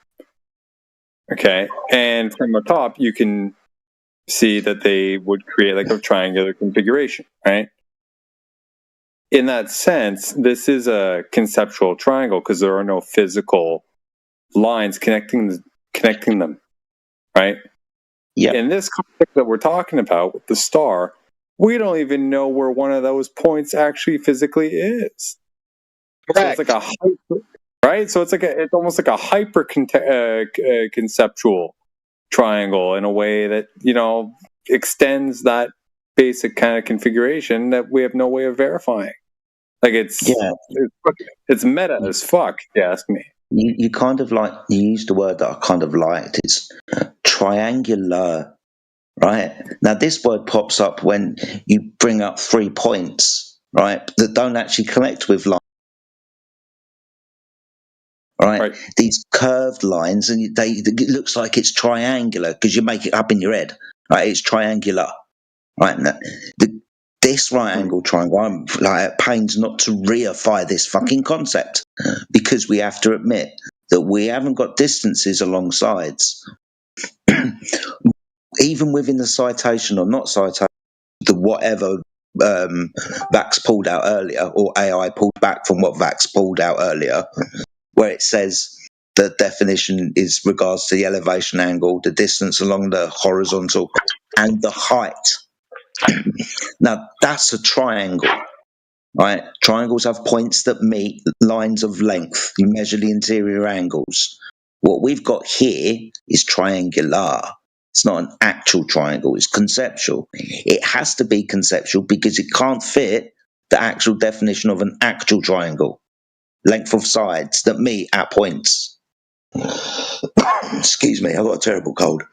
Okay, and from the top, you can see that they would create like a triangular configuration, right? In that sense, this is a conceptual triangle because there are no physical lines connecting them, right? Yeah. In this context that we're talking about with the star, we don't even know where one of those points actually physically is. Correct. So it's like right? So it's almost like a hyper conceptual triangle in a way that extends that basic kind of configuration that we have no way of verifying. Like it's meta as fuck, if you ask me. You kind of like, you used the word that I kind of liked. It's triangular, right? Now, this word pops up when you bring up 3 points, right, that don't actually connect with line. Right? These curved lines, and it looks like it's triangular because you make it up in your head, right? It's triangular, right? Now, this right angle triangle, I'm like at pains not to reify this fucking concept because we have to admit that we haven't got distances along sides. Even within the citation or not citation, the whatever Vax pulled out earlier, or AI pulled back from what Vax pulled out earlier, where it says the definition is regards to the elevation angle, the distance along the horizontal, and the height. Now, that's a triangle, right? Triangles have points that meet lines of length. You measure the interior angles. What we've got here is triangular. It's not an actual triangle, it's conceptual. It has to be conceptual because it can't fit the actual definition of an actual triangle. Length of sides that meet at points. Excuse me, I've got a terrible cold.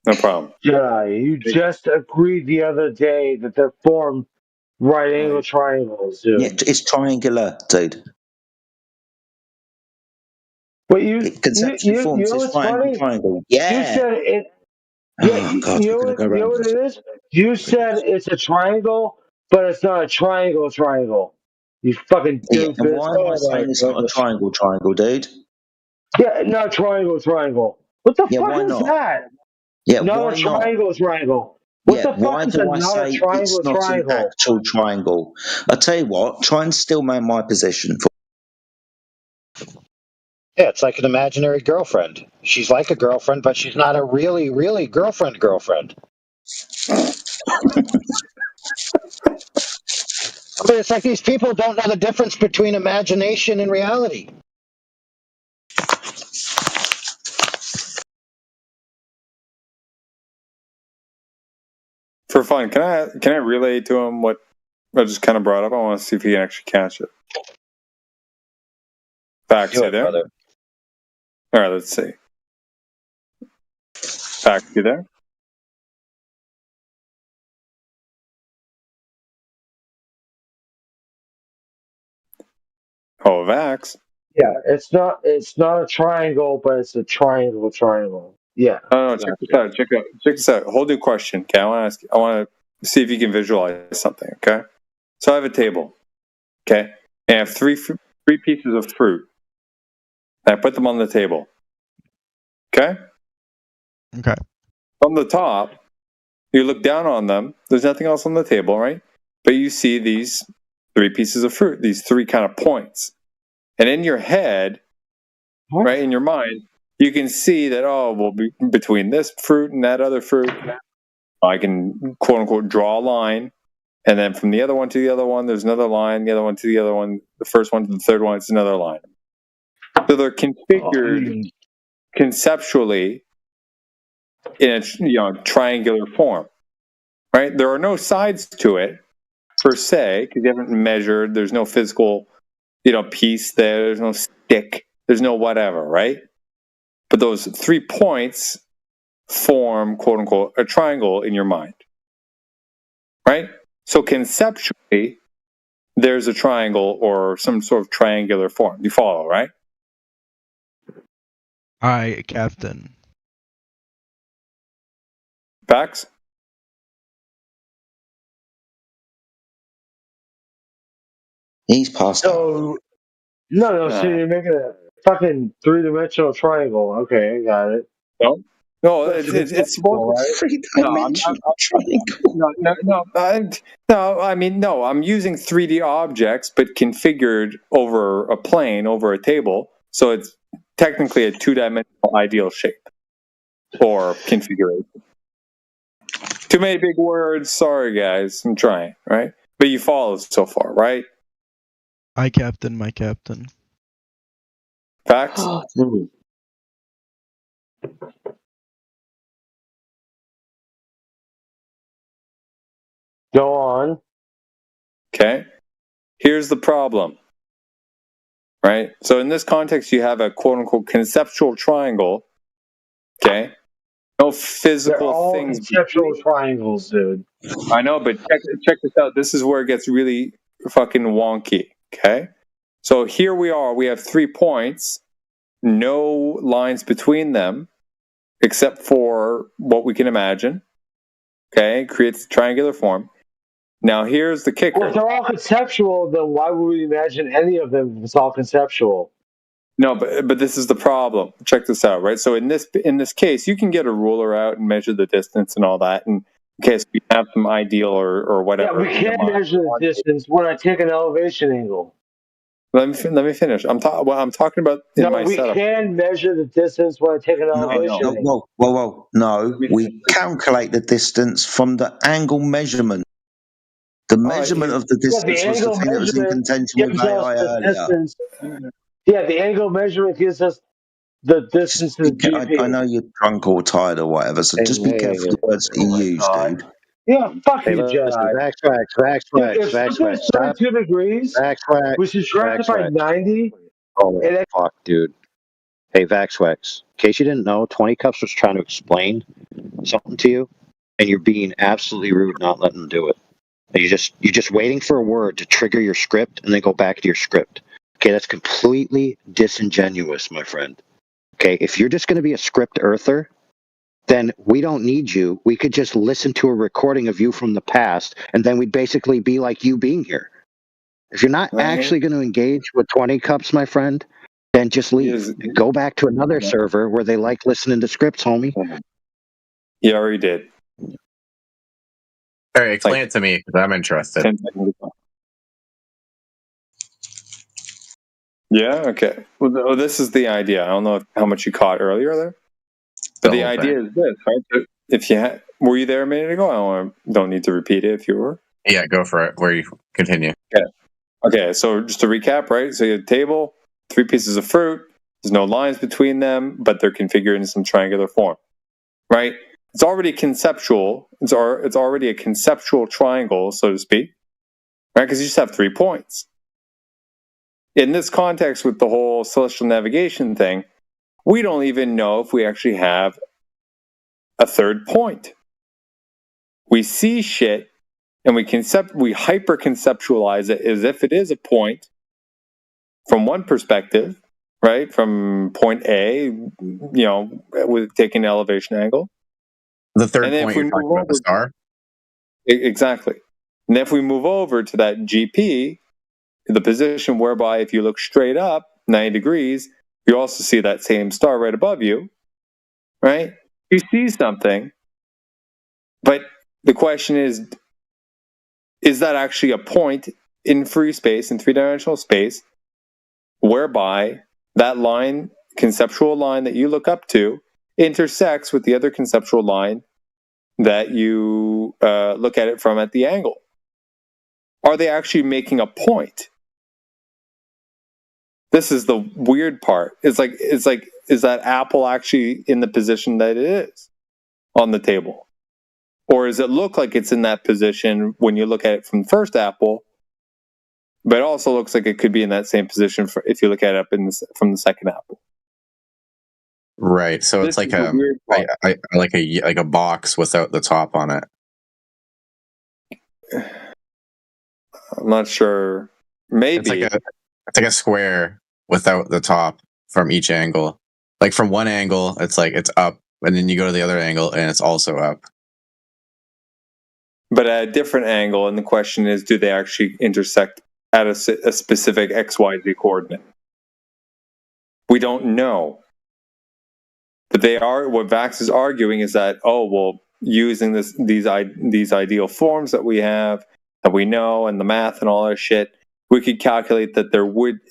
No problem. Jedi, you just agreed the other day that they're formed right angle triangles, dude. Yeah, it's triangular, dude. But you conceptually forms know this what's right angle funny? triangle. Yeah. You said it. Oh, Yeah, God, you know we're what? gonna go You know round what it is? You said it's a triangle, but it's not a triangle. You fucking Yeah, and doofus. why am I saying it's not a triangle, dude? Yeah, not triangle. What the Yeah, fuck why is not? that? Yeah, Not why a not? triangle. What Yeah, the why fuck is a do I not a say it's not an triangle? actual triangle? I tell you what, try and still man my position. Yeah, it's like an imaginary girlfriend. She's like a girlfriend, but she's not a really girlfriend. I mean, it's like these people don't know the difference between imagination and reality. For fun, can I relay to him what I just kind of brought up? I want to see if he can actually catch it. Back to there. Brother. All right, let's see. Back to there. Oh, Vax. Yeah, it's not a triangle, but it's a triangle. Yeah. No, check this out. Check this out. Hold your question. Okay, I want to see if you can visualize something. Okay, so I have a table. Okay, and I have three pieces of fruit. And I put them on the table. Okay. Okay. From the top, you look down on them. There's nothing else on the table, right? But you see these 3 pieces of fruit. These 3 kind of points, and in your head, right in your mind, you can see that, between this fruit and that other fruit, I can quote unquote draw a line, and then from the other one to the other one, there's another line. The other one to the other one, the first one to the third one, it's another line. So they're configured conceptually in a triangular form, right? There are no sides to it per se because you haven't measured. There's no physical, piece there. There's no stick. There's no whatever, right? But those 3 points form, quote unquote, a triangle in your mind, right? So conceptually, there's a triangle or some sort of triangular form. You follow, right? Aye, Captain. Vax? He's past. So you're making a fucking 3-dimensional triangle. Okay, I got it. No, it's supposed right? 3-dimensional triangle. No, I mean, no, I'm using 3D objects, but configured over a plane, over a table. So it's technically a 2-dimensional ideal shape or configuration. Too many big words. Sorry, guys. I'm trying, right? But you follow so far, right? Aye, Captain, my Captain. Facts? Go on. Okay. Here's the problem. Right? So in this context, you have a quote-unquote conceptual triangle. Okay? No physical They're all things. conceptual triangles, dude. I know, but check this out. This is where it gets really fucking wonky. Okay? So here we are. We have 3 points. No lines between them, except for what we can imagine. Okay? Creates a triangular form. Now here's the kicker. Well, if they're all conceptual, then why would we imagine any of them if it's all conceptual? No, but this is the problem. Check this out, right? So in this case, you can get a ruler out and measure the distance and all that. And in case we have some ideal or whatever. Yeah, we can't measure the distance when I take an elevation angle. Let me finish. I'm talking about in my we setup. can measure the distance when I take an elevation angle. No, we calculate the distance from the angle measurement. The measurement of the distance was the thing that was in contention with AI earlier. Yeah, the angle measurement gives us the distance to the GP. I know you're drunk or tired or whatever, so just be careful the words that you use, dude. Yeah, fuck Hey, you, listen, Jedi. Vax, If something's 32 degrees, which is rectified 90. Oh, fuck, dude. Hey, Vaxwex, in case you didn't know, 20 Cups was trying to explain something to you, and you're being absolutely rude not letting them do it. And you're just waiting for a word to trigger your script and then go back to your script. Okay, that's completely disingenuous, my friend. Okay, if you're just going to be a script earther, then we don't need you. We could just listen to a recording of you from the past, and then we'd basically be like you being here. If you're not actually going to engage with 20 Cups, my friend, then just leave. Go back to another server where they like listening to scripts, homie. You already did. All right, explain it to me because I'm interested. Yeah. Okay. Well, this is the idea. I don't know how much you caught earlier there, but the idea is this, right? If you were you there a minute ago? I don't need to repeat it if you were. Yeah, go for it. Where you continue. Okay. So just to recap, right? So you have a table, 3 pieces of fruit. There's no lines between them, but they're configured in some triangular form, right? It's already conceptual. It's already a conceptual triangle, so to speak, right? Because you just have 3 points. In this context with the whole celestial navigation thing, we don't even know if we actually have a third point. We see shit and we hyper conceptualize it as if it is a point from one perspective, right? From point A, with taking an elevation angle. The third point you're talking about the star? Exactly. And if we move over to that GP, the position whereby if you look straight up 90 degrees, you also see that same star right above you, right? You see something, but the question is that actually a point in free space, in 3-dimensional space, whereby that line, conceptual line that you look up to, intersects with the other conceptual line that you look at it from at the angle? Are they actually making a point? This is the weird part. It's like, is that apple actually in the position that it is on the table? Or does it look like it's in that position when you look at it from the first apple, but it also looks like it could be in that same position if you look at it from the second apple? Right. So it's like a box without the top on it. I'm not sure. Maybe it's like a square without the top from each angle. Like from one angle, it's like it's up, and then you go to the other angle, and it's also up. But at a different angle, and the question is, do they actually intersect at a specific XYZ coordinate? We don't know. But what Vax is arguing is that, using these ideal forms that we have, that we know, and the math and all that shit, we could calculate that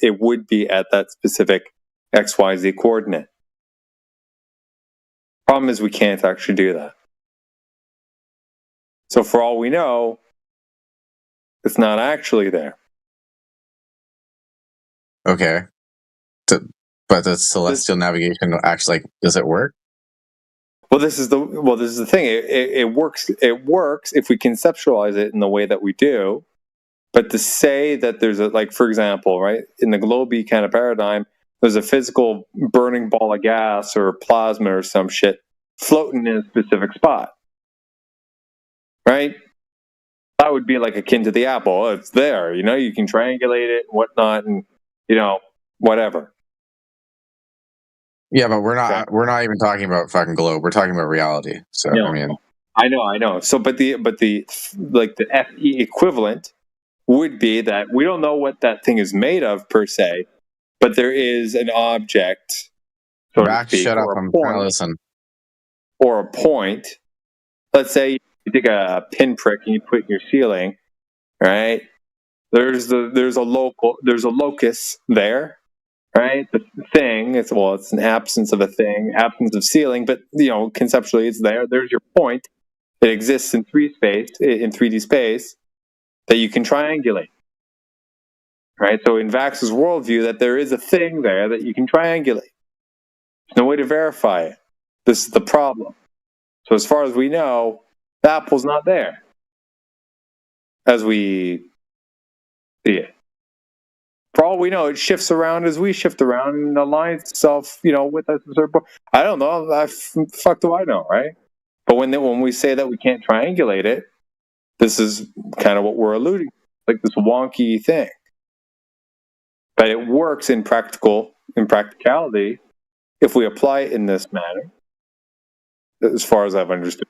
it would be at that specific XYZ coordinate. Problem is we can't actually do that. So for all we know, it's not actually there. Okay. But the celestial navigation actually, like, does it work? Well, this is the thing. It works. It works if we conceptualize it in the way that we do. But to say that there's a, like, for example, right, in the Globee kind of paradigm, there's a physical burning ball of gas or plasma or some shit floating in a specific spot, right? That would be like akin to the apple. It's there, you know, you can triangulate it and whatnot, and, you know, whatever. Yeah, but we're not even talking about fucking globe. We're talking about reality. So No. I mean, I know. So, but the like the FE equivalent would be that we don't know what that thing is made of per se, but there is an object, so to speak, shut up. or a I'm trying to point, listen. or a point. Let's say you take a pinprick and you put it in your ceiling, right? There's a locus there, right? The thing, it's an absence of a thing, absence of ceiling, but, you know, conceptually it's there. There's your point. It exists in 3D space that you can triangulate, right? So in Vax's worldview, that there is a thing there that you can triangulate. There's no way to verify it. This is the problem. So as far as we know, the apple's not there as we see it. For all we know, it shifts around as we shift around and aligns itself, you know, with us. I don't know. Fuck do I know, right? But when we say that we can't triangulate it, this is kind of what we're alluding to, like this wonky thing. But it works in practicality if we apply it in this manner, as far as I've understood.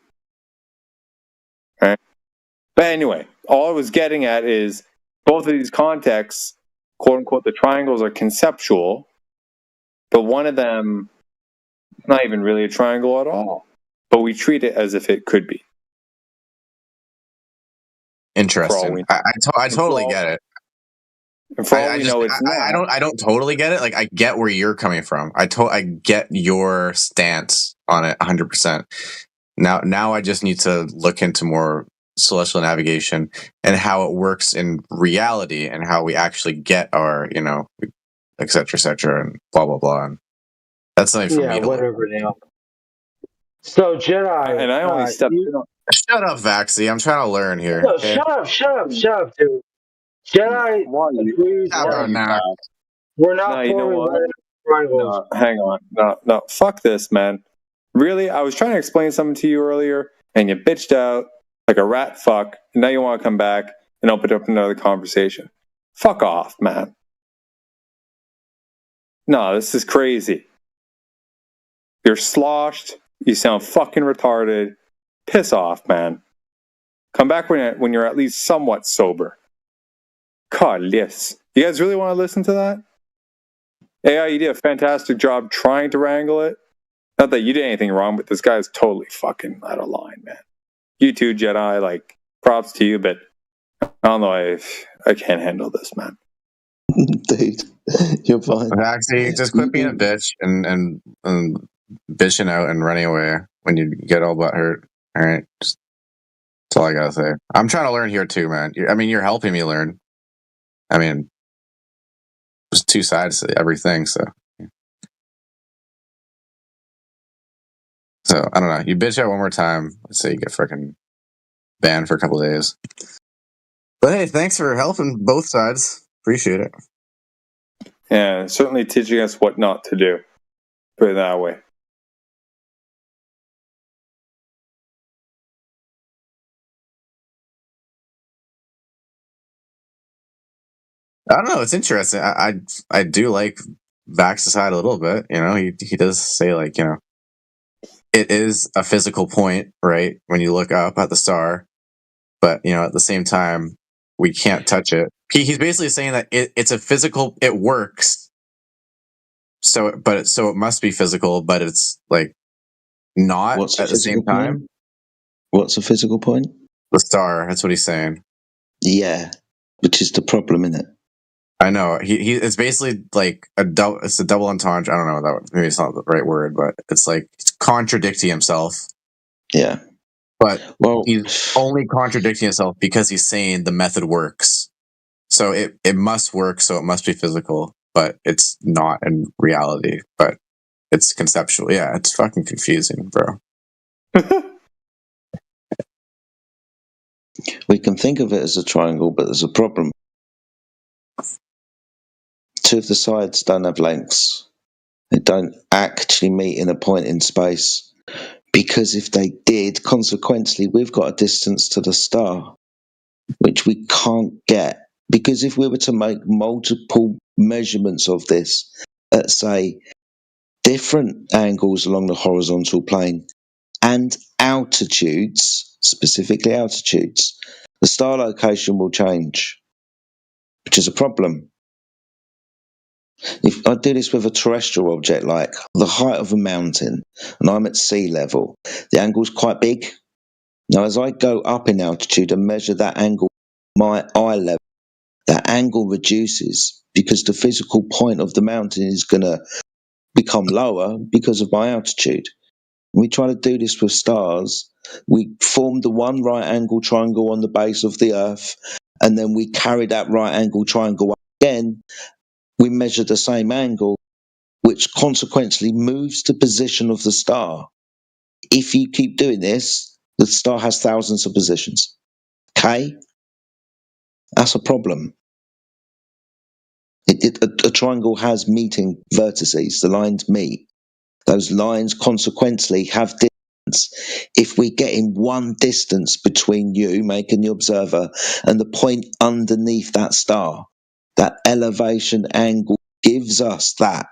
Right? But anyway, all I was getting at is both of these contexts, quote unquote, the triangles are conceptual, but one of them is not even really a triangle at all. But we treat it as if it could be. Interesting. I totally get it. And for all we know, it's not. I don't totally get it. Like, I get where you're coming from. I get your stance on it 100%. Now I just need to look into more celestial navigation and how it works in reality and how we actually get our, you know, et cetera, and blah, blah, blah. And that's something for me to whatever now. So Jedi, and I only stepped in on. Shut up, Vaxie. I'm trying to learn here. No, Okay? shut up, dude. Jedi agrees that we're not forming triangles. No, hang on. No. Fuck this, man. Really? I was trying to explain something to you earlier, and you bitched out like a rat fuck, and now you want to come back and open up another conversation. Fuck off, man. No, this is crazy. You're sloshed. You sound fucking retarded. Piss off, man. Come back when you're at least somewhat sober. God, yes. You guys really want to listen to that? AI, you did a fantastic job trying to wrangle it. Not that you did anything wrong, but this guy's totally fucking out of line, man. You too, Jedi, like, props to you, but I don't know if I can't handle this, man. Dude, you're fine. Vaxie, just quit being a bitch and bitching out and running away when you get all butt hurt. All right? That's all I gotta say. I'm trying to learn here too, man. I mean, you're helping me learn. I mean, there's two sides to everything, so. So, I don't know. You bitch out one more time, let's say you get freaking banned for a couple of days. But hey, thanks for helping both sides. Appreciate it. Yeah, certainly teaching us what not to do. Put it that way. I don't know. It's interesting. I do like Vax's side a little bit. You know, he does say, like, you know, it is a physical point, right? When you look up at the star, but, you know, at the same time, we can't touch it. He's basically saying that it's a physical. It works. So it must be physical, but it's like not at the same time. What's a physical point? The star. That's what he's saying. Yeah, which is the problem, isn't it? I know. He it's basically like it's a double entendre. I don't know that maybe it's not the right word, but it's like it's contradicting himself. Yeah. But he's only contradicting himself because he's saying the method works. So it must work, so it must be physical. but it's not in reality. But it's conceptual. Yeah, it's fucking confusing, bro. We can think of it as a triangle, but there's a problem. Two of the sides don't have lengths. They don't actually meet in a point in space. Because if they did, consequently, we've got a distance to the star, which we can't get. Because if we were to make multiple measurements of this at, say, different angles along the horizontal plane and altitudes, specifically altitudes, the star location will change, which is a problem. If I do this with a terrestrial object like the height of a mountain and I'm at sea level, the angle's quite big. Now, as I go up in altitude and measure that angle, my eye level, that angle reduces because the physical point of the mountain is going to become lower because of my altitude. When we try to do this with stars, we form the one right angle triangle on the base of the Earth, and then we carry that right angle triangle up again. We measure the same angle, which consequently moves the position of the star. If you keep doing this, the star has thousands of positions. Okay? That's a problem. A triangle has meeting vertices. The lines meet. Those lines consequently have distance. If we get in one distance between you, making the observer, and the point underneath that star, that elevation angle gives us that.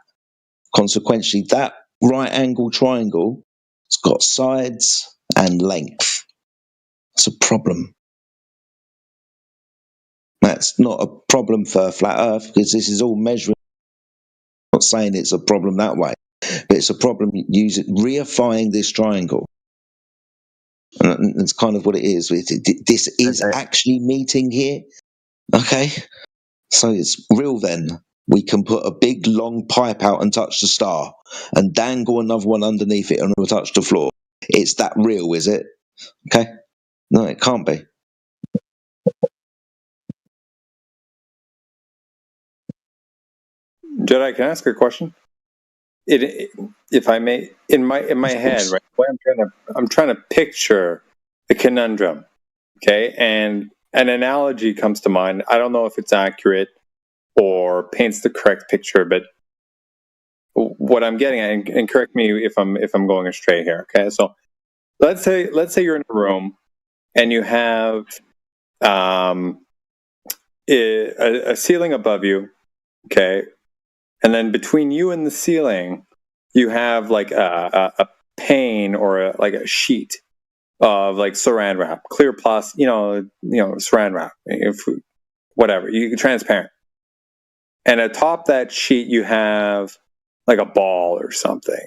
Consequently, that right angle triangle has got sides and length. It's a problem. That's not a problem for flat Earth because this is all measuring. I'm not saying it's a problem that way, but it's a problem reifying this triangle. And it's kind of what it is. This is actually meeting here. Okay, so it's real then. We can put a big long pipe out and touch the star and dangle another one underneath it and we'll touch the floor. It's that real, is it? Okay. No, it can't be. Jedi, can I ask a question? If I may, in my head, right? I'm trying to picture the conundrum. Okay, and an analogy comes to mind. I don't know if it's accurate or paints the correct picture, but what I'm getting at, and correct me if I'm going astray here. Okay, so let's say you're in a room and you have a ceiling above you. Okay, and then between you and the ceiling, you have like a pane or a sheet of like saran wrap, clear plastic, saran wrap, whatever, transparent. And atop that sheet, you have like a ball or something.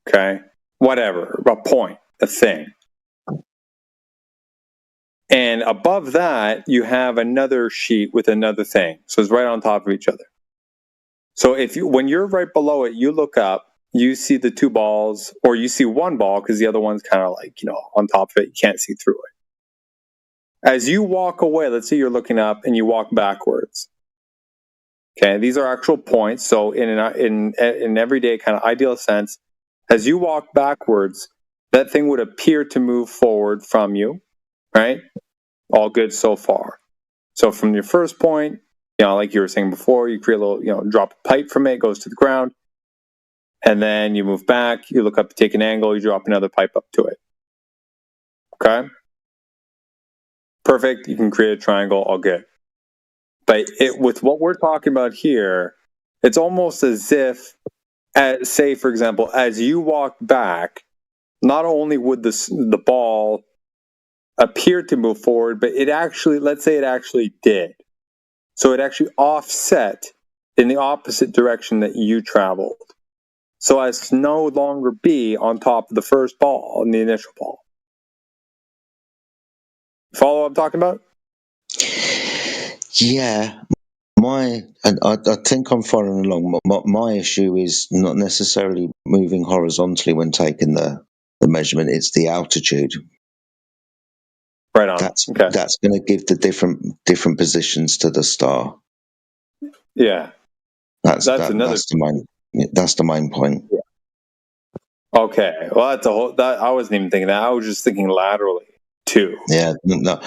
Okay, whatever, a point, a thing. And above that, you have another sheet with another thing. So it's right on top of each other. So when you're right below it, you look up, you see the two balls, or you see one ball because the other one's kind of like, on top of it, you can't see through it. As you walk away, let's say you're looking up and you walk backwards. Okay, these are actual points. So in an everyday kind of ideal sense, as you walk backwards, that thing would appear to move forward from you, right? All good so far. So from your first point, like you were saying before, you create a little, drop a pipe from it, it goes to the ground. And then you move back, you look up, take an angle, you drop another pipe up to it. Okay? Perfect. You can create a triangle, all good. But with what we're talking about here, it's almost as if, say, for example, as you walk back, not only would the ball appear to move forward, but let's say it actually did. So it actually offset in the opposite direction that you traveled. So as to no longer be on top of the first ball, in the initial ball. Follow what I'm talking about? Yeah. I think I'm following along. My issue is not necessarily moving horizontally when taking the measurement, it's the altitude. Right on. That's going to give the different positions to the star. Yeah. That's the main point. Yeah. Okay, well, that's a whole. That I wasn't even thinking that. I was just thinking laterally too. Yeah, no.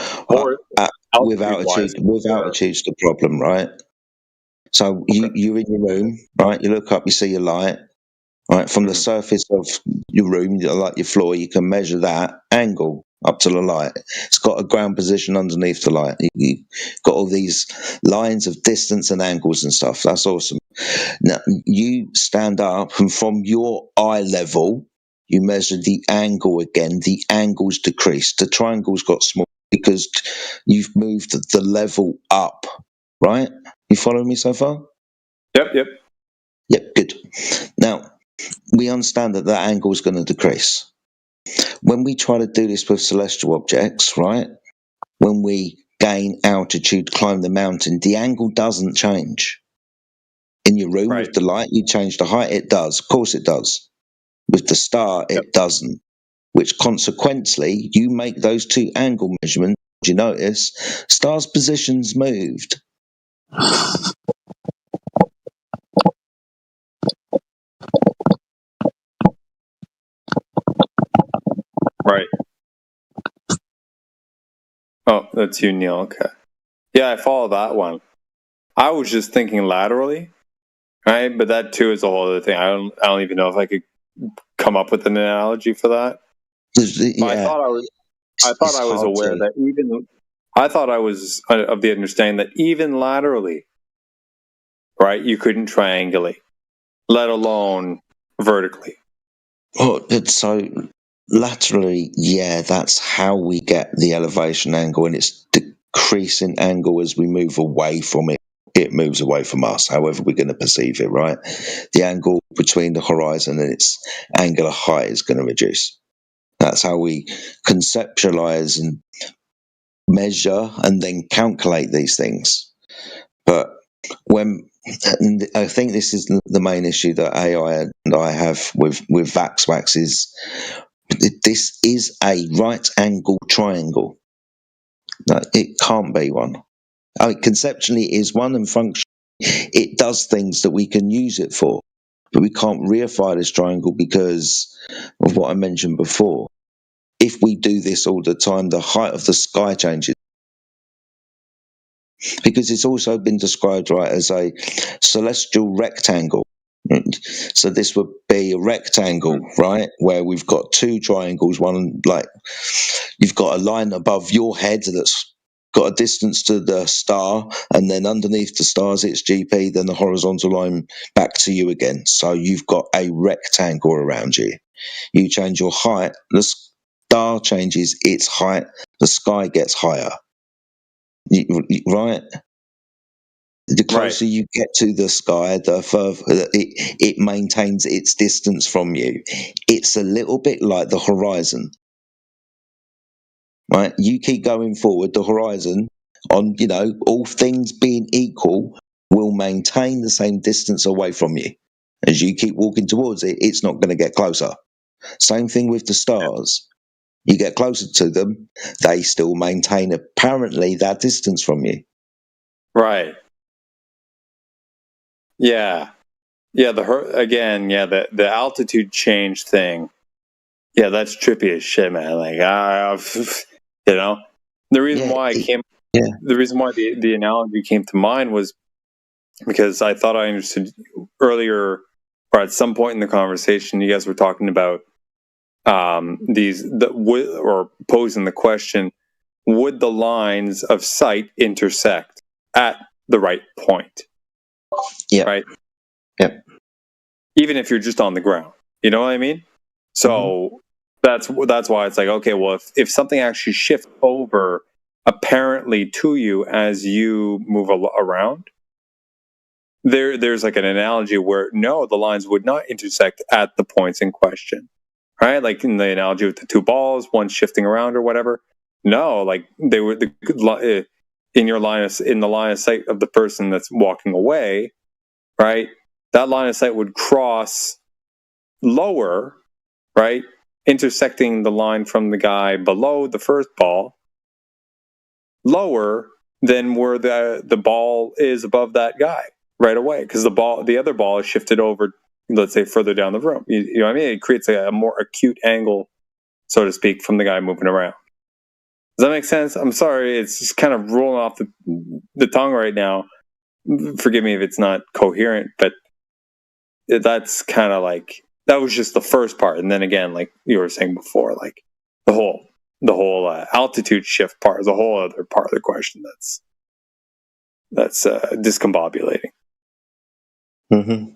With altitude's the problem, right? So you're in your room, right? You look up, you see your light, right? From the surface of your room, like your floor, you can measure that angle up to the light. It's got a ground position underneath the light. You've got all these lines of distance and angles and stuff. That's awesome. Now, you stand up, and from your eye level, you measure the angle again. The angle's decreased. The triangle's got small because you've moved the level up, right? You following me so far? Yep, good. Now, we understand that angle is going to decrease. When we try to do this with celestial objects, right? When we gain altitude, climb the mountain, the angle doesn't change. In your room with the light, you change the height, it does. Of course it does. With the star, it doesn't. Which consequently, you make those two angle measurements, you notice, star's position's moved. Right. Oh, that's you, Neil. Okay. Yeah, I follow that one. I was just thinking laterally, right? But that too is a whole other thing. I don't even know if I could come up with an analogy for that. Yeah. I thought I was aware that even. I thought I was of the understanding that even laterally, right, you couldn't triangulate, let alone vertically. Oh, so laterally, yeah, that's how we get the elevation angle, and it's decreasing angle as we move away from it. It moves away from us, however we're going to perceive it, right? The angle between the horizon and its angular height is going to reduce. That's how we conceptualize and measure and then calculate these things. But and I think this is the main issue that AI and I have with VaxWax is this is a right angle triangle. No, it can't be one. I mean, conceptually it is one, and functionally it does things that we can use it for, but we can't reify this triangle because of what I mentioned before. If we do this all the time, the height of the sky changes. Because it's also been described, right, as a celestial rectangle. So this would be a rectangle, right, where we've got two triangles. One, like, you've got a line above your head that's got a distance to the star, and then underneath the stars it's GP, then the horizontal line back to you again. So you've got a rectangle around you. You change your height, the star changes its height, the sky gets higher. Right? The closer you get to the sky, the further it maintains its distance from you. It's a little bit like the horizon. Right? You keep going forward, the horizon, on, all things being equal, will maintain the same distance away from you. As you keep walking towards it, it's not going to get closer. Same thing with the stars. You get closer to them, they still maintain apparently that distance from you. Right. Yeah. Yeah, the altitude change thing. Yeah, that's trippy as shit, man. Like, the reason why the reason why the analogy came to mind was because I thought I understood earlier, or at some point in the conversation, you guys were talking about or posing the question: would the lines of sight intersect at the right point? Yeah. Right. Yep. Even if you're just on the ground, you know what I mean? So that's why it's like, okay, well, if something actually shifts over apparently to you as you move around, there's like an analogy where no, the lines would not intersect at the points in question, right? Like in the analogy with the two balls, one shifting around or whatever. No, like they were in the line of sight of the person that's walking away, right? That line of sight would cross lower, right? Intersecting the line from the guy below the first ball, lower than where the ball is above that guy, right away because the other ball is shifted over, let's say, further down the room. You know what I mean? It creates a more acute angle, so to speak, from the guy moving around. Does that make sense? I'm sorry, it's just kind of rolling off the tongue right now. Forgive me if it's not coherent, but that's kind of like, that was just the first part. And then again, like you were saying before, like the whole altitude shift part is a whole other part of the question that's discombobulating. Mm-hmm.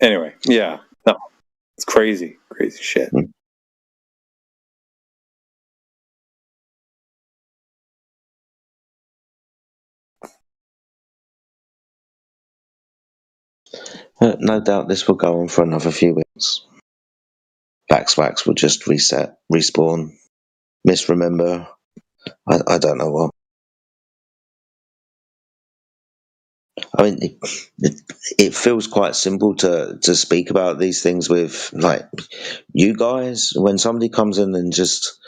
Anyway, yeah, no, it's crazy shit. No doubt this will go on for another few weeks. Backswax will just reset, respawn, misremember. I don't know what. I mean, it feels quite simple to speak about these things with, like, you guys. When somebody comes in and just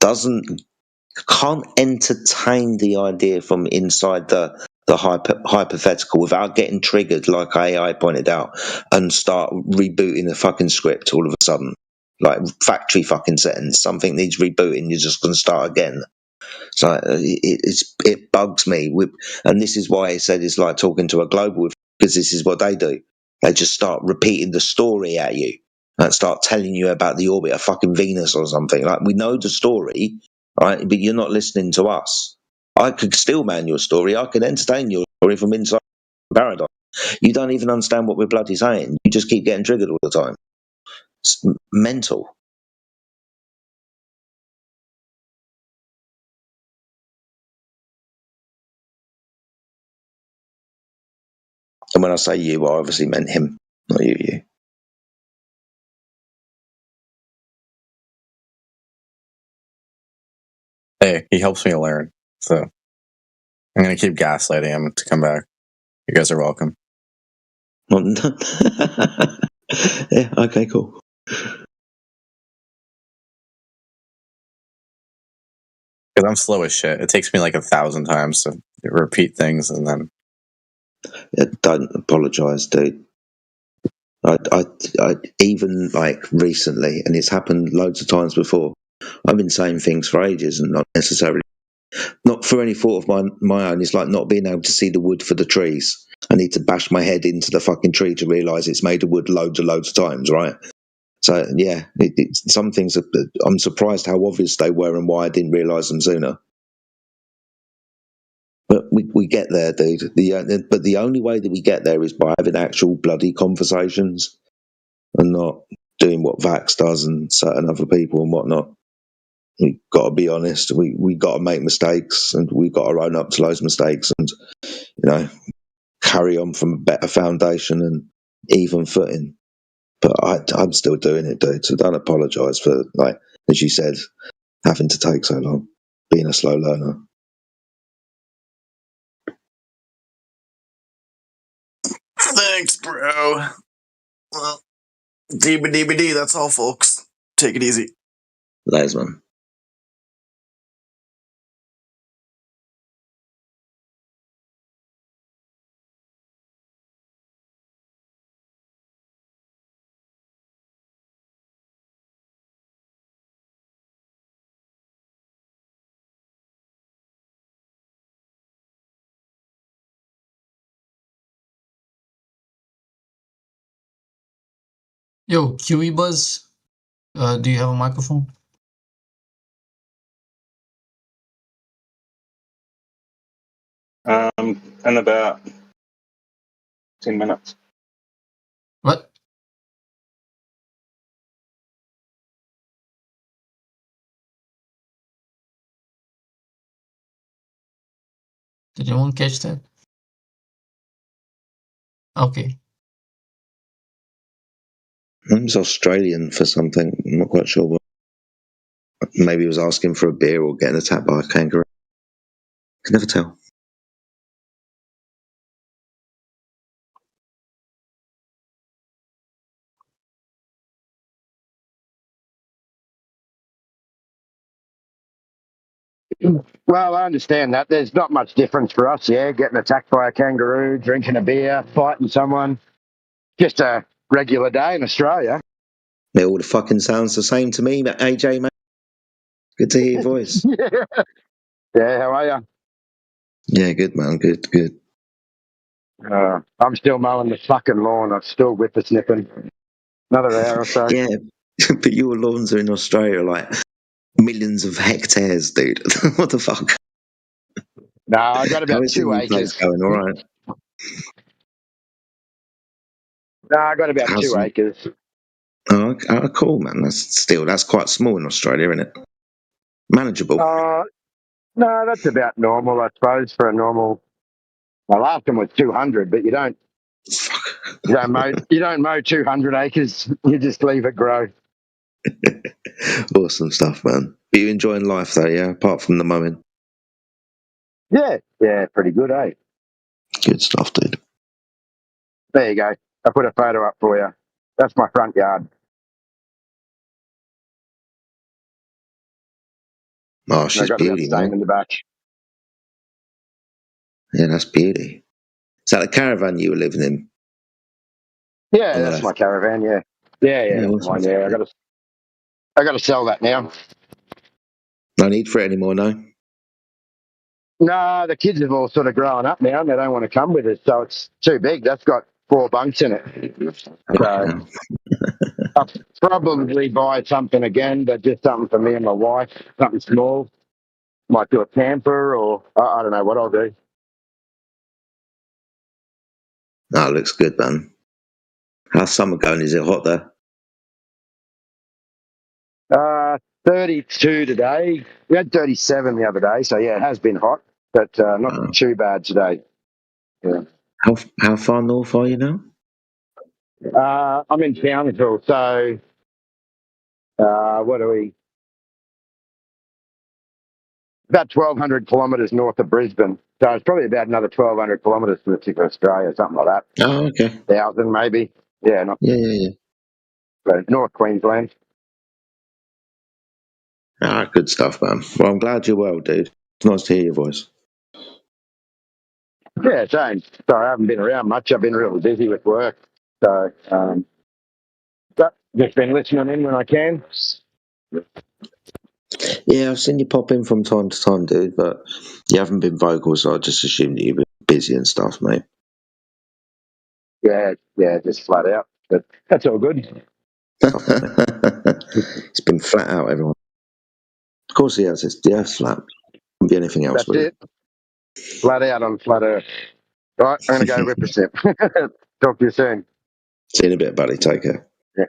can't entertain the idea from inside the hypothetical without getting triggered, like AI pointed out, and start rebooting the fucking script all of a sudden, like factory fucking settings. Something needs rebooting, you're just going to start again. So it bugs me, and this is why I said it's like talking to a global, because this is what they do. They just start repeating the story at you and start telling you about the orbit of fucking Venus or something. Like, we know the story, right? But you're not listening to us. I could still man your story. I could entertain your story from inside paradise. You don't even understand what we're bloody saying. You just keep getting triggered all the time. It's mental. And when I say you, I obviously meant him, not you. Hey, he helps me learn, so I'm gonna keep gaslighting him to come back. You guys are welcome. Yeah, okay, cool. Because I'm slow as shit. It takes me like 1,000 times to repeat things, and then Yeah, don't apologise, dude. I even like recently, and it's happened loads of times before. I've been saying things for ages, and not for any fault of my own. It's like not being able to see the wood for the trees. I need to bash my head into the fucking tree to realise it's made of wood loads of times, right? So yeah, some things I'm surprised how obvious they were and why I didn't realise them sooner. But we get there, dude. But the only way that we get there is by having actual bloody conversations and not doing what Vax does and certain other people and whatnot. We got to be honest. We got to make mistakes, and we got to own up to those mistakes, and carry on from a better foundation and even footing. But I'm still doing it, dude. So don't apologise for, like, as you said, having to take so long, being a slow learner. thanks, bro. Well, DBDBD, that's all, folks. Take it easy. Later, man. Yo, QE Buzz, do you have a microphone? In about 10 minutes. What? Did anyone catch that? Okay. He was Australian for something. I'm not quite sure what. Maybe he was asking for a beer or getting attacked by a kangaroo. Can never tell. Well, I understand that. There's not much difference for us, yeah. Getting attacked by a kangaroo, drinking a beer, fighting someone. Just a regular day in Australia. It all the fucking sounds the same to me, AJ, mate. Good to hear your voice. Yeah, how are you? Yeah, good, man. Good, good. I'm still mowing the fucking lawn. I'm still whippersnipping. Another hour or so. Yeah, but your lawns are in Australia like millions of hectares, dude. What the fuck? No, I got How about is the 2 new place acres. going? All right. No, I got about How's 2 acres. cool, man. That's quite small in Australia, isn't it? Manageable. No, that's about normal, I suppose, for a normal. My last one was 200, but you don't mow 200 acres. You just leave it grow. Awesome stuff, man. Are you enjoying life though? Yeah, apart from the mowing. Yeah, pretty good, eh? Good stuff, dude. There you go. I put a photo up for you. That's my front yard. Oh, And I she's got about the beauty, same man. in the back. Yeah, that's beauty. Is that the caravan you were living in? Yeah, On the that's left. my caravan. Yeah. That's awesome. mine, yeah, I got to sell that now. No need for it anymore, no. No, the kids have all sort of grown up now, and they don't want to come with us, so it's too big. That's got 4 bunks in it. So I'll probably buy something again, but just something for me and my wife, something small. Might do a camper, or I don't know what I'll do. Oh, looks good, man. How's summer going? Is it hot there? 32 today. We had 37 the other day, so yeah, it has been hot, but not too bad today. Yeah. How far north are you now? I'm in Townsville, so what are we? About 1,200 kilometres north of Brisbane. So it's probably about another 1,200 kilometres to the tip of Australia, something like that. Oh, okay. 1,000 maybe. Yeah, not Yeah. but North Queensland. Ah, good stuff, man. Well, I'm glad you're well, dude. It's nice to hear your voice. Yeah, same. Sorry, I haven't been around much. I've been really busy with work. So, but just been listening in when I can. Yeah, I've seen you pop in from time to time, dude, but you haven't been vocal, so I just assumed that you've been busy and stuff, mate. Yeah, just flat out. But that's all good. It's been flat out, everyone. Of course he has. It's flat. Couldn't be anything else, That's would it. Flat out on flat earth. Right, I'm going to go represent. Talk to you soon. See you in a bit, buddy. Take care. Yeah.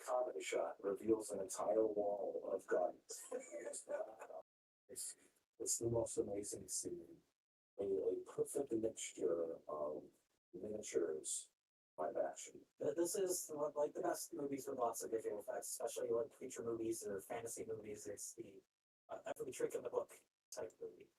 comedy shot reveals an entire wall of guns. It's the most amazing scene. A perfect mixture of miniatures, live action. This is like the best movies with lots of visual effects, especially like creature movies or fantasy movies. It's the every trick in the book type movie.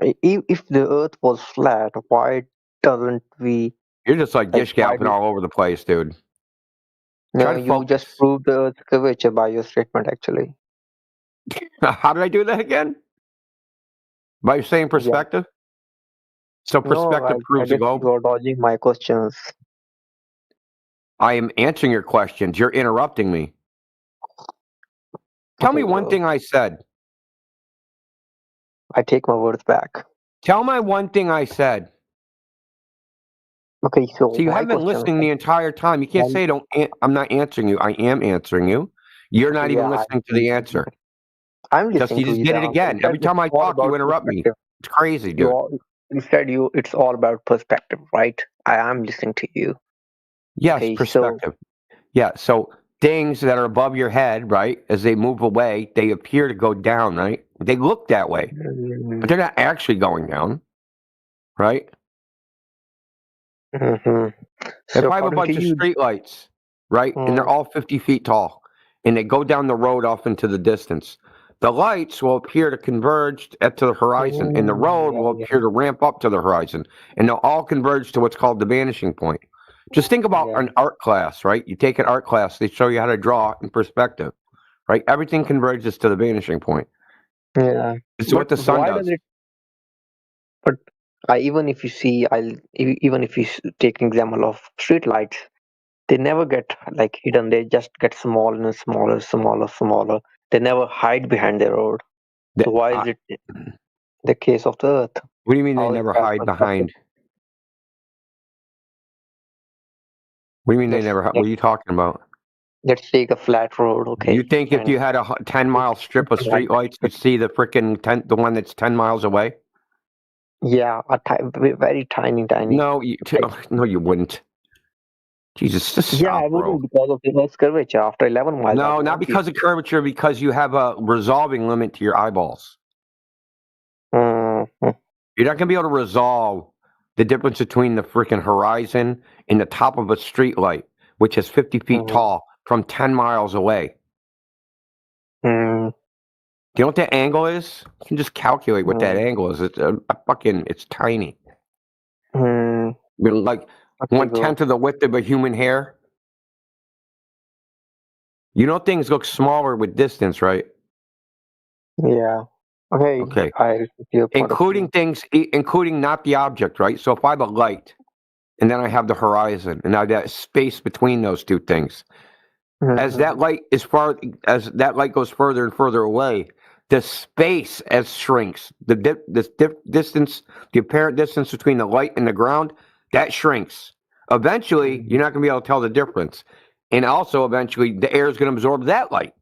If the Earth was flat, why doesn't we? You're just like Like, dish why galloping do? all over the place, dude. No, Try to you just focus. proved the Earth's curvature by your statement, actually. How did I do that again? By saying Yeah. perspective? So No, perspective I proves the guess globe? you're dodging my questions. I am answering your questions. You're interrupting me. Tell Okay, me one well, thing I said. I take my words back. Tell me one thing I said. Okay, so So you my haven't been question, listening the entire time. You can't and say I'm not answering you. I am answering you. You're not even yeah, listening to the answer. I'm Just listening you to just you. did The it answer. again. Every time I It's all talk, you about interrupt me. perspective. It's crazy, You dude. all, it's all about perspective, right? I am listening to you. Yes, Okay, so perspective. Yeah, so things that are above your head, right, as they move away, they appear to go down, right? They look that way, but they're not actually going down, right? mhm. If So I have a according to bunch of you, street lights, right, and they're all 50 feet tall, and they go down the road off into the distance, the lights will appear to converge to the horizon, and the road will appear to ramp up to the horizon, and they'll all converge to what's called the vanishing point. Just think about an art class, right? You take an art class, they show you how to draw in perspective, right? Everything converges to the vanishing point. yeah, It's what the sun why does. does it? But even if you see, even if you take an example of street lights, they never get like hidden. They just get smaller and smaller, smaller. They never hide behind the road. So why is it the case of the Earth? What do you mean they How is never that hide perspective? behind? What do you mean they never? What are you talking about? Let's take a flat road, okay? You think if And you had a 10-mile strip of like, streetlights, you'd see the freaking the one that's 10 miles away? yeah, very tiny. No, Like, no, you wouldn't. Jesus, just yeah, stop, I bro. wouldn't because of the Earth's curvature. After 11 miles, I No, not won't be. because of curvature, because you have a resolving limit to your eyeballs. Mhm. You're not going to be able to resolve the difference between the freaking horizon and the top of a streetlight, which is 50 feet tall, from 10 miles away. Mm. Do you know what that angle is? You can just calculate what that angle is. It's it's tiny. Like Okay, 1/10 of the width of a human hair. You know things look smaller with distance, right? Yeah. Okay. Okay. I respect your point of Including things, including not the object, right? So if I have a light, and then I have the horizon, and I have that space between those two things. As that light as that light goes further and further away, the space as shrinks. The distance, the apparent distance between the light and the ground, that shrinks. Eventually, you're not going to be able to tell the difference, and also eventually, the air is going to absorb that light.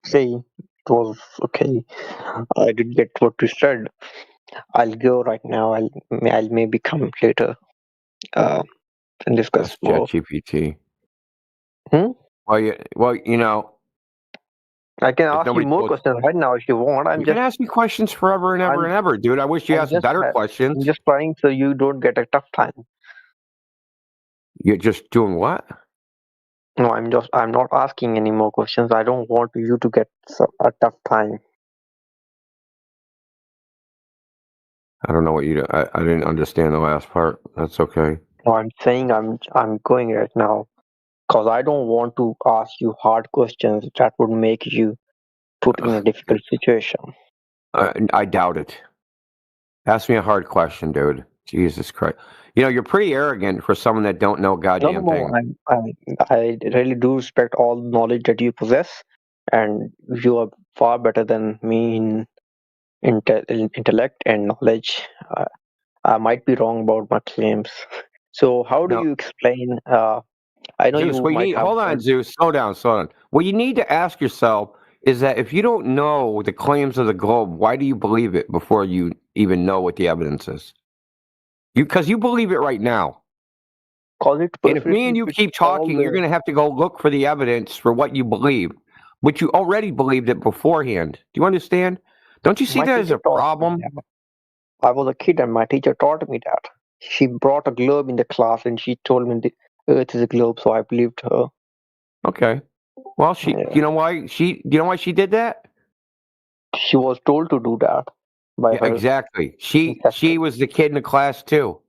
See, it was okay. I did get what you said. I'll go right now. I'll maybe come later. And discuss That's more. ChatGPT. Hmm? Well, you know. I can ask you more questions right now if you want. You can ask me questions forever and ever and ever, dude. I wish you asked better questions. I'm just trying so you don't get a tough time. You're just doing what? No, I'm not asking any more questions. I don't want you to get a tough time. I don't know what you. I didn't understand the last part. That's okay. No, I'm saying I'm going right now because I don't want to ask you hard questions that would make you put in a difficult situation. I doubt it. Ask me a hard question, dude. Jesus Christ. You know, you're pretty arrogant for someone that don't know a goddamn thing. I really do respect all the knowledge that you possess, and you are far better than me in intellect and knowledge. I might be wrong about my claims. So, how do you explain? I know Zeus, you might have. hold on, Zeus. Slow down. What you need to ask yourself is that if you don't know the claims of the globe, why do you believe it before you even know what the evidence is? Because you believe it right now. And if me and you keep talking, you're going to have to go look for the evidence for what you believe, but you already believed it beforehand. Do you understand? Don't you see that as a problem? I was a kid and my teacher taught me that. She brought a globe in the class and she told me the Earth is a globe, so I believed her. Okay. Well, you know why she did that? she was told to do that by Yeah, her. exactly. She was the kid in the class too,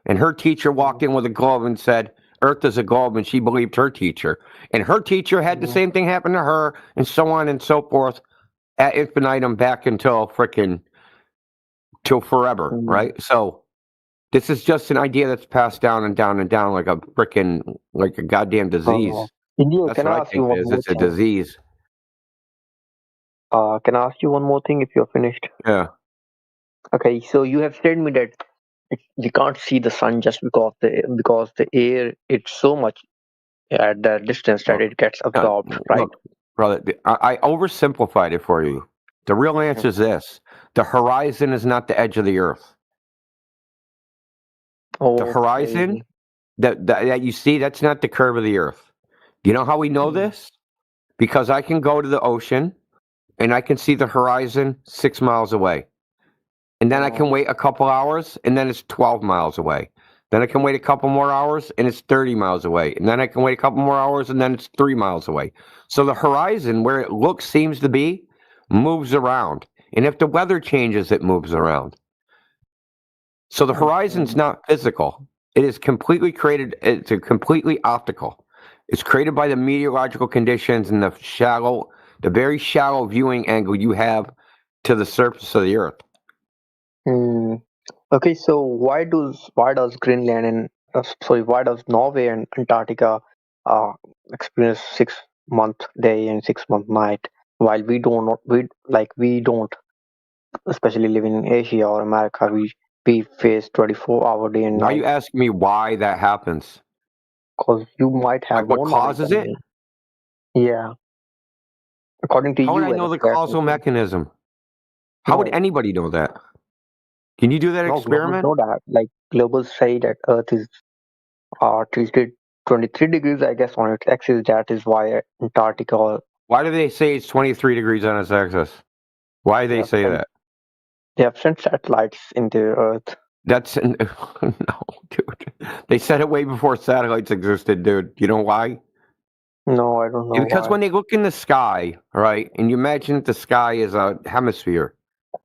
and her teacher walked in with a globe and said, "Earth is a globe," and she believed her teacher, and her teacher had the same thing happen to her, and so on and so forth, ad infinitum, back until frickin' till forever, right? So this is just an idea that's passed down and down and down like a frickin' like a goddamn disease. India, That's can what I I ask you think one it is. more It's a thing? disease. Can I ask you one more thing if you're finished? Yeah. Okay, so you have said me that we can't see the sun just because the air it's so much at the distance that it gets absorbed, right? Look, brother, I oversimplified it for you. The real answer is this: the horizon is not the edge of the Earth. The horizon that you see, that's not the curve of the Earth. You know how we know this? Because I can go to the ocean and I can see the horizon 6 miles away. And then I can wait a couple hours and then it's 12 miles away. Then I can wait a couple more hours and it's 30 miles away. And then I can wait a couple more hours and then it's 3 miles away. So the horizon, where it seems to be, moves around. And if the weather changes, it moves around. So the horizon's not physical. It is completely created. It's completely optical. It's created by the meteorological conditions and the very shallow viewing angle you have to the surface of the Earth. Okay, so why does Greenland and why does Norway and Antarctica experience 6-month day and 6-month night while we don't, especially living in Asia or America, we face 24-hour day and Now night. you ask me why that happens. Because you might have what more causes knowledge it? than me. Yeah. According to How would you, I as know a the flat causal earther. mechanism? How would No. anybody know that? Can you do that No, experiment? globals know that. Like globals say that Earth is tilted 23 degrees, I guess, on its axis. That is why Antarctica. Why do they say it's 23 degrees on its axis? Why do they say that? They have sent satellites into Earth. That's no, dude. They said it way before satellites existed, dude. You know why? No, I don't know. Because why. when they look in the sky, right, and you imagine that the sky is a hemisphere,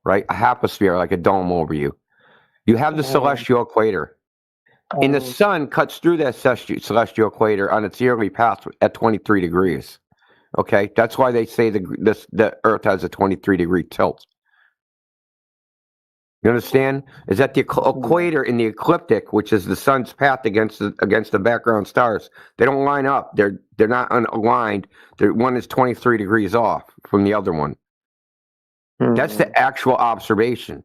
right, a hemisphere like a dome over you, you have the celestial equator, and the sun cuts through that celestial equator on its yearly path at 23 degrees. Okay, that's why they say the Earth has a 23-degree tilt. You understand? Is that the equator and the ecliptic, which is the sun's path against the background stars, they don't line up. They're not aligned. One is 23 degrees off from the other one. That's the actual observation.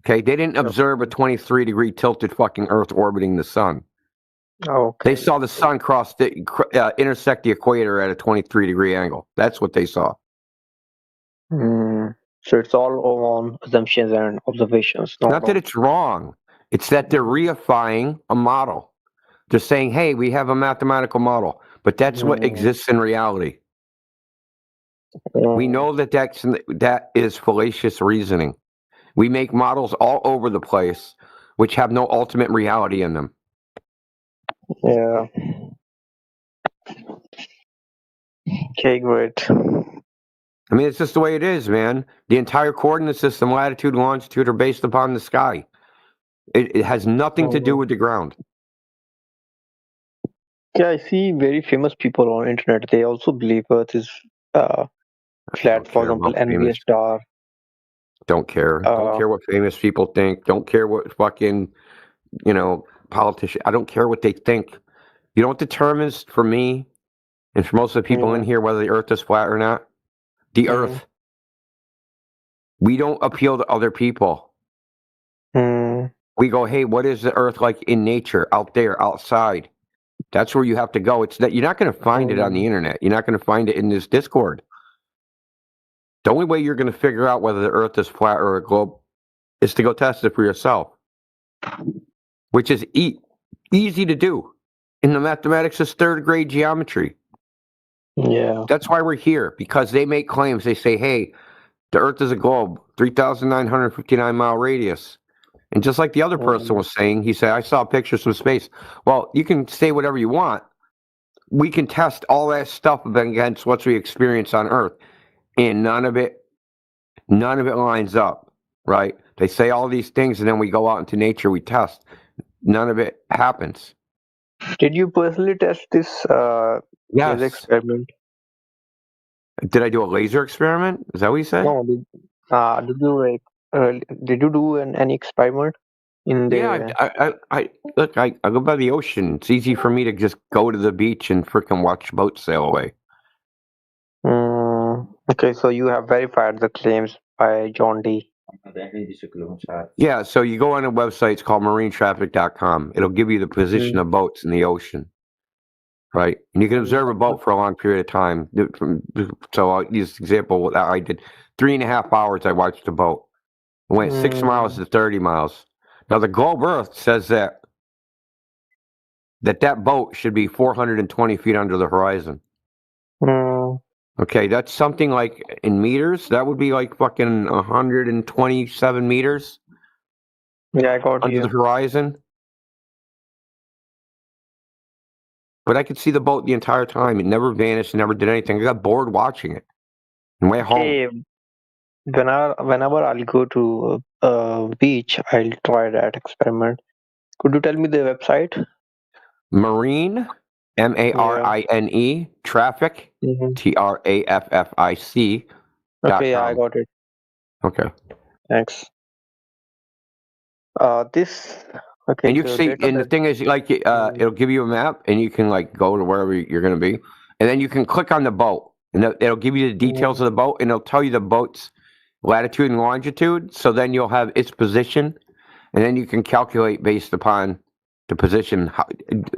Okay, they didn't observe a 23-degree tilted fucking Earth orbiting the sun. Okay. They saw the sun intersect the equator at a 23-degree angle. That's what they saw. So it's all on assumptions and observations. Not that it's wrong. It's that they're reifying a model. They're saying, hey, we have a mathematical model, but that's what exists in reality. We know that is fallacious reasoning. We make models all over the place, which have no ultimate reality in them. Yeah. Okay, great. I mean, it's just the way it is, man. The entire coordinate system, latitude, longitude, are based upon the sky. It has nothing to do with the ground. Yeah, I see very famous people on internet. They also believe Earth is flat. For example, NVS star. Don't care. Don't care what famous people think. Don't care what fucking, politician. I don't care what they think. You know what determines for me and for most of the people in here whether the Earth is flat or not? The Earth. We don't appeal to other people. We go, hey, what is the Earth like in nature, out there, outside? That's where you have to go. It's that you're not going to find it on the internet. You're not going to find it in this Discord. The only way you're going to figure out whether the Earth is flat or a globe is to go test it for yourself, which is easy to do. In the mathematics is third grade geometry. Yeah. That's why we're here, because they make claims. They say, hey, the Earth is a globe, 3,959-mile radius. And just like the other person was saying, he said, I saw pictures from space. Well, you can say whatever you want. We can test all that stuff against what we experience on Earth. And none of it None of it lines up, right? They say all these things, and then we go out into nature, we test. None of it happens. Did you personally test this Yes. experiment? Did I do a laser experiment? Is that what you said? No. Did you do any experiment in the? Yeah, I look. I go by the ocean. It's easy for me to just go to the beach and freaking watch boats sail away. Okay, so you have verified the claims by John D. Yeah, so you go on a website. It's called marinetraffic.com. It'll give you the position of boats in the ocean, right? And you can observe a boat for a long period of time. So I'll use this example. I did 3.5 hours. I watched a boat. It went 6 miles to 30 miles. Now the Globe Earth says that boat should be 420 feet under the horizon. Okay, that's something like in meters. That would be like fucking 127 meters. Yeah, I got under the horizon. But I could see the boat the entire time. It never vanished, never did anything. I got bored watching it. And went home. Okay, whenever I'll go to a beach, I'll try that experiment. Could you tell me the website? Marine, MARINE, traffic, TRAFFIC. Okay, yeah, I got it. Okay. Thanks. This. Okay. And you can see, and the thing is, like, it'll give you a map, and you can like go to wherever you're going to be, and then you can click on the boat, and it'll give you the details of the boat, and it'll tell you the boat's latitude and longitude. So then you'll have its position, and then you can calculate based upon the position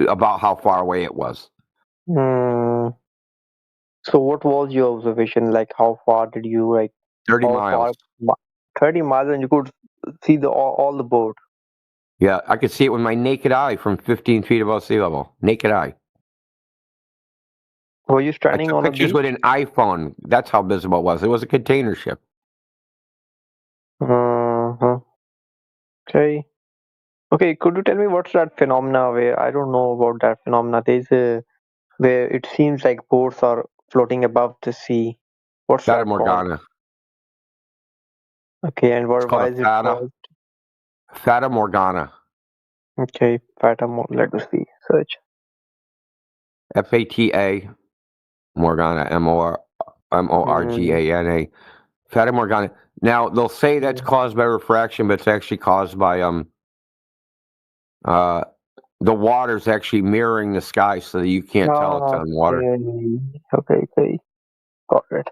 about how far away it was. So what was your observation? Like, how far did you 30 miles. 30 miles, and you could see all the boat. Yeah, I could see it with my naked eye from 15 feet above sea level. Naked eye. Were you standing on a pictures beach? with an iPhone. That's how visible it was. It was a container ship. Okay. Okay, could you tell me what's that phenomena where I don't know about that phenomena? There's a where it seems like boats are floating above the sea. What's Fata that called? Morgana. Okay, and It's why called is a it Fata. called? Fata Morgana. Okay, let us see. Search. FATA Morgana. MORGANA. Fata Morgana. Now they'll say that's caused by refraction, but it's actually caused by the water's actually mirroring the sky, so that you can't tell it's on water. Okay, got it.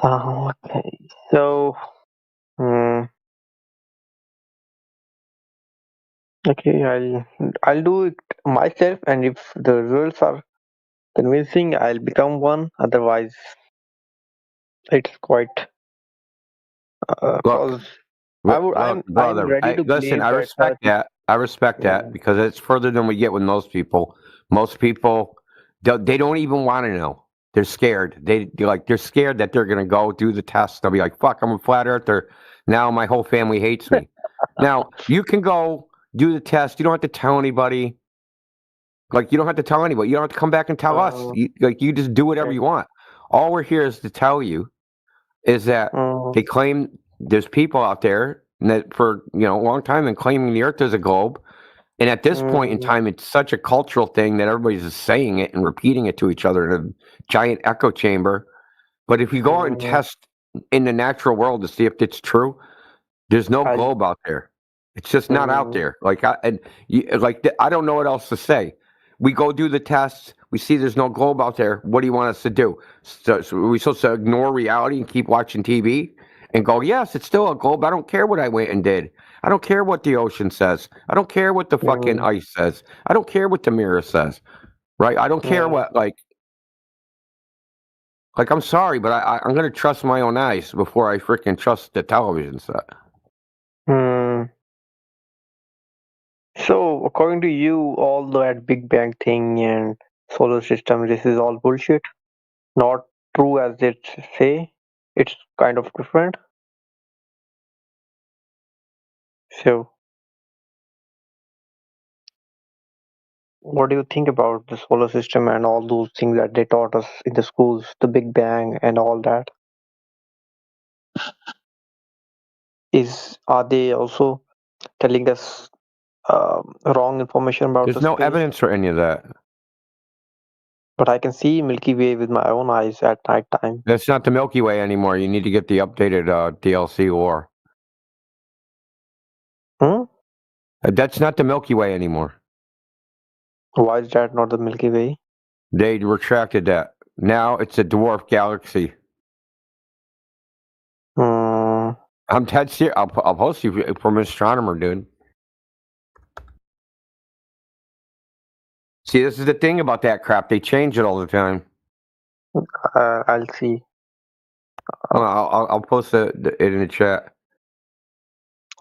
Okay, so okay, I'll do it myself, and if the results are convincing, I'll become one. Otherwise, it's quite. Look, I'm brother. ready to Listen, believe I that respect that. I respect that because it's further than we get with most people. Most people, they don't even want to know. They're scared. They're scared that they're gonna go do the test. They'll be like, "Fuck, I'm a flat earther." Now my whole family hates me. Now you can go do the test. You don't have to tell anybody. Like you don't have to tell anybody. You don't have to come back and tell us. You just do whatever you want. All we're here is to tell you is that they claim there's people out there that for a long time and claiming the Earth is a globe, and at this point in time, it's such a cultural thing that everybody's just saying it and repeating it to each other in a giant echo chamber. But if you go out and test in the natural world to see if it's true, there's no globe out there. It's just not out there. I don't know what else to say. We go do the tests. We see there's no globe out there. What do you want us to do? So are we supposed to ignore reality and keep watching TV and go, yes, it's still a globe. I don't care what I went and did. I don't care what the ocean says. I don't care what the fucking ice says. I don't care what the mirror says. Right? I don't care what, I'm sorry, but I'm going to trust my own eyes before I freaking trust the television set. So, according to you, all that Big Bang thing and solar system, this is all bullshit. Not true as they say. It's kind of different. So, what do you think about the solar system and all those things that they taught us in the schools, the Big Bang and all that? Are they also telling us wrong information about There's the no space? evidence for any of that. But I can see Milky Way with my own eyes at night time. That's not the Milky Way anymore. You need to get the updated DLC lore. That's not the Milky Way anymore. Why is that not the Milky Way? They retracted that. Now it's a dwarf galaxy. I'm dead serious. I'll post you from Astronomer, dude. See, this is the thing about that crap. They change it all the time. I'll see. I'll post it in the chat.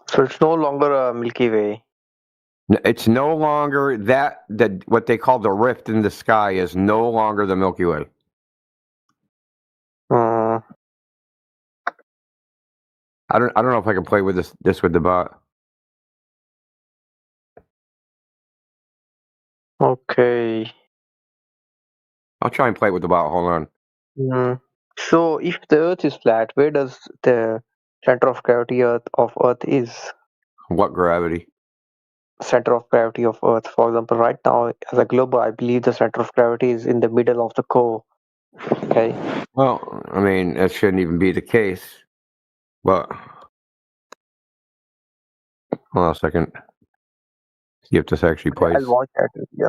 So it's no longer a Milky Way. It's no longer that what they call the rift in the sky is no longer the Milky Way. I don't know if I can play with this with the bot. Okay. I'll try and play with the bot. Hold on. So if the Earth is flat, where does the center of gravity of Earth is? What gravity? Center of gravity of Earth. For example, right now as a globe, I believe the center of gravity is in the middle of the core. Okay. Well, I mean, that shouldn't even be the case. But hold on a second. See if this actually plays. I'll watch that. Yeah.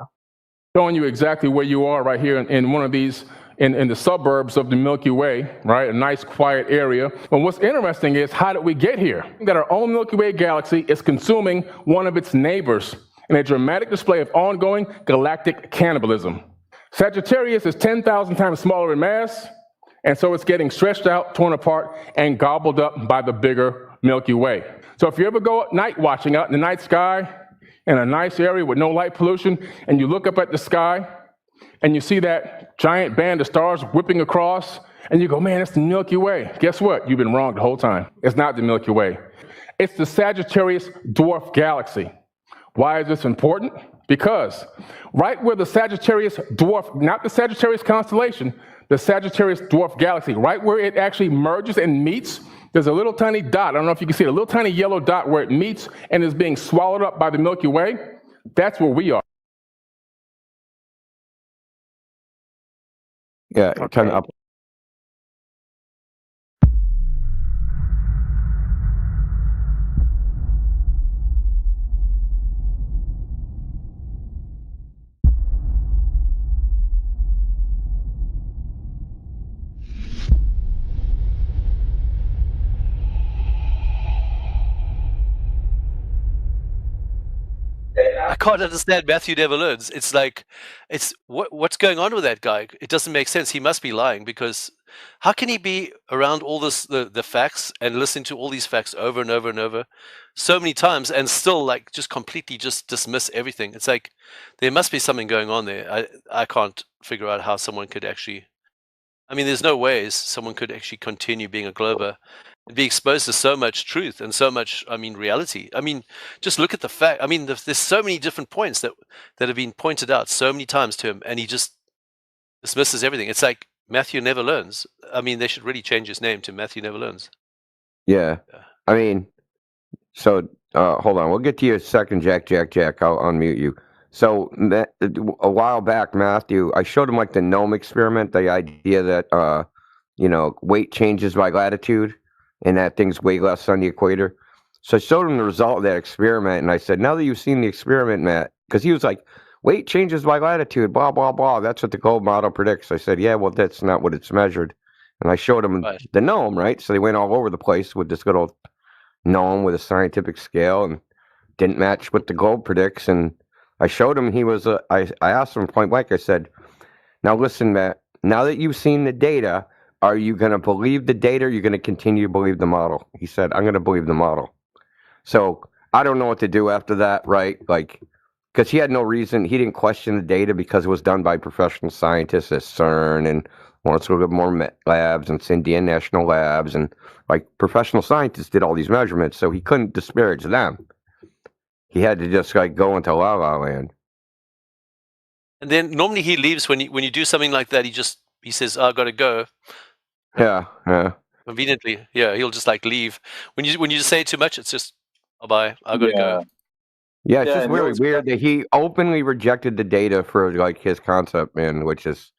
Showing you exactly where you are right here in one of these, in the suburbs of the Milky Way, right? A nice quiet area. But what's interesting is, how did we get here? That our own Milky Way galaxy is consuming one of its neighbors in a dramatic display of ongoing galactic cannibalism. Sagittarius is 10,000 times smaller in mass, and so it's getting stretched out, torn apart, and gobbled up by the bigger Milky Way. So if you ever go night watching out in the night sky, in a nice area with no light pollution, and you look up at the sky, and you see that giant band of stars whipping across, and you go, man, it's the Milky Way. Guess what? You've been wrong the whole time. It's not the Milky Way. It's the Sagittarius dwarf galaxy. Why is this important? Because right where the Sagittarius dwarf, not the Sagittarius constellation, the Sagittarius dwarf galaxy, right where it actually merges and meets, there's a little tiny dot. I don't know if you can see it, a little tiny yellow dot where it meets and is being swallowed up by the Milky Way. That's where we are. Yeah, turn up. I can't understand Matthew Never Learns. It's like, what's going on with that guy? It doesn't make sense. He must be lying, because how can he be around all the facts and listen to all these facts over and over and over so many times and still like just completely just dismiss everything? It's like there must be something going on there. I can't figure out how someone could actually. I mean, there's no ways someone could actually continue being a Glober and be exposed to so much truth and so much, I mean, reality. I mean, just look at the fact. I mean, there's so many different points that have been pointed out so many times to him, and he just dismisses everything. It's like Matthew Never Learns. I mean, they should really change his name to Matthew Never Learns. Yeah. I mean, so hold on. We'll get to you in a second, Jack. I'll unmute you. So a while back, Matthew, I showed him like the GNOME experiment, the idea that, weight changes by latitude and that thing's way less on the equator. So I showed him the result of that experiment, and I said, now that you've seen the experiment, Matt, because he was like, weight changes by latitude, blah, blah, blah. That's what the globe model predicts. I said, yeah, well, that's not what it's measured. And I showed him the GNOME, right? So they went all over the place with this good old GNOME with a scientific scale and didn't match what the globe predicts. And I showed him I asked him point blank, I said, now listen, Matt, now that you've seen the data, are you going to believe the data or are you going to continue to believe the model? He said, I'm going to believe the model. So I don't know what to do after that, right? Like, because he had no reason, he didn't question the data because it was done by professional scientists at CERN and let's look at more labs and Indian National Labs, and like professional scientists did all these measurements, so he couldn't disparage them. He had to just like go into La La Land. And then normally he leaves when you do something like that. He says, "Oh, I got to go." Yeah. Conveniently, yeah, he'll just like leave. When you say too much, it's just bye. I gotta go. Yeah, it's Yeah, just and really those- weird that he openly rejected the data for like his concept, man, which is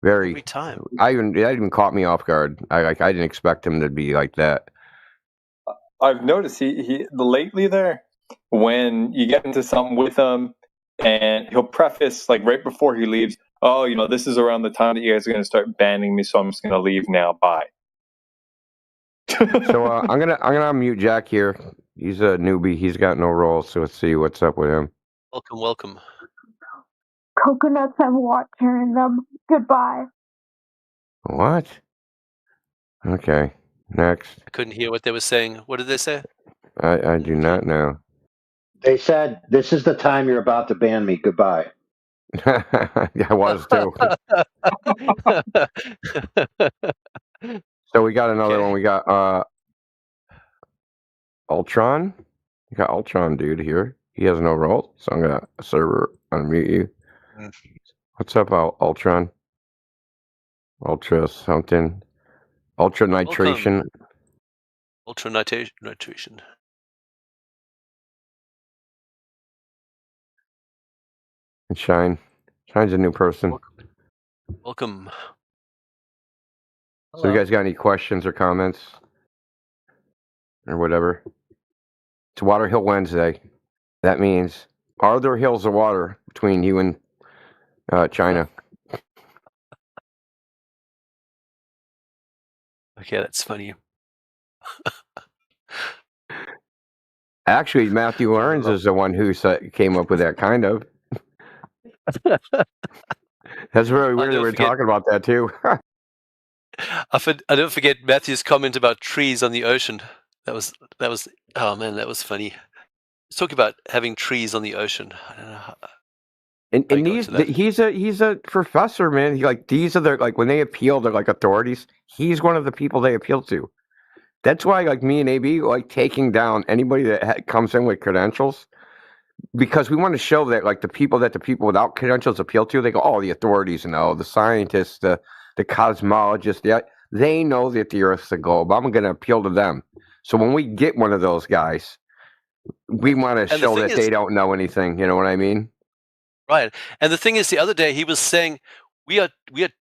very. Every time. That even caught me off guard. I didn't expect him to be like that. I've noticed he lately there, when you get into something with him, and he'll preface like right before he leaves, "Oh, this is around the time that you guys are going to start banning me, so I'm just going to leave now. Bye." So I'm gonna unmute Jack here. He's a newbie. He's got no role, so let's see what's up with him. Welcome. Coconuts have water in them. Goodbye. What? Okay, next. I couldn't hear what they were saying. What did they say? I do not know. They said, "This is the time you're about to ban me. Goodbye." I was too. So we got another one. We got Ultron. We got Ultron dude here. He has no role, so I'm gonna server unmute you. What's up, Ultron? Ultra something. Ultra nitration. Ultra nitration. And Shine. Shine's a new person. Welcome. So you guys got any questions or comments? Or whatever? It's Water Hill Wednesday. That means, are there hills of water between you and China? Okay, that's funny. Actually, Matthew Learns is the one who came up with that, kind of. That's really weird that we're talking about that, too. I don't forget Matthew's comment about trees on the ocean. That was. Oh man, that was funny. Let's talk about having trees on the ocean. I don't know how, and he's a professor, man. These are when they appeal, they're like authorities. He's one of the people they appeal to. That's why, me and AB like taking down anybody that comes in with credentials, because we want to show that the people without credentials appeal to, they go, oh, the authorities know, the scientists, the cosmologists, they know that the Earth's a globe. I'm going to appeal to them. So when we get one of those guys, we want to show that they don't know anything. You know what I mean? Right. And the thing is, the other day he was saying we are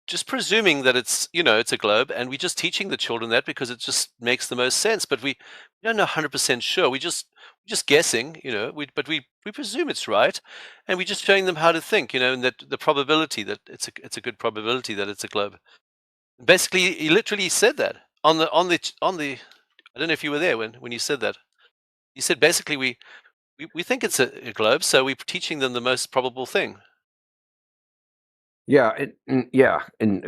just presuming that it's it's a globe, and we're just teaching the children that because it just makes the most sense. But we don't know 100% sure. We're just guessing, but we presume it's right, and we're just showing them how to think, and that the probability that it's a good probability that it's a globe. Basically, he literally said that on the. I don't know if you were there when you said that. He said basically we think it's a globe, so we're teaching them the most probable thing. Yeah, and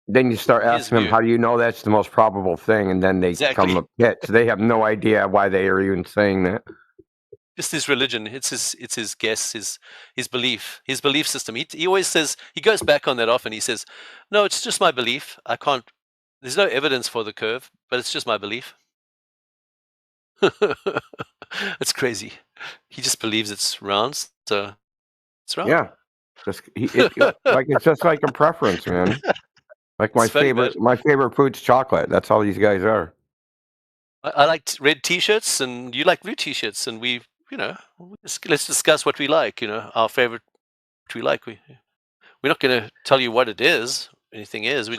then you start asking them, how do you know that's the most probable thing? And then they come up so they have no idea why they are even saying that. Just his religion, it's his guess, his belief system. He always says, he goes back on that often. He says, no, it's just my belief. There's no evidence for the curve, but it's just my belief. It's crazy. He just believes it's round, so it's round. Yeah, it's just like a preference, man. Like my favorite food's chocolate. That's all these guys are. I like red T-shirts, and you like blue T-shirts, and let's discuss what we like. Our favorite, what we like. We're not going to tell you what it is. Anything is. We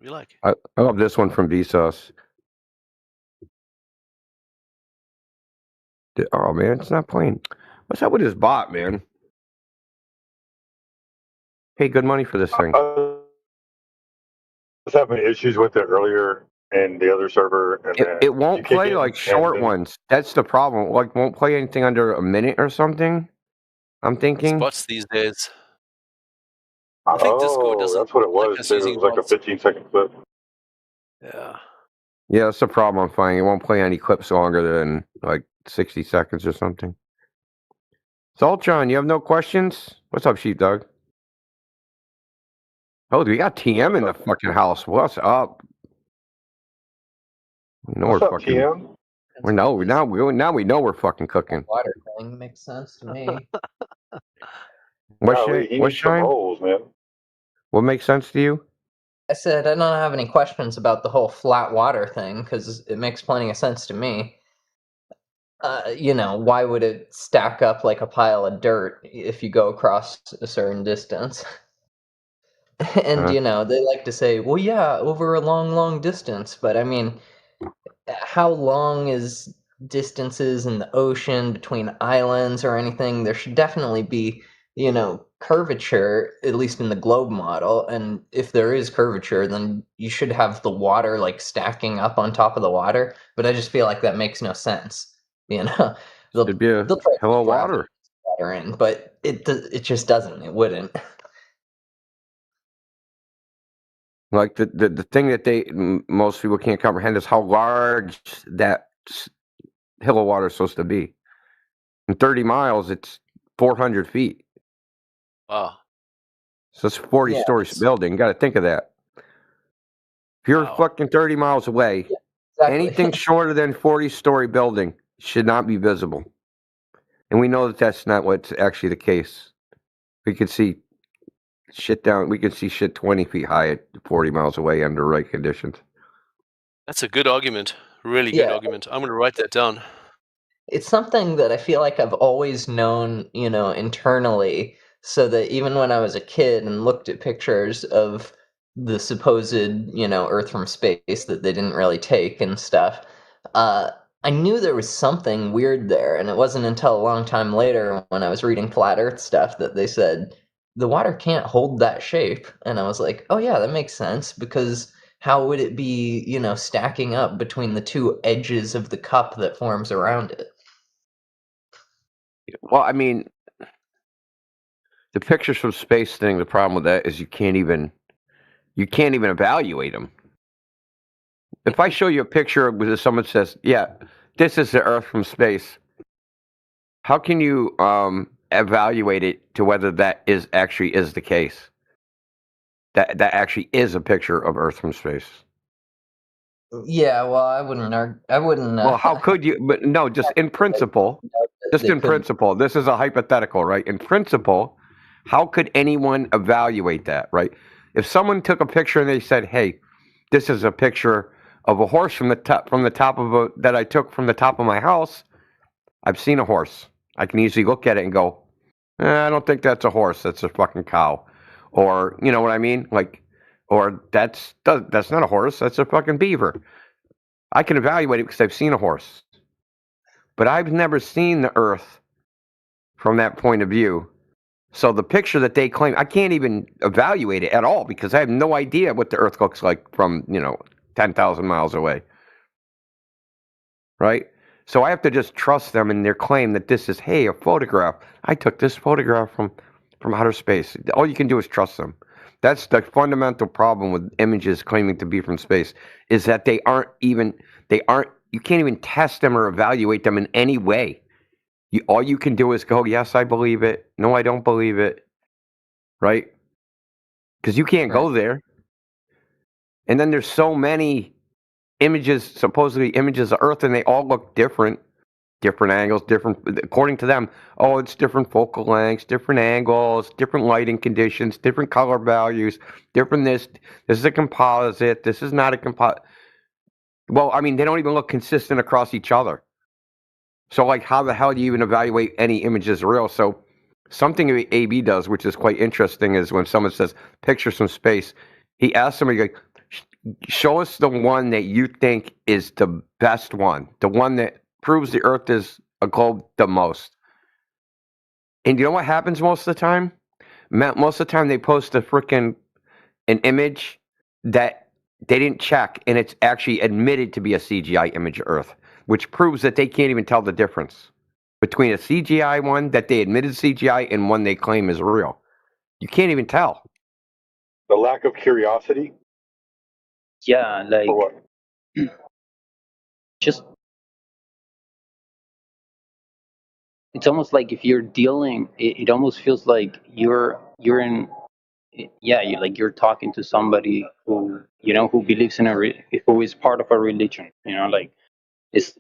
like. I love this one from Vsauce. Oh man, it's not playing. What's up with his bot, man? Pay good money for this thing. I was having issues with it earlier in the other server, and it won't play short ones. That's the problem. Won't play anything under a minute or something. I'm thinking. Bots these days. I think Discord doesn't. That's what it was. It was like a 15-second clip. Yeah. Yeah, that's the problem I'm finding. It won't play any clips longer than 60 seconds or something. Ultron, you have no questions? What's up, Sheepdog? Oh, we got TM in the fucking house. What's up? We know What's we're up, fucking. TM? Now we know we're fucking cooking. Water thing makes sense to me. What's Shine? Rolls, man. What makes sense to you? I said I don't have any questions about the whole flat water thing because it makes plenty of sense to me. Why would it stack up like a pile of dirt if you go across a certain distance? And they like to say, well, yeah, over a long, long distance. But I mean, how long is distances in the ocean between islands or anything? There should definitely be, curvature, at least in the globe model. And if there is curvature, then you should have the water like stacking up on top of the water. But I just feel like that makes no sense. They'll Should be a they'll try to hell of grab water. water in, but it just doesn't. It wouldn't. Like the thing that most people can't comprehend is how large that hill of water is supposed to be. In 30 miles, it's 400 feet. Wow. So it's a 40-story building. You got to think of that. If you're fucking 30 miles away, exactly. anything shorter than 40-story building should not be visible. And we know that that's not what's actually the case. We could see shit 20 feet high at 40 miles away under right conditions. That's a good argument. Really good argument. I'm going to write that down. It's something that I feel like I've always known, internally, so that even when I was a kid and looked at pictures of the supposed, Earth from space that they didn't really take and stuff, I knew there was something weird there. And it wasn't until a long time later when I was reading Flat Earth stuff that they said, the water can't hold that shape. And I was like, oh yeah, that makes sense, because how would it be, stacking up between the two edges of the cup that forms around it? Well, I mean, the pictures from space thing, the problem with that is you can't even evaluate them. If I show you a picture where someone says, yeah, this is the Earth from space, how can you evaluate it to whether that actually is the case? That actually is a picture of Earth from space. Yeah, well, I wouldn't. Well, how could you? But no, just in principle. Just in principle. This is a hypothetical, right? In principle, how could anyone evaluate that, right? If someone took a picture and they said, "Hey, this is a picture of a horse from the top that I took from the top of my house," I've seen a horse. I can easily look at it and go, I don't think that's a horse. That's a fucking cow, or you know what I mean? Like, or that's not a horse. That's a fucking beaver. I can evaluate it because I've seen a horse, but I've never seen the Earth from that point of view. So the picture that they claim, I can't even evaluate it at all because I have no idea what the Earth looks like from 10,000 miles away. Right? So I have to just trust them in their claim that this is, hey, a photograph. I took this photograph from outer space. All you can do is trust them. That's the fundamental problem with images claiming to be from space, is that you can't even test them or evaluate them in any way. All you can do is go, yes, I believe it. No, I don't believe it. Right? Because you can't go there. And then there's so many supposedly images of Earth, and they all look different angles, according to them. Oh, it's different focal lengths, different angles, different lighting conditions, different color values, different this is a composite, this is not a composite. Well, I mean, they don't even look consistent across each other. So, like, how the hell do you even evaluate any image as real? So, something AB does, which is quite interesting, is when someone says pictures from space, he asks somebody, like, show us the one that you think is the best one, the one that proves the Earth is a globe the most. And you know what happens most of the time? Most of the time they post an image that they didn't check, and it's actually admitted to be a CGI image of Earth, which proves that they can't even tell the difference between a CGI one that they admitted CGI and one they claim is real. You can't even tell. The lack of curiosity. Yeah, like just it's almost like if you're dealing, it almost feels like you're in, yeah, you're talking to somebody who who believes in who is part of a religion, like it's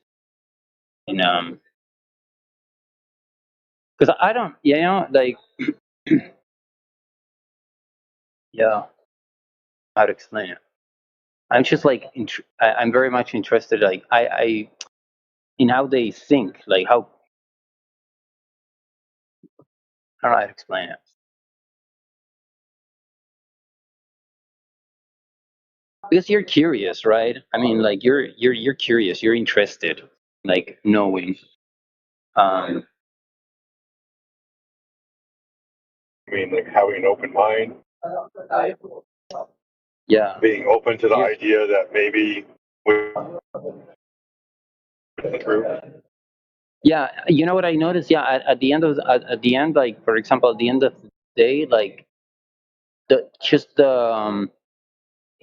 in because I don't, like yeah, how to explain it. I'm just like I'm very much interested, like I in how they think, like how I don't know how to explain it. Because you're curious, right? I mean, like you're curious, you're interested, like knowing. Um, I mean, like having an open mind, yeah. being open to the idea that maybe we're true. Yeah, you know what I noticed? Yeah, at the end of at the end, like for example, at the end of the day, like it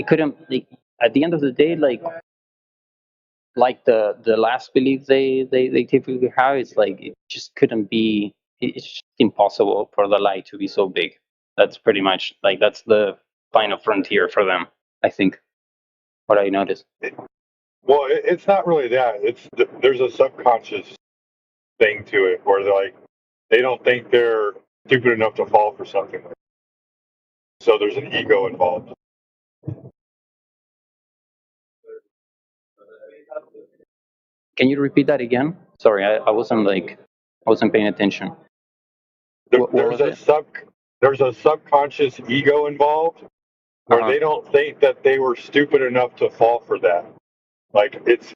couldn't like, at the end of the day, like the last belief they typically have is like it just couldn't be. It's just impossible for the light to be so big. That's pretty much like that's the final frontier for them. I think what I noticed. Well, it's not really that. There's a subconscious thing to it where they're like they don't think they're stupid enough to fall for something. So there's an ego involved. Can you repeat that again? Sorry, I wasn't paying attention. There's a subconscious ego involved where they don't think that they were stupid enough to fall for that. Like it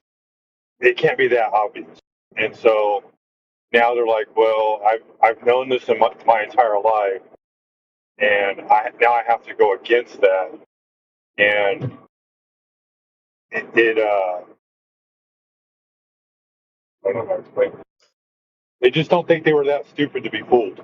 can't be that obvious. And so now they're like, well, I've known this in my entire life, and now I have to go against that. And I don't know how to explain it. They just don't think they were that stupid to be fooled.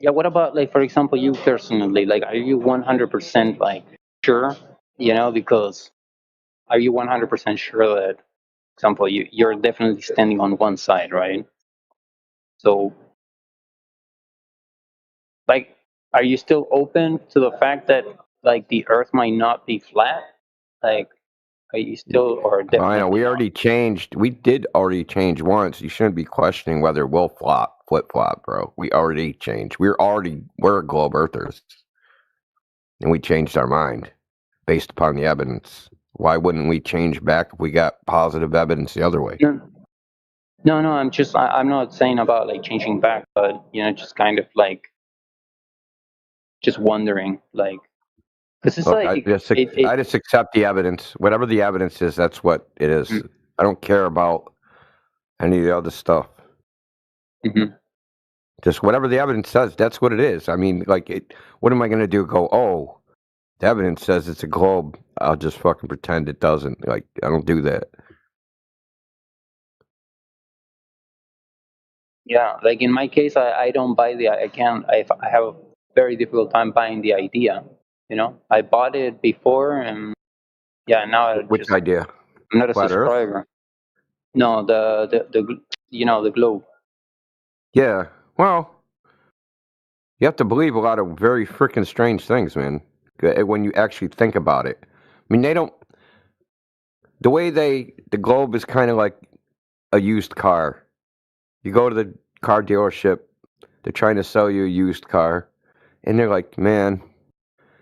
Yeah, what about like for example you personally? Like are you 100% like sure? You know, because are you 100% sure that for example you're definitely standing on one side, right? So like are you still open to the fact that like the earth might not be flat? Like are you still or definitely I know we already changed. We did already change once. You shouldn't be questioning whether we'll flip flop, bro. We already changed. We're globe earthers, and we changed our mind based upon the evidence. Why wouldn't we change back if we got positive evidence the other way? No, I'm not saying about like changing back, but you know, just kind of like just wondering, like, because it's Look, like I just accept the evidence. Whatever the evidence is, that's what it is. I don't care about any of the other stuff. Just whatever the evidence says, that's what it is. I mean, like, what am I going to do? Go, oh, the evidence says it's a globe. I'll just fucking pretend it doesn't. Like, I don't do that. Yeah, like in my case, I don't buy I have a very difficult time buying the idea. You know, I bought it before, and yeah, now Which idea? I'm not a Flat Earth? subscriber. No, the you know the globe. Yeah, well, you have to believe a lot of very freaking strange things, man, when you actually think about it. I mean, the globe is kind of like a used car. You go to the car dealership, they're trying to sell you a used car, and they're like, man,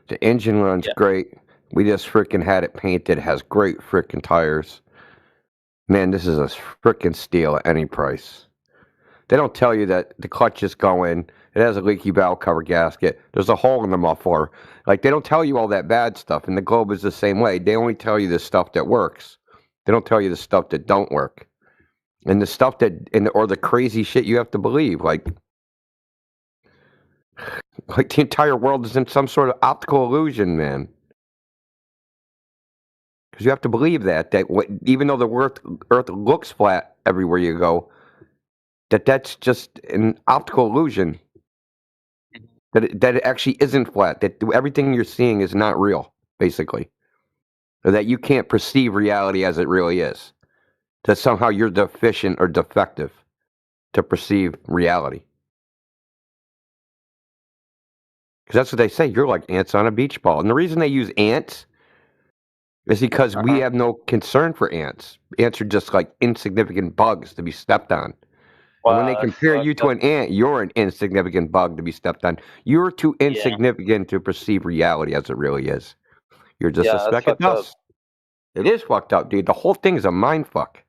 the engine runs great. We just freaking had it painted. It has great freaking tires. Man, this is a freaking steal at any price. They don't tell you that the clutch is going. It has a leaky valve cover gasket. There's a hole in the muffler. Like, they don't tell you all that bad stuff. And the globe is the same way. They only tell you the stuff that works. They don't tell you the stuff that don't work. And the stuff or the crazy shit you have to believe. Like the entire world is in some sort of optical illusion, man. Because you have to believe that even though the Earth looks flat everywhere you go, that's just an optical illusion. That it actually isn't flat. That everything you're seeing is not real, basically. Or that you can't perceive reality as it really is. That somehow you're deficient or defective to perceive reality. Because that's what they say. You're like ants on a beach ball. And the reason they use ants is because we have no concern for ants. Ants are just like insignificant bugs to be stepped on. And when they Wow, that's compare you fucked to up. an ant, you're an insignificant bug to be stepped on. You're too Yeah. insignificant to perceive reality as it really is. You're just a Yeah, that's speck of fucked up. dust. It is fucked up, dude. The whole thing is a mind fuck.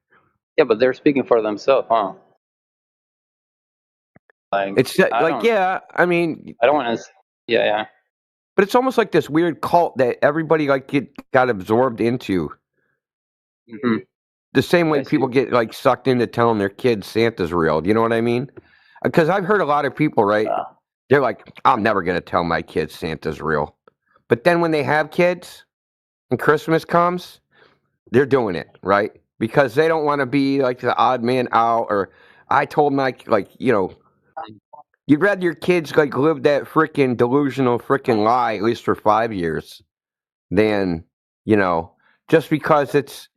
Yeah, but they're speaking for themselves, huh? Like, It's like, yeah, I mean, I don't want to. Yeah, yeah. but it's almost like this weird cult that everybody like got absorbed into. Mm-hmm. The same way people get like sucked into telling their kids Santa's real. Do you know what I mean? Because I've heard a lot of people, right? They're like, I'm never gonna tell my kids Santa's real. But then when they have kids and Christmas comes, they're doing it, right? Because they don't want to be like the odd man out. Or I told my, like, you know, you'd rather your kids like live that freaking delusional freaking lie at least for 5 years than, you know, just because it's,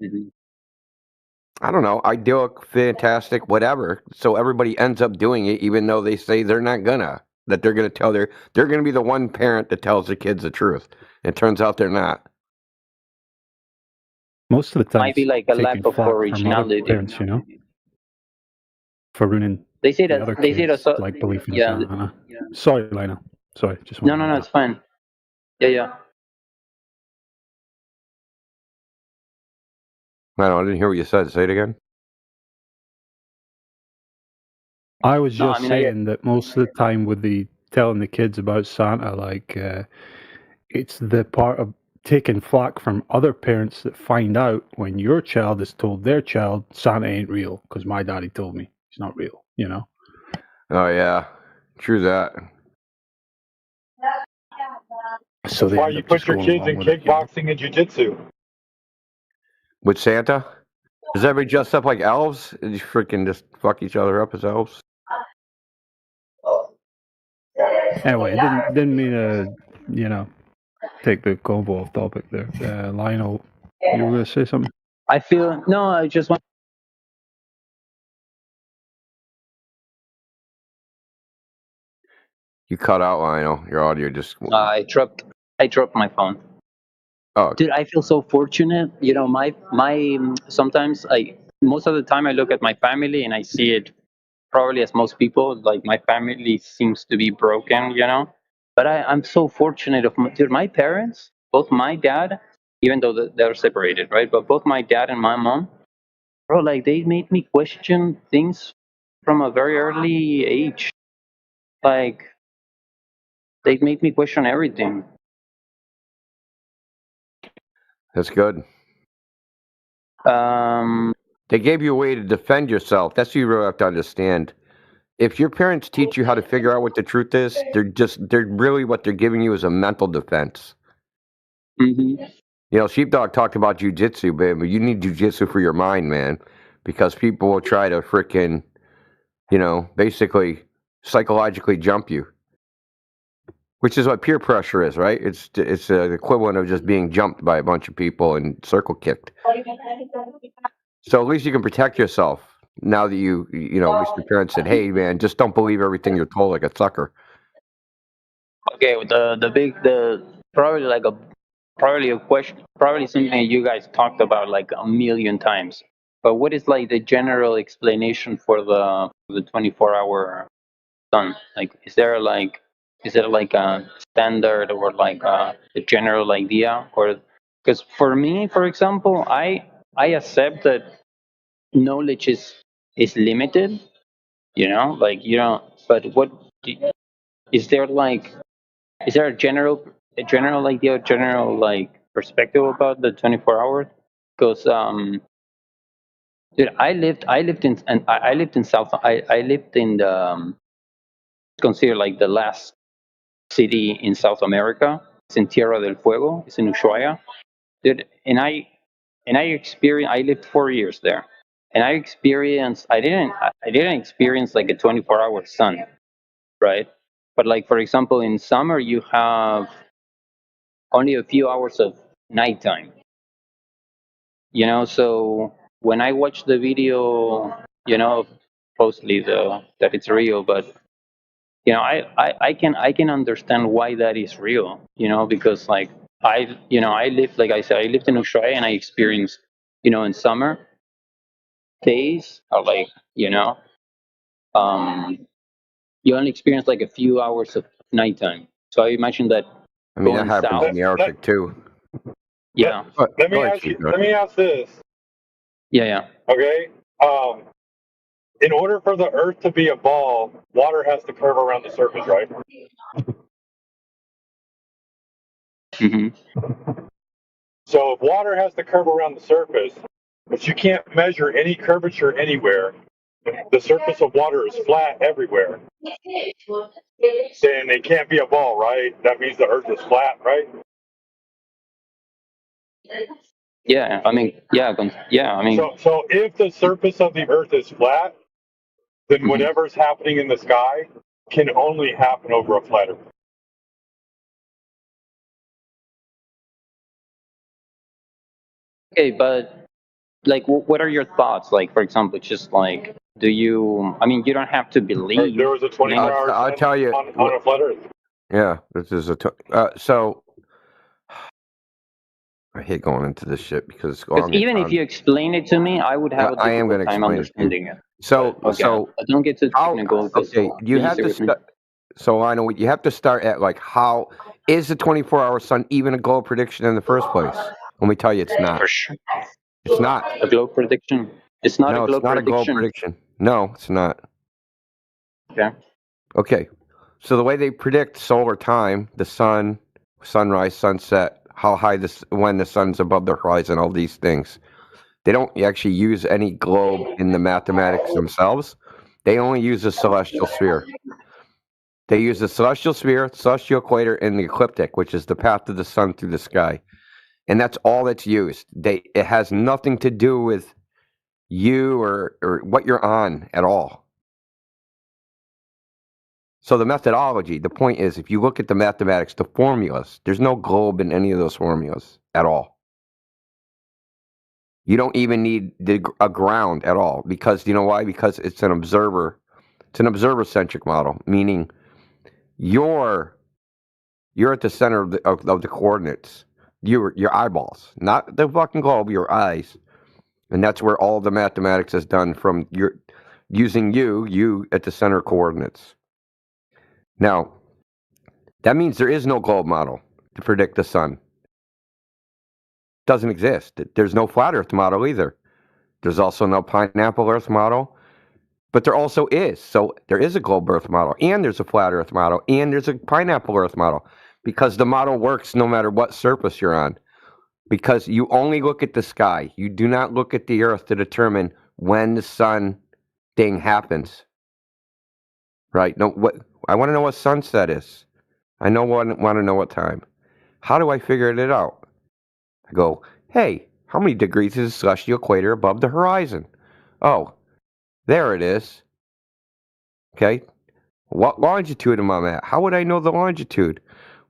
I don't know, idyllic, fantastic, whatever. So everybody ends up doing it, even though they say they're not gonna. That they're gonna tell they're gonna be the one parent that tells their kids the truth. It turns out they're not. Most of the time, Might be like a taking lack of flack from other originality. parents, you know, for ruining They say the that. other They say that. kids So, like belief in yeah. Santa. Sorry, Lionel. Sorry, just No, no, no. It's fine. Yeah, yeah. I don't know, I didn't hear what you said. Say it again. I was No, I just mean, saying that most of the time with the telling the kids about Santa, like it's the part of taking flack from other parents that find out when your child has told their child Santa ain't real because my daddy told me he's not real. You know. Oh yeah, true that. So That's they why end you up put just your going kids along in with it. You know? kickboxing and jujitsu. With Santa? Does everybody dress up like elves? And you freaking just fuck each other up as elves? Anyway, didn't mean to, you know, take the convo off topic there. Lionel, you were gonna say something? I feel no. I just want. You cut out, Lionel. Your audio just. I dropped my phone. Oh, Dude, I feel so fortunate. You know, my sometimes most of the time I look at my family and I see it probably as most people. Like my family seems to be broken, you know. But I'm so fortunate of dude, my parents, both my dad, even though they're separated, right? But both my dad and my mom, bro, like they made me question things from a very early age. Like they made me question everything. that's good. Um, They gave you a way to defend yourself. That's what you really have to understand. If your parents teach you how to figure out what the truth is, they're really what they're giving you is a mental defense. mm-hmm. You know, Sheepdog talked about jujitsu, but you need jujitsu for your mind, man, because people will try to frickin', you know, basically psychologically jump you, which is what peer pressure is, right? It's the equivalent of just being jumped by a bunch of people and circle kicked. So at least you can protect yourself now that you know, at least your parents said, hey, man, just don't believe everything you're told like a sucker. Okay, the probably a question, probably something you guys talked about like a million times. But what is like the general explanation for the 24-hour sun? Like, is there like a standard or like a general idea? Or because for me, for example, I accept that knowledge is limited. You know, like you know, but is there like is there a general idea, general like perspective about the 24 hours? Because dude, I lived in and I lived in South. I lived in the considered like the last city in South America. It's in Tierra del Fuego. It's in Ushuaia. Dude, and I experienced. I lived 4 years there, and I experienced. I didn't experience like a 24-hour sun, right? But like for example, in summer you have only a few hours of nighttime. You know, so when I watch the video, you know, supposedly that it's real, but you know, I can understand why that is real. You know, because like I lived like I said I lived in Ushuaia and I experienced, you know, in summer days are like, you know, you only experience like a few hours of nighttime. So I imagine that I mean, that going happens south. in the Arctic too. Yeah. Let me Go ahead, ask you. Chief, go Let me ask this. Yeah. Okay. In order for the Earth to be a ball, water has to curve around the surface, right? Mm-hmm. So if water has to curve around the surface, but you can't measure any curvature anywhere, the surface of water is flat everywhere, then it can't be a ball, right? That means the Earth is flat, right? Yeah. I mean, yeah. I mean, So if the surface of the Earth is flat, then whatever's happening in the sky can only happen over a flat Earth. okay, but like, what are your thoughts? Like, for example, just like, do you? I mean, you don't have to believe. There was a 24-hour I'll tell you. on a flat Earth. Yeah, this is so. I hate going into this shit because it's Because long. even if you explain it to me, I would have a I am going difficult to time explain it to you. understanding it. So, Okay. so But don't get too technical. okay, you please have to with me. start. So I know you have to start at like, how is the 24-hour sun even a globe prediction in the first place? Let me tell you, it's not. For sure. It's not a globe prediction. It's not no, a globe it's not prediction. a globe prediction. No, it's not. Okay. Okay, so the way they predict solar time, the sun, sunrise, sunset, how high when the sun's above the horizon, all these things, they don't actually use any globe in the mathematics themselves. They only use the celestial sphere. They use the celestial sphere, celestial equator, and the ecliptic, which is the path of the sun through the sky. And that's all that's used. It has nothing to do with you or what you're on at all. So the methodology, the point is, if you look at the mathematics, the formulas, there's no globe in any of those formulas at all. You don't even need a ground at all, because you know why? Because it's an observer-centric model, meaning you're at the center of the coordinates. Your eyeballs, not the fucking globe, your eyes. And that's where all the mathematics is done, from using you at the center coordinates. Now, that means there is no globe model to predict the sun. Doesn't exist. There's no flat Earth model either. There's also no pineapple Earth model, but there also is. So there is a globe Earth model, and there's a flat Earth model, and there's a pineapple Earth model, because the model works no matter what surface you're on. Because you only look at the sky. You do not look at the Earth to determine when the sun thing happens. Right? No, I want to know what sunset is. I want to know what time. How do I figure it out? I go, hey, how many degrees is the celestial equator above the horizon? Oh, there it is. Okay. What longitude am I at? How would I know the longitude?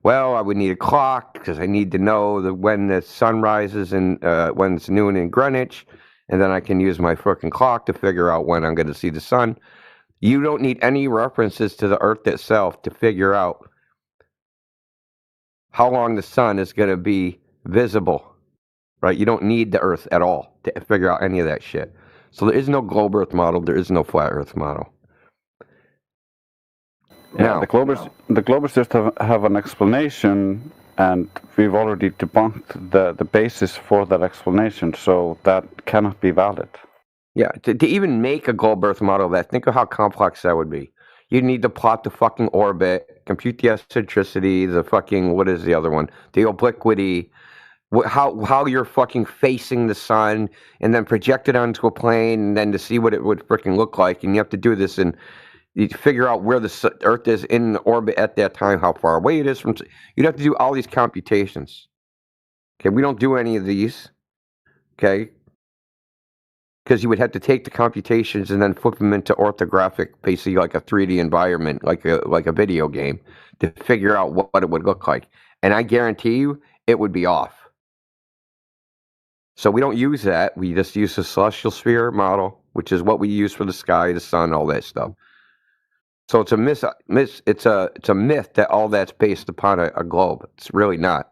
Well, I would need a clock, because I need to know when the sun rises and when it's noon in Greenwich, and then I can use my fucking clock to figure out when I'm going to see the sun. You don't need any references to the Earth itself to figure out how long the sun is going to be visible, right? You don't need the Earth at all to figure out any of that shit. So there is no globe Earth model. There is no flat Earth model. Yeah, the globers just have an explanation, and we've already debunked the basis for that explanation, so that cannot be valid. Yeah, to even make a globe Earth model of that, think of how complex that would be. You'd need to plot the fucking orbit, compute the eccentricity, the fucking, what is the other one? The obliquity, how you're fucking facing the sun, and then project it onto a plane, and then to see what it would freaking look like. And you have to do this, and you figure out where the Earth is in orbit at that time, how far away it is from. You'd have to do all these computations. Okay, we don't do any of these. Okay, because you would have to take the computations and then flip them into orthographic, basically like a 3D environment, like a video game, to figure out what it would look like. And I guarantee you, it would be off. So we don't use that. We just use the celestial sphere model, which is what we use for the sky, the sun, all that stuff. So it's a it's a myth that all that's based upon a globe. It's really not.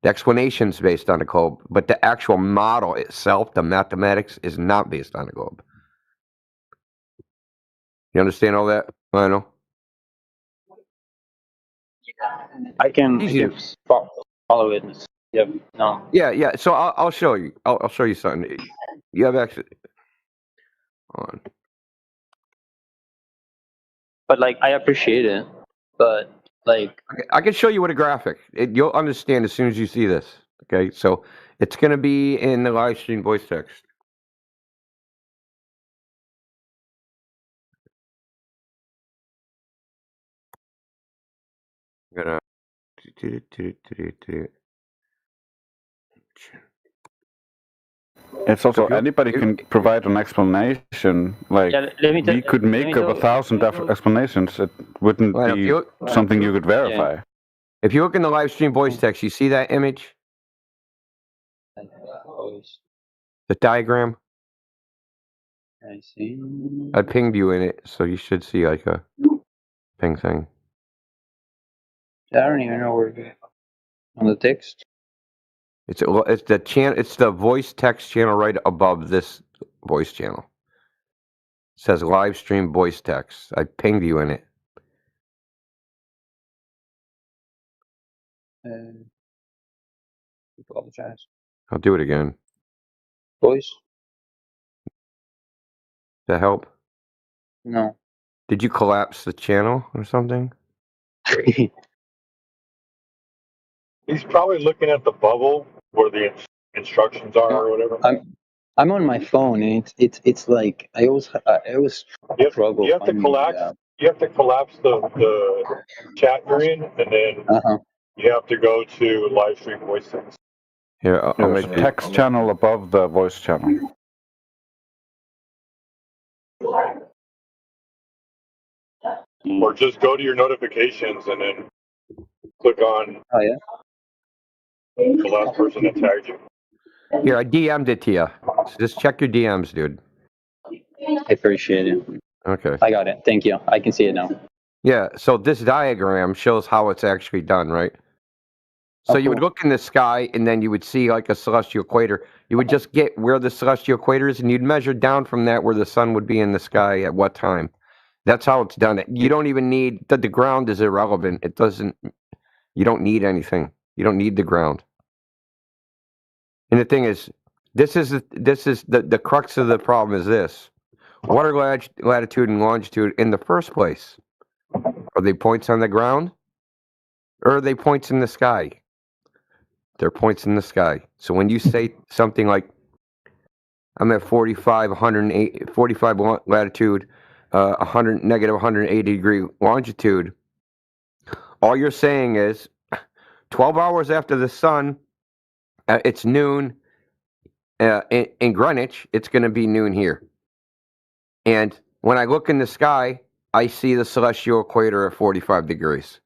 The explanation is based on a globe, but the actual model itself, the mathematics, is not based on a globe. You understand all that, Lionel? I can Easy. follow it. Yep. No. Yeah. So I'll show you. I'll show you something. You have actually. Hold on. But like, I appreciate it. But like, I can show you with a graphic. You'll understand as soon as you see this. Okay, so it's going to be in the live stream voice text. I'm gonna. It's also anybody can provide an explanation. Like we could make up 1,000 explanations. It wouldn't be something you could verify. Yeah. If you look in the live stream voice text, you see that image, the diagram. I see. I pinged you in it, so you should see like a ping thing. I don't even know where on the text. It's the channel. It's the voice text channel right above this voice channel. It says live stream voice text. I pinged you in it. Apologize. I'll do it again. Voice? Does that help? No. Did you collapse the channel or something? He's probably looking at the bubble where the instructions are or whatever. I'm on my phone, and it's like I always struggle. You have to collapse. You have to collapse the chat you're in, and then you have to go to live stream voice text. Here, There's a text channel above the voice channel. Or just go to your notifications and then click on the last person that tagged you. Here, I DM'd it to you. So just check your DMs, dude. I appreciate it. Okay. I got it. Thank you. I can see it now. Yeah, so this diagram shows how it's actually done, right? So you would look in the sky, and then you would see like a celestial equator. You would just get where the celestial equator is, and you'd measure down from that where the sun would be in the sky at what time. That's how it's done. You don't even need the ground is irrelevant. It doesn't. You don't need anything. You don't need the ground. And the thing is, this is the crux of the problem is this: what are latitude and longitude in the first place? Are they points on the ground, or are they points in the sky? They're points in the sky. So when you say something like, "I'm at 45 latitude, negative 180 degree longitude," all you're saying is, 12 hours after the sun, it's noon in Greenwich. It's going to be noon here. And when I look in the sky, I see the celestial equator at 45 degrees.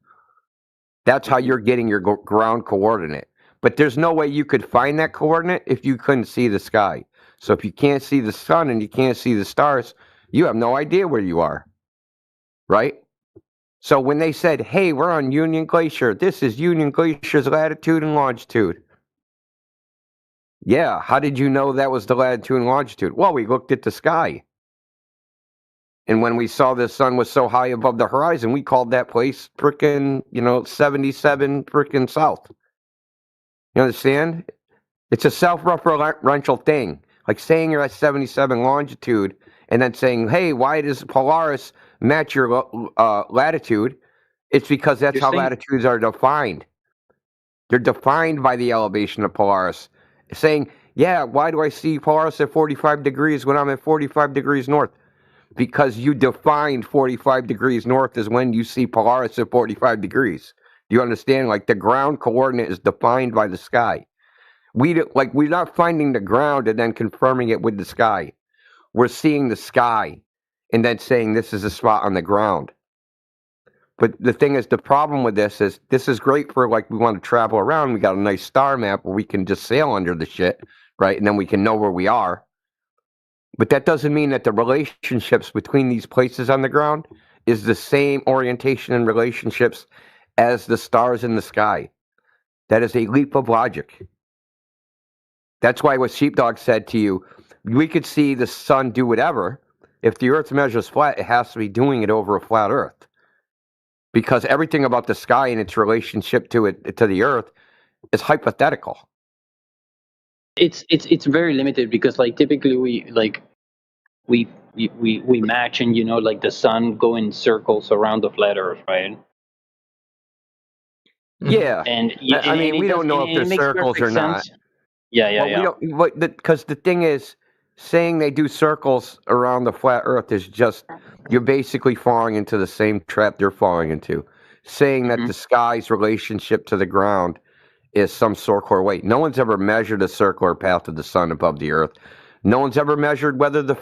That's how you're getting your ground coordinate. But there's no way you could find that coordinate if you couldn't see the sky. So if you can't see the sun and you can't see the stars, you have no idea where you are. Right? So when they said, hey, we're on Union Glacier, this is Union Glacier's latitude and longitude. Yeah, how did you know that was the latitude and longitude? Well, we looked at the sky. And when we saw the sun was so high above the horizon, we called that place frickin', 77 frickin' south. You understand? It's a self-referential thing. Like saying you're at 77 longitude and then saying, hey, why does Polaris match your latitude? It's because that's how latitudes are defined. They're defined by the elevation of Polaris. Saying, yeah, why do I see Polaris at 45 degrees when I'm at 45 degrees north? Because you defined 45 degrees north as when you see Polaris at 45 degrees. Do you understand? Like the ground coordinate is defined by the sky. We're not finding the ground and then confirming it with the sky. We're seeing the sky and then saying this is a spot on the ground. But the thing is, the problem with this is great for like we want to travel around. We got a nice star map where we can just sail under the shit, right? And then we can know where we are. But that doesn't mean that the relationships between these places on the ground is the same orientation and relationships as the stars in the sky. That is a leap of logic. That's why what Sheepdog said to you, we could see the sun do whatever. if the Earth measures flat, it has to be doing it over a flat Earth, because everything about the sky and its relationship to the Earth is hypothetical. It's very limited because like typically we match, and like the sun go in circles around the flat Earth, right? Yeah, And I mean, and we it does, don't know if and they're it makes circles perfect or not. sense. Yeah, yeah, Well, we yeah. don't, but because the thing is, saying they do circles around the flat Earth is just you're basically falling into the same trap they're falling into. Saying that the sky's relationship to the ground is some circular way. No one's ever measured a circular path of the sun above the Earth. No one's ever measured whether the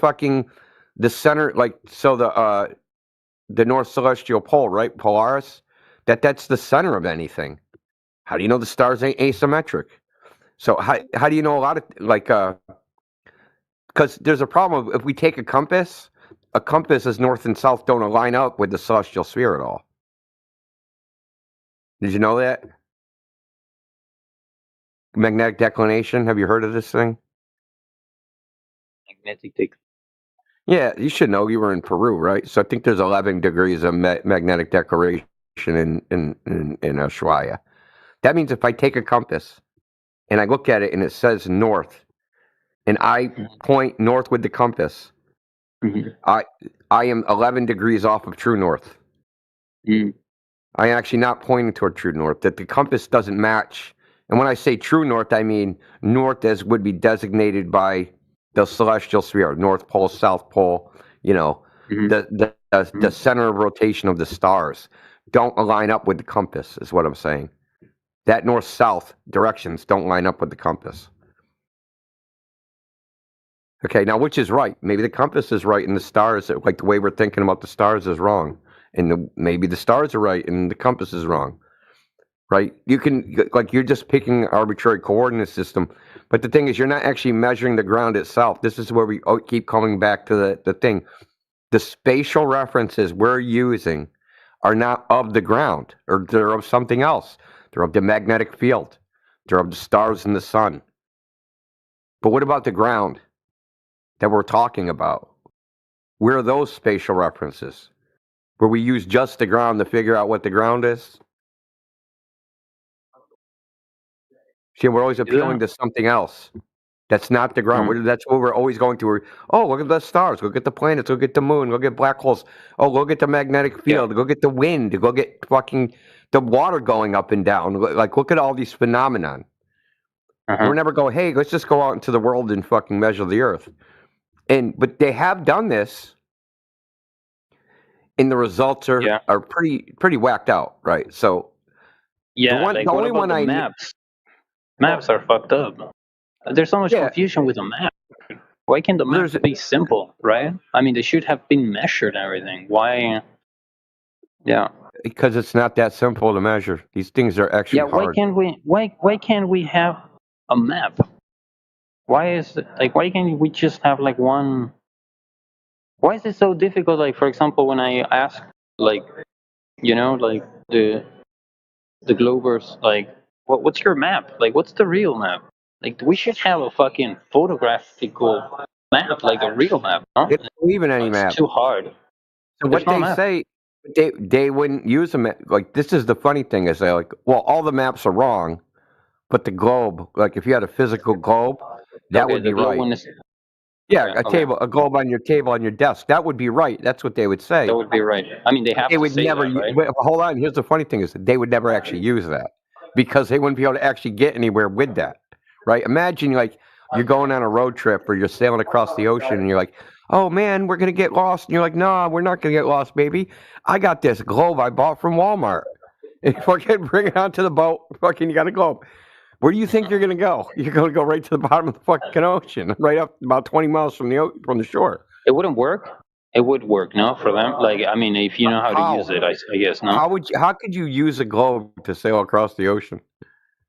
center, like, so the North Celestial Pole, right, Polaris, that's the center of anything. How do you know the stars ain't asymmetric? So how do you know a lot of, like, because there's a problem if we take a compass as north and south don't line up with the celestial sphere at all. Did you know that? Magnetic declination. Have you heard of this thing? Magnetic. Yeah, you should know. You were in Peru, right? So I think there's 11 degrees of magnetic declination in Ushuaia. That means if I take a compass and I look at it and it says north, and I point north with the compass, I am 11 degrees off of true north. I am actually not pointing toward true north. That the compass doesn't match. And when I say true north, I mean north as would be designated by the celestial sphere, North Pole, South Pole, the center of rotation of the stars don't line up with the compass, is what I'm saying. That north-south directions don't line up with the compass. Okay, now which is right? Maybe the compass is right and the stars, like the way we're thinking about the stars, is wrong. And maybe the stars are right and the compass is wrong. Right? You can, like, you're just picking an arbitrary coordinate system. But the thing is, you're not actually measuring the ground itself. This is where we keep coming back to the thing. The spatial references we're using are not of the ground, or they're of something else. They're of the magnetic field. They're of the stars and the sun. But what about the ground that we're talking about? Where are those spatial references? Where we use just the ground to figure out what the ground is? See, we're always appealing to something else. That's not the ground. That's what we're always going to. Oh, look at the stars. Look at the planets. Look at the moon. Look at black holes. Oh, look at the magnetic field. Look at the wind. Look at fucking the water going up and down. Like, look at all these phenomenon. We're never go, hey, let's just go out into the world and fucking measure the Earth. But they have done this, and the results are pretty whacked out, right? So Yeah, the only one I maps. Maps are fucked up. There's so much confusion with a map. Why can't the map be simple, right? I mean, they should have been measured and everything. Why? Yeah. Because it's not that simple to measure. These things are actually hard. Why can't we have a map? Why can't we just have like one? Why is it so difficult? Like, for example, when I ask, like, like the Globers, like, what's your map? Like, what's the real map? Like, we should have a fucking photographical map, like a real map, no? They don't believe in any map. It's too hard. So what they say, they wouldn't use a map. Like, this is the funny thing is they're like, well, all the maps are wrong, but the globe, like if you had a physical globe, that would be right. Yeah, a globe on your table on your desk, that would be right. That's what they would say. That would be right. I mean, they have they to would say never. that, right? Wait, hold on. Here's the funny thing is they would never actually use that because they wouldn't be able to actually get anywhere with that, right? Imagine like you're going on a road trip or you're sailing across the ocean and you're like, oh man, we're gonna get lost. And you're like, no, we're not gonna get lost, baby. I got this globe I bought from Walmart. And fucking bring it onto the boat. Fucking, you got a globe. Where do you think you're gonna go? You're gonna go right to the bottom of the fucking ocean, right up about 20 miles from the shore. It wouldn't work. It would work, no, for them. Like, I mean, if you know how to use it, I guess, no. How could you use a globe to sail across the ocean?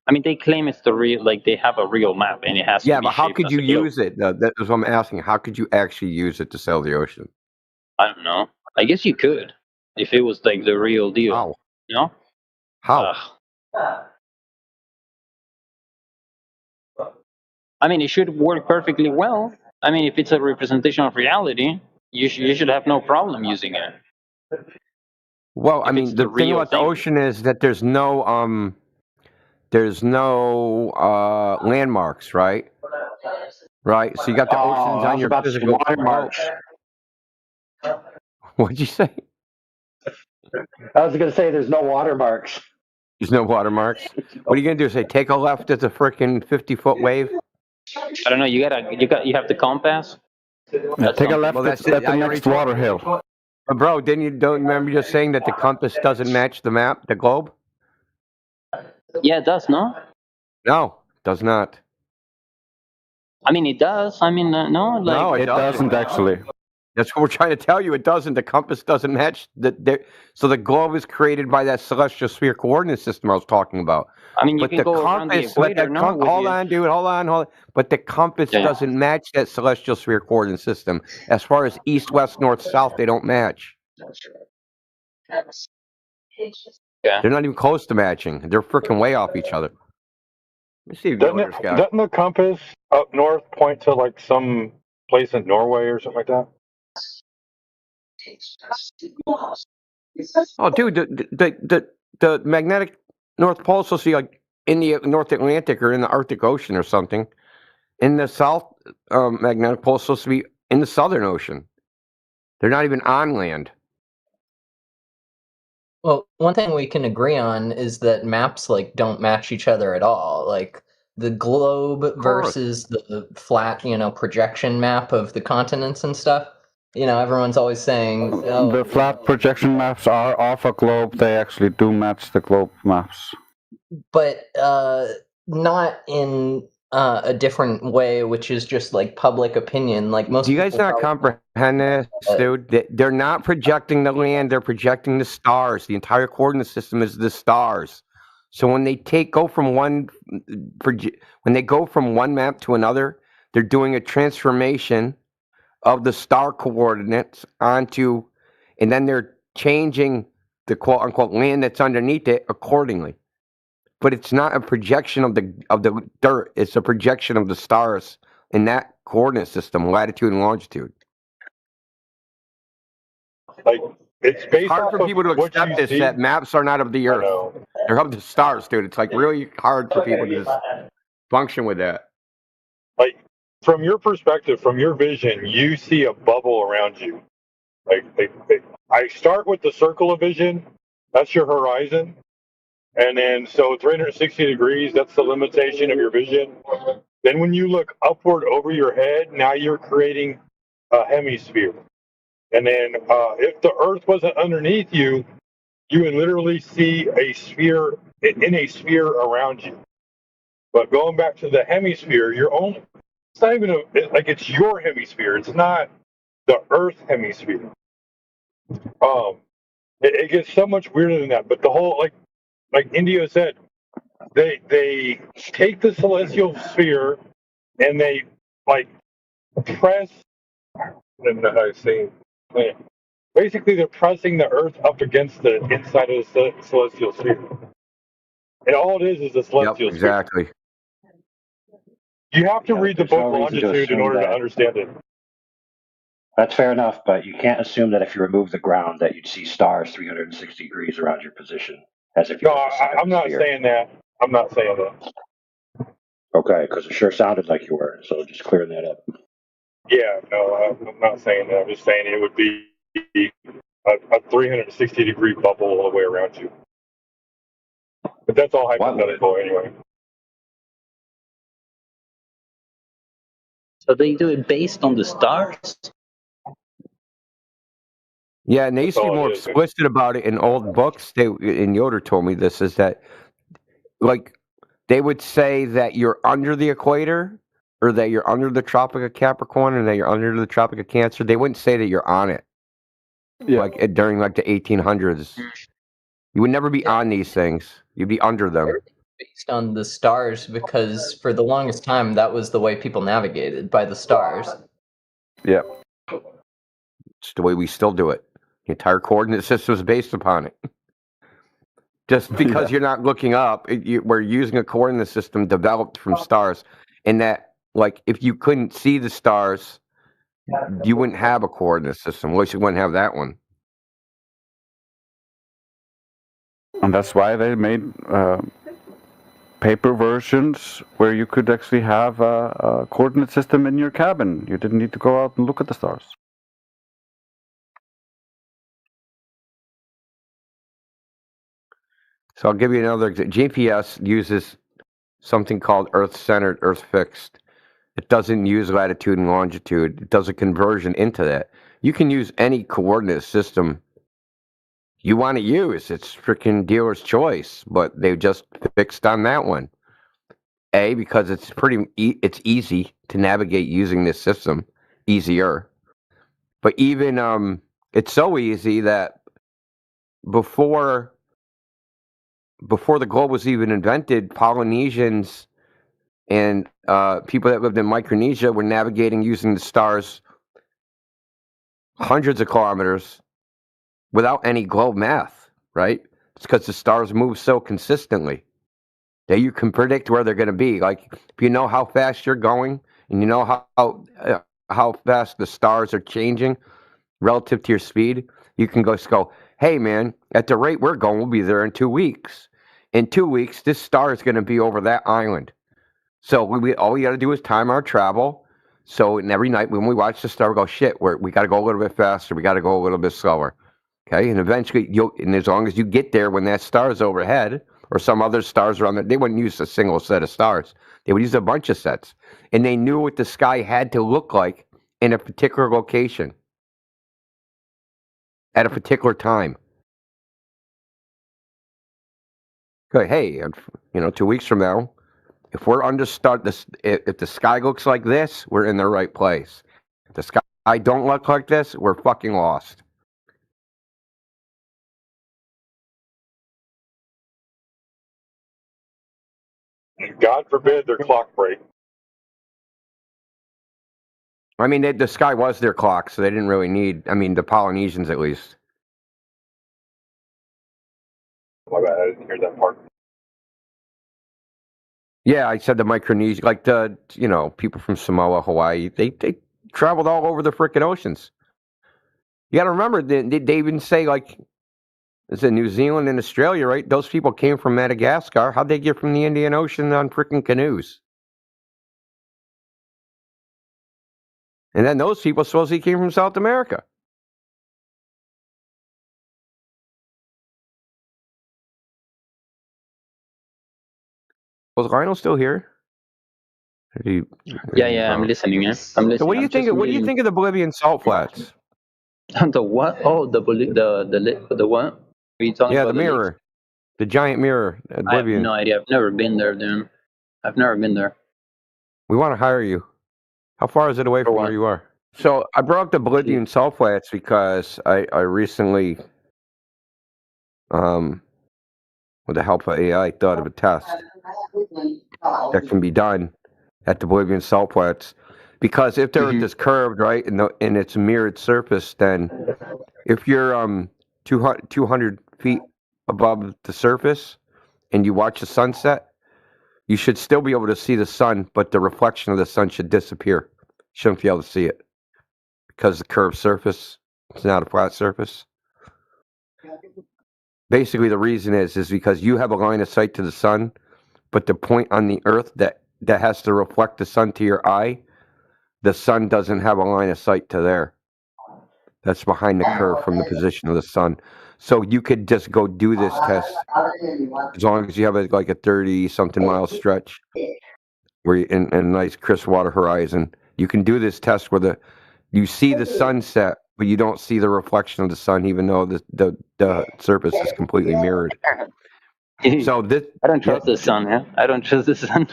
I mean, they claim it's the real, like they have a real map, and it has to be. Yeah, but how shaped could as you a globe. use it? That is what I'm asking. How could you actually use it to sail the ocean? I don't know. I guess you could, if it was like the real deal. How? You know? How? I mean, it should work perfectly well. I mean, if it's a representation of reality, you should have no problem using it. Well, I If mean, it's the the thing real about the thing. ocean is that there's no landmarks, right? Right. So you got the Oh, oceans I on was your about to say physical globe. watermarks. What'd you say? I was going to say there's no watermarks. There's no watermarks. What are you gonna do? Say take a left at a freaking 50-foot wave? I don't know. You have the compass. Yeah, take a left Well, at that's it. the I already next told water you. hill. Bro, don't remember just saying that the compass doesn't match the map, the globe? Yeah, it does, no? No, it does not. I mean, it does. I mean, no, like No, It doesn't actually. That's what we're trying to tell you. It doesn't. The compass doesn't match. So the globe is created by that celestial sphere coordinate system I was talking about. I mean, you But can the go around the compass, but equator, the no? With hold the- on, dude, hold on. But the compass Yeah. doesn't match that celestial sphere coordinate system. As far as east, west, north, south, they don't match. Yeah. They're not even close to matching. They're freaking way off each other. Let me see if Yoder's got it. Doesn't the compass up north point to like some place in Norway or something like that? Oh, dude, the magnetic North Pole is supposed to be like in the North Atlantic or in the Arctic Ocean or something. In the South magnetic pole is supposed to be in the Southern Ocean. They're not even on land. Well, one thing we can agree on is that maps like don't match each other at all. Like the globe course. versus the flat, projection map of the continents and stuff. Everyone's always saying, "Oh, The flat projection maps are off a globe. They actually do match the globe maps. but not in a different way, which is just like public opinion. Like most Do you guys people not probably comprehend this, dude? They're not projecting the land. They're projecting the stars. The entire coordinate system is the stars. So when they go from one map to another, they're doing a transformation of the star coordinates onto, and then they're changing the quote unquote land that's underneath it accordingly. But it's not a projection of the dirt. It's a projection of the stars in that coordinate system, latitude and longitude. Like it's based hard off for of people to what accept you this see. that maps are not of the earth. They're of the stars, dude. It's like really hard for people to just function with that. Like from your perspective, from your vision, you see a bubble around you. Like I start with the circle of vision. That's your horizon. And then, so 360 degrees, that's the limitation of your vision. Then when you look upward over your head, now you're creating a hemisphere. And then if the Earth wasn't underneath you, you would literally see a sphere in a sphere around you. But going back to the hemisphere, it's not even it's your hemisphere. It's not the Earth hemisphere. It gets so much weirder than that. But the whole, like Indio said, they take the celestial sphere and they press. I don't know how to say it. Basically, they're pressing the Earth up against the inside of the celestial sphere, and all it is a celestial exactly. sphere. You have to read the there's book no reason to Longitude in assume order to that. understand it. That's fair enough, but you can't assume that if you remove the ground that you'd see stars 360 degrees around your position, as if you No, were the side I'm not saying that. I'm not saying that. Okay, because it sure sounded like you were, so just clearing that up. Yeah, no, I'm not saying that. I'm just saying it would be a 360 degree bubble all the way around you. But that's all hypothetical anyway. So they do it based on the stars. Yeah, and they used to be all it more is. explicit about it in old books. And Yoder told me this, is that like they would say that you're under the equator, or that you're under the Tropic of Capricorn, or that you're under the Tropic of Cancer. They wouldn't say that you're on it. Yeah. Like during like the 1800s, you would never be on these things. You'd be under them. based on the stars because for the longest time that was the way people navigated, by the stars. Yeah. It's the way we still do it. The entire coordinate system is based upon it. Just because you're not looking up, we're using a coordinate system developed from stars. And that, like, if you couldn't see the stars, you wouldn't have a coordinate system. At least you wouldn't have that one. And that's why they made paper versions where you could actually have a coordinate system in your cabin. You didn't need to go out and look at the stars. So I'll give you another example. GPS uses something called Earth-centered, Earth-fixed. It doesn't use latitude and longitude. It does a conversion into that. You can use any coordinate system you want to use. It's freaking dealer's choice, but they just fixed on that one. A, because it's it's easy to navigate using this system, easier. But even it's so easy that before the globe was even invented, Polynesians and people that lived in Micronesia were navigating using the stars hundreds of kilometers without any globe math, right? It's because the stars move so consistently that you can predict where they're going to be. Like, if you know how fast you're going and you know how fast the stars are changing relative to your speed, you can just go, hey, man, at the rate we're going, we'll be there in 2 weeks. In 2 weeks, this star is going to be over that island. So all we got to do is time our travel. So every night when we watch the star, we go, shit, we got to go a little bit faster. We got to go a little bit slower. Okay, and eventually, and as long as you get there when that star is overhead, or some other stars around there, they wouldn't use a single set of stars. They would use a bunch of sets. And they knew what the sky had to look like in a particular location at a particular time. Okay, hey, 2 weeks from now, if we're if the sky looks like this, we're in the right place. If the sky don't look like this, we're fucking lost. God forbid their clock break. I mean, the sky was their clock, so they didn't really need, the Polynesians at least. My bad, I didn't hear that part. Yeah, I said the Micronesia, like the, people from Samoa, Hawaii, they traveled all over the frickin' oceans. You got to remember, they even say, like, it's in New Zealand and Australia, right? Those people came from Madagascar. How'd they get from the Indian Ocean on frickin' canoes? And then those people supposedly came from South America. Was Lionel still here? Yeah, I'm listening. Yeah, I'm listening. So what do you think? What do you think of the Bolivian salt flats? The what? Oh, the what? Are you talking Yeah, about the mirror, the giant mirror at I have Bolivian. no idea. I've never been there, dude. I've never been there. We want to hire you. How far is it away from where you are? So I brought up the Bolivian salt flats because I recently, with the help of AI, thought of a test that can be done at the Bolivian salt flats. Because if the Earth is curved, right, and it's a mirrored surface, then if you're 200 feet above the surface and you watch the sunset, you should still be able to see the sun, but the reflection of the sun should disappear. You shouldn't be able to see it because the curved surface, it's not a flat surface. Basically, the reason is because you have a line of sight to the sun, but the point on the Earth that has to reflect the sun to your eye, the sun doesn't have a line of sight to there. That's behind the curve from the position of the sun. So you could just go do this test as long as you have like a 30-something mile stretch where you, in a nice crisp water horizon. You can do this test where you see the sunset, but you don't see the reflection of the sun, even though the surface is completely mirrored. So this, I don't trust the sun, man. I don't trust the sun.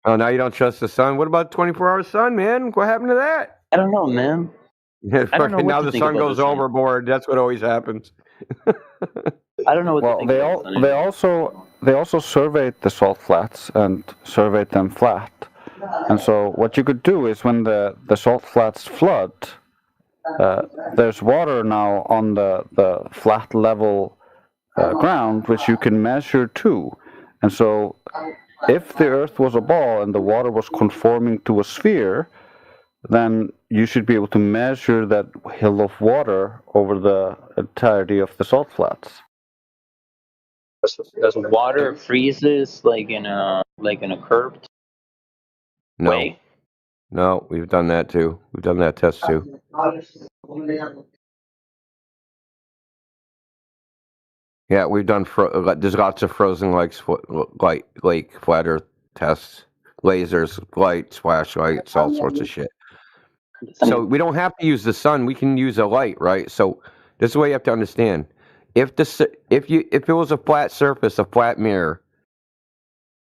Oh, now you don't trust the sun? What about 24-hour sun, man? What happened to that? I don't know, man. Yeah, I don't know what now to the think sun about goes the sun. overboard. That's what always happens. I don't know what to Well, think they about the sun. they also surveyed the salt flats and surveyed them flat. And so what you could do is when the salt flats flood, there's water now on the flat level ground, which you can measure too. And so if the Earth was a ball and the water was conforming to a sphere, then you should be able to measure that hill of water over the entirety of the salt flats. Does water freezes like in a curved No. way? No, we've done that too. We've done that test too. Yeah, we've done. There's lots of frozen lake flat Earth tests, lasers, lights, flashlights, all sorts of shit. So we don't have to use the sun. We can use a light, right? So this is what you have to understand. If it was a flat surface, a flat mirror,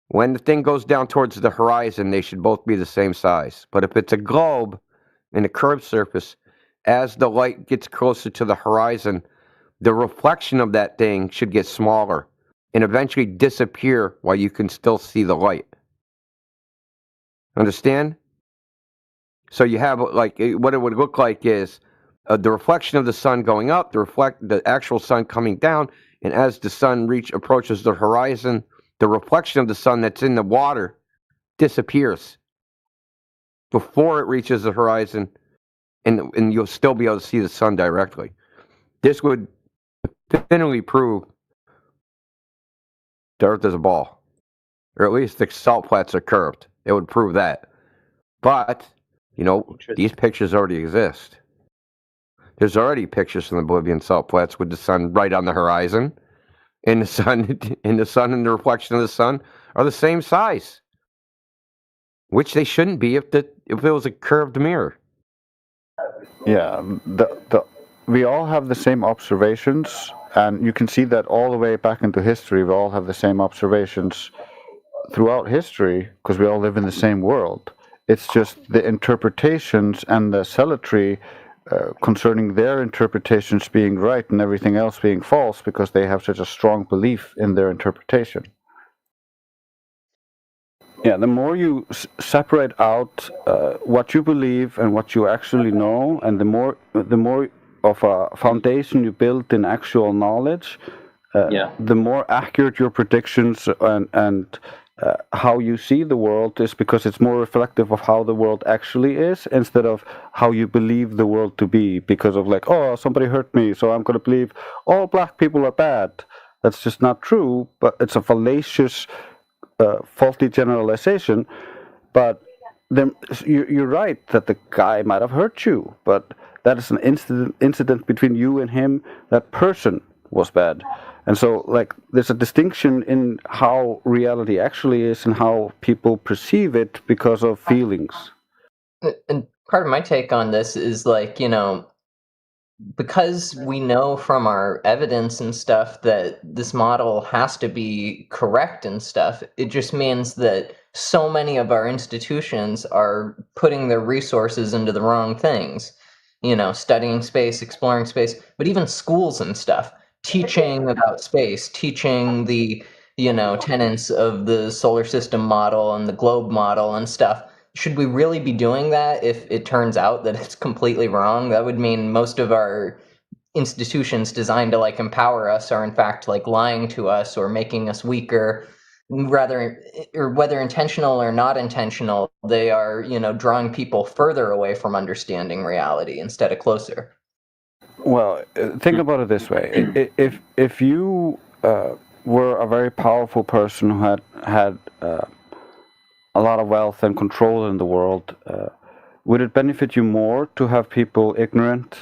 when the thing goes down towards the horizon, they should both be the same size. But if it's a globe and a curved surface, as the light gets closer to the horizon, the reflection of that thing should get smaller and eventually disappear while you can still see the light. Understand? So you have what it would look like is the reflection of the sun going up, the actual sun coming down, and as the sun approaches the horizon, the reflection of the sun that's in the water disappears before it reaches the horizon, and you'll still be able to see the sun directly. This would definitively prove the Earth is a ball, or at least the salt flats are curved. It would prove that. But, these pictures already exist. There's already pictures from the Bolivian salt flats with the sun right on the horizon. And the sun and the reflection of the sun are the same size, which they shouldn't be if it was a curved mirror. Yeah, we all have the same observations, and you can see that all the way back into history. We all have the same observations throughout history because we all live in the same world. It's just the interpretations and the zealotry concerning their interpretations being right and everything else being false because they have such a strong belief in their interpretation. Yeah, the more you separate out what you believe and what you actually know, and the more of a foundation you build in actual knowledge, the more accurate your predictions and how you see the world is, because it's more reflective of how the world actually is instead of how you believe the world to be because of somebody hurt me, so I'm going to believe all black people are bad. That's just not true, but it's a fallacious, faulty generalization. But then you're right that the guy might have hurt you, but that is an incident between you and him. That person was bad. And so, there's a distinction in how reality actually is and how people perceive it because of feelings. And part of my take on this is because we know from our evidence and stuff that this model has to be correct and stuff, it just means that so many of our institutions are putting their resources into the wrong things. Studying space, exploring space, but even schools and stuff. Teaching about space, teaching the, tenets of the solar system model and the globe model and stuff. Should we really be doing that if it turns out that it's completely wrong? That would mean most of our institutions designed to empower us are in fact lying to us or making us weaker. Rather, or whether intentional or not intentional, they are, drawing people further away from understanding reality instead of closer. Well, think about it this way: if you were a very powerful person who had a lot of wealth and control in the world, would it benefit you more to have people ignorant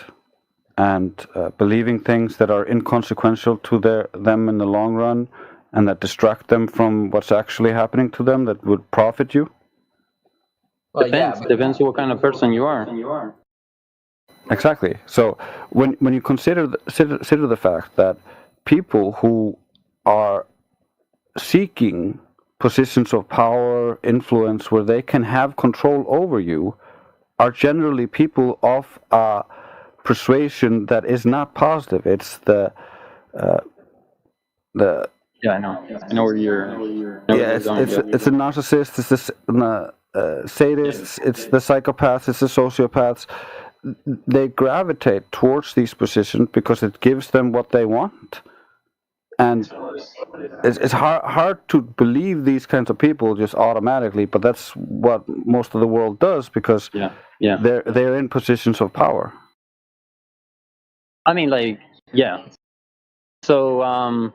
and believing things that are inconsequential to them in the long run, and that distract them from what's actually happening to them, that would profit you? Well, Depends what kind of person you are. Exactly. So when you consider the fact that people who are seeking positions of power, influence, where they can have control over you, are generally people of a persuasion that is not positive. It's the Yeah, I know where you're. It's a narcissist. It's the sadists. It's the psychopaths. It's the sociopaths. They gravitate towards these positions because it gives them what they want. And it's hard to believe these kinds of people just automatically, but that's what most of the world does because they're in positions of power. I mean, like, yeah. So,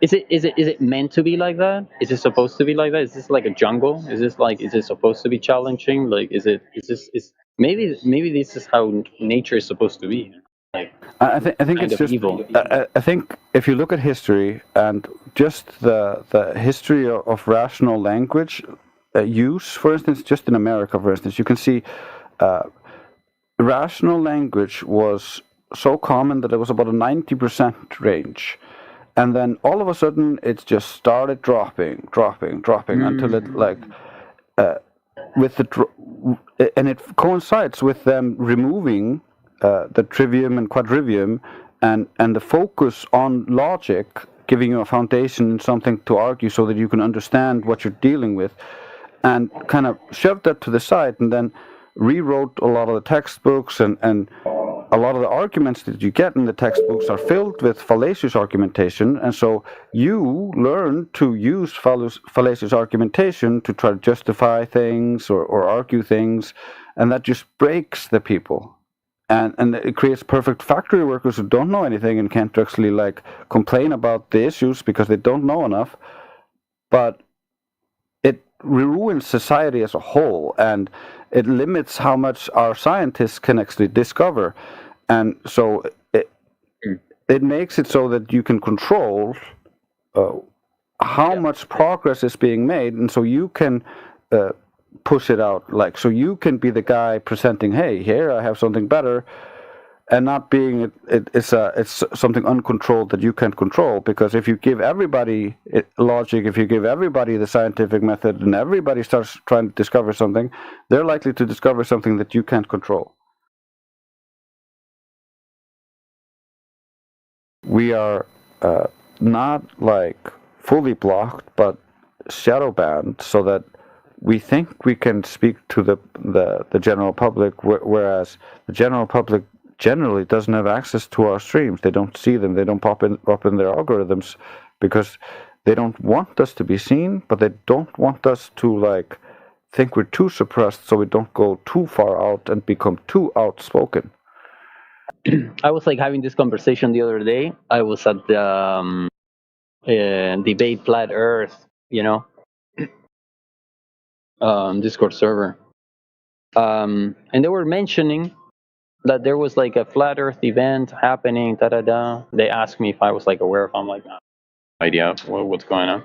is it meant to be like that? Is it supposed to be like that? Is this like a jungle? Is it supposed to be challenging? Like, maybe this is how nature is supposed to be. Like, I think kind it's of just evil. I think if you look at history and just the history of rational language use, for instance, just in America, for instance, you can see rational language was so common that it was about a 90% range. And then all of a sudden, it just started dropping until it and it coincides with them removing the trivium and quadrivium and the focus on logic, giving you a foundation, something to argue so that you can understand what you're dealing with, and kind of shoved that to the side and then rewrote a lot of the textbooks and a lot of the arguments that you get in the textbooks are filled with fallacious argumentation, and so you learn to use fallacious argumentation to try to justify things or argue things, and that just breaks the people. And it creates perfect factory workers who don't know anything and can't actually like complain about the issues because they don't know enough, but it ruins society as a whole, and it limits how much our scientists can actually discover. And so it makes it so that you can control how much progress is being made, and so you can push it out. Like, so you can be the guy presenting, hey, here I have something better, and not being it's something uncontrolled that you can't control. Because if you give everybody logic, if you give everybody the scientific method, and everybody starts trying to discover something, they're likely to discover something that you can't control. We are not like fully blocked, but shadow banned, so that we think we can speak to the general public, whereas the general public generally doesn't have access to our streams. They don't see them. They don't pop in their algorithms because they don't want us to be seen, but they don't want us to like think we're too suppressed, so we don't go too far out and become too outspoken. I was like having this conversation the other day. I was at the debate flat Earth, Discord server, and they were mentioning that there was like a flat Earth event happening. They asked me if I was like aware of. I'm like, no idea what's going on.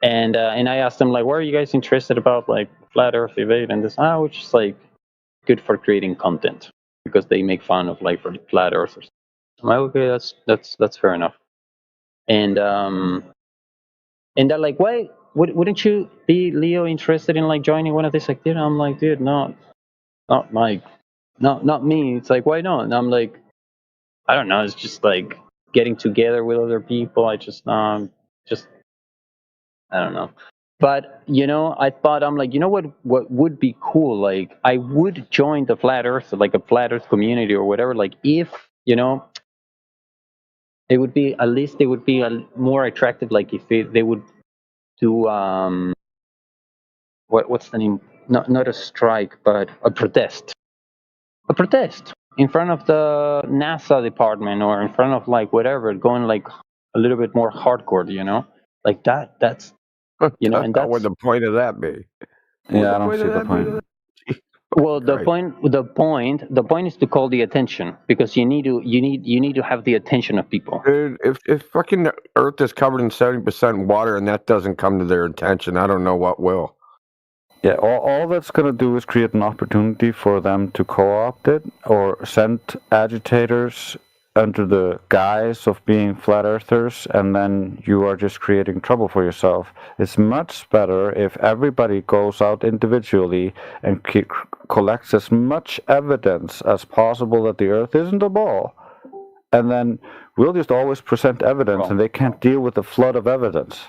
And I asked them like, why are you guys interested about like flat Earth debate and this? Which is like good for creating content because they make fun of like flat earthers. I'm like, okay, that's fair enough. And they're like, why wouldn't you be, Leo, interested in like joining one of these activities? I'm like, dude, not me. It's like, why not? And I'm like, I don't know. It's just like getting together with other people. I don't know. But I thought, I'm like, what would be cool? Like, I would join the flat Earth, like a flat Earth community or whatever. Like, if it would be more attractive. Like, if they would do what's the name? Not a strike, but a protest. A protest in front of the NASA department or in front of like whatever, going like a little bit more hardcore. Like that. That's. And that's what the point of that be? Yeah, I don't see the point. Well, the point is to call the attention, because you need to have the attention of people. Dude, if fucking the Earth is covered in 70% water and that doesn't come to their attention, I don't know what will. Yeah, all that's going to do is create an opportunity for them to co-opt it or send agitators under the guise of being flat earthers, and then you are just creating trouble for yourself. It's much better if everybody goes out individually and collects as much evidence as possible that the Earth isn't a ball. And then we'll just always present evidence, and they can't deal with the flood of evidence.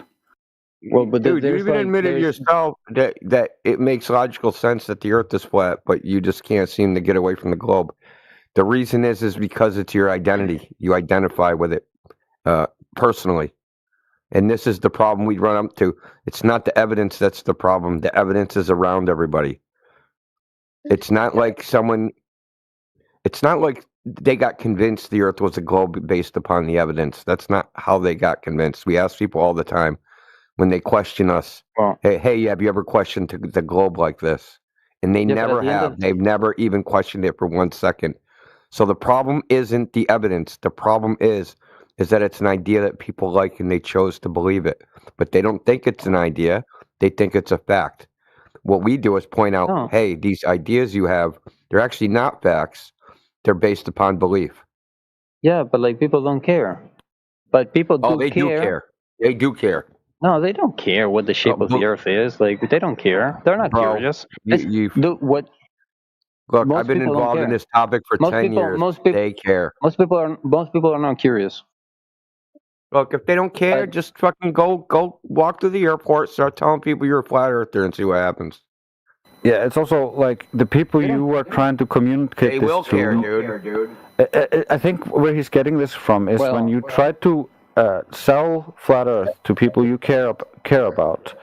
Well, but dude, you even admitted yourself that it makes logical sense that the Earth is flat, but you just can't seem to get away from the globe. The reason is because it's your identity. You identify with it personally. And this is the problem we run up to. It's not the evidence that's the problem. The evidence is around everybody. It's not like it's not like they got convinced the Earth was a globe based upon the evidence. That's not how they got convinced. We ask people all the time when they question us, hey, have you ever questioned the globe like this? And they never have. They've never even questioned it for 1 second. So the problem isn't the evidence. The problem is that it's an idea that people like and they chose to believe it. But they don't think it's an idea. They think it's a fact. What we do is point out, hey, these ideas you have, they're actually not facts. They're based upon belief. Yeah, but like people don't care. But people do they do care. They do care. No, they don't care what the shape of the Earth is. Like they don't care. They're not curious. Look, I've been involved in this topic for 10 years. They care. Most people are not curious. Look, if they don't care, just fucking go walk through the airport, start telling people you're a flat earther, and see what happens. Yeah, it's also like the people you are trying to communicate They this will to. care, dude. I think where he's getting this from is when you try to sell flat Earth to people you care about.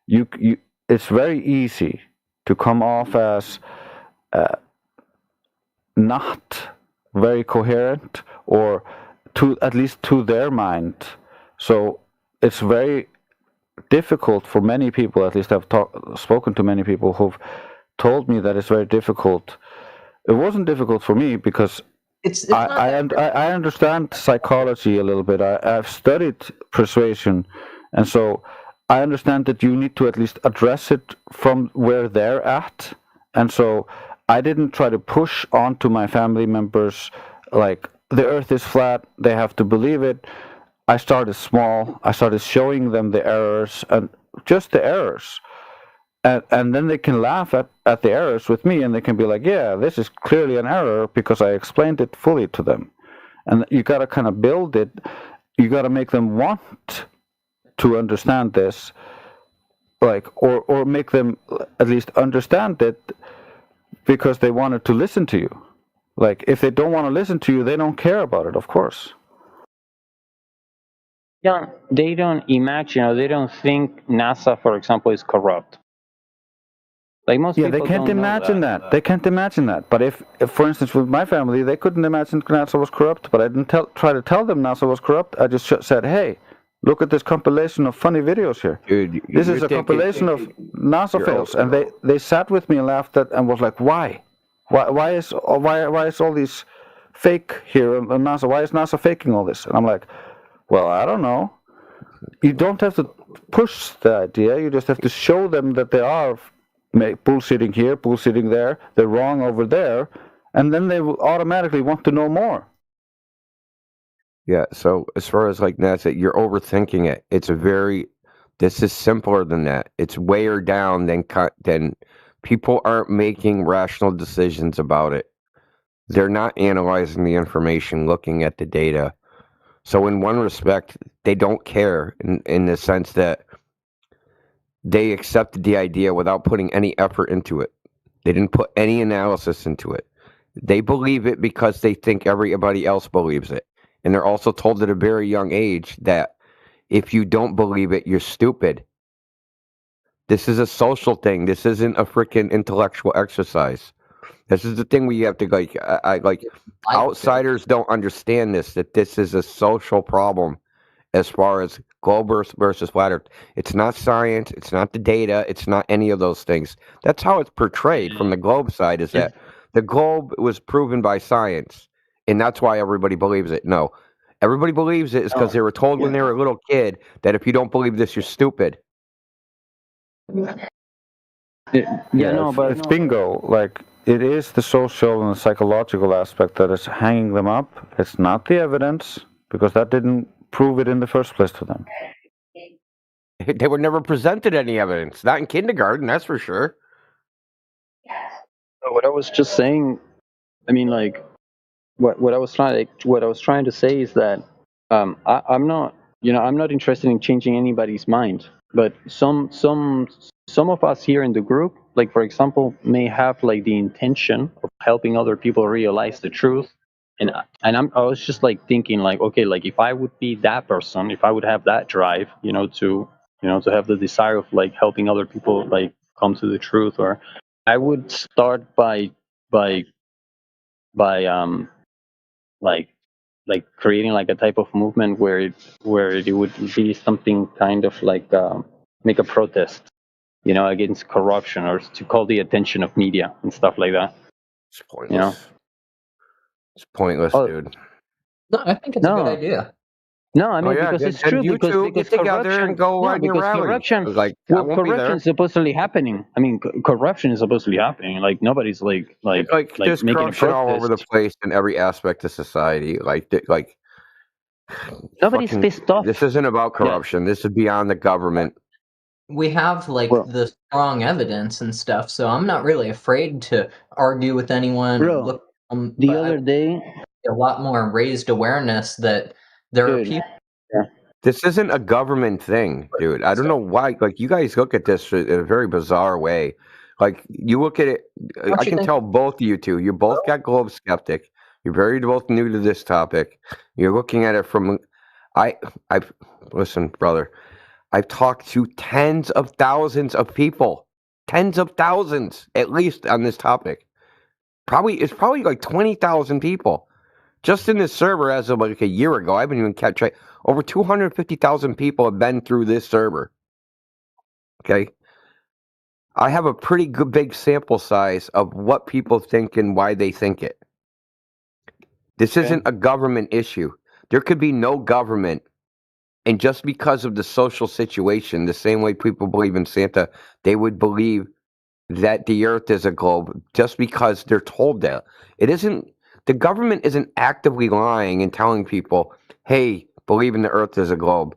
It's very easy to come off as not very coherent, or at least to their mind. So it's very difficult for many people, at least I've spoken to many people who've told me that it's very difficult. It wasn't difficult for me because I understand psychology a little bit. I've studied persuasion, and so I understand that you need to at least address it from where they're at. And so I didn't try to push onto my family members like the Earth is flat, they have to believe it. I started small. I started showing them the errors, and just the errors. And then they can laugh at the errors with me, and they can be like, yeah, this is clearly an error because I explained it fully to them. And you got to kind of build it. You got to make them want to understand this, like, or make them at least understand it because they wanted to listen to you. Like, if they don't want to listen to you, they don't care about it, of course. Yeah, they don't imagine, they don't think NASA, for example, is corrupt. Like most people they can't don't know imagine that. They can't imagine that. But if, for instance, with my family, they couldn't imagine NASA was corrupt, but I didn't try to tell them NASA was corrupt. I just said, hey, look at this compilation of funny videos here. Dude, this is a compilation of NASA fails. And they sat with me and laughed at and was like, why? Why is all these fake here on NASA? Why is NASA faking all this? And I'm like, well, I don't know. You don't have to push the idea. You just have to show them that they are bullshitting here, bullshitting there. They're wrong over there. And then they will automatically want to know more. Yeah, so as far as like NASA, you're overthinking it. This is simpler than that. It's weigher down than people aren't making rational decisions about it. They're not analyzing the information, looking at the data. So in one respect, they don't care in the sense that they accepted the idea without putting any effort into it. They didn't put any analysis into it. They believe it because they think everybody else believes it. And they're also told at a very young age that if you don't believe it, you're stupid. This is a social thing. This isn't a freaking intellectual exercise. This is the thing where you have to outsiders don't understand that this is a social problem as far as globe Earth versus flat Earth. It's not science. It's not the data. It's not any of those things. That's how it's portrayed from the globe side, is that the globe was proven by science, and that's why everybody believes it. No, everybody believes it is because they were told when they were a little kid that if you don't believe this, you're stupid. It's bingo. Like, it is the social and the psychological aspect that is hanging them up. It's not the evidence, because that didn't prove it in the first place to them. They were never presented any evidence. Not in kindergarten, that's for sure. What I was just saying, I mean, like, what I was trying to say is that I'm not interested in changing anybody's mind. But some of us here in the group, like for example, may have like the intention of helping other people realize the truth, I was just like thinking like, okay, like if I would be that person, if I would have that drive, to have the desire of like helping other people like come to the truth, or I would start by like creating like a type of movement where it would be something kind of like make a protest, against corruption, or to call the attention of media and stuff like that. It's pointless. It's pointless, Oh, dude. No, I think it's a good No. idea. No, I mean, yeah, because then- it's then true. you Because two get together corruption, and go no, on your because rally. corruption, Like, I well, won't be there. corruption is supposedly happening. I mean, corruption is supposedly happening. Like nobody's like There's making a corruption all over the protest. place in every aspect of society. Nobody's fucking- pissed off. This isn't about corruption. This is beyond the government. We have like Bro. the strong evidence and stuff, so I'm not really afraid to argue with anyone. Bro, Look, the but I other day, a lot more raised awareness that there are Dude. people. This isn't a government thing, dude. I don't know why. Like, you guys look at this in a very bizarre way. Like, you look at it. Don't I you can think- tell both of you two. You both got globe skeptic. You're very both new to this topic. You're looking at it from. I've listen, brother. I've talked to tens of thousands of people, tens of thousands at least on this topic. It's probably like 20,000 people just in this server as of like a year ago. I haven't even kept track. Over 250,000 people have been through this server. Okay. I have a pretty good big sample size of what people think and why they think it. This isn't a government issue. There could be no government. And just because of the social situation, the same way people believe in Santa, they would believe that the earth is a globe just because they're told that. The government isn't actively lying and telling people, hey, believe in the earth is a globe.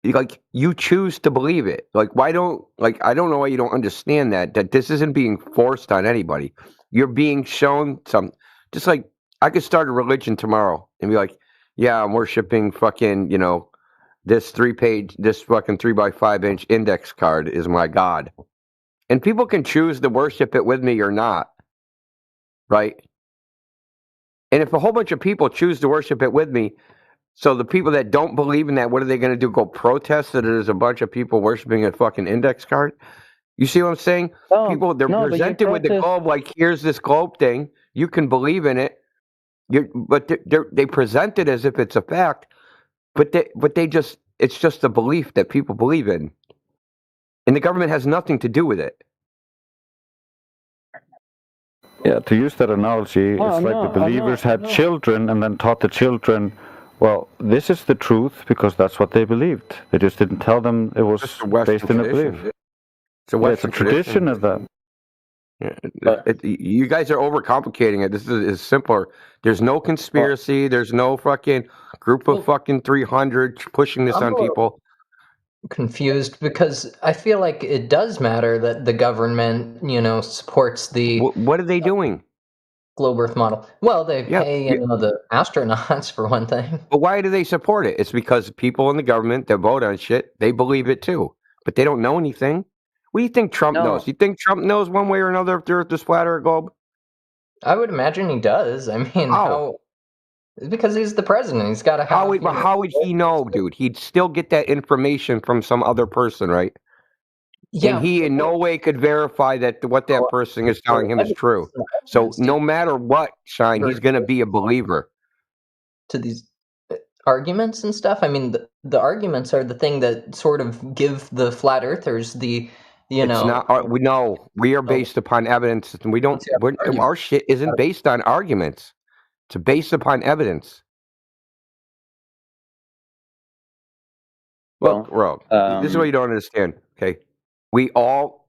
Like, you choose to believe it. Like, I don't know why you don't understand that this isn't being forced on anybody. You're being shown just like I could start a religion tomorrow and be like, yeah, I'm worshiping fucking, this fucking 3x5 index card is my God. And people can choose to worship it with me or not. Right? And if a whole bunch of people choose to worship it with me, so the people that don't believe in that, what are they going to do? Go protest that there's a bunch of people worshiping a fucking index card? You see what I'm saying? They're presented with the globe like, here's this globe thing. You can believe in it. But they present it as if it's a fact. But it's just a belief that people believe in. And the government has nothing to do with it. Yeah, to use that analogy, it's like the believers had children and then taught the children, well, this is the truth because that's what they believed. They just didn't tell them it was based in a belief. It's a tradition of that. You guys are overcomplicating it. This is simpler. There's no conspiracy. There's no fucking group of fucking 300 pushing this on people. Confused because I feel like it does matter that the government, supports the. What are they doing? Globe Earth model. Well, they pay the astronauts for one thing. But why do they support it? It's because people in the government that vote on shit, they believe it too, but they don't know anything. What do you think Trump knows? You think Trump knows one way or another if the Earth is flat or a globe? I would imagine he does. I mean, how? Because he's the president. He's got to have. How would he know, dude? He'd still get that information from some other person, right? Yeah. And he in no way could verify that what that person is telling him is true. So no matter what, Shine, he's going to be a believer. To these arguments and stuff. I mean, the arguments are the thing that sort of give the flat earthers the. It's not. We are based upon evidence, and we don't. Our shit isn't based on arguments. It's based upon evidence. Look, Rogue, this is what you don't understand. Okay, we all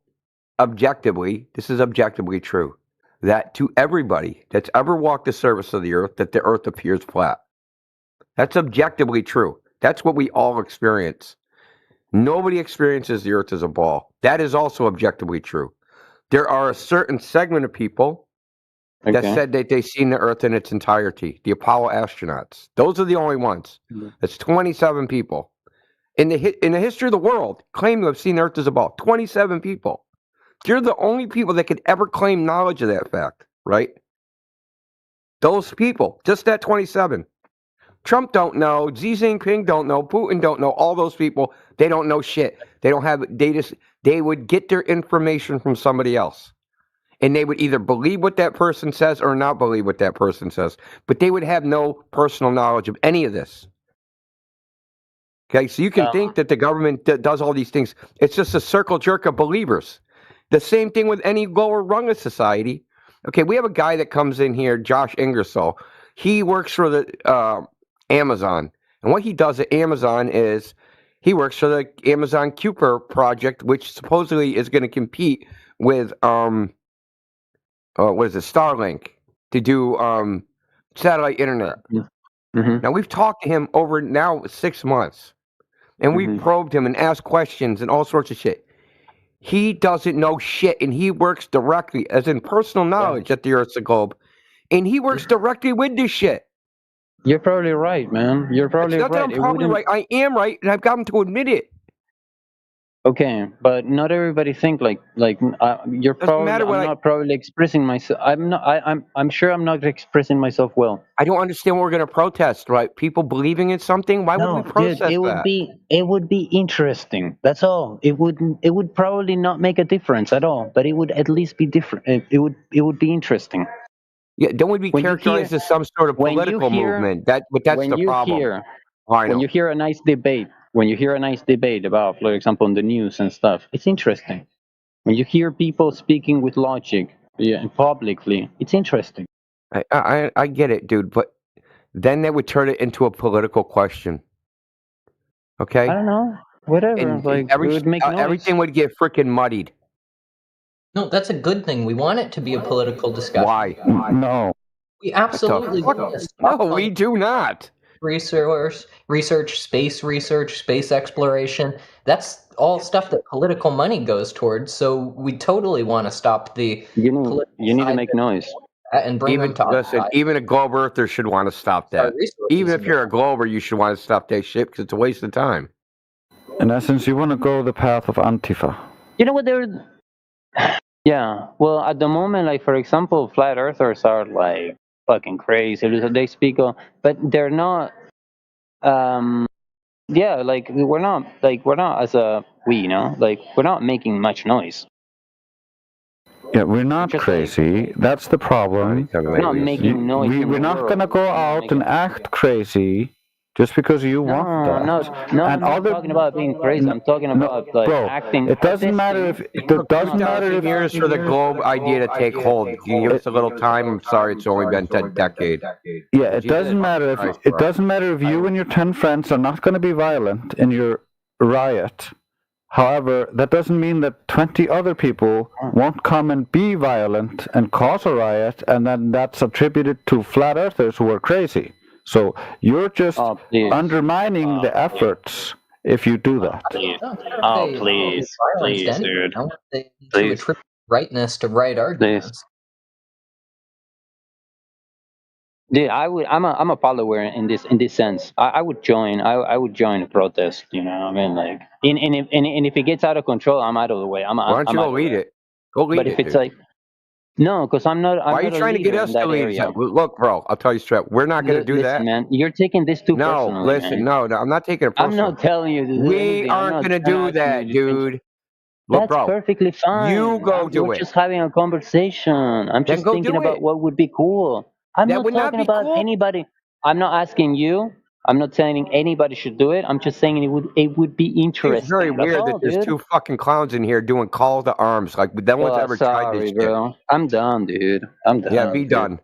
this is objectively true, that to everybody that's ever walked the surface of the earth, that the earth appears flat. That's objectively true. That's what we all experience. Nobody experiences the earth as a ball. That is also objectively true. There are a certain segment of people that said that they've seen the earth in its entirety. The Apollo astronauts. Those are the only ones. That's 27 people. In the history of the world, claim to have seen the earth as a ball. 27 people. They're the only people that could ever claim knowledge of that fact, right? Those people, just that 27. Trump don't know. Xi Jinping don't know. Putin don't know. All those people, they don't know shit. They don't have. They would get their information from somebody else, and they would either believe what that person says or not believe what that person says. But they would have no personal knowledge of any of this. Okay, so you can think that the government does all these things. It's just a circle jerk of believers. The same thing with any lower rung of society. Okay, we have a guy that comes in here, Josh Ingersoll. He works for the Amazon. And what he does at Amazon is he works for the Amazon Kuiper project, which supposedly is going to compete with Starlink to do satellite internet. Now we've talked to him over now 6 months, and we've probed him and asked questions and all sorts of shit. He doesn't know shit, and he works directly, as in personal knowledge, at the Earth's a globe, and he works directly with this shit. You're probably right, man. You're probably It's not that right. I'm probably right. I am right, and I've got him to admit it. Okay, but not everybody think like you're probably. matter I'm what not probably expressing myself. I'm not. I'm sure I'm not expressing myself well. I don't understand what we're going to protest, right? People believing in something? Why would we Dude, protest it would that? be interesting. That's all. It would probably not make a difference at all, but it would at least be different. It would be interesting. Yeah, don't we be When you characterized hear- as some sort of when you political hear- movement? But that's when the you problem. hear I when know. you hear a nice debate, about, for example, on the news and stuff, it's interesting. When you hear people speaking with logic, and publicly, it's interesting. I get it, dude, but then they would turn it into a political question. Okay? I don't know. Whatever. And it would make noise. everything would get freaking muddied. No, that's a good thing. We want it to be a political discussion. Why? No. We absolutely What the want fuck? to No, stop we do not. research, space exploration. That's all stuff that political money goes towards. So we totally want to stop the You need to make noise. and bring them to our side. Even a globe earther should want to stop that. resources Even if you're a glober, you should want to stop that shit because it's a waste of time. In essence, you want to go the path of Antifa. You know what they're. Yeah. Well, at the moment, like for example, flat earthers are like fucking crazy. They speak, but they're not. Yeah, like we're not as a we're not making much noise. Yeah, we're not crazy. That's the problem. We're not making noise. in We're the not world. going to go out and act crazy just because you want that. No, And I'm not talking about being crazy. I'm talking about bro, acting. it doesn't matter if it doesn't matter 2,000 if years for the globe idea to take hold. You give us a little time. I'm sorry, it's only been a decade. Yeah, it doesn't matter if Christ, it bro. doesn't matter if you and your 10 friends are not going to be violent in your riot. However, that doesn't mean that 20 other people won't come and be violent and cause a riot, and then that's attributed to flat earthers who are crazy. So you're just undermining the efforts if you do that. Please, dude. They Please. attribute rightness to right arguments. Dude, I'm a follower in this sense. I would join. I would join a protest. You know, I mean, like, and if it gets out of control, I'm out of the way. Why don't you go lead it? Go lead But it, if it's dude. like, no, because I'm not. Why are you trying to get us to lead it? Look, bro, I'll tell you straight. We're not going to do listen, that. man. You're taking this too No, personally, listen, man. no, I'm not taking it I'm personal. not telling you to do We anything. I'm aren't not going to do asking that, you to do dude. Look, That's bro, perfectly fine. you go do We're it. just having a conversation. I'm Then just go thinking do about it. what would be cool. I'm That not would not talking be about cool. anybody. I'm not asking you. I'm not saying anybody should do it. I'm just saying it would be interesting. It's very That's weird all, that there's dude. two fucking clowns in here doing call to arms. Like, no one's Oh, ever tried this sorry, shit. bro. I'm done, dude. I'm done. Yeah, be dude. done.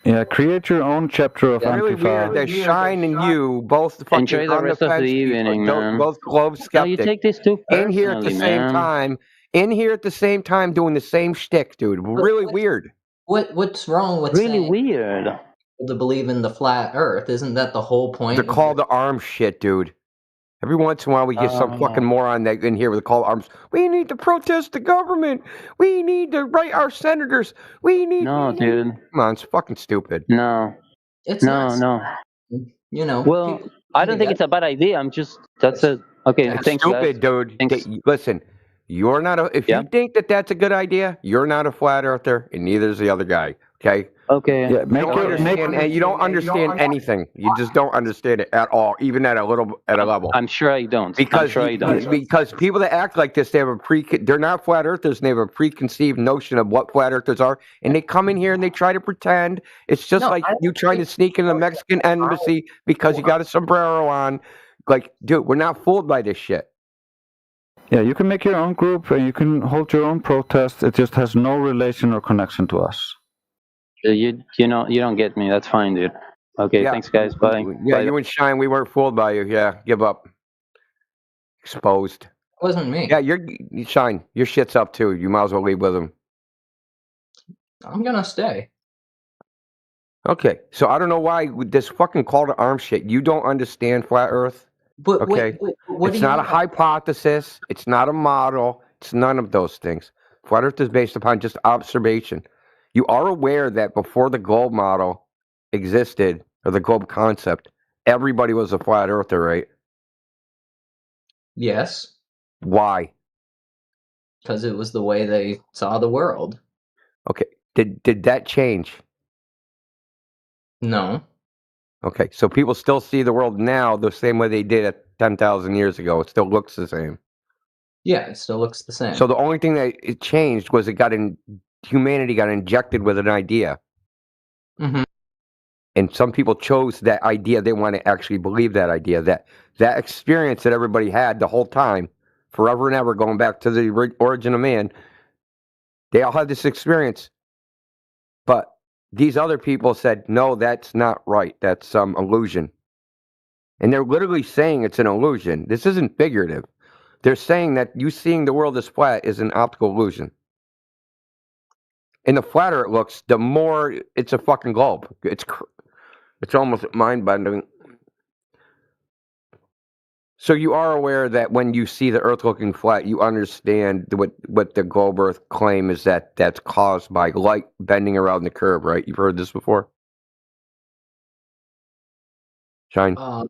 Yeah, create your own chapter of It's really weird Antifa. that Shine and you both fucking Enjoy the on rest the of the fence, evening, man. both globe No, you skeptics. take this too In here at the personally, same man. time. In here at the same time doing the same shtick, dude. Really weird. What's wrong with Really saying weird. to believe in the flat Earth? Isn't that the whole point? The call to arms shit, dude. Every once in a while we get some fucking moron that in here with a call to arms. We need to protest the government. We need to write our senators. We need. No, dude. Come on, it's fucking stupid. No. It's No, not. no. You know. Well, I don't think it's a bad idea. I'm just that's it. Okay, It's thanks, stupid, guys. dude. Thanks. Listen, you're not a. If you think that that's a good idea, you're not a flat earther, and neither is the other guy. Okay. Okay. Yeah, You don't understand, and you don't understand anything. You just don't understand it at all, even at a level. I'm sure I don't. I'm Because sure I don't. because people that act like this, they have they're not flat earthers, and they have a preconceived notion of what flat earthers are, and they come in here and they try to pretend. It's just like you trying to sneak in the Mexican embassy because you got a sombrero on. Like, dude, we're not fooled by this shit. Yeah, you can make your own group and you can hold your own protest. It just has no relation or connection to us. You don't get me. That's fine, dude. Okay, Yeah. thanks, guys. Bye. Yeah, Bye. you and Shine, we weren't fooled by you. Yeah, give up. Exposed. It wasn't me. Yeah, you Shine. Your shit's up too. You might as well leave with him. I'm gonna stay. Okay, so I don't know why with this fucking call to arms shit. You don't understand flat Earth. But Okay, what it's do you not a mean? hypothesis. It's not a model. It's none of those things. Flat Earth is based upon just observation. You are aware that before the globe model existed or the globe concept, everybody was a flat earther, right? Yes, Why? because it was the way they saw the world. Okay, did that change? No. Okay, so people still see the world now the same way they did at 10,000 years ago. It still looks the same. Yeah, it still looks the same. So the only thing that it changed was humanity got injected with an idea. Mhm. And some people chose that idea. They want to actually believe that idea, that experience that everybody had the whole time, forever and ever, going back to the origin of man. They all had this experience. But these other people said, no, that's not right. That's some illusion. And they're literally saying it's an illusion. This isn't figurative. They're saying that you seeing the world as flat is an optical illusion. And the flatter it looks, the more it's a fucking globe. It's almost mind-bending. So you are aware that when you see the Earth looking flat, you understand what the globe Earth claim is, that that's caused by light bending around the curve, right? You've heard this before? Shine? I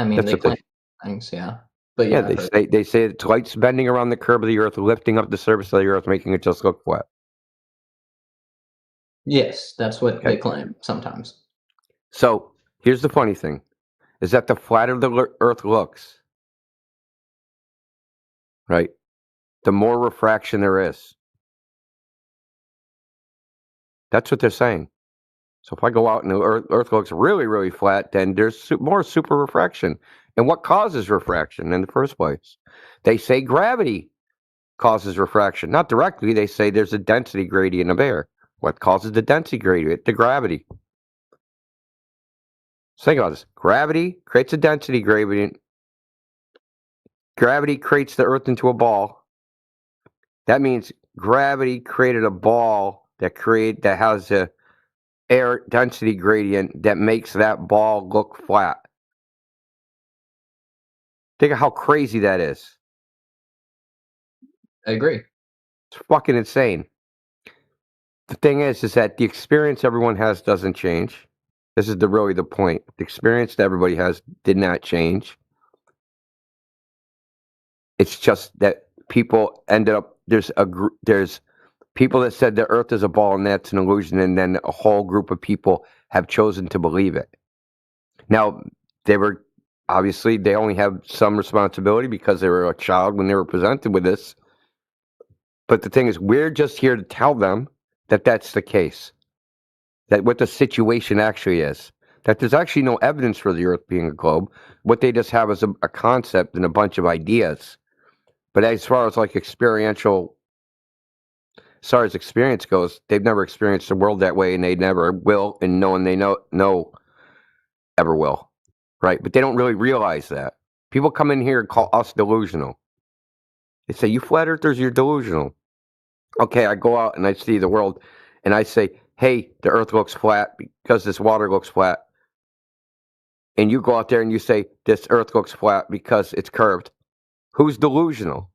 mean, That's they what they- claim things, yeah. But Yeah, yeah, I've heard- they say it's light's bending around the curve of the Earth, lifting up the surface of the Earth, making it just look flat. yes, that's what they claim sometimes. So here's the funny thing, is that the flatter the Earth looks, right, the more refraction there is. That's what they're saying. So if I go out and the Earth looks really, really flat, then there's more super refraction. And what causes refraction in the first place? They say gravity causes refraction. Not directly, they say there's a density gradient of air. What causes the density gradient? The gravity. So think about this. Gravity creates a density gradient. Gravity creates the Earth into a ball. That means gravity created a ball that has a air density gradient that makes that ball look flat. Think of how crazy that is. I agree. It's fucking insane. The thing is that the experience everyone has doesn't change. This is really the point. The experience that everybody has did not change. It's just that people ended up, there's people that said the Earth is a ball and that's an illusion, and then a whole group of people have chosen to believe it. Now, they only have some responsibility because they were a child when they were presented with this. But the thing is, we're just here to tell them that that's the case. That what the situation actually is. That there's actually no evidence for the Earth being a globe. What they just have is a concept and a bunch of ideas. But as far as like experience goes, they've never experienced the world that way, and they never will, and no one they know ever will. Right? But they don't really realize that. People come in here and call us delusional. They say, you flat earthers, you're delusional. Okay, I go out and I see the world and I say, hey, the Earth looks flat because this water looks flat. And you go out there and you say, this Earth looks flat because it's curved. Who's delusional?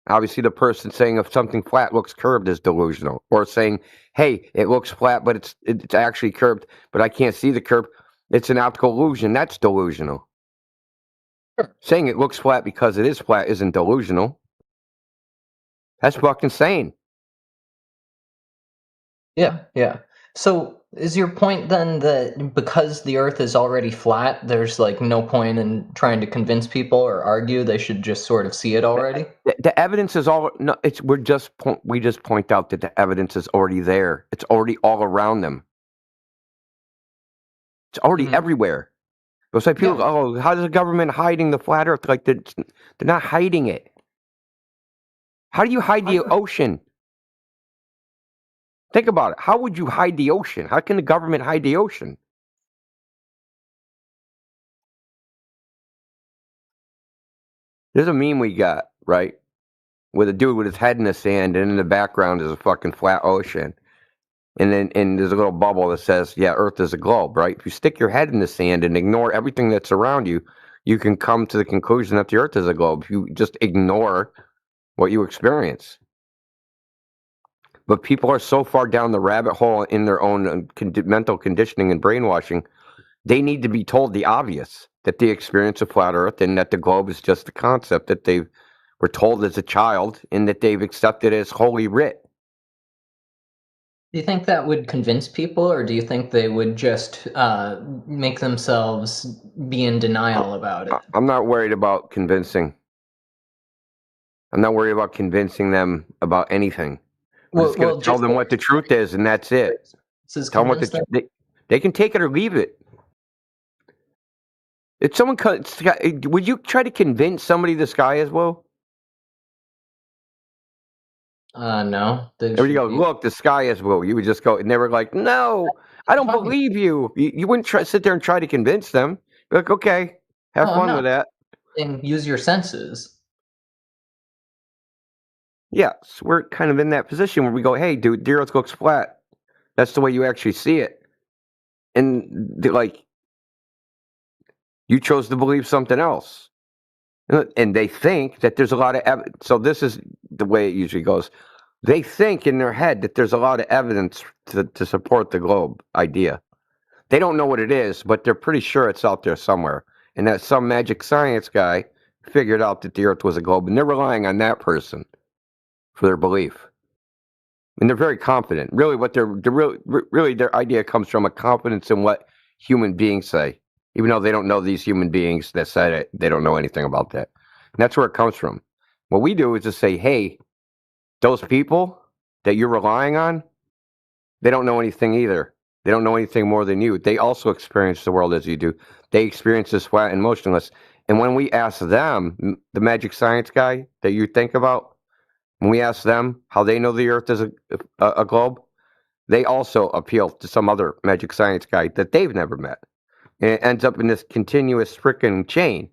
Obviously, the person saying if something flat looks curved is delusional. Or saying, hey, it looks flat, but it's actually curved, but I can't see the curve. It's an optical illusion. That's delusional. Saying it looks flat because it is flat isn't delusional. That's fucking insane. Yeah. So is your point then that because the Earth is already flat, there's like no point in trying to convince people or argue? They should just sort of see it already. The evidence is all no. We just point out that the evidence is already there. It's already all around them. It's already everywhere. It's like people, oh, how is the government hiding the flat Earth? Like they're not hiding it. How do you hide the ocean? Think about it. How would you hide the ocean? How can the government hide the ocean? There's a meme we got, right? With a dude with his head in the sand, and in the background is a fucking flat ocean. And there's a little bubble that says, yeah, Earth is a globe, right? If you stick your head in the sand and ignore everything that's around you, you can come to the conclusion that the Earth is a globe. If you just ignore what you experience. But people are so far down the rabbit hole in their own mental conditioning and brainwashing, they need to be told the obvious, that they experience a flat Earth and that the globe is just a concept that they were told as a child and that they've accepted as holy writ. Do you think that would convince people, or do you think they would just make themselves be in denial about it? I'm not worried about convincing. I'm not worried about convincing them about anything. I'm just going to tell them what the truth is, and that's it. Tell them what they can take it or leave it. If someone would you try to convince somebody the sky is blue? No. There you go. Look, the sky is blue. You would just go, and they were like, "No, I don't believe you." You wouldn't sit there and try to convince them. Be like, okay, have fun with that. And use your senses. Yeah, so we're kind of in that position where we go, hey, dude, the Earth looks flat. That's the way you actually see it. And they're like, you chose to believe something else. And they think that there's a lot of evidence. So this is the way it usually goes. They think in their head that there's a lot of evidence to support the globe idea. They don't know what it is, but they're pretty sure it's out there somewhere. And that some magic science guy figured out that the Earth was a globe. And they're relying on that person for their belief, and they're very confident. Really, what really their idea comes from a confidence in what human beings say, even though they don't know these human beings that said it. They don't know anything about that, and that's where it comes from. What we do is just say, hey, those people that you're relying on, they don't know anything either. They don't know anything more than you. They also experience the world as you do. They experience this flat and motionless. And when we ask them, the magic science guy that you think about, when we ask them how they know the Earth is a globe, they also appeal to some other magic science guy that they've never met. And it ends up in this continuous freaking chain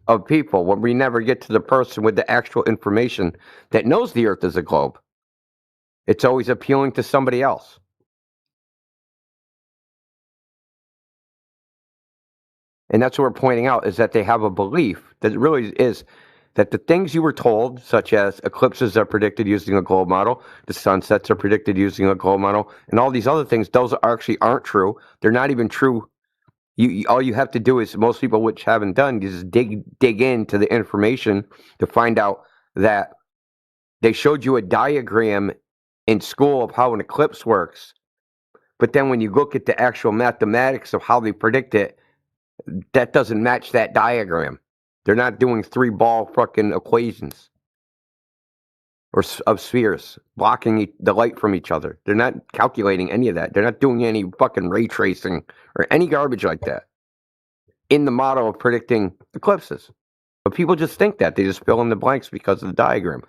of people when we never get to the person with the actual information that knows the Earth is a globe. It's always appealing to somebody else. And that's what we're pointing out, is that they have a belief that it really is that the things you were told, such as eclipses are predicted using a globe model, the sunsets are predicted using a globe model, and all these other things, those actually aren't true. They're not even true. All you have to do is, most people which haven't done, is dig into the information to find out that they showed you a diagram in school of how an eclipse works, but then when you look at the actual mathematics of how they predict it, that doesn't match that diagram. They're not doing 3-ball fucking equations or of spheres, blocking the light from each other. They're not calculating any of that. They're not doing any fucking ray tracing or any garbage like that in the model of predicting eclipses. But people just think that. They just fill in the blanks because of the diagram.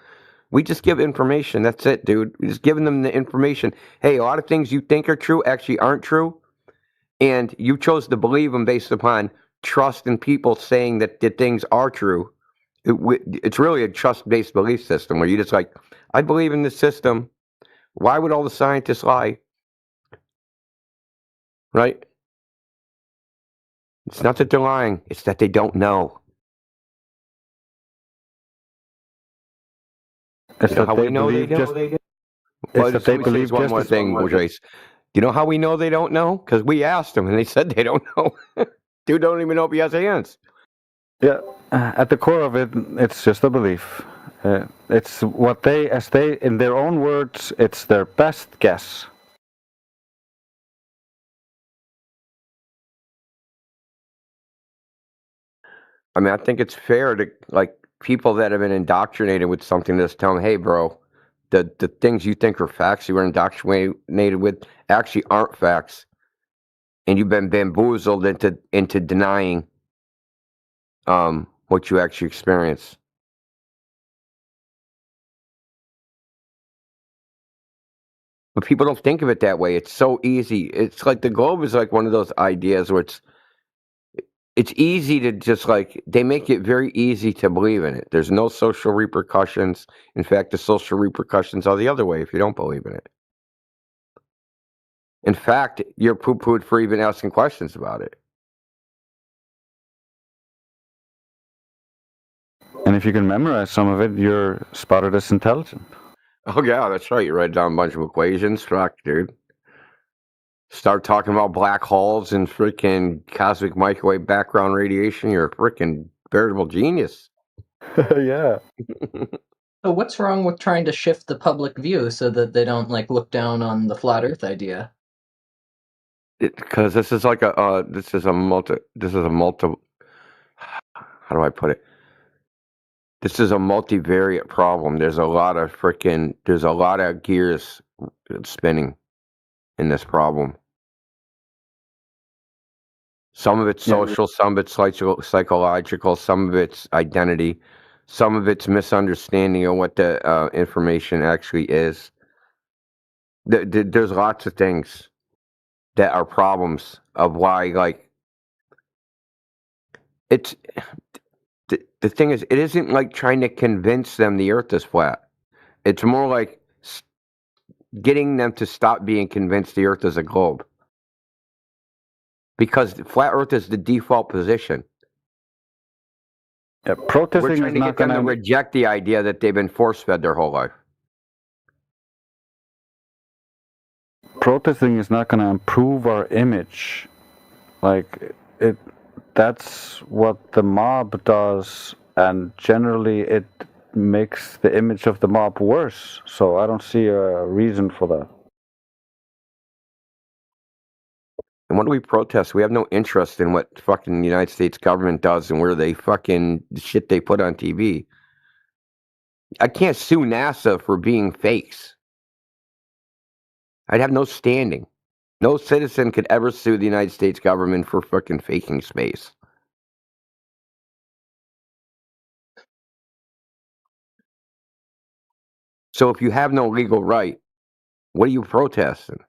We just give information. That's it, dude. We're just giving them the information. Hey, a lot of things you think are true actually aren't true. And you chose to believe them based upon trust in people saying that the things are true. It's really a trust-based belief system where you just like, I believe in this system. Why would all the scientists lie? Right? It's not that they're lying. It's that they don't know. It's that how they we know they believe just. don't? It's that they believe one just more as thing, Jace. You know how we know they don't know? Because we asked them and they said they don't know. Dude don't even know if he has hands. Yeah, at the core of it, it's just a belief. It's what they, in their own words, it's their best guess. I mean, I think it's fair to, like, people that have been indoctrinated with something, just tell them, hey, bro, the things you think are facts you were indoctrinated with actually aren't facts. And you've been bamboozled into denying what you actually experience. But people don't think of it that way. It's so easy. It's like the globe is like one of those ideas where it's easy to just, like, they make it very easy to believe in it. There's no social repercussions. In fact, the social repercussions are the other way if you don't believe in it. In fact, you're poo-pooed for even asking questions about it. And if you can memorize some of it, you're spotted as intelligent. Oh, yeah, that's right. You write down a bunch of equations. Fuck, dude. Start talking about black holes and freaking cosmic microwave background radiation. You're a freaking veritable genius. Yeah. So what's wrong with trying to shift the public view so that they don't like look down on the flat Earth idea? Because this is like how do I put it? This is a multivariate problem. There's a lot of gears spinning in this problem. Some of it's social, some of it's psychological, some of it's identity, some of it's misunderstanding of what the information actually is. There's lots of things that are problems of why, like, it's the thing is, it isn't like trying to convince them the Earth is flat. It's more like getting them to stop being convinced the Earth is a globe. Because flat Earth is the default position. Yeah, protesting We're trying is to not get them going to reject the idea that they've been force-fed their whole life. Protesting is not going to improve our image. Like, that's what the mob does, and generally it makes the image of the mob worse. So I don't see a reason for that. And what do we protest? We have no interest in what fucking the United States government does and where they fucking the shit they put on TV. I can't sue NASA for being fakes. I'd have no standing. No citizen could ever sue the United States government for fucking faking space. So if you have no legal right, what are you protesting?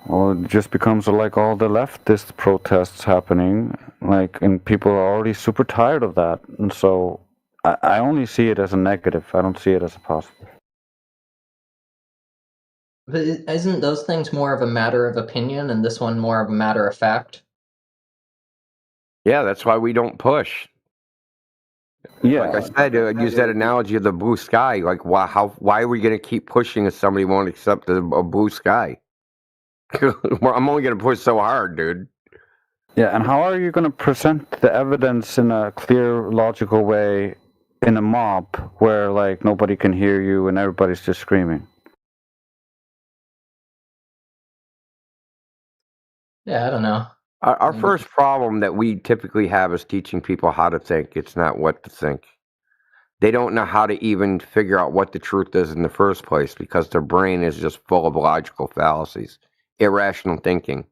Well, it just becomes like all the leftist protests happening, like, and people are already super tired of that. And so I only see it as a negative. I don't see it as a positive. But isn't those things more of a matter of opinion and this one more of a matter of fact? Yeah, that's why we don't push. Yeah. Like I said, use that analogy of the blue sky. Like, why are we going to keep pushing if somebody won't accept a blue sky? I'm only going to push so hard, dude. Yeah, and how are you going to present the evidence in a clear, logical way in a mob where, like, nobody can hear you and everybody's just screaming? Yeah, I don't know. Our first problem that we typically have is teaching people how to think. It's not what to think. They don't know how to even figure out what the truth is in the first place because their brain is just full of logical fallacies, irrational thinking.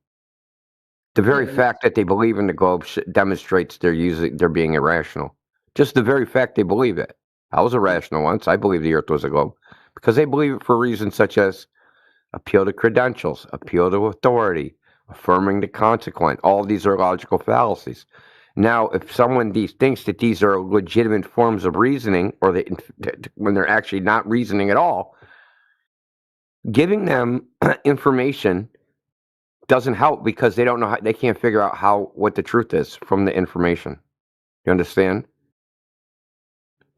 The very fact that they believe in the globe demonstrates they're being irrational. Just the very fact they believe it. I was irrational once. I believed the Earth was a globe because they believe it for reasons such as appeal to credentials, appeal to authority, affirming the consequent. All these are logical fallacies. Now, if someone thinks that these are legitimate forms of reasoning, or when they're actually not reasoning at all, giving them information doesn't help because they don't know they can't figure out what the truth is from the information. You understand?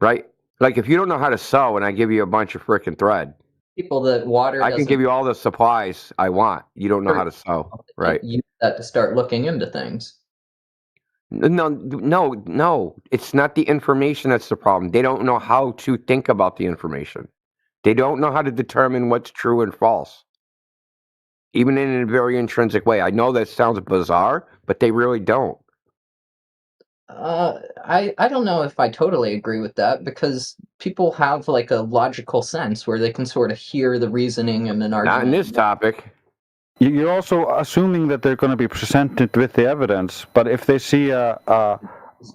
Right? Like if you don't know how to sew and I give you a bunch of frickin' thread, people that water I can give you all the supplies I want. You don't know how to sew, right? Use that to start looking into things. No. It's not the information that's the problem. They don't know how to think about the information. They don't know how to determine what's true and false. even in a very intrinsic way. I know that sounds bizarre, but they really don't. I don't know if I totally agree with that, because people have like a logical sense where they can sort of hear the reasoning in an argument. Not in this topic. You're also assuming that they're going to be presented with the evidence, but if they see a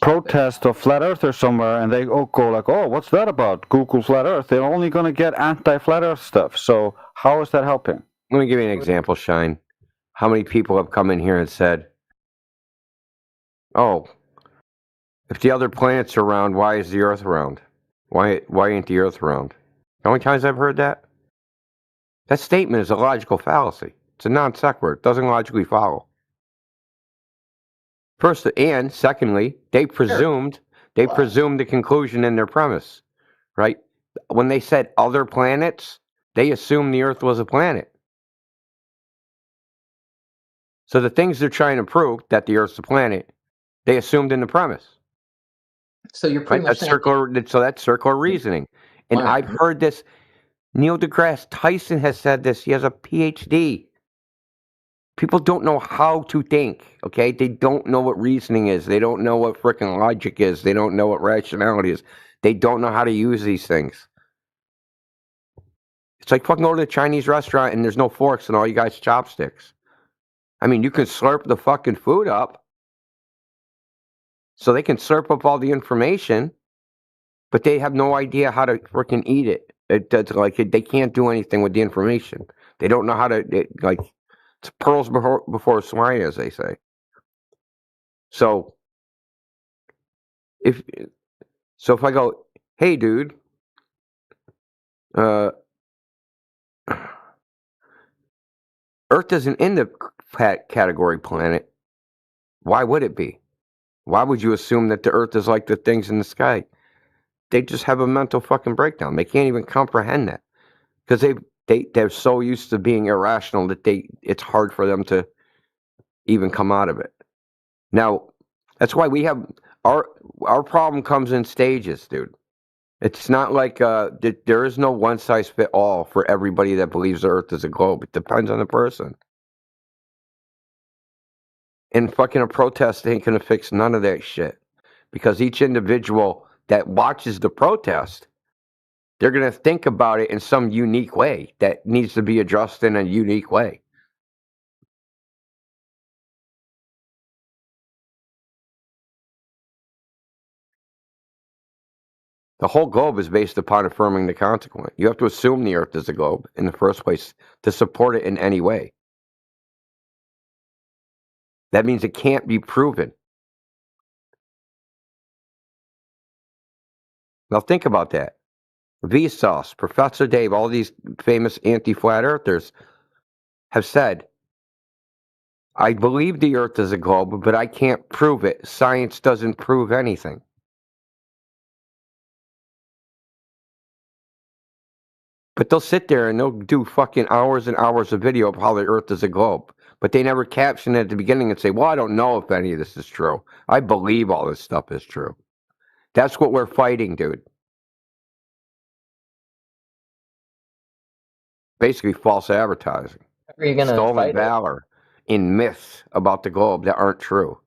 protest of flat earthers somewhere and they go like, oh, what's that about? Google flat earth. They're only going to get anti-flat earth stuff. So how is that helping? Let me give you an example, Shine. How many people have come in here and said, oh, if the other planets are round, why is the Earth round? Why ain't the Earth round? How many times I've heard that? That statement is a logical fallacy. It's a non sequitur. It doesn't logically follow. First, and secondly, they presumed the conclusion in their premise, right? When they said other planets, they assumed the Earth was a planet. So the things they're trying to prove, that the Earth's a planet, they assumed in the premise. So you're pretty much saying that's circular reasoning. And I've heard this. Neil deGrasse Tyson has said this. He has a PhD. People don't know how to think, okay? They don't know what reasoning is. They don't know what freaking logic is. They don't know what rationality is. They don't know how to use these things. It's like fucking go to a Chinese restaurant and there's no forks and all you guys chopsticks. I mean, you can slurp the fucking food up. So they can slurp up all the information, but they have no idea how to freaking eat it. They can't do anything with the information. They don't know how to, it's pearls before swine, as they say. So if I go, hey, dude, Earth isn't in the category planet. Why would it be? Why would you assume that the Earth is like the things in the sky? They just have a mental fucking breakdown. They can't even comprehend that because they're so used to being irrational that it's hard for them to even come out of it. Now, that's why we have our problem comes in stages, dude. It's not like there is no one size fit all for everybody that believes the Earth is a globe. It depends on the person. And fucking a protest ain't gonna fix none of that shit. Because each individual that watches the protest, they're gonna think about it in some unique way that needs to be addressed in a unique way. The whole globe is based upon affirming the consequent. You have to assume the Earth is a globe in the first place to support it in any way. That means it can't be proven. Now think about that. Vsauce, Professor Dave, all these famous anti-flat earthers have said, I believe the Earth is a globe, but I can't prove it. Science doesn't prove anything. But they'll sit there and they'll do fucking hours and hours of video of how the Earth is a globe. But they never caption it at the beginning and say, well, I don't know if any of this is true. I believe all this stuff is true. That's what we're fighting, dude. Basically false advertising. Are you gonna Stolen fight it? valor in myths about the globe that aren't true.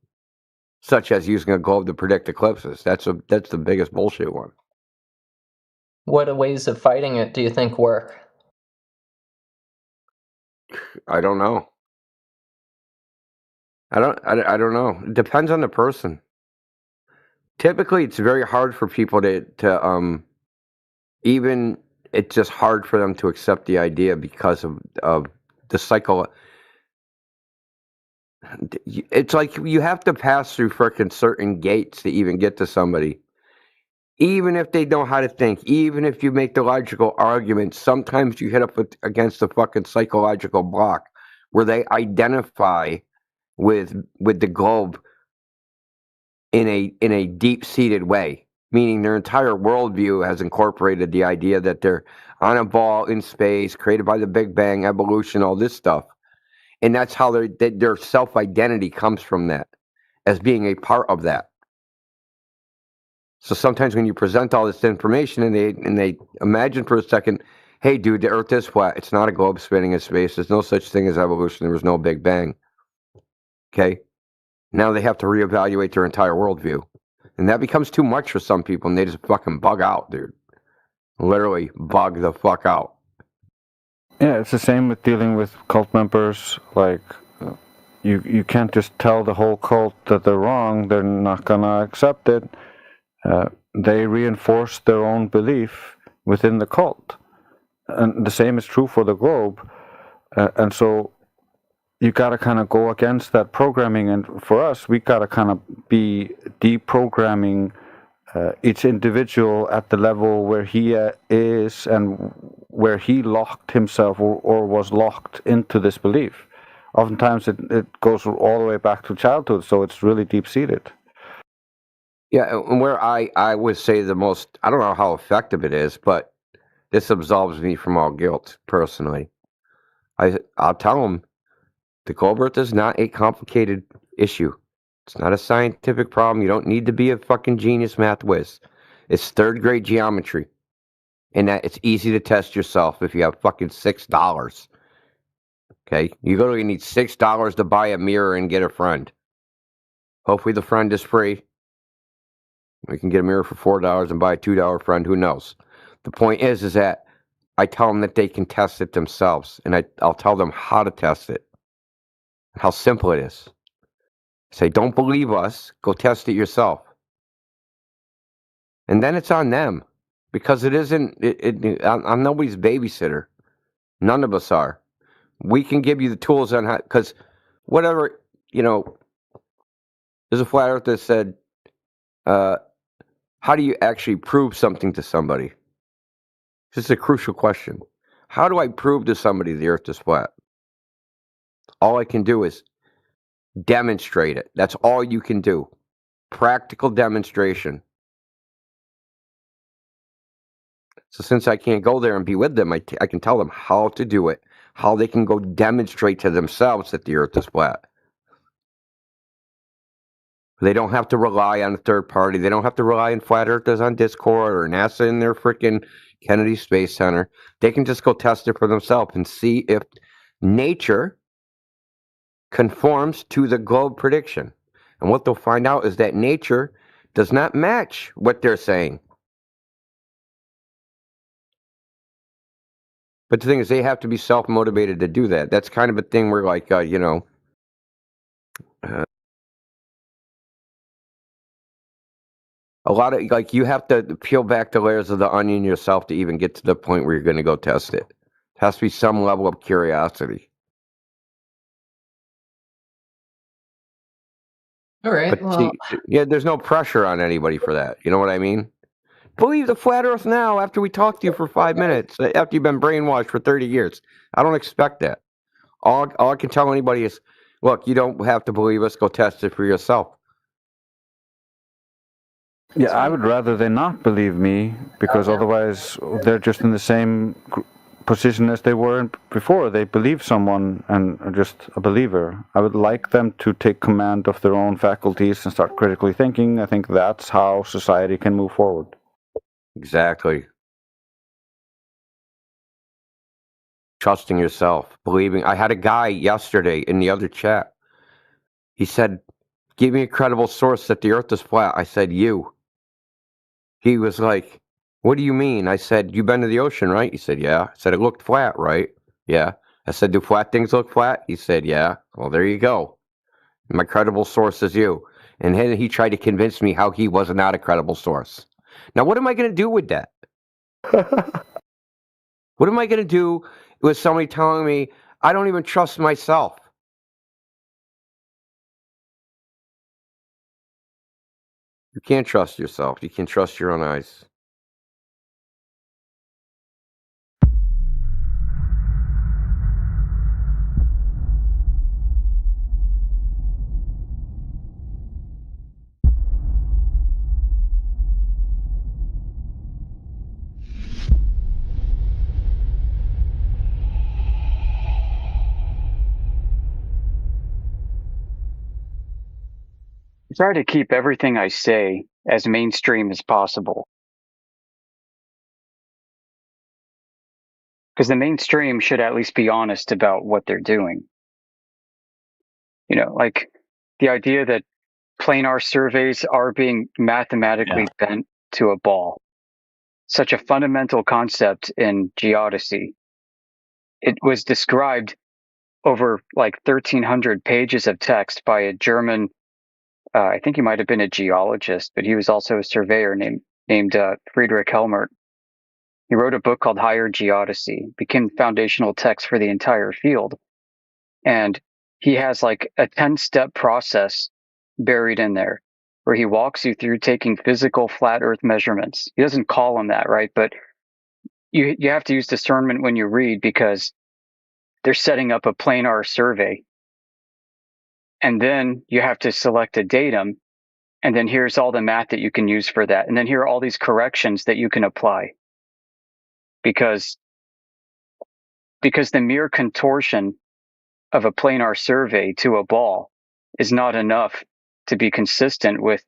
Such as using a globe to predict eclipses. That's the biggest bullshit one. What ways of fighting it do you think work? I don't know. I don't know. It depends on the person. Typically, it's very hard for people to even. It's just hard for them to accept the idea because of the cycle. It's like you have to pass through freaking certain gates to even get to somebody. Even if they know how to think, even if you make the logical argument, sometimes you hit up against a fucking psychological block where they identify with the globe in a deep-seated way, meaning their entire worldview has incorporated the idea that they're on a ball in space, created by the Big Bang, evolution, all this stuff. And that's how their self-identity comes from that, as being a part of that. So sometimes when you present all this information and they imagine for a second, hey, dude, the Earth is flat. It's not a globe spinning in space. There's no such thing as evolution. There was no Big Bang. Okay? Now they have to reevaluate their entire worldview. And that becomes too much for some people, and they just fucking bug out, dude. Literally bug the fuck out. Yeah, it's the same with dealing with cult members. Like, you can't just tell the whole cult that they're wrong. They're not gonna accept it. They reinforce their own belief within the cult. And the same is true for the globe. And so you got to kind of go against that programming. And for us, we got to kind of be deprogramming each individual at the level where he is and where he locked himself or was locked into this belief. Oftentimes it goes all the way back to childhood, so it's really deep-seated. Yeah, and where I would say the most, I don't know how effective it is, but this absolves me from all guilt, personally. I'll tell them, the globe Earth is not a complicated issue. It's not a scientific problem. You don't need to be a fucking genius math whiz. It's third grade geometry. And that it's easy to test yourself if you have fucking $6. Okay? You need $6 to buy a mirror and get a friend. Hopefully the friend is free. We can get a mirror for $4 and buy a $2 friend. Who knows? The point is that I tell them that they can test it themselves. And I'll tell them how to test it. How simple it is. Say, don't believe us. Go test it yourself. And then it's on them. Because it isn't, I'm nobody's babysitter. None of us are. We can give you the tools on how, because whatever, there's a flat earth that said, how do you actually prove something to somebody? This is a crucial question. How do I prove to somebody the earth is flat? All I can do is demonstrate it. That's all you can do. Practical demonstration. So since I can't go there and be with them, I can tell them how to do it, how they can go demonstrate to themselves that the earth is flat. They don't have to rely on a third party. They don't have to rely on flat earthers on Discord or NASA in their freaking Kennedy Space Center. They can just go test it for themselves and see if nature conforms to the globe prediction. And what they'll find out is that nature does not match what they're saying. But the thing is, they have to be self-motivated to do that. That's kind of a thing where, like, a lot of, like, you have to peel back the layers of the onion yourself to even get to the point where you're going to go test it. It has to be some level of curiosity. All right. But see, yeah, there's no pressure on anybody for that. You know what I mean? Believe the flat earth now after we talk to you for 5 minutes, after you've been brainwashed for 30 years. I don't expect that. All I can tell anybody is, look, you don't have to believe us. Go test it for yourself. Yeah, I would rather they not believe me, because otherwise they're just in the same position as they were before. They believe someone and are just a believer. I would like them to take command of their own faculties and start critically thinking. I think that's how society can move forward. Exactly. Trusting yourself, believing. I had a guy yesterday in the other chat. He said, give me a credible source that the earth is flat. I said, you. He was like, what do you mean? I said, you've been to the ocean, right? He said, yeah. I said, it looked flat, right? Yeah. I said, do flat things look flat? He said, yeah. Well, there you go. My credible source is you. And then he tried to convince me how he was not a credible source. Now, what am I going to do with that? What am I going to do with somebody telling me I don't even trust myself? You can't trust yourself. You can trust your own eyes. I try to keep everything I say as mainstream as possible. because the mainstream should at least be honest about what they're doing. You know, like the idea that planar surveys are being mathematically bent to a ball. Such a fundamental concept in geodesy. It was described over like 1,300 pages of text by a German, I think he might have been a geologist, but he was also a surveyor named Friedrich Helmert. He wrote a book called Higher Geodesy, became foundational text for the entire field. And he has like a 10-step process buried in there where he walks you through taking physical flat earth measurements. He doesn't call them that, right? But you have to use discernment when you read, because they're setting up a planar survey. And then you have to select a datum. And then here's all the math that you can use for that. And then here are all these corrections that you can apply. Because the mere contortion of a planar survey to a ball is not enough to be consistent with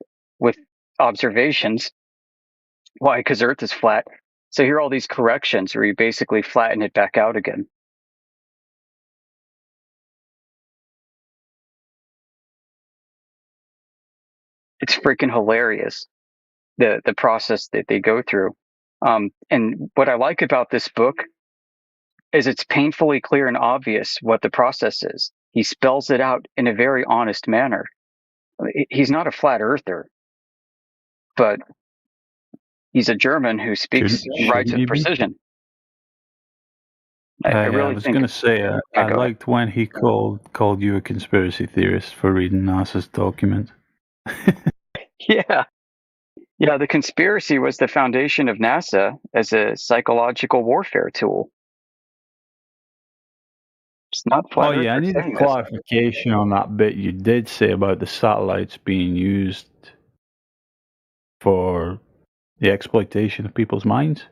observations. Why? Because Earth is flat. So here are all these corrections where you basically flatten it back out again. It's freaking hilarious, the process that they go through. And what I like about this book is it's painfully clear and obvious what the process is. He spells it out in a very honest manner. He's not a flat earther, but he's a German who speaks and writes with precision. I really was think going to say, I liked when he called you a conspiracy theorist for reading NASA's document. Yeah. Yeah, the conspiracy was the foundation of NASA as a psychological warfare tool. It's not flat Oh, yeah, I earthers need a saying this. clarification on that bit you did say about the satellites being used for the exploitation of people's minds.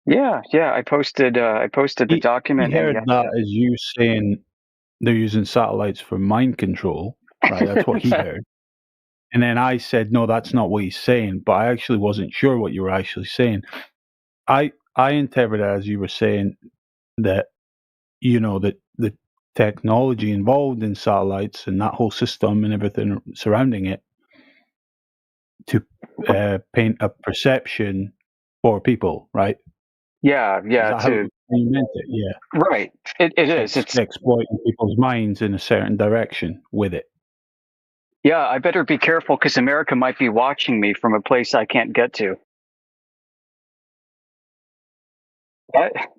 Yeah, I posted the document. He and heard that as you saying they're using satellites for mind control, right? That's what he heard. And then I said, no, that's not what he's saying. But I actually wasn't sure what you were actually saying. I interpreted it as you were saying that, you know, that the technology involved in satellites and that whole system and everything surrounding it to paint a perception for people, right? Yeah, Is that how you meant it? Yeah. right. It is. It's exploiting people's minds in a certain direction with it. Yeah, I better be careful because America might be watching me from a place I can't get to.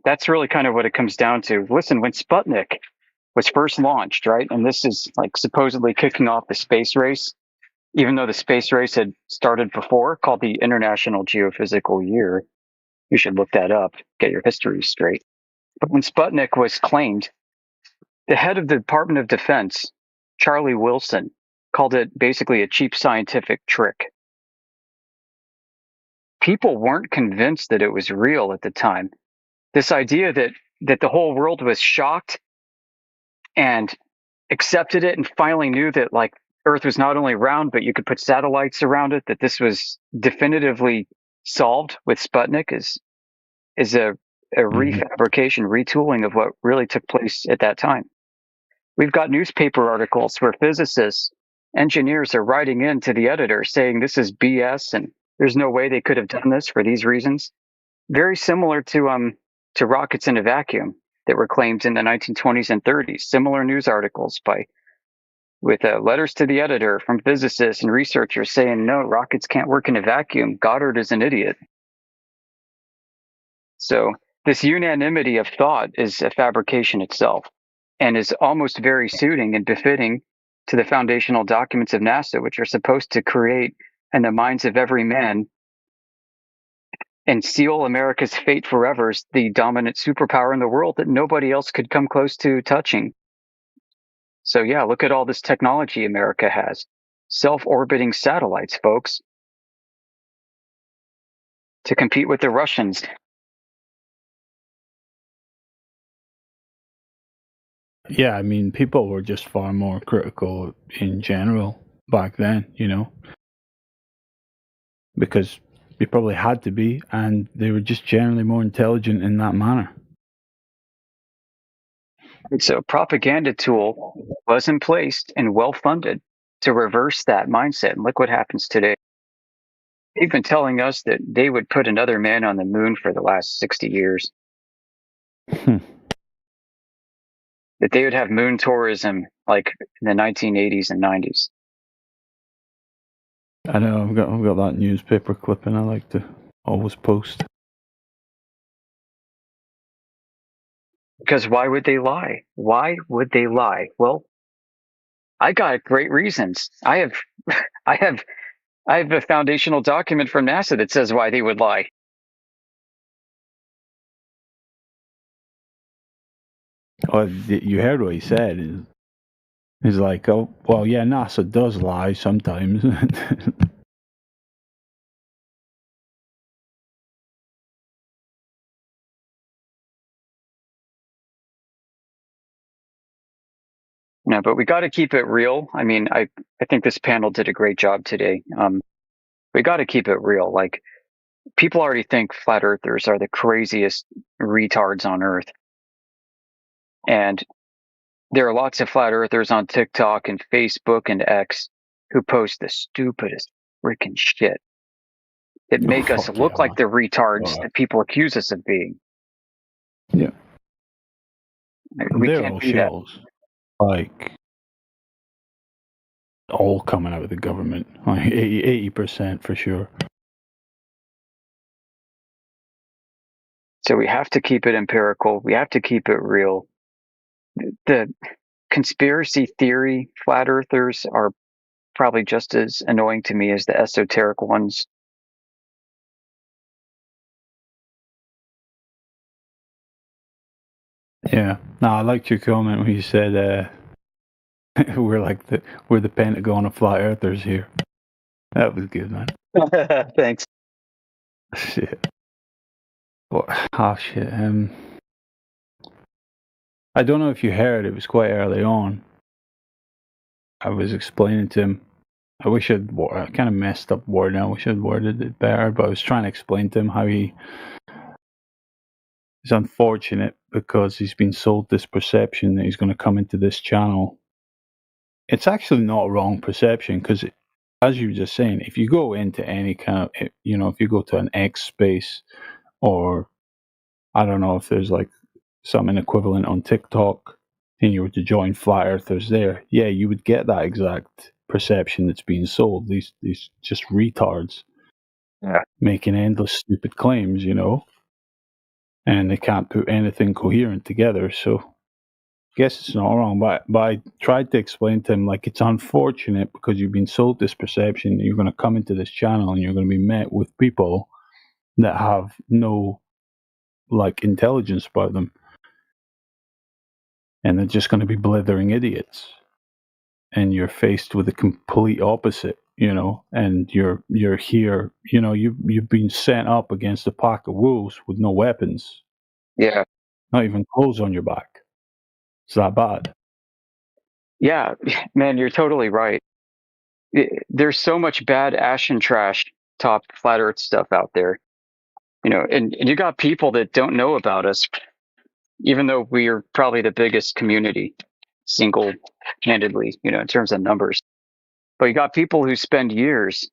That's really kind of what it comes down to. Listen, when Sputnik was first launched, right, and this is like supposedly kicking off the space race, even though the space race had started before, called the International Geophysical Year. You should look that up, get your history straight. But when Sputnik was claimed, the head of the Department of Defense, Charlie Wilson, called it basically a cheap scientific trick. People weren't convinced that it was real at the time. This idea that the whole world was shocked and accepted it and finally knew that like Earth was not only round, but you could put satellites around it, that this was definitively solved with Sputnik is a refabrication, retooling of what really took place at that time. We've got newspaper articles where physicists, engineers are writing in to the editor saying this is BS and there's no way they could have done this for these reasons. Very similar to rockets in a vacuum that were claimed in the 1920s and 30s. Similar news articles with letters to the editor from physicists and researchers saying, no, rockets can't work in a vacuum. Goddard is an idiot. So this unanimity of thought is a fabrication itself and is almost very suiting and befitting to the foundational documents of NASA, which are supposed to create in the minds of every man and seal America's fate forever as the dominant superpower in the world that nobody else could come close to touching. So yeah, look at all this technology America has. Self-orbiting satellites, folks, to compete with the Russians. Yeah, I mean, people were just far more critical in general back then, you know, because they probably had to be, and they were just generally more intelligent in that manner. And so, propaganda tool was in place and well funded to reverse that mindset. And look what happens today. They've been telling us that they would put another man on the moon for the last 60 years. That they would have moon tourism like in the 1980s and 90s. I know, I've got that newspaper clipping I like to always post. Because why would they lie? Why would they lie? Well, I got great reasons. I have a foundational document from NASA that says why they would lie. Oh, you heard what he said. He's like, oh, well, yeah, NASA does lie sometimes. No, but we got to keep it real. I mean, I think this panel did a great job today. We got to keep it real. Like, people already think flat earthers are the craziest retards on earth. And there are lots of flat earthers on TikTok and Facebook and X who post the stupidest freaking shit that make us look like the retards that people accuse us of being. Yeah. We They're can't all be that. shells. Like, all coming out of the government. Like 80% for sure. So we have to keep it empirical. We have to keep it real. The conspiracy theory flat earthers are probably just as annoying to me as the esoteric ones. Yeah. No, I liked your comment when you said we're the Pentagon of flat earthers here. That was good, man. Thanks. Shit. Shit. I don't know if you heard, it was quite early on. I was explaining to him. I kind of messed up wording. I wish I'd worded it better, but I was trying to explain to him how it's unfortunate because he's been sold this perception that he's going to come into this channel. It's actually not a wrong perception because, as you were just saying, if you go into any kind of, if you go to an X space or I don't know if there's like something equivalent on TikTok and you were to join flat earthers there, yeah, you would get that exact perception that's being sold. These just retards making endless stupid claims, and they can't put anything coherent together. So I guess it's not wrong, but I tried to explain to him, like, it's unfortunate because you've been sold this perception that you're going to come into this channel and you're going to be met with people that have no like intelligence about them, and they're just going to be blithering idiots, and you're faced with the complete opposite, and you're here, you've been sent up against a pack of wolves with no weapons, not even clothes on your back. It's that bad. Yeah, man, you're totally right. There's so much bad ash and trash top flat earth stuff out there, and you got people that don't know about us, even though we are probably the biggest community single-handedly, in terms of numbers. But you got people who spend years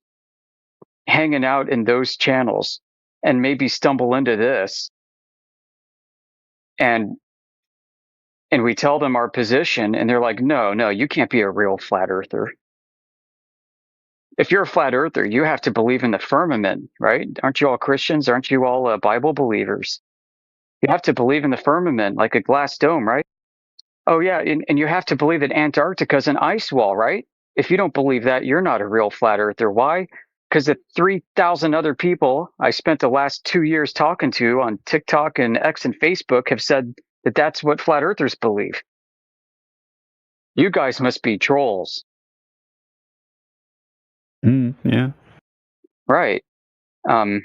hanging out in those channels and maybe stumble into this, and we tell them our position and they're like, no, you can't be a real flat earther. If you're a flat earther, you have to believe in the firmament, right? Aren't you all Christians? Aren't you all Bible believers? You have to believe in the firmament, like a glass dome, right? Oh yeah, and you have to believe that Antarctica is an ice wall, right? If you don't believe that, you're not a real flat earther. Why? Because the 3,000 other people I spent the last 2 years talking to on TikTok and X and Facebook have said that that's what flat earthers believe. You guys must be trolls. Yeah. Right. And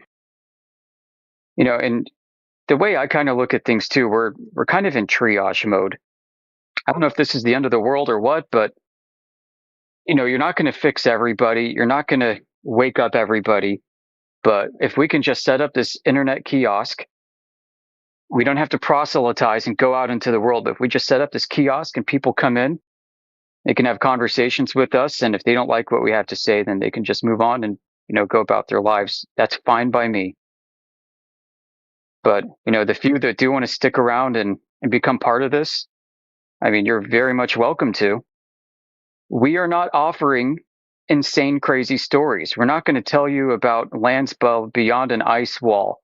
the way I kind of look at things too, we're kind of in triage mode. I don't know if this is the end of the world or what, but you're not going to fix everybody. You're not going to wake up everybody. But if we can just set up this internet kiosk We don't have to proselytize and go out into the world. But if we just set up this kiosk and people come in, they can have conversations with us. And if they don't like what we have to say, then they can just move on and, go about their lives. That's fine by me. But, the few that do want to stick around and become part of this, I mean, you're very much welcome to. We are not offering insane, crazy stories. We're not going to tell you about lands beyond an ice wall.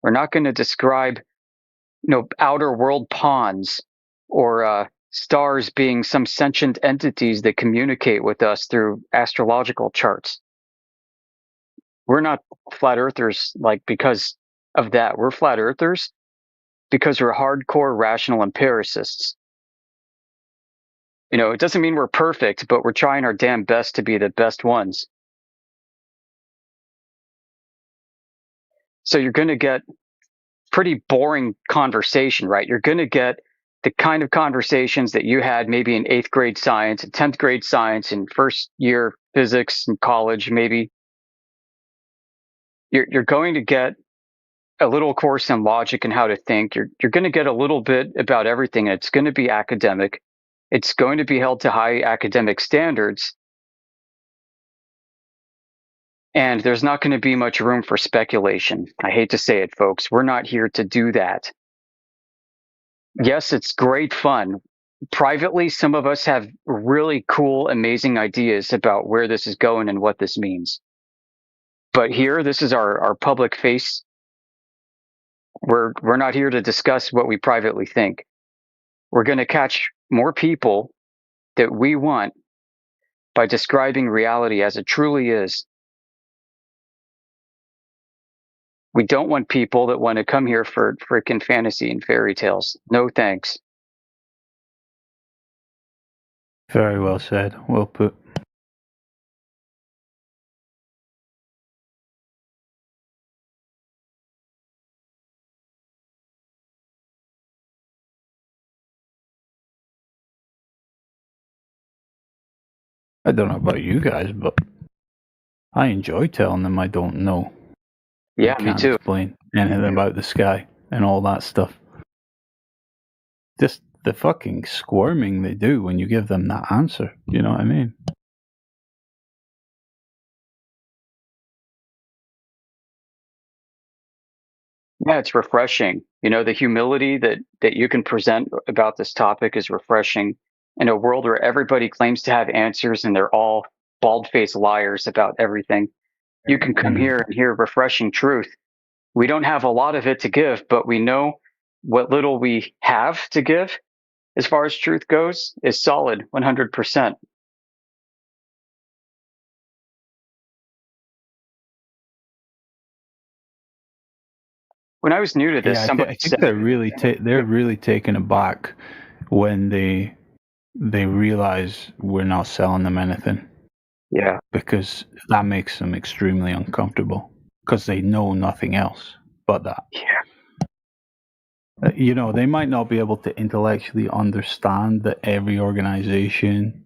We're not going to describe, outer world ponds or stars being some sentient entities that communicate with us through astrological charts. We're not flat earthers because of that. We're flat earthers because we're hardcore rational empiricists. It doesn't mean we're perfect, but we're trying our damn best to be the best ones. So you're going to get pretty boring conversation, right? You're going to get the kind of conversations that you had maybe in 8th grade science, and 10th grade science, and first year physics in college, maybe. You're going to get a little course in logic and how to think. You're going to get a little bit about everything. And it's going to be academic. It's going to be held to high academic standards. And there's not going to be much room for speculation. I hate to say it, folks. We're not here to do that. Yes, it's great fun. Privately, some of us have really cool, amazing ideas about where this is going and what this means. But here, this is our public face. We're not here to discuss what we privately think. We're going to catch more people that we want by describing reality as it truly is. We don't want people that want to come here for freaking fantasy and fairy tales. No thanks. Very well said. Well put. I don't know about you guys, but I enjoy telling them I don't know. Yeah, I me can't too. explain anything about the sky and all that stuff. Just the fucking squirming they do when you give them that answer. You know what I mean? Yeah, it's refreshing. The humility that you can present about this topic is refreshing in a world where everybody claims to have answers and they're all bald-faced liars about everything. You can come here and hear refreshing truth. We don't have a lot of it to give, but we know what little we have to give as far as truth goes is solid 100%. When I was new to this, Yeah, I somebody think said, they're really taken aback when they realize we're not selling them anything. Yeah, because that makes them extremely uncomfortable because they know nothing else but that. Yeah. They might not be able to intellectually understand that every organization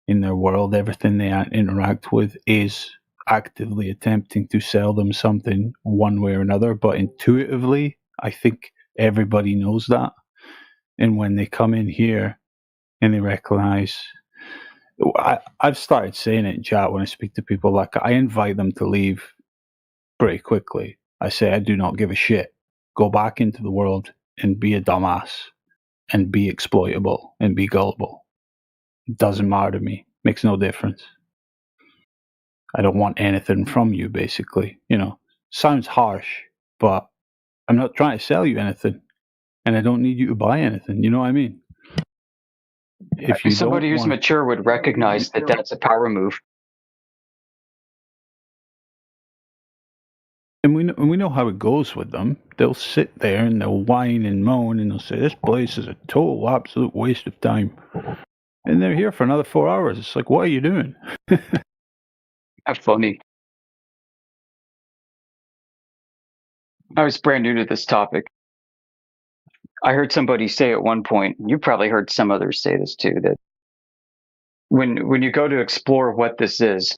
in their world, everything they interact with, is actively attempting to sell them something one way or another. But intuitively, I think everybody knows that. And when they come in here and they recognize, I've started saying it in chat when I speak to people, like I invite them to leave pretty quickly. I say, I do not give a shit. Go back into the world and be a dumbass and be exploitable and be gullible. It doesn't matter to me. Makes no difference. I don't want anything from you, basically. Sounds harsh, but I'm not trying to sell you anything and I don't need you to buy anything. You know what I mean? If you somebody who's mature would recognize that that's a power move. And we know how it goes with them. They'll sit there and they'll whine and moan and they'll say, this place is a total absolute waste of time. And they're here for another 4 hours. It's like, what are you doing? That's funny. I was brand new to this topic. I heard somebody say at one point, you probably heard some others say this too, that when you go to explore what this is,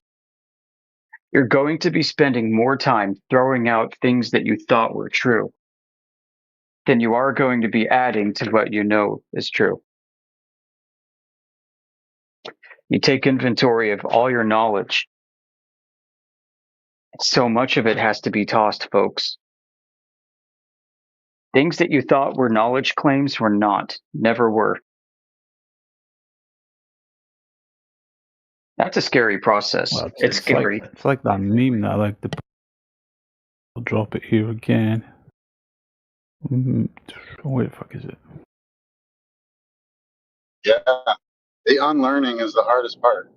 you're going to be spending more time throwing out things that you thought were true then you are going to be adding to what you know is true. You take inventory of all your knowledge. So much of it has to be tossed, folks. Things that you thought were knowledge claims were not, never were. That's a scary process. Well, It's scary. It's like that meme that I like to. I'll drop it here again. Where the fuck is it? Yeah, the unlearning is the hardest part.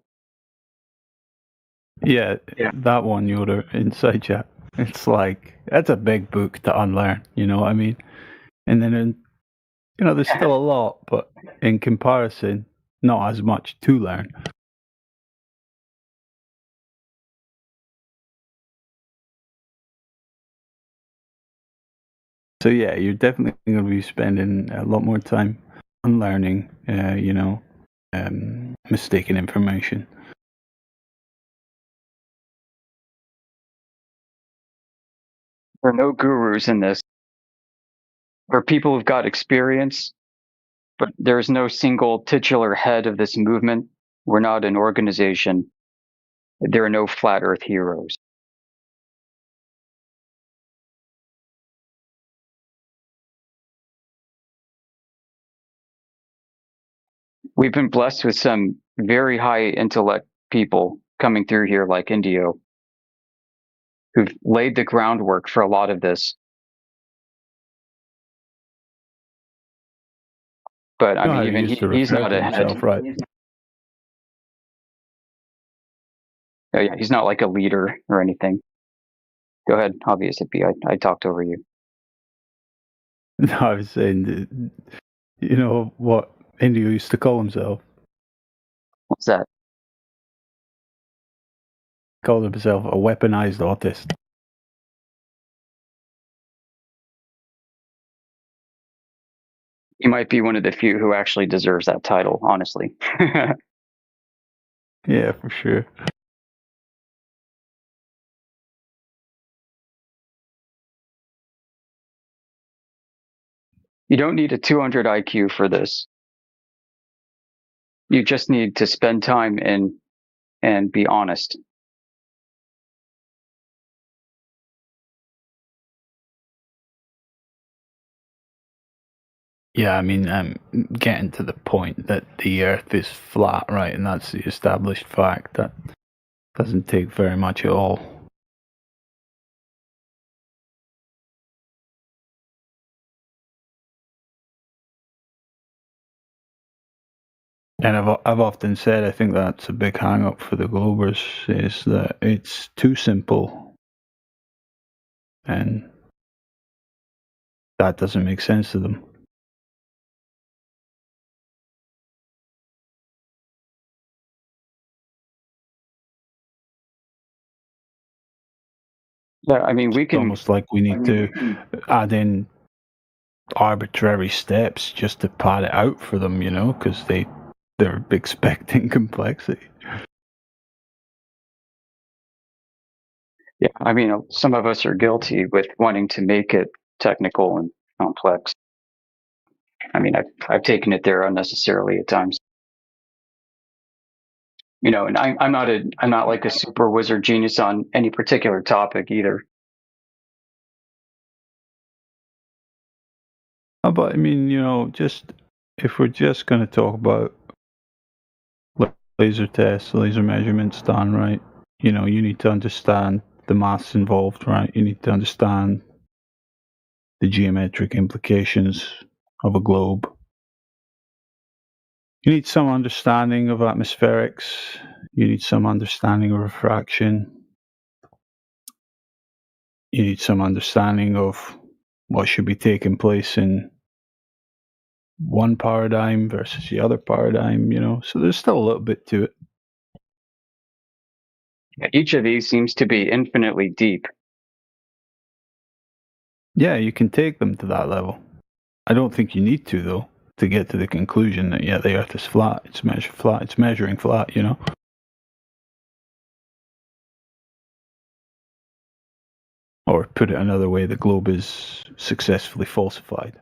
Yeah, that one, Yoda, inside chat. It's like, that's a big book to unlearn, you know what I mean? And then, there's still a lot, but in comparison, not as much to learn. So yeah, you're definitely going to be spending a lot more time unlearning, mistaken information. There are no gurus in this. There are people who've got experience, but there's no single titular head of this movement. We're not an organization. There are no flat earth heroes. We've been blessed with some very high intellect people coming through here like Indio, who've laid the groundwork for a lot of this. But I mean, even he's not a head. Right. Oh, yeah, he's not like a leader or anything. Go ahead, obvious B. I talked over you. No, I was saying that, you know what Indio used to call himself? What's that? Called himself a weaponized autist. He might be one of the few who actually deserves that title, honestly. Yeah, for sure. You don't need a 200 IQ for this. You just need to spend time and be honest. Yeah, I mean, I'm getting to the point that the Earth is flat, right? And that's the established fact. That doesn't take very much at all. And I've often said I think that's a big hang up for the Globers, is that it's too simple. And that doesn't make sense to them. Yeah, I mean, we can. It's almost like we need to add in arbitrary steps just to pad it out for them, you know, because they're expecting complexity. Yeah, I mean, some of us are guilty with wanting to make it technical and complex. I mean, I've taken it there unnecessarily at times. You know, and I'm not like a super wizard genius on any particular topic either. But I mean, you know, just if we're just going to talk about laser tests, laser measurements done, right? You know, you need to understand the maths involved, right? You need to understand the geometric implications of a globe. You need some understanding of atmospherics. You need some understanding of refraction. You need some understanding of what should be taking place in one paradigm versus the other paradigm, you know. So there's still a little bit to it. Each of these seems to be infinitely deep. Yeah, you can take them to that level. I don't think you need to, though, to get to the conclusion that, yeah, the Earth is flat. It's measuring flat, you know. Or put it another way, the globe is successfully falsified.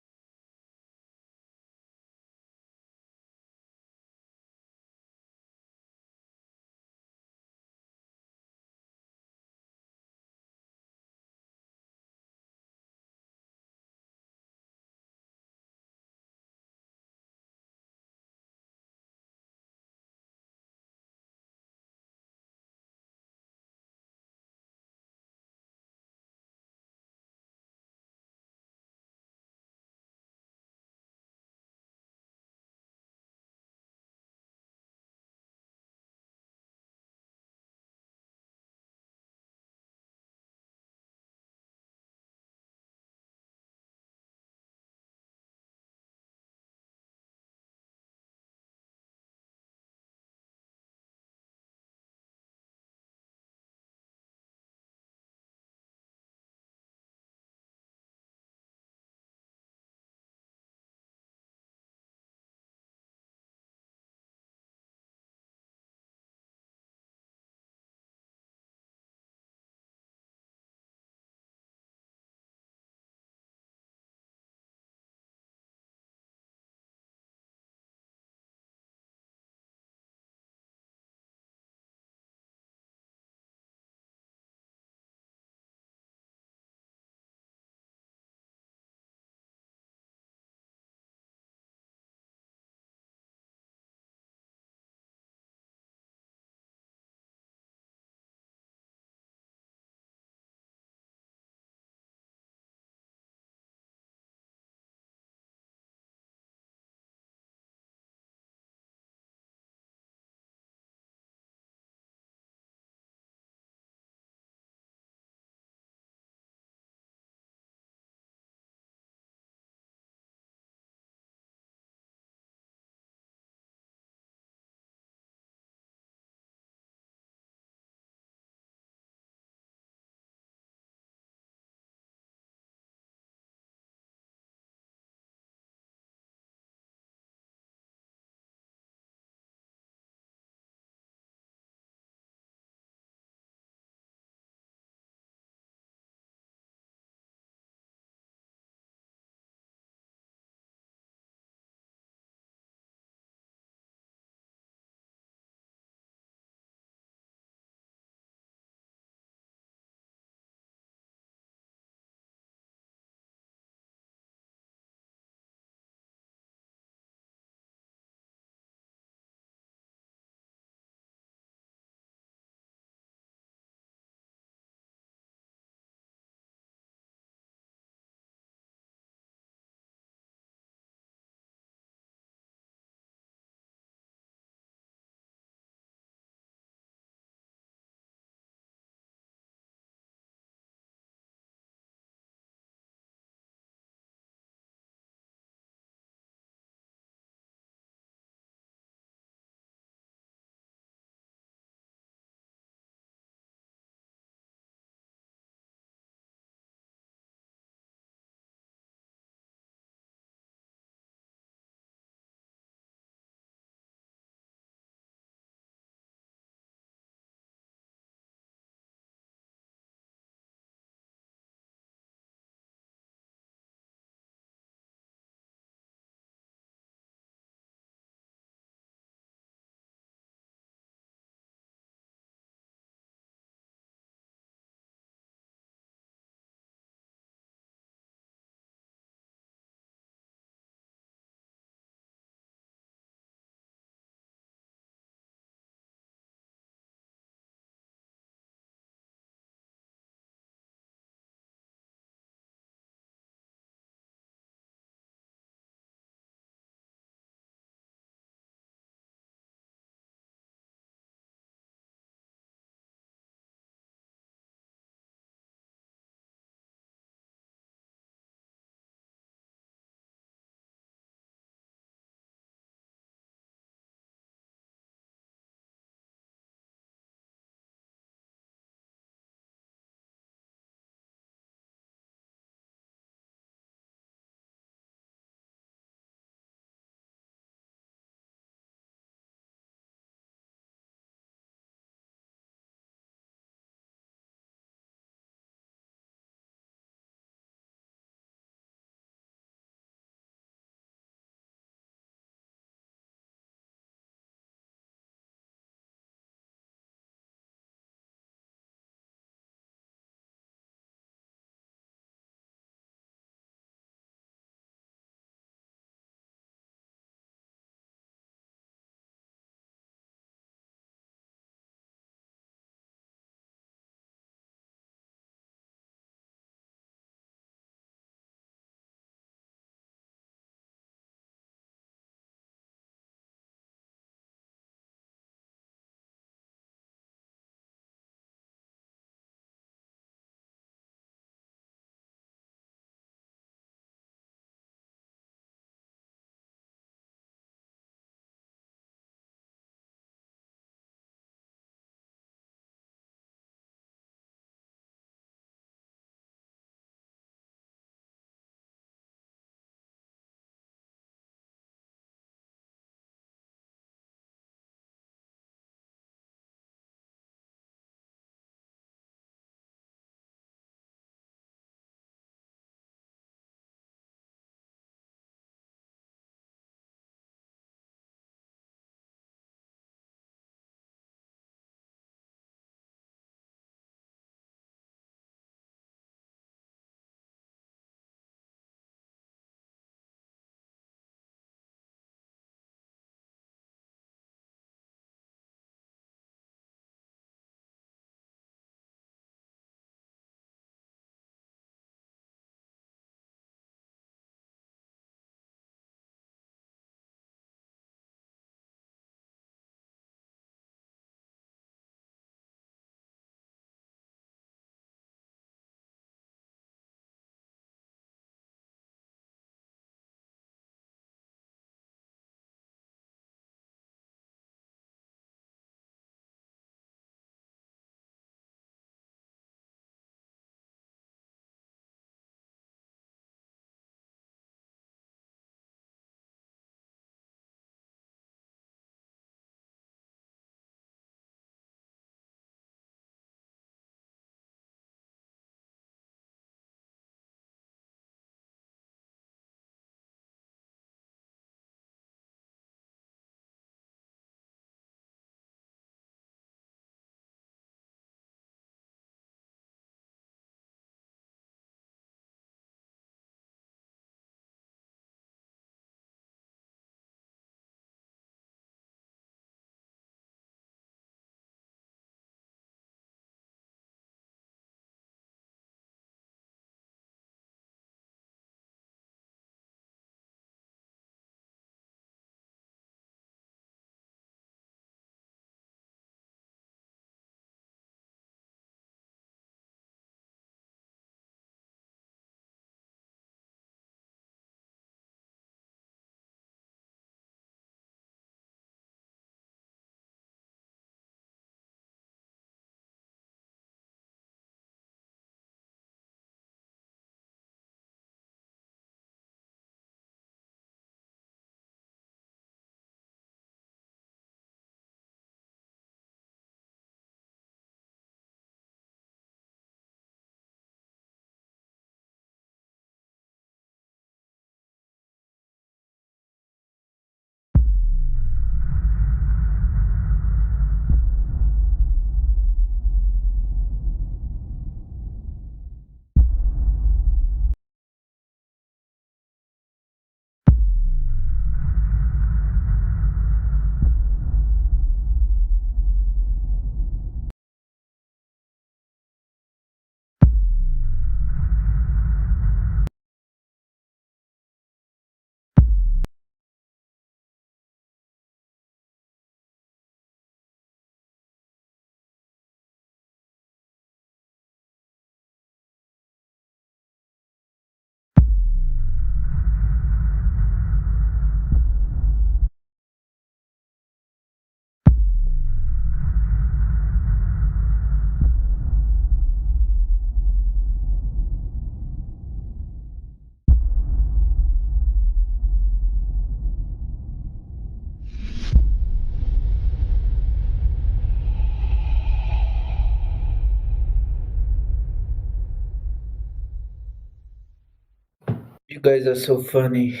You guys are so funny.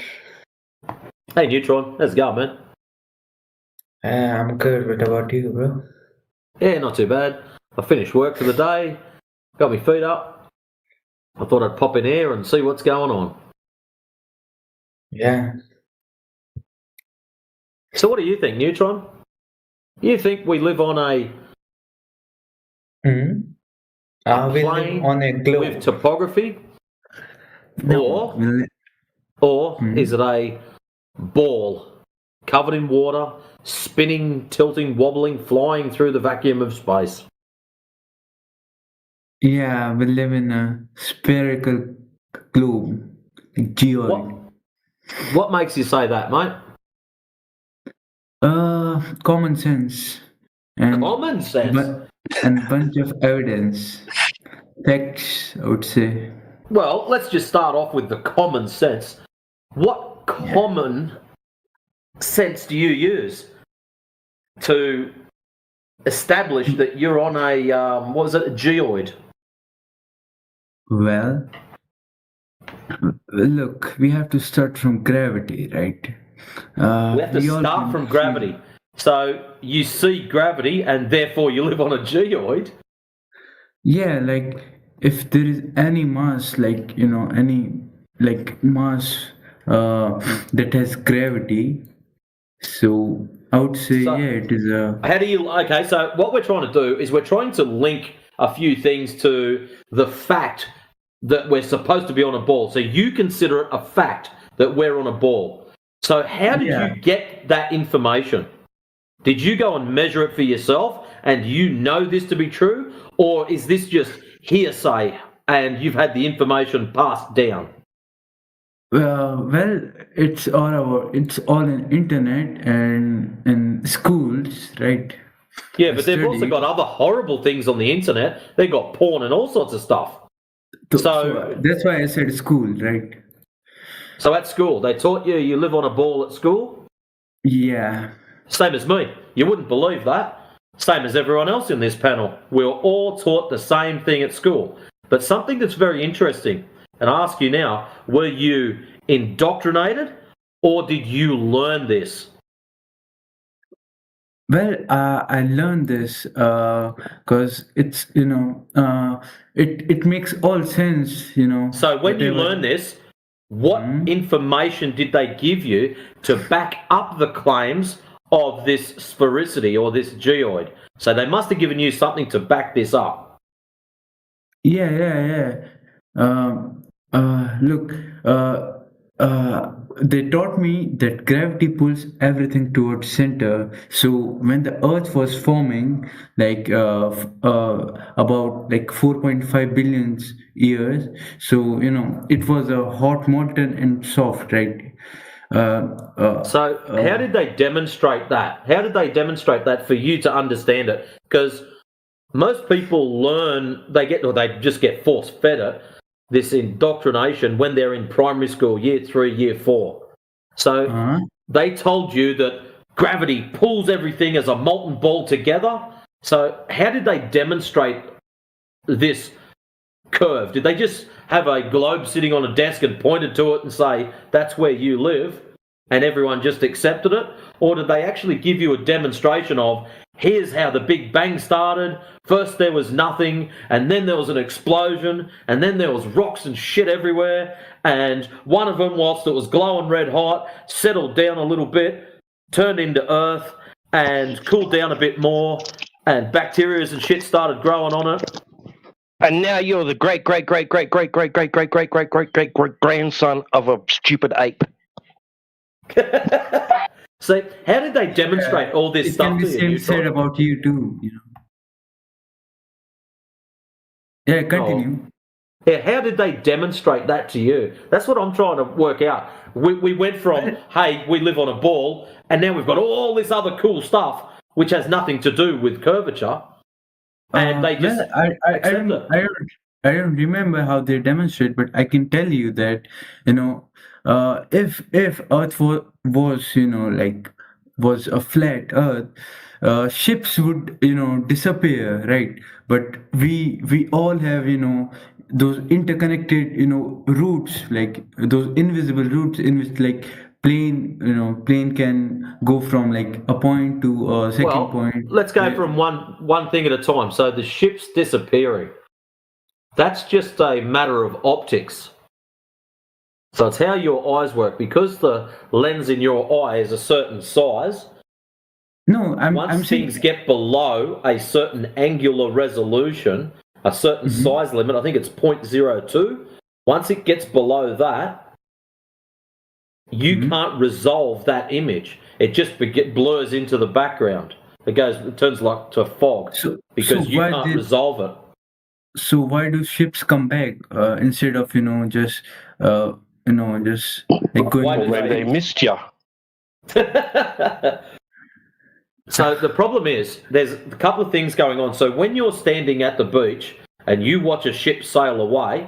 Hey, Neutron, how's it going, man? I'm good. What about you, bro? Yeah, not too bad. I finished work for the day, got my feet up. I thought I'd pop in here and see what's going on. Yeah. So what do you think, Neutron? You think we live on a Hmm? We live plane on a globe. with topography? No. Or is it a ball covered in water, spinning, tilting, wobbling, flying through the vacuum of space? Yeah, we live in a spherical globe, geoid. What makes you say that, mate? Common sense. And Common sense? And bunch of evidence. Facts, I would say. Well, let's just start off with the common sense. What common sense do you use to establish that you're on a, a geoid? Well, look, we have to start from gravity, right? We have to start from gravity. So you see gravity and therefore you live on a geoid? Yeah, like if there is any mass, like, any like mass that has gravity, so I would say, it is a... How do you... Okay, so what we're trying to do is we're trying to link a few things to the fact that we're supposed to be on a ball. So you consider it a fact that we're on a ball. So how did you get that information? Did you go and measure it for yourself and you know this to be true? Or is this just hearsay and you've had the information passed down? Well, it's all in internet and in schools, right? Yeah, but they've also got other horrible things on the internet. They've got porn and all sorts of stuff. So that's why I said school, right? So at school, they taught you live on a ball at school? Yeah. Same as me. You wouldn't believe that. Same as everyone else in this panel. We were all taught the same thing at school. But something that's very interesting, and I ask you now, were you indoctrinated or did you learn this? Well, I learned this because it's, it makes all sense, So when you whatever- learn this, what information did they give you to back up the claims of this sphericity or this geoid? So they must have given you something to back this up. Yeah. Look, they taught me that gravity pulls everything towards center. So when the Earth was forming, like about like 4.5 billion years, so it was a hot, molten, and soft, right? So how did they demonstrate that? How did they demonstrate that for you to understand it? Because most people learn, they just get force fed it, this indoctrination when they're in primary school, year 3, year 4. So they told you that gravity pulls everything as a molten ball together. So how did they demonstrate this curve? Did they just have a globe sitting on a desk and pointed to it and say, that's where you live, and everyone just accepted it? Or did they actually give you a demonstration of, here's how the Big Bang started. First there was nothing, and then there was an explosion, and then there was rocks and shit everywhere, and one of them, whilst it was glowing red hot, settled down a little bit, turned into Earth, and cooled down a bit more, and bacteria and shit started growing on it. And now you're the great grandson of a stupid ape. So how did they demonstrate all this It stuff can be to you? same said about you too, Yeah, continue. Yeah, how did they demonstrate that to you? That's what I'm trying to work out. We went from, hey, we live on a ball, and now we've got all this other cool stuff, which has nothing to do with curvature. And they just I don't remember how they demonstrate, but I can tell you that if Earth was was a flat Earth, ships would disappear, right? But we all have those interconnected routes, like those invisible routes in which like plane can go from like a point to a second Well, point. let's go from one thing at a time. So the ship's disappearing. That's just a matter of optics. So it's how your eyes work. Because the lens in your eye is a certain size, No, I'm once saying things get below a certain angular resolution, a certain size limit, I think it's 0.02, once it gets below that, you can't resolve that image. It just blurs into the background. It turns like to fog because you why can't resolve it. So why do ships come back instead of just just like going? Why do When they missed you. So the problem is there's a couple of things going on. So when you're standing at the beach and you watch a ship sail away,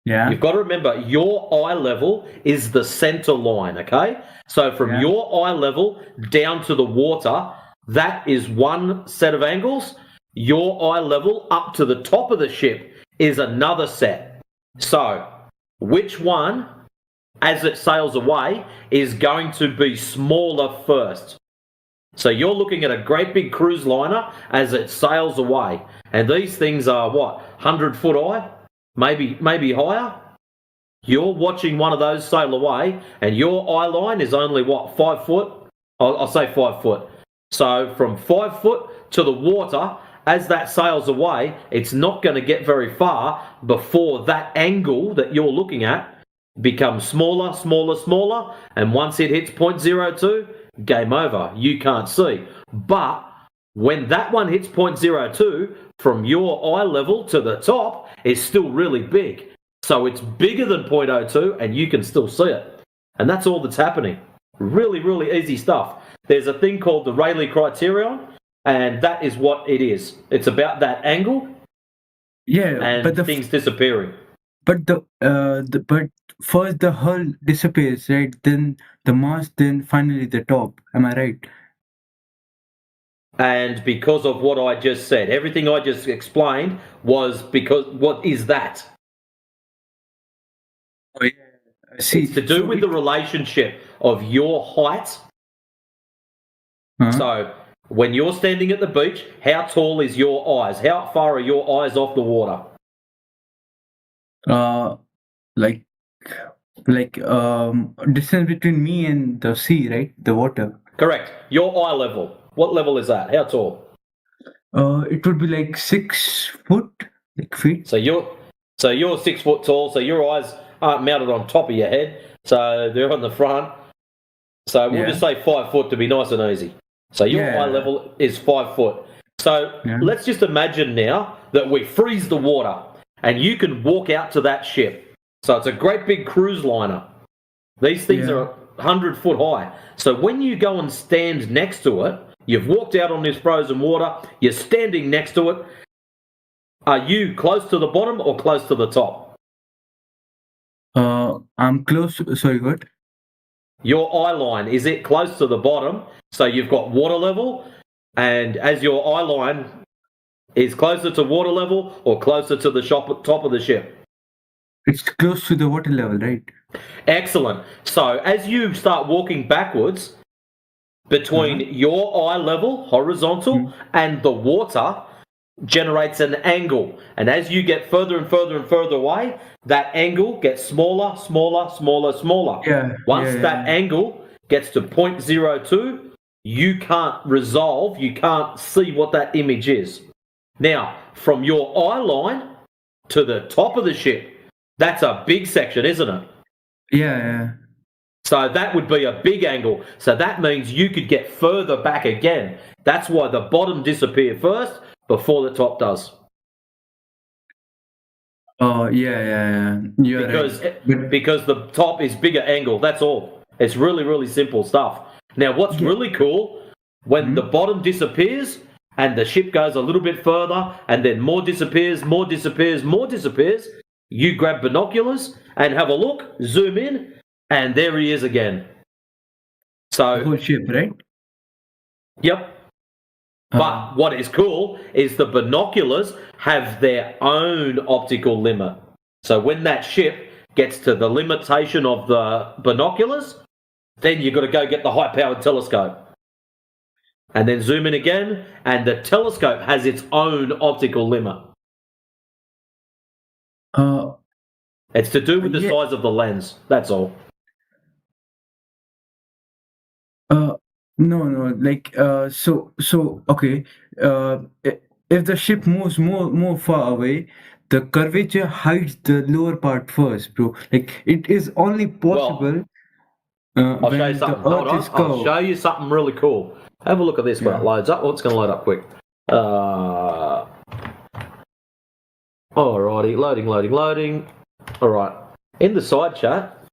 Yeah. you've got to remember your eye level is the center line, okay? So from your eye level down to the water, that is one set of angles. Your eye level up to the top of the ship is another set. So which one, as it sails away, is going to be smaller first? So you're looking at a great big cruise liner as it sails away. And these things are what, 100 foot high? Maybe higher? You're watching one of those sail away and your eye line is only what, 5 foot? I'll say 5 foot. So from 5 foot to the water, as that sails away, it's not going to get very far before that angle that you're looking at becomes smaller, smaller, smaller. And once it hits 0.02, game over. You can't see. But when that one hits 0.02, from your eye level to the top is still really big. So it's bigger than 0.02 and you can still see it. And that's all that's happening. Really, really easy stuff. There's a thing called the Rayleigh criterion, and that is what it is. It's about that angle and but things disappearing. But but first the hull disappears, right? Then the mast, then finally the top. Am I right? And because of what I just said, everything I just explained was because what is that? Oh, yeah. See, it's to do with the relationship of your height. So when you're standing at the beach, how tall is your eyes? How far are your eyes off the water? Like distance between me and the sea, right? The water. Correct. Your eye level. What level is that? How tall? It would be like 6 foot, like feet. So you're 6 foot tall. So your eyes aren't mounted on top of your head. So they're on the front. So we'll just say 5 foot to be nice and easy. So your eye level is 5 foot. So let's just imagine now that we freeze the water and you can walk out to that ship. So it's a great big cruise liner. These things are 100 foot high. So when you go and stand next to it, you've walked out on this frozen water, you're standing next to it. Are you close to the bottom or close to the top? I'm close. Sorry, what? Your eye line, is it close to the bottom? So you've got water level, and as your eye line is closer to water level or closer to the top of the ship? It's close to the water level, right? Excellent. So as you start walking backwards between your eye level, horizontal, and the water generates an angle. And as you get further and further and further away, that angle gets smaller, smaller, smaller, smaller. Once that angle gets to 0.02, you can't resolve, you can't see what that image is. Now, from your eye line to the top of the ship, that's a big section, isn't it? Yeah. So that would be a big angle. So that means you could get further back again. That's why the bottom disappears first before the top does. Oh, yeah. You're right. Because the top is bigger angle. That's all. It's really, really simple stuff. Now, what's really cool, when the bottom disappears and the ship goes a little bit further and then more disappears, more disappears, more disappears, you grab binoculars and have a look, zoom in, and there he is again. So the whole ship, right? Yep. But what is cool is the binoculars have their own optical limit. So when that ship gets to the limitation of the binoculars, then you've got to go get the high-powered telescope. And then zoom in again, and the telescope has its own optical limit. It's to do with the size of the lens, that's all. No, like so okay. If the ship moves more far away, the curvature hides the lower part first, bro. Like it is only possible. I'll show you something. Hold on. I'll show you something really cool. Have a look at this when it loads up. Oh, it's going to load up quick. Alrighty, loading. Alright. In the side chat.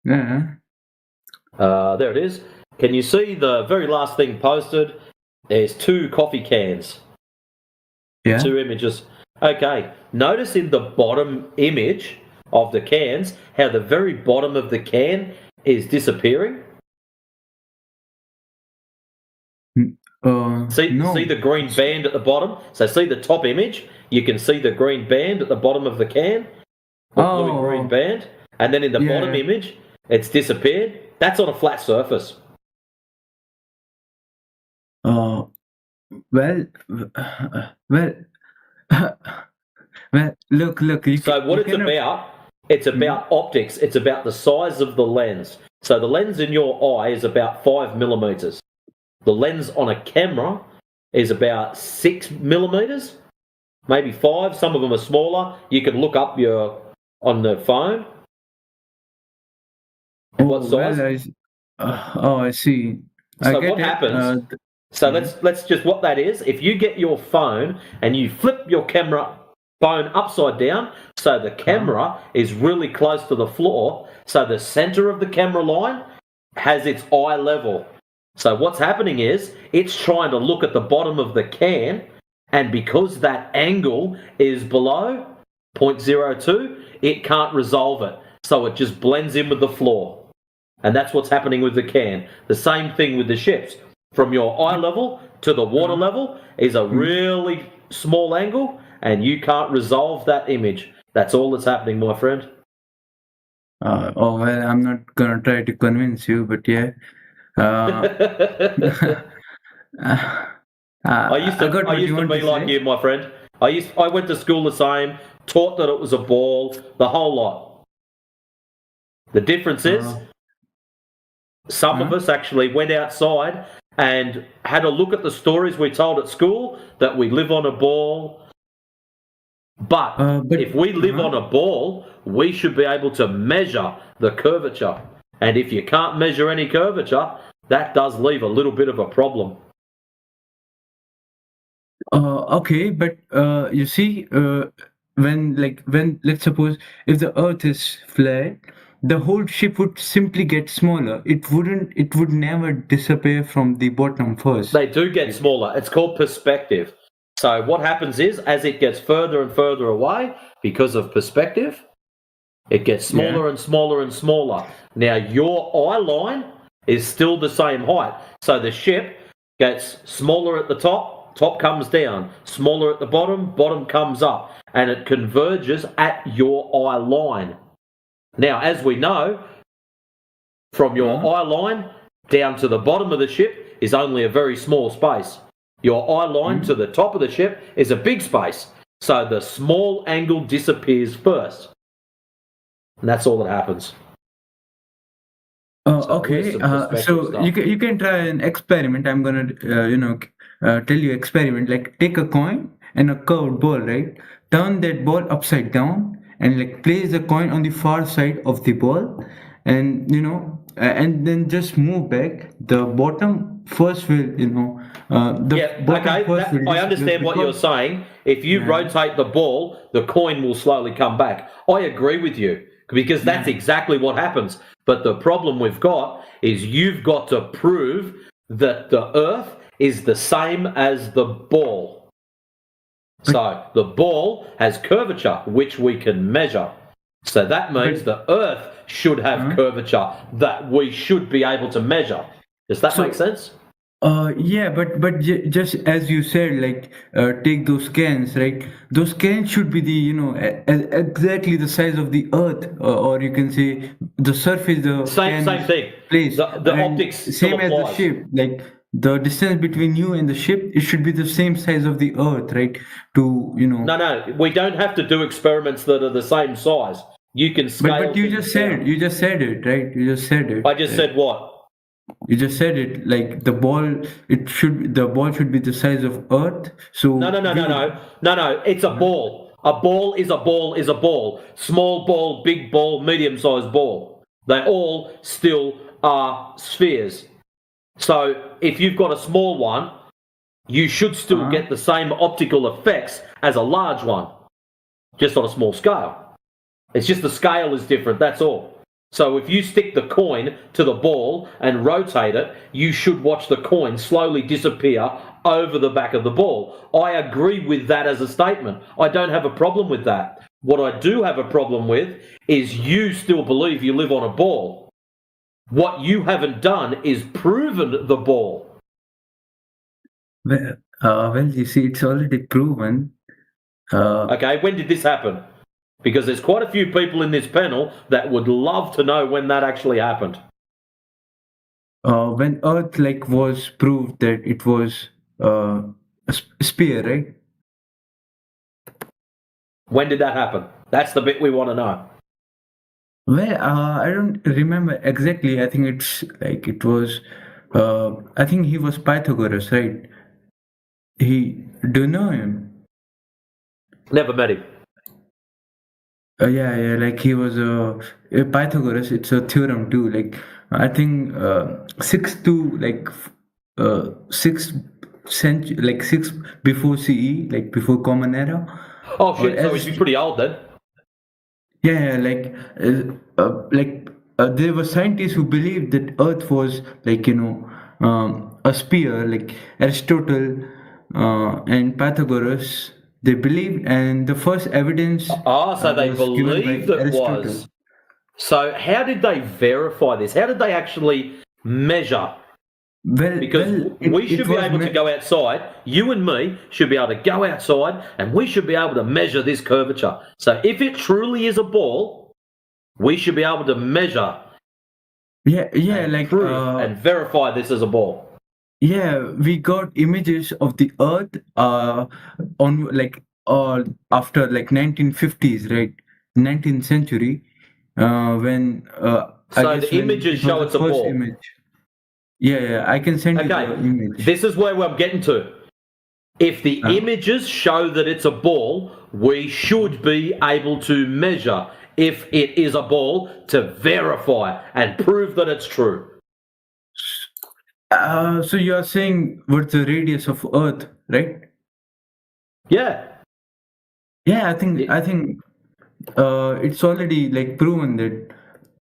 Yeah. There it is. Can you see the very last thing posted? There's 2 coffee cans. Yeah. 2 images. Okay. Notice in the bottom image of the cans how the very bottom of the can is disappearing. See the green band at the bottom? So see the top image? You can see the green band at the bottom of the can. The blue and green band. And then in the bottom image, it's disappeared. That's on a flat surface. Well, look. It's about optics. It's about the size of the lens. So the lens in your eye is about 5 millimeters. The lens on a camera is about 6 millimeters, maybe 5. Some of them are smaller. You can look up on the phone. What size? I see. So what happens? So let's just what that is. If you get your phone and you flip your phone upside down, so the camera is really close to the floor, so the center of the camera line has its eye level. So what's happening is it's trying to look at the bottom of the can, and because that angle is below 0.02, it can't resolve it. So it just blends in with the floor. And that's what's happening with the can. The same thing with the ships. From your eye level to the water level is a really small angle, and you can't resolve that image. That's all that's happening, my friend. Well, I'm not gonna try to convince you, but yeah. I used to be like you, my friend. I went to school the same, taught that it was a ball, the whole lot. The difference is, some of us actually went outside and had a look at the stories we told at school that we live on a ball. But if we live on a ball, we should be able to measure the curvature. And if you can't measure any curvature, that does leave a little bit of a problem. Okay, but you see, when let's suppose if the Earth is flat, the whole ship would simply get smaller. It would never disappear from the bottom first. They do get smaller. It's called perspective. So what happens is, as it gets further and further away, because of perspective, it gets smaller and smaller and smaller. Now your eye line is still the same height. So the ship gets smaller at the top, top comes down, smaller at the bottom, bottom comes up, and it converges at your eye line. Now, as we know, from your eye line down to the bottom of the ship is only a very small space. Your eye line to the top of the ship is a big space. So the small angle disappears first. And that's all that happens. Okay. So you can try an experiment. I'm gonna tell you experiment. Like take a coin and a curved ball, right? Turn that ball upside down and place the coin on the far side of the ball, and and then just move back. The bottom first will I understand what you're saying. If you rotate the ball, the coin will slowly come back. I agree with you, because that's exactly what happens. But the problem we've got is you've got to prove that the Earth is the same as the ball. So the ball has curvature, which we can measure. So that means the Earth should have curvature that we should be able to measure. Does that make sense? Yeah, but just as you said, like take those cans, right? Those cans should be the exactly the size of the Earth, or you can say the surface the Same can is thing. placed. The And optics same still as the applies. ship, like the distance between you and the ship, it should be the same size of the Earth, right? To No, we don't have to do experiments that are the same size. You can scale. But you just said it, right? You just said it. I just said what? You just said it, like the ball should be the size of Earth. So No. It's a ball. A ball is a ball is a ball. Small ball, big ball, medium-sized ball. They all still are spheres. So if you've got a small one, you should still get the same optical effects as a large one, just on a small scale. It's just the scale is different, that's all. So if you stick the coin to the ball and rotate it, you should watch the coin slowly disappear over the back of the ball. I agree with that as a statement. I don't have a problem with that. What I do have a problem with is you still believe you live on a ball. What you haven't done is proven the ball. Well, you see, it's already proven. Okay, when did this happen? Because there's quite a few people in this panel that would love to know when that actually happened. When Earth was proved that it was a sphere, right? When did that happen? That's the bit we want to know. Well, I don't remember exactly. I think it was. I think he was Pythagoras, right? Do you know him? Never met him. Yeah, like he was Pythagoras. It's a theorem too. Like I think 6 century, like 6 before CE, like before Common Era. Oh shit! So he's pretty old then. Yeah, there were scientists who believed that Earth was a sphere, like Aristotle and Pythagoras. They believed, and the first evidence. So they believed it was. So how did they verify this? How did they actually measure? Because we should be able to go outside. You and me should be able to go outside, and we should be able to measure this curvature. So if it truly is a ball, we should be able to measure. And verify this as a ball. Yeah, we got images of the Earth after 1950s, right? 19th century, when so the images show it's a ball. Image. Yeah, I can send you the image. This is where I'm getting to. If the images show that it's a ball, we should be able to measure if it is a ball to verify and prove that it's true. So you are saying what's the radius of Earth, right? Yeah. Yeah, I think it's already proven that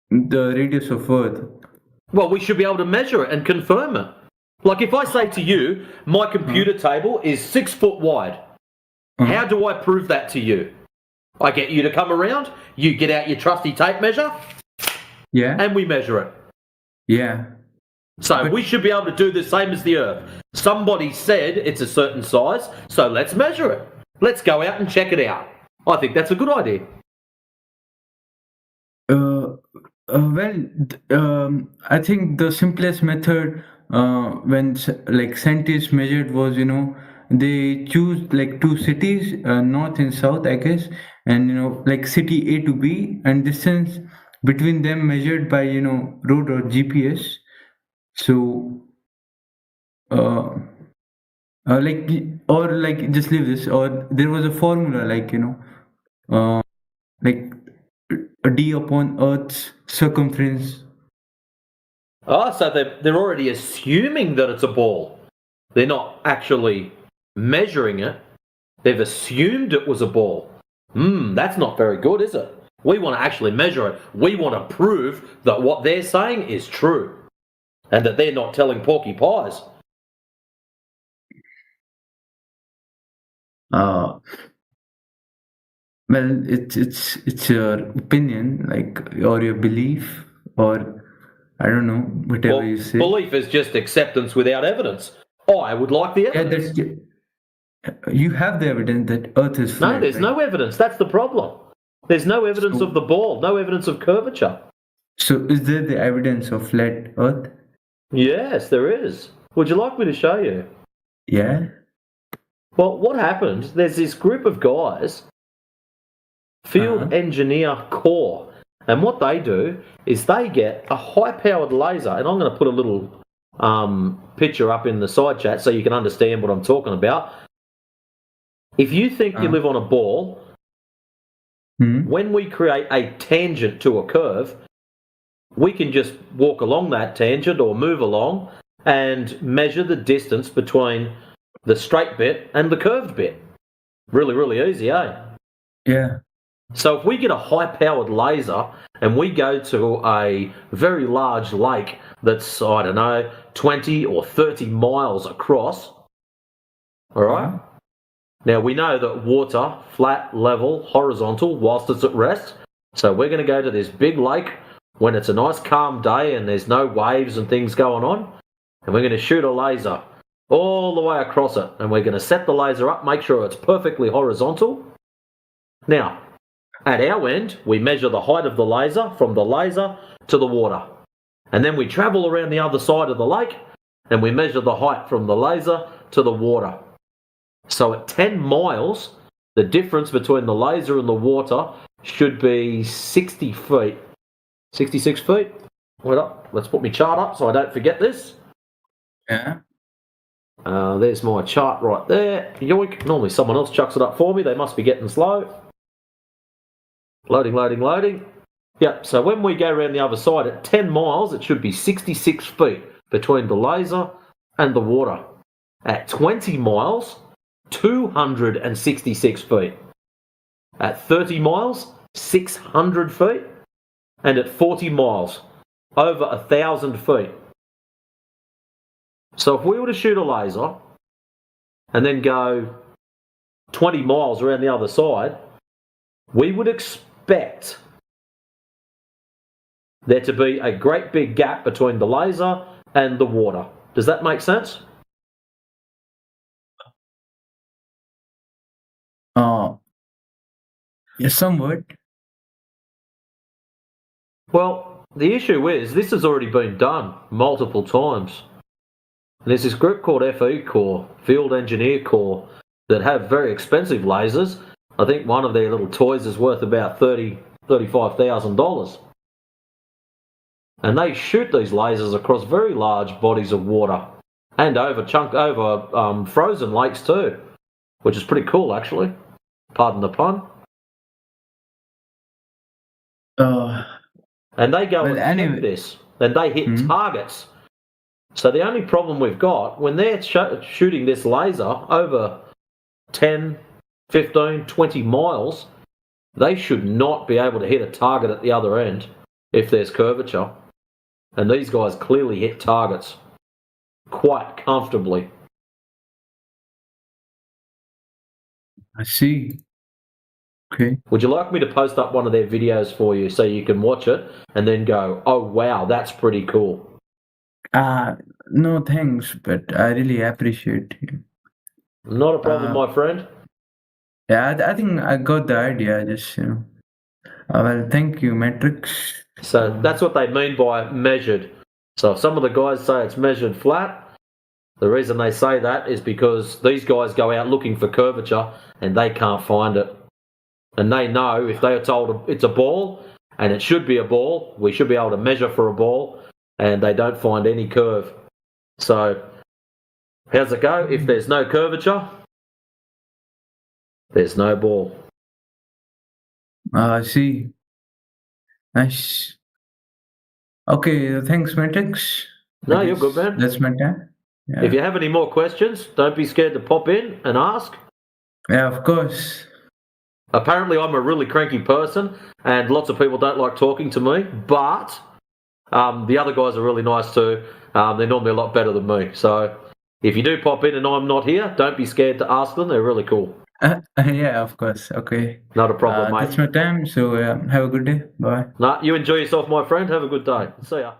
the radius of Earth. Well, we should be able to measure it and confirm it. Like if I say to you, my computer table is 6 foot wide. How do I prove that to you? I get you to come around, you get out your trusty tape measure, and we measure it. Yeah. So we should be able to do the same as the Earth. Somebody said it's a certain size, so let's measure it. Let's go out and check it out. I think that's a good idea. I think the simplest method when scientists measured was, they choose 2 cities, north and south, I guess, and city A to B, and distance between them measured by road or GPS. So just leave this, or there was a formula a d upon Earth's circumference. So they're already assuming that it's a ball. They're not actually measuring it. They've assumed it was a ball. That's not very good, is it? We want to actually measure it. We want to prove that what they're saying is true. And that they're not telling porky pies. Well, it's your opinion, or your belief, or I don't know, whatever you say. Belief is just acceptance without evidence. I would like the evidence. You have the evidence that Earth is flat. No, there's no evidence. That's the problem. There's no evidence of the ball, no evidence of curvature. So is there the evidence of flat Earth? Yes, there is. Would you like me to show you? Yeah. Well, what happened, there's this group of guys, Field Engineer Corps, and what they do is they get a high-powered laser, and I'm going to put a little picture up in the side chat so you can understand what I'm talking about. If you think you live on a ball, when we create a tangent to a curve, we can just walk along that tangent or move along and measure the distance between the straight bit and the curved bit. Really, really easy, eh? Yeah. So if we get a high-powered laser and we go to a very large lake that's, I don't know, 20 or 30 miles across, all right? Now, we know that water, flat, level, horizontal, whilst it's at rest. So we're going to go to this big lake when it's a nice calm day and there's no waves and things going on, and we're going to shoot a laser all the way across it, and we're going to set the laser up, make sure it's perfectly horizontal. Now, at our end, we measure the height of the laser from the laser to the water, and then we travel around the other side of the lake and we measure the height from the laser to the water. So at 10 miles, the difference between the laser and the water should be 60 feet. 66 feet. Wait up. Let's put my chart up so I don't forget this. Yeah. There's my chart right there. Yoink. Normally someone else chucks it up for me. They must be getting slow. Loading, loading, loading. Yep, so when we go around the other side at 10 miles, it should be 66 feet between the laser and the water. At 20 miles, 266 feet. At 30 miles, 600 feet. And at 40 miles, over 1,000 feet. So if we were to shoot a laser and then go 20 miles around the other side, we would expect there to be a great big gap between the laser and the water. Does that make sense? Yeah, somewhat. Well, the issue is this has already been done multiple times. And there's this group called FE Corps, Field Engineer Corps, that have very expensive lasers. I think one of their little toys is worth about $35,000. And they shoot these lasers across very large bodies of water and over frozen lakes too, which is pretty cool actually. Pardon the pun. And they go and shoot this, and they hit targets. So the only problem we've got, when they're shooting this laser over 10, 15, 20 miles, they should not be able to hit a target at the other end if there's curvature. And these guys clearly hit targets quite comfortably. I see. Okay. Would you like me to post up one of their videos for you so you can watch it and then go, oh wow, that's pretty cool? No thanks, but I really appreciate you. Not a problem, my friend. Yeah, I think I got the idea. Just well, thank you, Matrix. So that's what they mean by measured. So if some of the guys say it's measured flat, the reason they say that is because these guys go out looking for curvature and they can't find it. And they know if they are told it's a ball and it should be a ball, we should be able to measure for a ball, and they don't find any curve. So how's it go? If there's no curvature, there's no ball. I see. Nice. Okay, thanks, Matrix. No, you're good, man. That's my time. Yeah. If you have any more questions, don't be scared to pop in and ask. Yeah, of course. Apparently, I'm a really cranky person, and lots of people don't like talking to me, but the other guys are really nice too. They're normally a lot better than me. So if you do pop in and I'm not here, don't be scared to ask them. They're really cool. Yeah, of course. Okay. Not a problem, mate. That's my time, so have a good day. Bye. No, you enjoy yourself, my friend. Have a good day. See ya.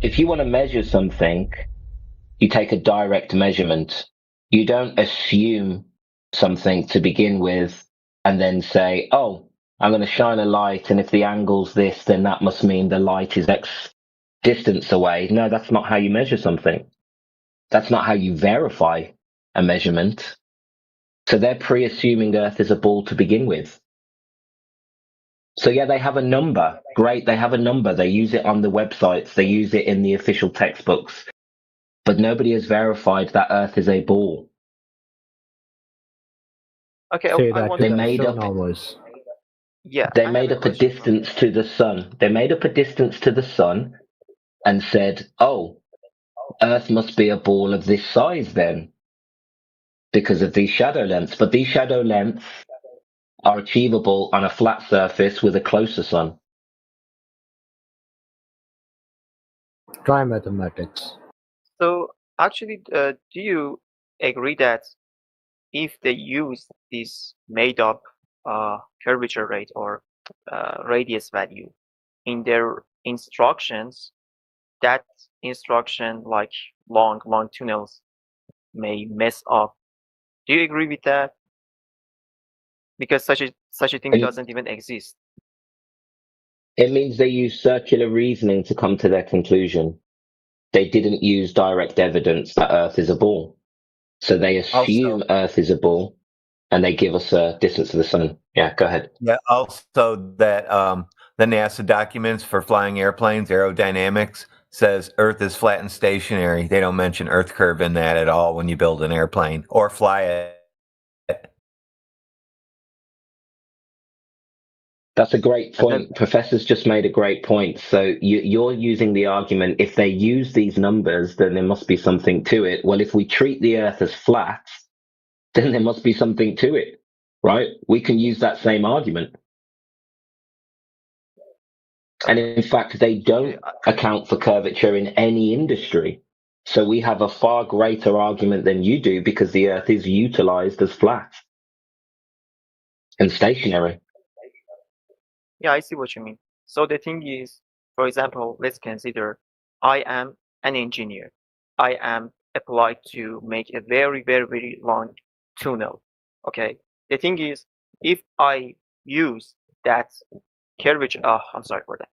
if you want to measure something, you take a direct measurement. You don't assume something to begin with and then say, oh, I'm going to shine a light, and if the angle's this, then that must mean the light is X distance away. No, that's not how you measure something. That's not how you verify a measurement. So they're pre-assuming Earth is a ball to begin with. So yeah, they have a number. Great, they have a number. They use it on the websites. They use it in the official textbooks. But nobody has verified that Earth is a ball. Okay, Say I that want to They the made sun up. almost. Yeah, They I have made a up a question. distance to the sun. They made up a distance to the sun and said, oh, Earth must be a ball of this size then, because of these shadow lengths. But these shadow lengths are achievable on a flat surface with a closer sun. Try mathematics. So actually, do you agree that if they use this made-up curvature rate or radius value in their instructions, that instruction, like long tunnels, may mess up? Do you agree with that? Because such a thing And doesn't even exist. it means they use circular reasoning to come to their conclusion. They didn't use direct evidence that Earth is a ball. So they assume Earth is a ball, and they give us a distance to the sun. Yeah, go ahead. Yeah, also that the NASA documents for flying airplanes, aerodynamics, says Earth is flat and stationary. They don't mention Earth curve in that at all when you build an airplane or fly it. That's a great point. Professor's just made a great point. So you're using the argument, if they use these numbers, then there must be something to it. Well, if we treat the Earth as flat, then there must be something to it, right? We can use that same argument. And in fact, they don't account for curvature in any industry. So we have a far greater argument than you do because the Earth is utilized as flat and stationary. Yeah, I see what you mean. So the thing is, for example, let's consider I am an engineer. I am applied to make a very long tunnel. Okay. The thing is, if I use that curvature, I'm sorry for that,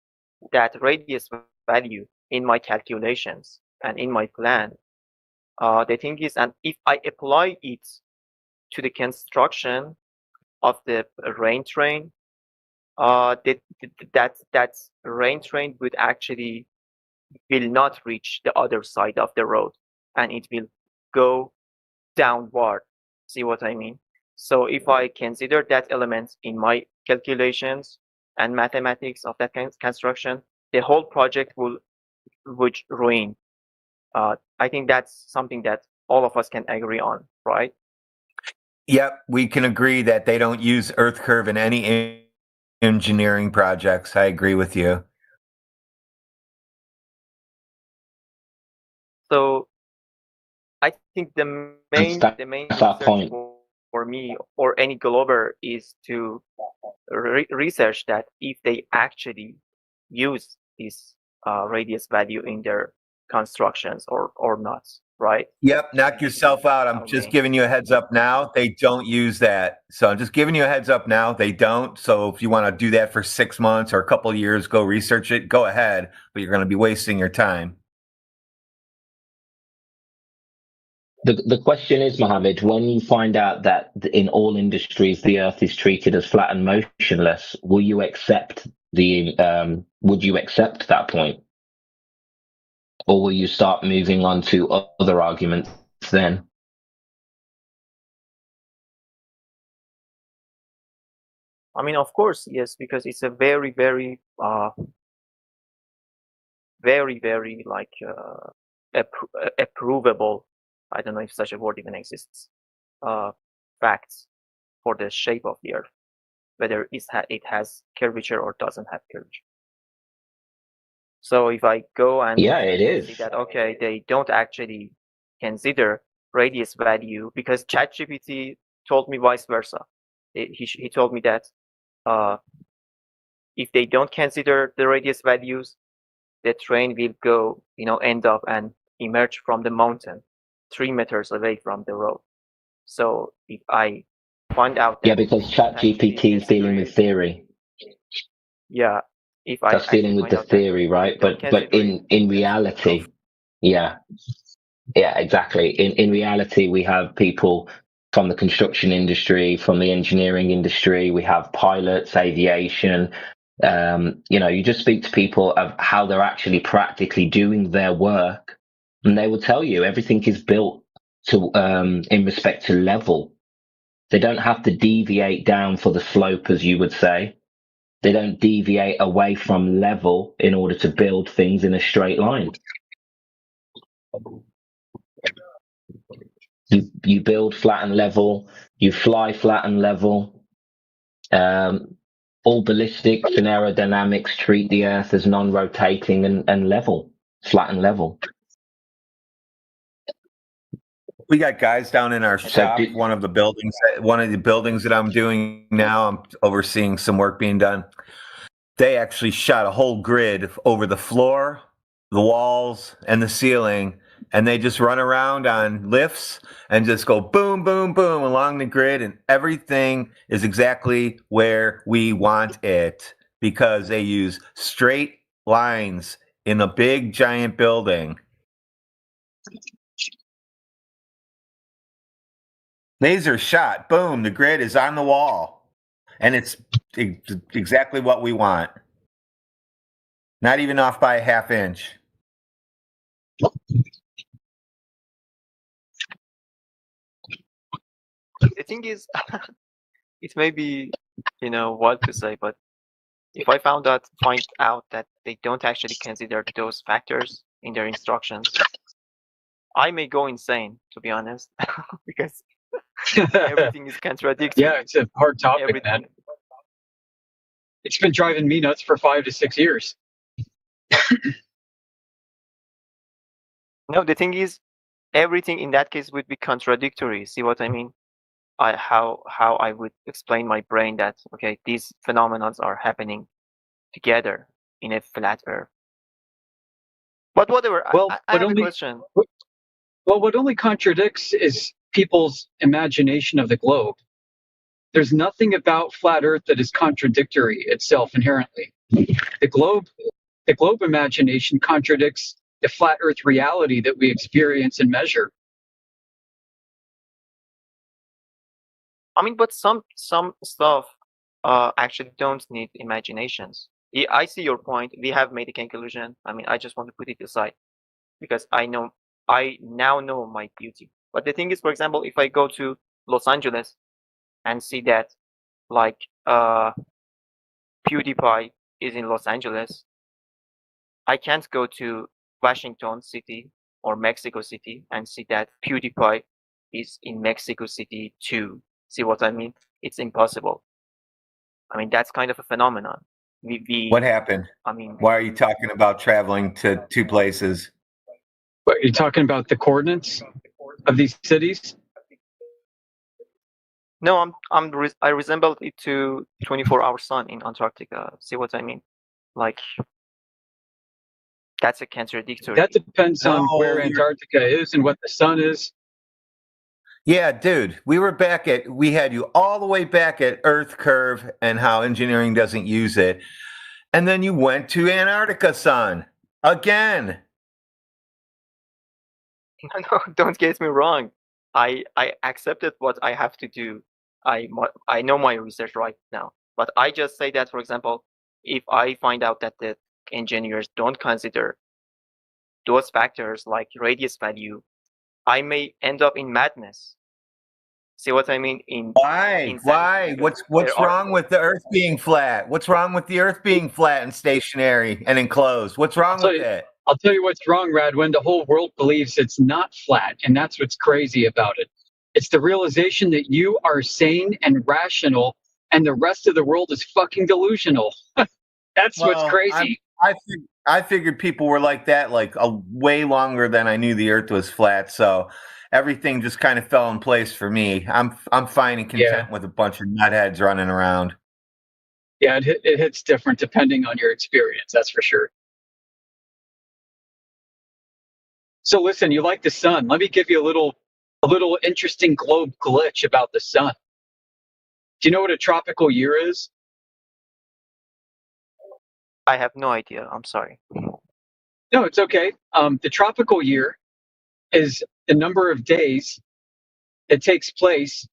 that radius value in my calculations and in my plan, the thing is, and if I apply it to the construction of the rain train, that rain train would actually will not reach the other side of the road, and it will go downward. See what I mean? So if I consider that element in my calculations and mathematics of that construction, the whole project would ruin. I think that's something that all of us can agree on, right? Yep, we can agree that they don't use Earth curve in any engineering projects. I agree with you. So I think the main That's our research point. for me or any glober is to research that if they actually use this radius value in their constructions or not, right? Yep, knock yourself out. I'm just giving you a heads up now. They don't use that. So I'm just giving you a heads up now. They don't. So if you want to do that for 6 months or a couple of years, go research it. Go ahead, but you're going to be wasting your time. The question is, Mohammed, when you find out that in all industries the Earth is treated as flat and motionless, will you accept would you accept that point? Or will you start moving on to other arguments then? I mean, of course, yes, because it's a very like approvable. I don't know if such a word even exists. Facts for the shape of the Earth, whether it has curvature or doesn't have curvature. So if I go and see that, okay, they don't actually consider radius value, because ChatGPT told me vice versa. He told me that if they don't consider the radius values, the train will go, end up and emerge from the mountain 3 meters away from the road. So if I find out Yeah, that because it actually ChatGPT is dealing with theory. yeah, if I That's dealing actually with the find out that theory, they right? don't But consider it, in that's reality, proof. yeah, exactly. In reality, we have people from the construction industry, from the engineering industry. We have pilots, aviation. You just speak to people of how they're actually practically doing their work, and they will tell you everything is built to in respect to level. They don't have to deviate down for the slope, as you would say. They don't deviate away from level in order to build things in a straight line. You build flat and level, you fly flat and level. All ballistics and aerodynamics treat the Earth as non-rotating and level, flat and level. We got guys down in our shop. One of the buildings that I'm doing now, I'm overseeing some work being done. They actually shot a whole grid over the floor, the walls, and the ceiling, and they just run around on lifts and just go boom, boom, boom along the grid, and everything is exactly where we want it because they use straight lines in a big, giant building. Laser shot, boom, the grid is on the wall. And it's exactly what we want. Not even off by a half inch. The thing is, it may be, wild to say, but if I find out that they don't actually consider those factors in their instructions, I may go insane, to be honest, because everything is contradictory. Yeah, it's a hard topic, man. It's been driving me nuts for 5 to 6 years. No, the thing is, everything in that case would be contradictory. See what I mean? How I would explain my brain that, okay, these phenomena are happening together in a flat Earth. But whatever. Well, I have a question. Well, what only contradicts is people's imagination of the globe. There's nothing about flat Earth that is contradictory itself inherently. The globe imagination contradicts the flat Earth reality that we experience and measure. I mean, but some stuff actually don't need imaginations. I see your point. We have made a conclusion. I mean, I just want to put it aside because I now know my beauty. But the thing is, for example, if I go to Los Angeles and see that, like, PewDiePie is in Los Angeles, I can't go to Washington City or Mexico City and see that PewDiePie is in Mexico City too. See what I mean? It's impossible. I mean, that's kind of a phenomenon. What happened? I mean, why are you talking about traveling to two places? What, you're talking about the coordinates of these cities? No, I resemble it to 24-hour sun in Antarctica. See what I mean? Like, that's a contradictory. That depends on where Antarctica is and what the sun is. Yeah, dude, we had you all the way back at Earth Curve and how engineering doesn't use it. And then you went to Antarctica, son, again. No, don't get me wrong. I accepted what I have to do. I know my research right now. But I just say that, for example, if I find out that the engineers don't consider those factors like radius value, I may end up in madness. See what I mean? Why? What's wrong with the Earth being flat? What's wrong with the Earth being flat and stationary and enclosed? What's wrong with it? I'll tell you what's wrong, Radwin. The whole world believes it's not flat, and that's what's crazy about it. It's the realization that you are sane and rational, and the rest of the world is fucking delusional. That's what's crazy. I figured people were like that way longer than I knew the Earth was flat. So everything just kind of fell in place for me. I'm fine and content with a bunch of nutheads running around. Yeah, it hits different depending on your experience. That's for sure. So listen, you like the sun. Let me give you a little interesting globe glitch about the sun. Do you know what a tropical year is? I have no idea. I'm sorry. No, it's okay. The tropical year is the number of days it takes place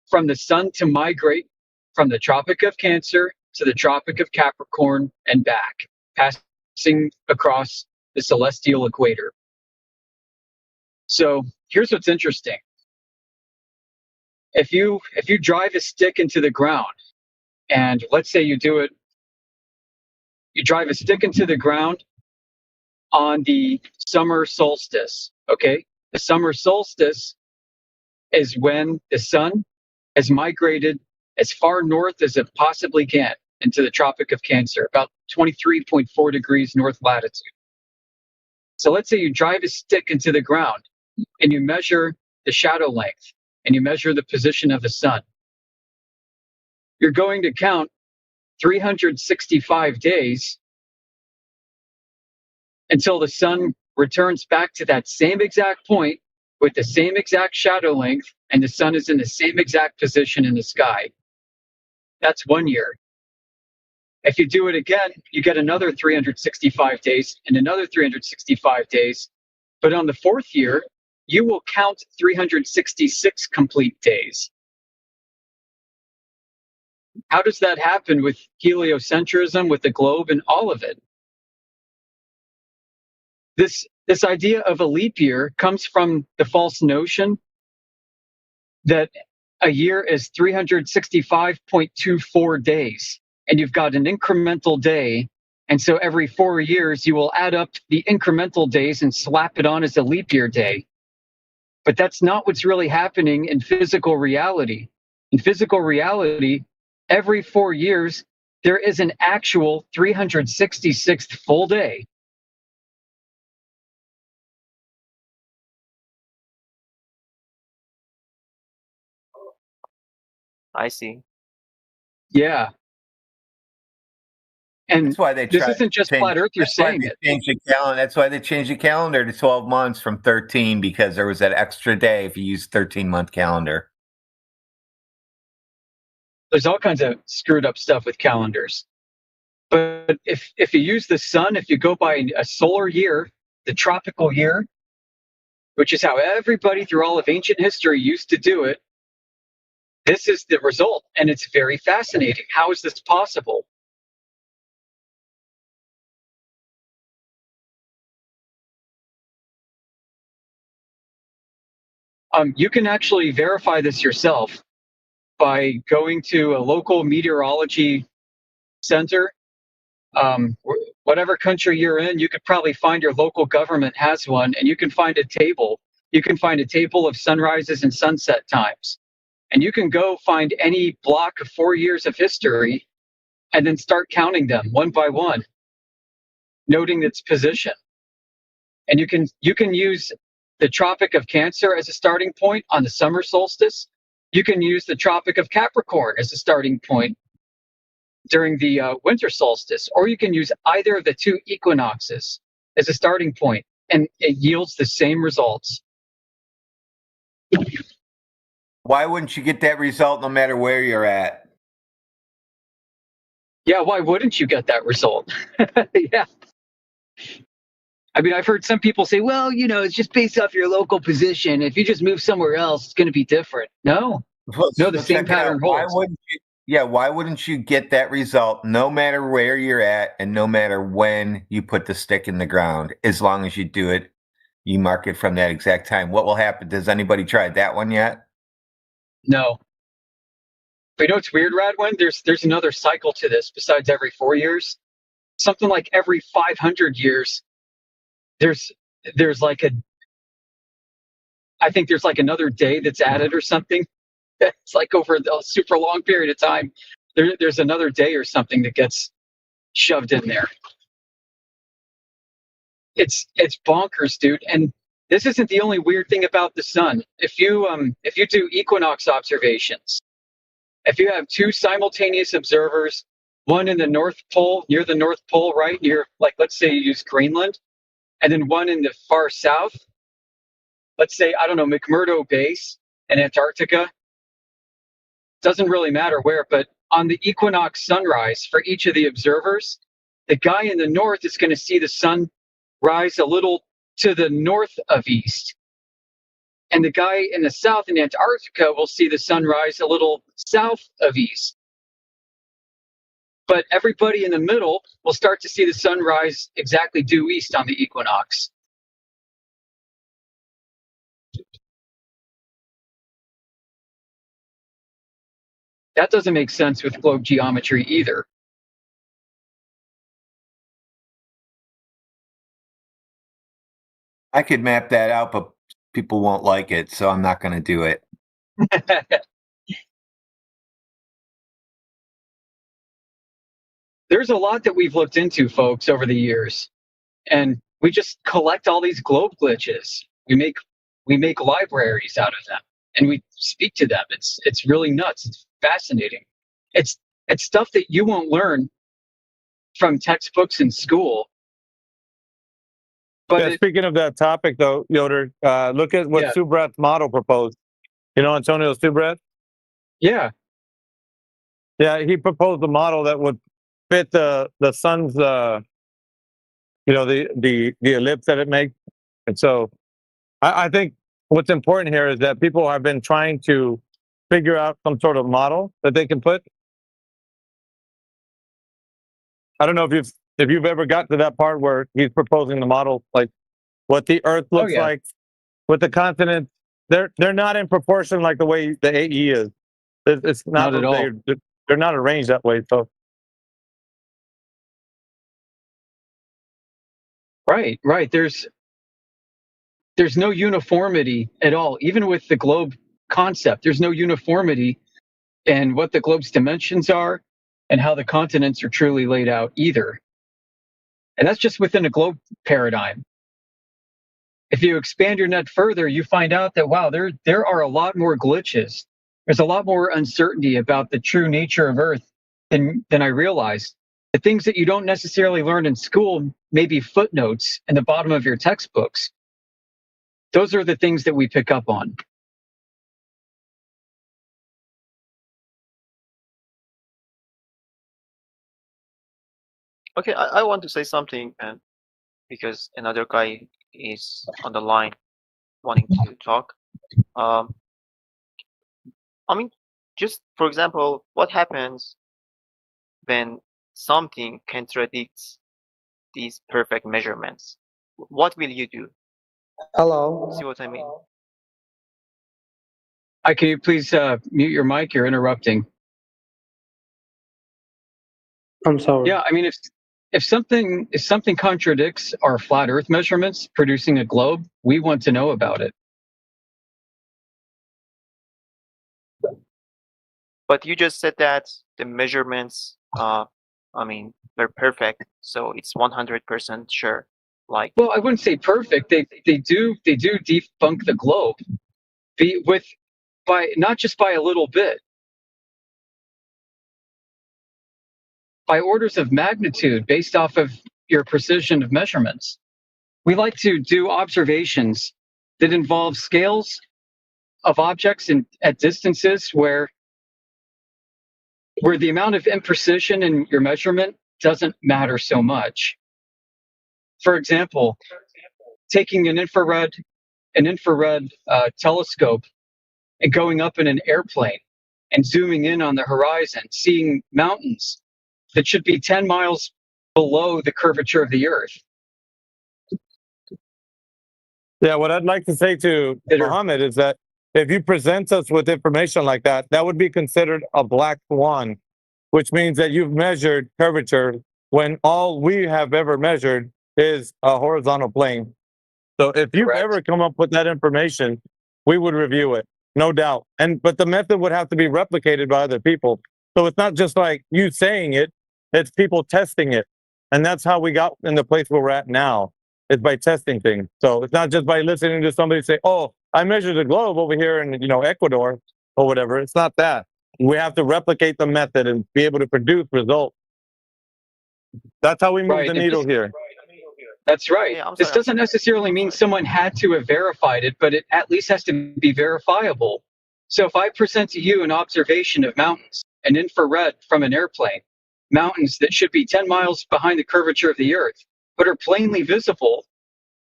from the sun to migrate from the Tropic of Cancer to the Tropic of Capricorn and back, passing across the celestial equator. So here's what's interesting. If you drive a stick into the ground, and let's say you drive a stick into the ground on the summer solstice, okay? The summer solstice is when the sun has migrated as far north as it possibly can into the Tropic of Cancer, about 23.4 degrees north latitude. So let's say you drive a stick into the ground and you measure the shadow length and you measure the position of the sun. You're going to count 365 days until the sun returns back to that same exact point with the same exact shadow length and the sun is in the same exact position in the sky. That's 1 year. If you do it again, you get another 365 days and another 365 days. But on the fourth year, you will count 366 complete days. How does that happen with heliocentrism, with the globe, and all of it? This idea of a leap year comes from the false notion that a year is 365.24 days, and you've got an incremental day, and so every 4 years you will add up the incremental days and slap it on as a leap year day. But that's not what's really happening in physical reality. In physical reality, every 4 years, there is an actual 366th full day. I see. Yeah. And That's why they this try isn't just change- flat Earth, you're that's why saying they it. changed the calendar. That's why they changed the calendar to 12 months from 13 because there was that extra day if you use 13-month calendar. There's all kinds of screwed up stuff with calendars. But if you use the sun, if you go by a solar year, the tropical year, which is how everybody through all of ancient history used to do it, this is the result. And it's very fascinating. How is this possible? You can actually verify this yourself by going to a local meteorology center. Whatever country you're in, you could probably find your local government has one, and you can find a table. You can find a table of sunrises and sunset times. And you can go find any block of 4 years of history and then start counting them one by one, noting its position. And you can use the Tropic of Cancer as a starting point on the summer solstice. You can use the Tropic of Capricorn as a starting point during the winter solstice, or you can use either of the two equinoxes as a starting point, and it yields the same results. Why wouldn't you get that result no matter where you're at? Yeah, why wouldn't you get that result? Yeah. I mean, I've heard some people say, well, it's just based off your local position. If you just move somewhere else, it's going to be different. No, the same pattern holds. Why wouldn't you get that result no matter where you're at and no matter when you put the stick in the ground, as long as you do it, you mark it from that exact time? What will happen? Does anybody try that one yet? No. But it's weird, Radwin? There's another cycle to this besides every 4 years. Something like every 500 years, there's like I think there's like another day that's added or something. It's like over a super long period of time, there's another day or something that gets shoved in there. It's bonkers, dude. And this isn't the only weird thing about the sun. If you do equinox observations, if you have two simultaneous observers, one in the North Pole, near the North Pole, right near, like, let's say you use Greenland, and then one in the far south, let's say, I don't know, McMurdo Base in Antarctica, doesn't really matter where, but on the equinox sunrise for each of the observers, the guy in the north is going to see the sun rise a little to the north of east. And the guy in the south in Antarctica will see the sun rise a little south of east. But everybody in the middle will start to see the sun rise exactly due east on the equinox. That doesn't make sense with globe geometry either. I could map that out, but people won't like it, so I'm not going to do it. There's a lot that we've looked into, folks, over the years, and we just collect all these globe glitches. We make libraries out of them, and we speak to them. It's really nuts. It's fascinating. It's stuff that you won't learn from textbooks in school. But yeah, speaking of that topic, though, Yoder, look at what Subrath's model proposed. You know Antonio Subrath? Yeah. Yeah, he proposed a model that would fit the sun's, the ellipse that it makes. And so I think what's important here is that people have been trying to figure out some sort of model that they can put. I don't know if you've ever got to that part where he's proposing the model, like what the Earth looks like with the continents. They're not in proportion like the way the AE is. It's not at all. They're not arranged that way. So. Right. There's no uniformity at all. Even with the globe concept, there's no uniformity in what the globe's dimensions are and how the continents are truly laid out either. And that's just within a globe paradigm. If you expand your net further, you find out that, wow, there are a lot more glitches. There's a lot more uncertainty about the true nature of Earth than I realized. The things that you don't necessarily learn in school, maybe footnotes in the bottom of your textbooks, those are the things that we pick up on. Okay, I want to say something, and because another guy is on the line wanting to talk. I mean, just for example, what happens when something contradicts these perfect measurements? What will you do? Hello. See what I mean? Can you please mute your mic? You're interrupting. I'm sorry. Yeah, I mean, if something contradicts our flat Earth measurements producing a globe, we want to know about it. But you just said that the measurements, they're perfect, so it's 100% sure. Like, well, I wouldn't say perfect. They do debunk the globe, by not just by a little bit, by orders of magnitude based off of your precision of measurements. We like to do observations that involve scales of objects at distances where the amount of imprecision in your measurement doesn't matter so much. For example, taking an infrared telescope and going up in an airplane and zooming in on the horizon, seeing mountains that should be 10 miles below the curvature of the Earth. Yeah, what I'd like to say to Mohammed is that if you present us with information like that, that would be considered a black swan, which means that you've measured curvature when all we have ever measured is a horizontal plane. So if you ever come up with that information, we would review it, no doubt. But the method would have to be replicated by other people. So it's not just like you saying it, it's people testing it. And that's how we got in the place where we're at now. It's by testing things. So it's not just by listening to somebody say, oh, I measured the globe over here in Ecuador or whatever. It's not that. We have to replicate the method and be able to produce results. That's how we move the needle here. That's right. Yeah, I'm This sorry. doesn't necessarily mean someone had to have verified it, but it at least has to be verifiable. So if I present to you an observation of mountains, an infrared from an airplane, mountains that should be 10 miles behind the curvature of the Earth, but are plainly visible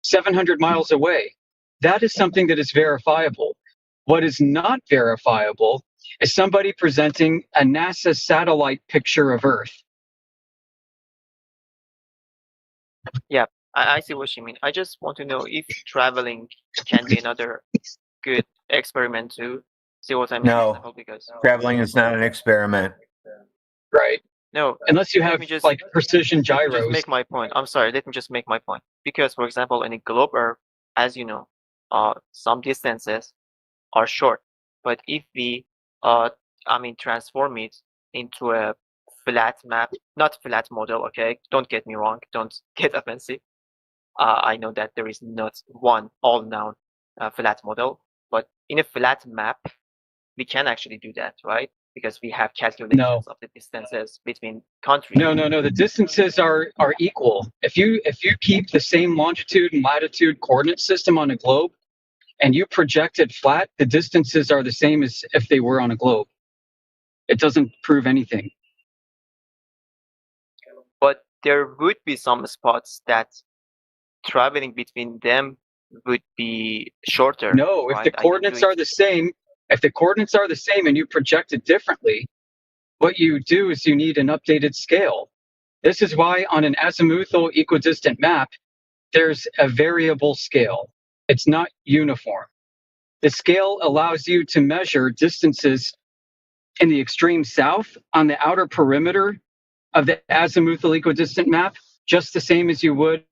700 miles away, that is something that is verifiable. What is not verifiable is somebody presenting a NASA satellite picture of Earth. Yeah, I see what you mean. I just want to know if traveling can be another good experiment to see what I mean. For No, example, because traveling is not an experiment. Right. no, Unless you let have me just like precision let me just gyros. make my point. I'm sorry. Let me just make my point. Because, for example, in a globe Earth, as you know, some distances are short. But if we, transform it into a flat map, not flat model, okay? Don't get me wrong. Don't get offensive. I know that there is not one all-known flat model, but in a flat map, we can actually do that, right? Because we have calculations of the distances between countries. No. The distances are equal. If you keep the same longitude and latitude coordinate system on a globe, and you project it flat, the distances are the same as if they were on a globe. It doesn't prove anything. But there would be some spots that traveling between them would be shorter. No, if right? the coordinates are the same, and you project it differently, what you do is you need an updated scale. This is why on an azimuthal equidistant map, there's a variable scale. It's not uniform. The scale allows you to measure distances in the extreme south on the outer perimeter of the azimuthal equidistant map, just the same as you would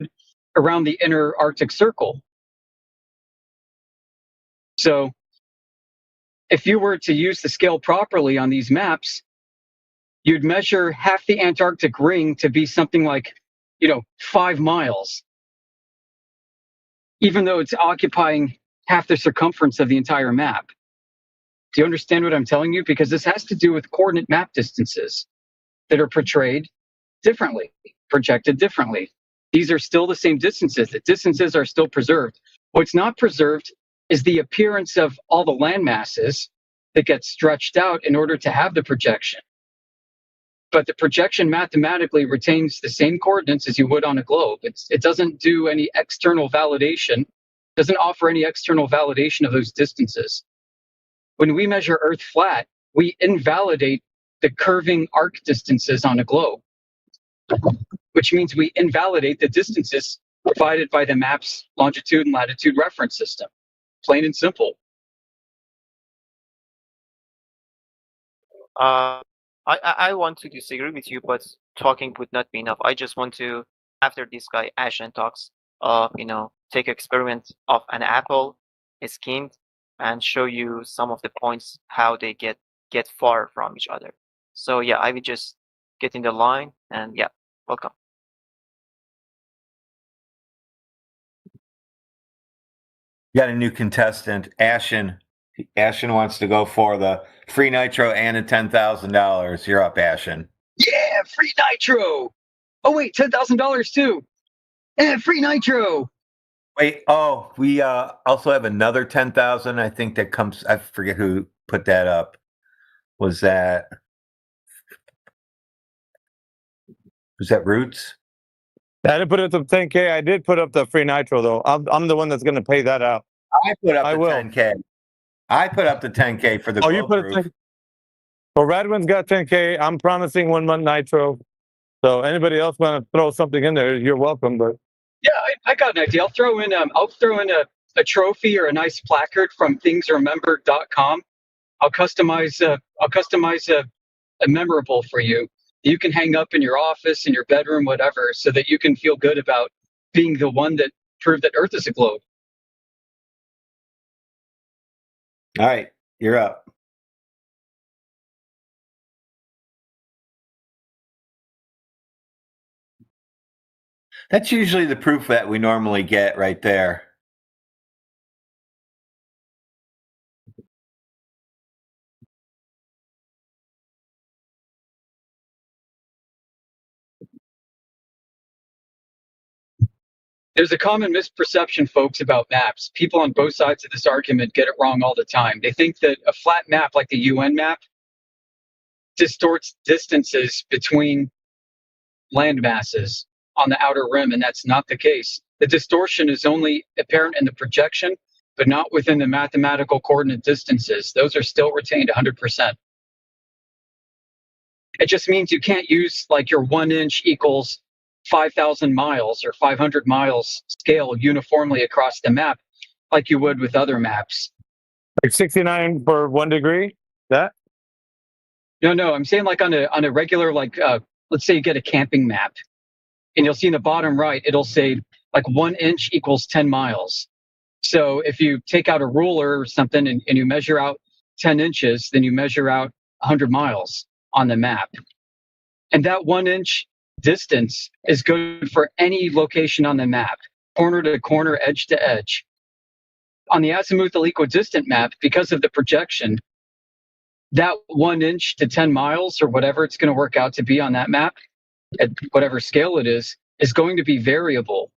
around the inner Arctic Circle. So if you were to use the scale properly on these maps, you'd measure half the Antarctic ring to be something like, 5 miles, even though it's occupying half the circumference of the entire map. Do you understand what I'm telling you? Because this has to do with coordinate map distances that are portrayed differently, projected differently. These are still the same distances. The distances are still preserved. What's not preserved is the appearance of all the land masses that get stretched out in order to have the projection. But the projection mathematically retains the same coordinates as you would on a globe. It doesn't do any external validation, doesn't offer any external validation of those distances. When we measure Earth flat, we invalidate the curving arc distances on a globe, which means we invalidate the distances provided by the map's longitude and latitude reference system. Plain and simple. I want to disagree with you, but talking would not be enough. I just want to, after this guy Ashen talks, take experiment of an apple skinned and show you some of the points how they get far from each other. So yeah, I will just get in the line and yeah, welcome. You got a new contestant, Ashen. Ashen wants to go for the free nitro and the $10,000. You're up, Ashen. Yeah, free nitro. Oh wait, $10,000 too. Free nitro. Wait, we also have another 10,000. I think that comes. I forget who put that up. Was that Roots? I didn't put up the 10K. I did put up the free nitro though. I'm the one that's going to pay that out. I put up the 10K. I put up the 10K for the. Oh, you put it. Well, Radwin's got 10K. I'm promising 1 month nitro. So anybody else want to throw something in there? You're welcome. But yeah, I got an idea. I'll throw in a trophy or a nice placard from thingsremembered.com. I'll customize a memorable for you. You can hang up in your office, in your bedroom, whatever, so that you can feel good about being the one that proved that Earth is a globe. All right, you're up. That's usually the proof that we normally get right there. There's a common misperception, folks, about maps. People on both sides of this argument get it wrong all the time. They think that a flat map like the UN map distorts distances between land masses on the outer rim, and that's not the case. The distortion is only apparent in the projection, but not within the mathematical coordinate distances. Those are still retained 100%. It just means you can't use like your 1 inch equals 5,000 miles or 500 miles scale uniformly across the map like you would with other maps. Like 69 for 1 degree? That? No, I'm saying like on a regular, like, let's say you get a camping map and you'll see in the bottom right, it'll say like 1 inch equals 10 miles. So if you take out a ruler or something and you measure out 10 inches, then you measure out 100 miles on the map. And that 1 inch distance is good for any location on the map, corner to corner, edge to edge. On the azimuthal equidistant map, because of the projection, that 1 inch to 10 miles or whatever it's going to work out to be on that map, at whatever scale it is going to be variable.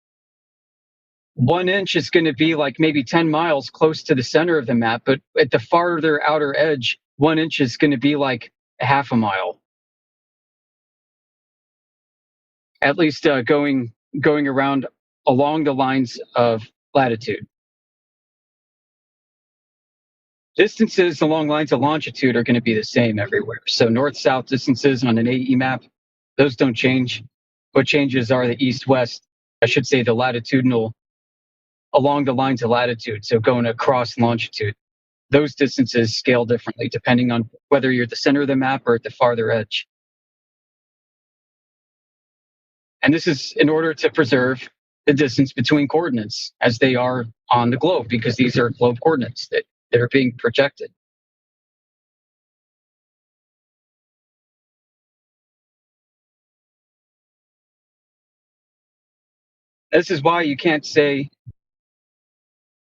1 inch is going to be like maybe 10 miles close to the center of the map, but at the farther outer edge, 1 inch is going to be like a half a mile. At least going around along the lines of latitude. Distances along lines of longitude are going to be the same everywhere. So north-south distances on an AE map, those don't change. What changes are the east-west, I should say the latitudinal, along the lines of latitude, so going across longitude. Those distances scale differently depending on whether you're at the center of the map or at the farther edge. And this is in order to preserve the distance between coordinates as they are on the globe, because these are globe coordinates that are being projected. This is why you can't say,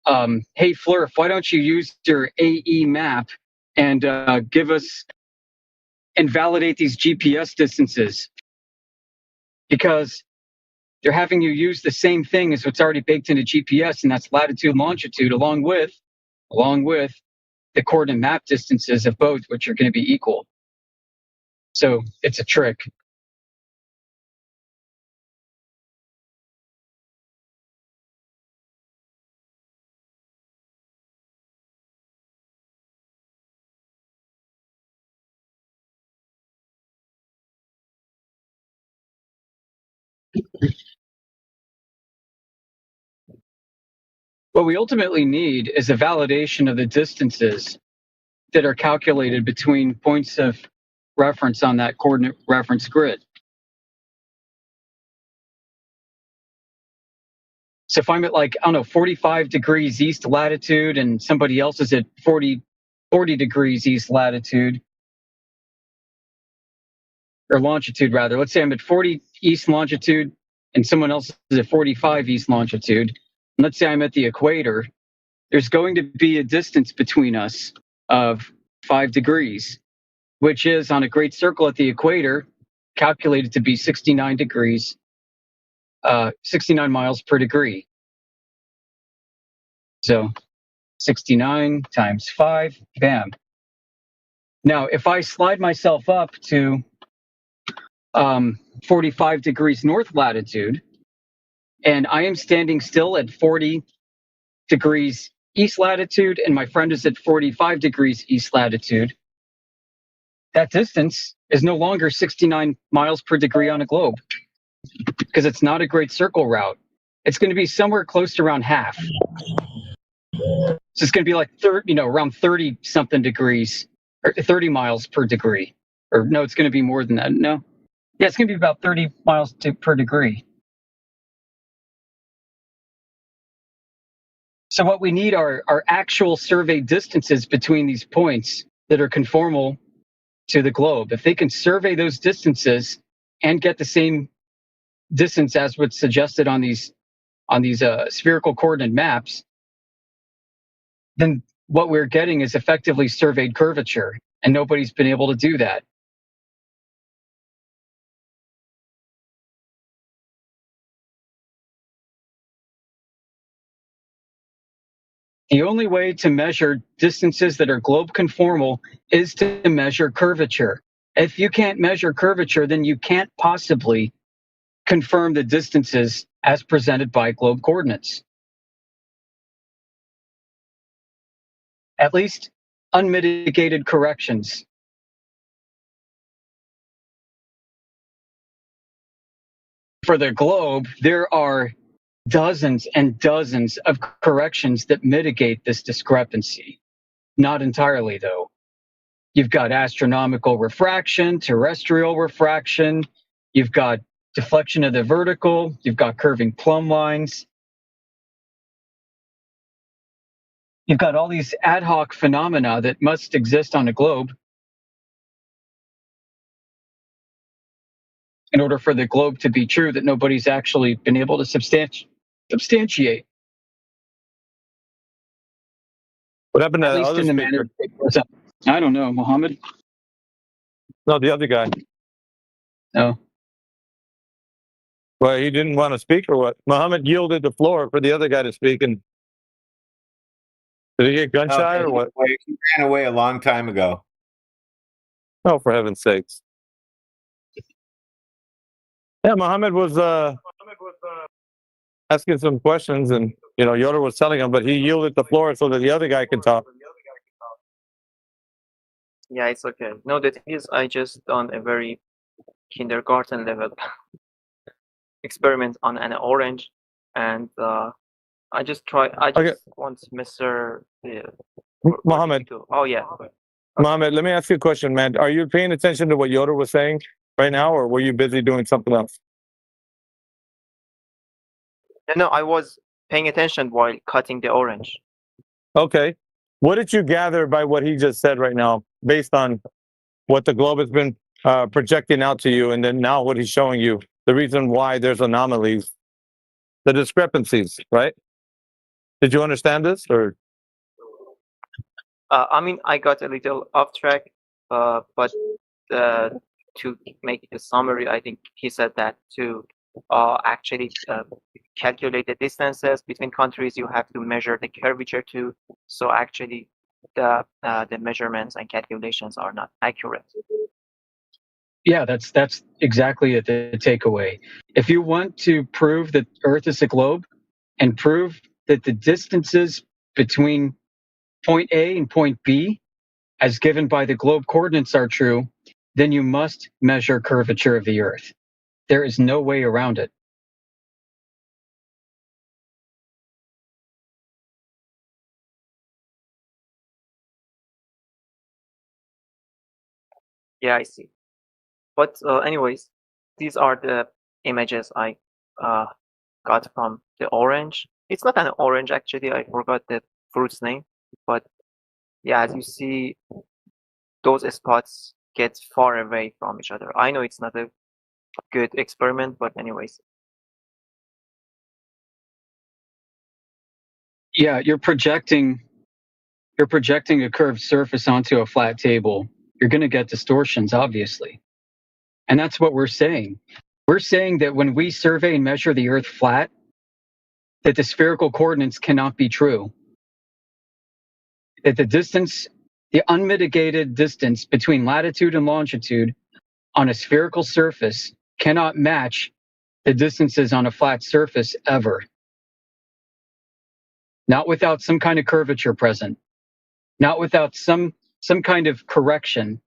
hey, Flurf, why don't you use your AE map and give us and validate these GPS distances? Because they're having you use the same thing as what's already baked into GPS, and that's latitude and longitude, along with the coordinate map distances of both, which are going to be equal. So it's a trick. What we ultimately need is a validation of the distances that are calculated between points of reference on that coordinate reference grid. So if I'm at like, I don't know, 45 degrees east latitude and somebody else is at 40 degrees east latitude, or longitude rather, let's say I'm at 40 east longitude and someone else is at 45 east longitude, and let's say I'm at the equator, there's going to be a distance between us of 5 degrees, which is on a great circle at the equator calculated to be 69 degrees, 69 miles per degree. So 69 times 5, bam. Now, if I slide myself up to 45 degrees north latitude, and I am standing still at 40 degrees east latitude, and my friend is at 45 degrees east latitude, that distance is no longer 69 miles per degree on a globe, because it's not a great circle route. It's going to be somewhere close to around half. So it's going to be like around 30 something degrees, or 30 miles per degree. Or no, it's going to be more than that. No. Yeah, it's going to be about 30 miles per degree. So what we need are actual surveyed distances between these points that are conformal to the globe. If they can survey those distances and get the same distance as what's suggested on these spherical coordinate maps, then what we're getting is effectively surveyed curvature, and nobody's been able to do that. The only way to measure distances that are globe conformal is to measure curvature. If you can't measure curvature, then you can't possibly confirm the distances as presented by globe coordinates. At least unmitigated corrections. For the globe, there are dozens and dozens of corrections that mitigate this discrepancy. Not entirely, though. You've got astronomical refraction, terrestrial refraction, you've got deflection of the vertical, you've got curving plumb lines. You've got all these ad hoc phenomena that must exist on a globe in order for the globe to be true that nobody's actually been able to substantiate. What happened to At the least other in the speaker? manner. I don't know, Mohammed. No, the other guy. No. Well, he didn't want to speak or what? Muhammad yielded the floor for the other guy to speak, and did he get gun shy or what? He ran away a long time ago. Oh, for heaven's sakes! Yeah, Muhammad was asking some questions, and Yoda was telling him, but he yielded the floor so that the other guy could talk. Yeah, it's okay. No, the thing is, I just done a very kindergarten level experiment on an orange, and I just want Mr. Muhammad. Oh yeah. Muhammad, let me ask you a question, man. Are you paying attention to what Yoda was saying right now, or were you busy doing something else? No, I was paying attention while cutting the orange. Okay. What did you gather by what he just said right now, based on what the globe has been projecting out to you, and then now what he's showing you, the reason why there's anomalies, the discrepancies, right? Did you understand this, or? I mean, I got a little off track, but to make a summary, I think he said that to actually calculate the distances between countries, you have to measure the curvature too. So actually, the measurements and calculations are not accurate. Yeah, that's exactly the takeaway. If you want to prove that Earth is a globe and prove that the distances between point A and point B, as given by the globe coordinates, are true, then you must measure curvature of the Earth. There is no way around it. Yeah, I see. But anyways, these are the images I got from the orange. It's not an orange, actually. I forgot the fruit's name. But yeah, as you see, those spots get far away from each other. I know it's not a good experiment, but anyways. Yeah, you're projecting a curved surface onto a flat table. You're going to get distortions, obviously. And that's what we're saying. We're saying that when we survey and measure the Earth flat, that the spherical coordinates cannot be true. That the distance, the unmitigated distance between latitude and longitude on a spherical surface cannot match the distances on a flat surface ever. Not without some kind of curvature present. Not without some kind of correction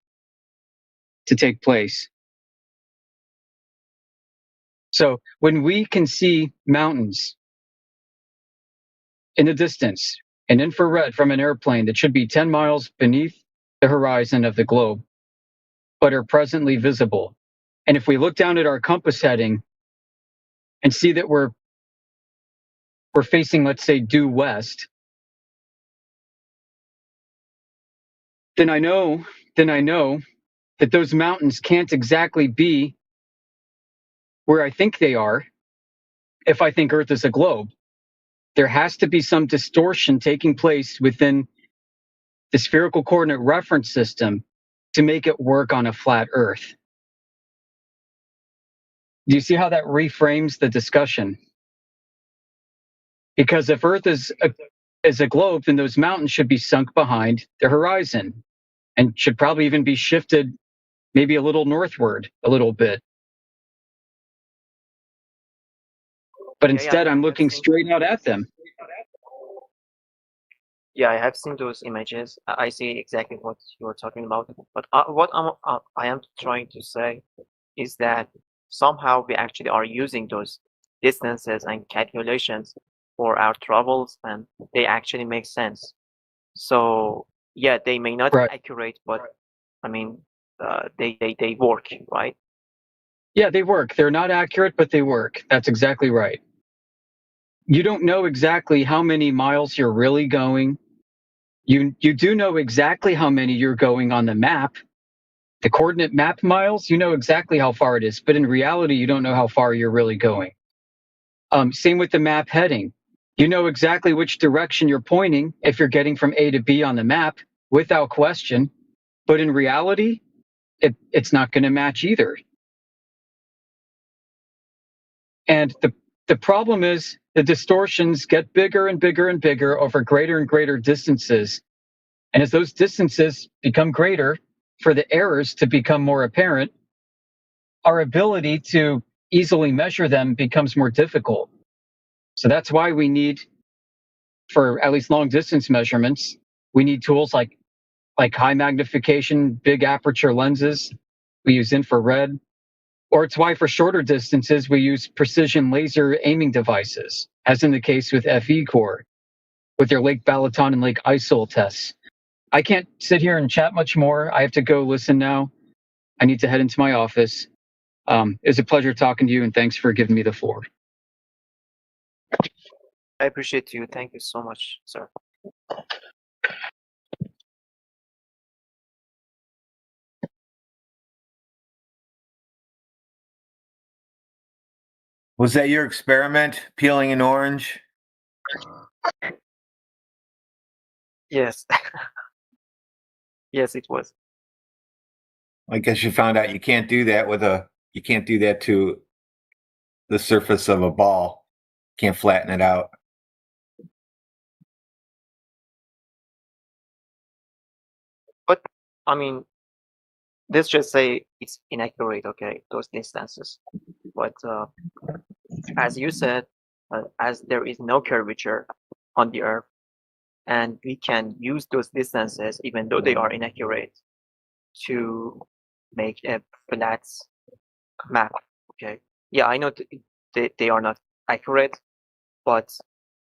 to take place. So when we can see mountains in the distance, in infrared from an airplane that should be 10 miles beneath the horizon of the globe, but are presently visible. And if we look down at our compass heading and see that we're facing, let's say, due west, then I know that those mountains can't exactly be where I think they are if I think Earth is a globe. There has to be some distortion taking place within the spherical coordinate reference system to make it work on a flat Earth. Do you see how that reframes the discussion? Because if Earth is is a globe, then those mountains should be sunk behind the horizon and should probably even be shifted maybe a little northward a little bit. But instead, I'm looking straight out at them. Yeah, I have seen those images. I see exactly what you're talking about. But what I am trying to say is that somehow we actually are using those distances and calculations for our travels, and they actually make sense. So yeah, they may not be accurate, but I mean, they work, right? Yeah, they work. They're not accurate, but they work. That's exactly right. You don't know exactly how many miles you're really going. You do know exactly how many you're going on the map. The coordinate map miles, you know exactly how far it is, but in reality, you don't know how far you're really going. Same with the map heading. You know exactly which direction you're pointing if you're getting from A to B on the map, without question, but in reality, it's not going to match either. And the problem is the distortions get bigger and bigger and bigger over greater and greater distances. And as those distances become greater, for the errors to become more apparent, our ability to easily measure them becomes more difficult. So that's why we need, for at least long distance measurements, we need tools like high magnification, big aperture lenses. We use infrared. Or it's why for shorter distances, we use precision laser aiming devices, as in the case with FE-Core, with their Lake Balaton and Lake ISIL tests. I can't sit here and chat much more. I have to go listen now. I need to head into my office. It was a pleasure talking to you, and thanks for giving me the floor. I appreciate you. Thank you so much, sir. Was that your experiment, peeling an orange? Yes. Yes, it was. I guess you found out you can't do that you can't do that to the surface of a ball. Can't flatten it out. But I mean, let's just say it's inaccurate, okay, those distances. But as you said, as there is no curvature on the Earth, and we can use those distances, even though they are inaccurate, to make a flat map. Okay. Yeah, I know they are not accurate, but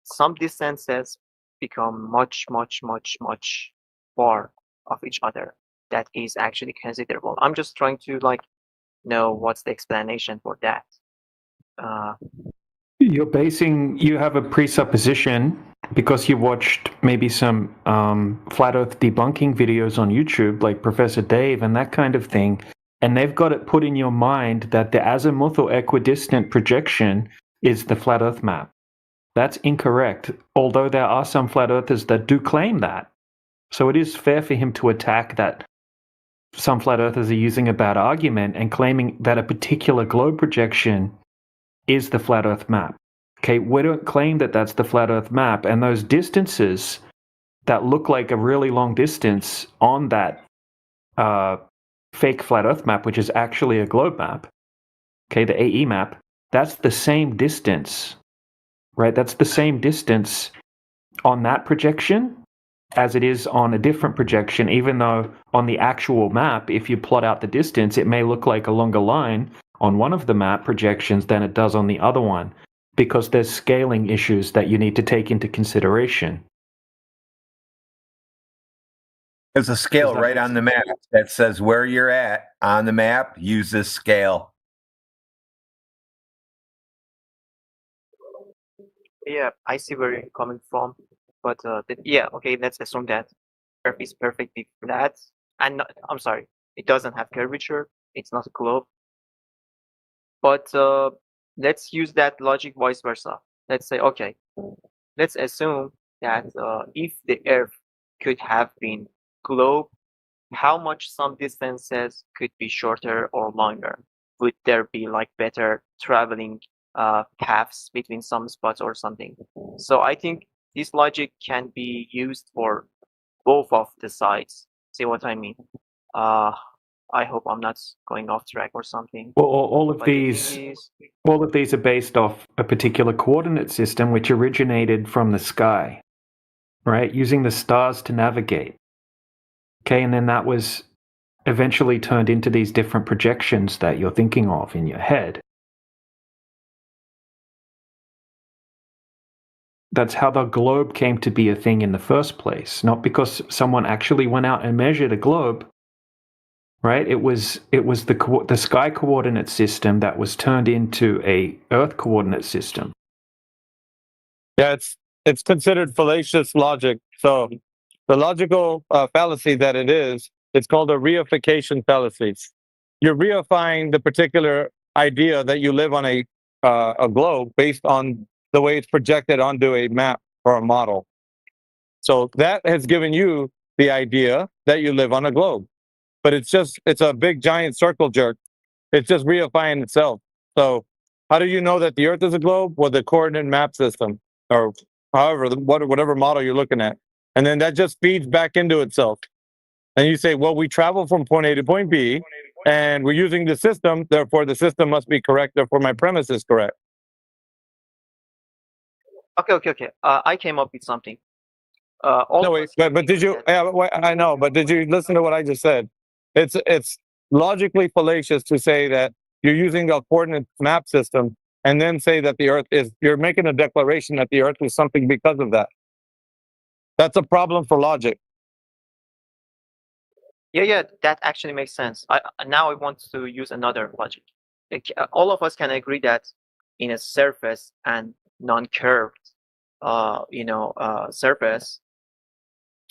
some distances become much, much, much, much far of each other. That is actually considerable. I'm just trying to know what's the explanation for that. You have a presupposition because you watched maybe some flat earth debunking videos on YouTube, like Professor Dave and that kind of thing, and they've got it put in your mind that the azimuth or equidistant projection is the flat earth map. That's incorrect, although there are some flat earthers that do claim that. So it is fair for him to attack that some flat earthers are using a bad argument and claiming that a particular globe projection is the flat earth map. Okay, we don't claim that that's the flat earth map, and those distances that look like a really long distance on that fake flat earth map, which is actually a globe map, okay, the AE map, that's the same distance, right? That's the same distance on that projection as it is on a different projection, even though on the actual map, if you plot out the distance, it may look like a longer line on one of the map projections than it does on the other one, because there's scaling issues that you need to take into consideration. There's a scale right on the map that says where you're at on the map, use this scale. Yeah, I see where you're coming from. But yeah, okay, let's assume that Earth is perfectly flat. And I'm sorry, it doesn't have curvature. It's not a globe. But let's use that logic vice versa. Let's say, okay, let's assume that if the Earth could have been globe, how much some distances could be shorter or longer? Would there be better traveling paths between some spots or something? So I think this logic can be used for both of the sides. See what I mean? I hope I'm not going off track or something. Well, all of But the these, thing is, all of these are based off a particular coordinate system which originated from the sky, right? Using the stars to navigate. Okay, and then that was eventually turned into these different projections that you're thinking of in your head. That's how the globe came to be a thing in the first place, not because someone actually went out and measured a globe, right? It was the sky coordinate system that was turned into a Earth coordinate system. Yeah, it's considered fallacious logic. So the logical fallacy that it is, it's called a reification fallacy. You're reifying the particular idea that you live on a globe based on the way it's projected onto a map or a model. So that has given you the idea that you live on a globe, but it's a big giant circle jerk. It's just reifying itself. So how do you know that the Earth is a globe? Well, the coordinate map system, or however, whatever model you're looking at. And then that just feeds back into itself. And you say, well, we travel from point A to point B, and we're using the system, therefore the system must be correct, therefore my premise is correct. okay. I came up with something. No, wait, but did you? Yeah, I know, but did you listen to what I just said? It's logically fallacious to say that you're using a coordinate map system and then say that the Earth is. You're making a declaration that the Earth is something because of that. That's a problem for logic. Yeah, that actually makes sense. Now I want to use another logic. All of us can agree that in a surface and non-curved, surface,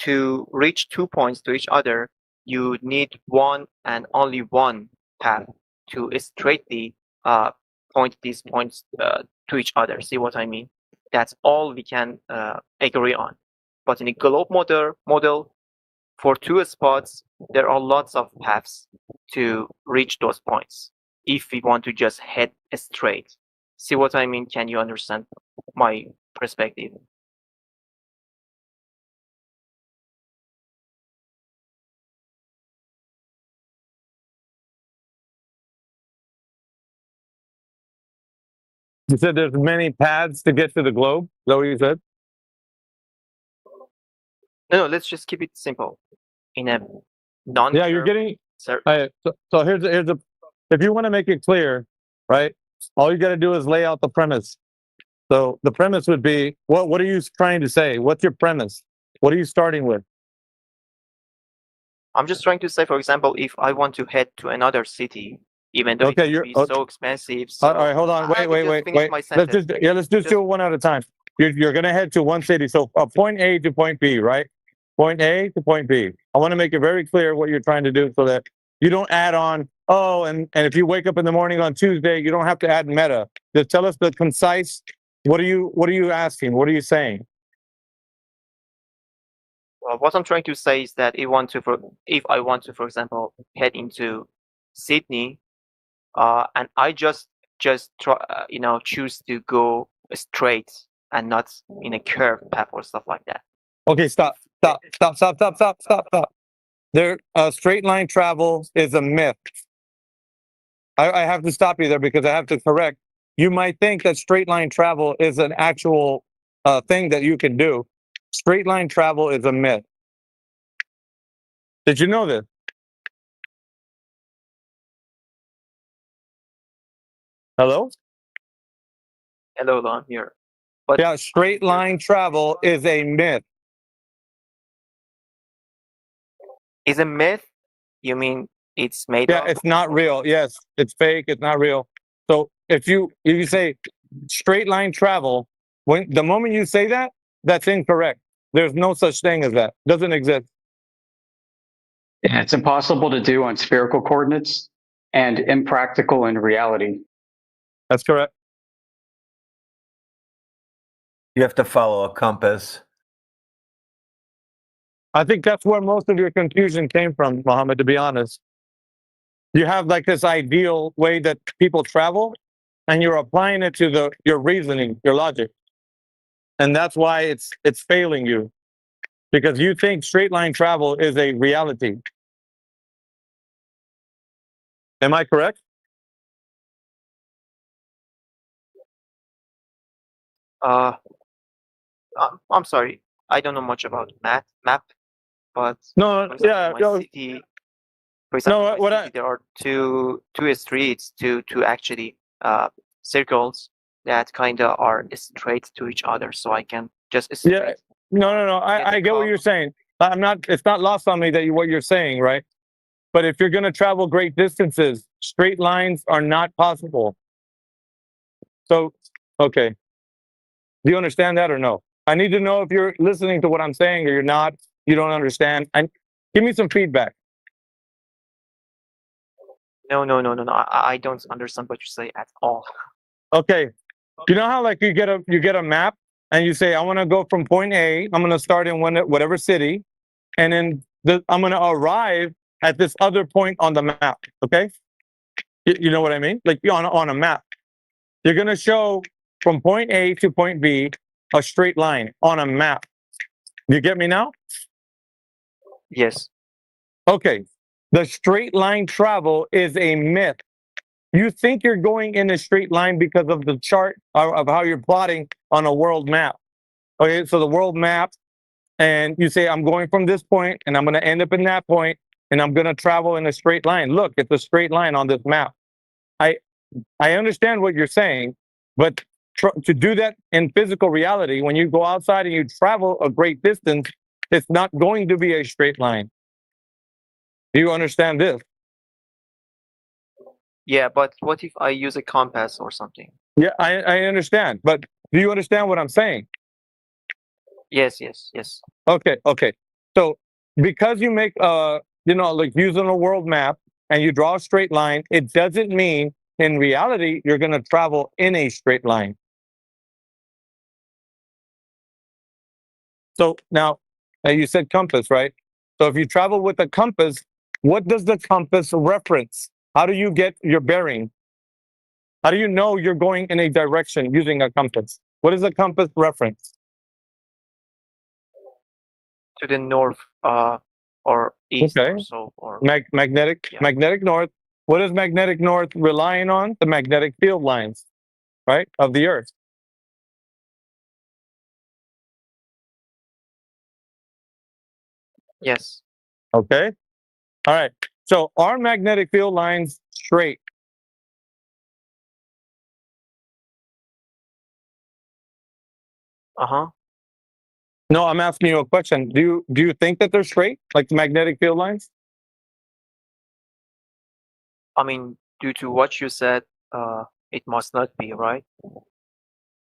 to reach 2 points to each other, you need one and only one path to straightly point these points to each other. See what I mean? That's all we can agree on. But in a globe model, for two spots, there are lots of paths to reach those points if we want to just head straight. See what I mean? Can you understand my perspective? You said there's many paths to get to the globe. Is that what you said? No, let's just keep it simple. In a non. Yeah, you're getting. So here's a. If you want to make it clear, right? All you got to do is lay out the premise. So the premise would be, what are you trying to say? What's your premise? What are you starting with? I'm just trying to say, for example, if I want to head to another city, even though it would be so expensive. So all right, hold on. Wait. Let's just do it one at a time. You're going to head to one city. So point A to point B, right? Point A to point B. I want to make it very clear what you're trying to do so that you don't add on, and if you wake up in the morning on Tuesday, you don't have to add meta. Just tell us the concise, what are you asking? What are you saying? What I'm trying to say is that if I want to, for example, head into Sydney, and I just try, choose to go straight and not in a curved path or stuff like that. Okay, stop. There, straight line travel is a myth. I have to stop you there because I have to correct. You might think that straight line travel is an actual thing that you can do. Straight line travel is a myth. Did you know this? Hello? Hello, I'm here. But yeah, straight line travel is a myth. Is a myth? You mean it's made up? Yeah, it's not real. Yes, it's fake. It's not real. So if you say straight line travel, the moment you say that, that's incorrect. There's no such thing as that. Doesn't exist. Yeah, it's impossible to do on spherical coordinates and impractical in reality. That's correct. You have to follow a compass. I think that's where most of your confusion came from, Mohammed, to be honest. You have like this ideal way that people travel, and you're applying it to your reasoning, your logic. and that's why it's failing you, because you think straight line travel is a reality. Am I correct? I'm sorry, I don't know much about map, but No, for example, yeah, my city, for example, no. in my city, there are two streets, two actually circles that kind of are straight to each other, so I can just straight. Yeah, no. I get what you're saying. I'm not. It's not lost on me that what you're saying, right? But if you're going to travel great distances, straight lines are not possible. So, okay. Do you understand that or no? I need to know if you're listening to what I'm saying or you're not. You don't understand. And give me some feedback. No. I don't understand what you say at all. Okay. You know how like you get a map and you say I want to go from point A. I'm going to start in whatever city, and then I'm going to arrive at this other point on the map. Okay. You know what I mean? Like on a map, you're going to show from point A to point B a straight line on a map. You get me now? Yes. Okay. The straight line travel is a myth. You think you're going in a straight line because of the chart of how you're plotting on a world map. Okay, so the world map, and you say, I'm going from this point, and I'm going to end up in that point, and I'm going to travel in a straight line. Look, it's a straight line on this map. I understand what you're saying, but to do that in physical reality, when you go outside and you travel a great distance, it's not going to be a straight line. Do you understand this? Yeah, but what if I use a compass or something? Yeah, I understand, but do you understand what I'm saying? Yes. Okay. So because you make like using a world map and you draw a straight line, it doesn't mean in reality you're going to travel in a straight line. So now you said compass, right? So if you travel with a compass, what does the compass reference? How do you get your bearing? How do you know you're going in a direction using a compass? What is a compass reference? To the north or east Okay. or so. Or magnetic north. What is magnetic north relying on? The magnetic field lines, right, of the Earth. Yes. Okay. All right. So are magnetic field lines straight? No, I'm asking you a question. Do you think that they're straight, like the magnetic field lines? I mean, due to what you said, it must not be, right?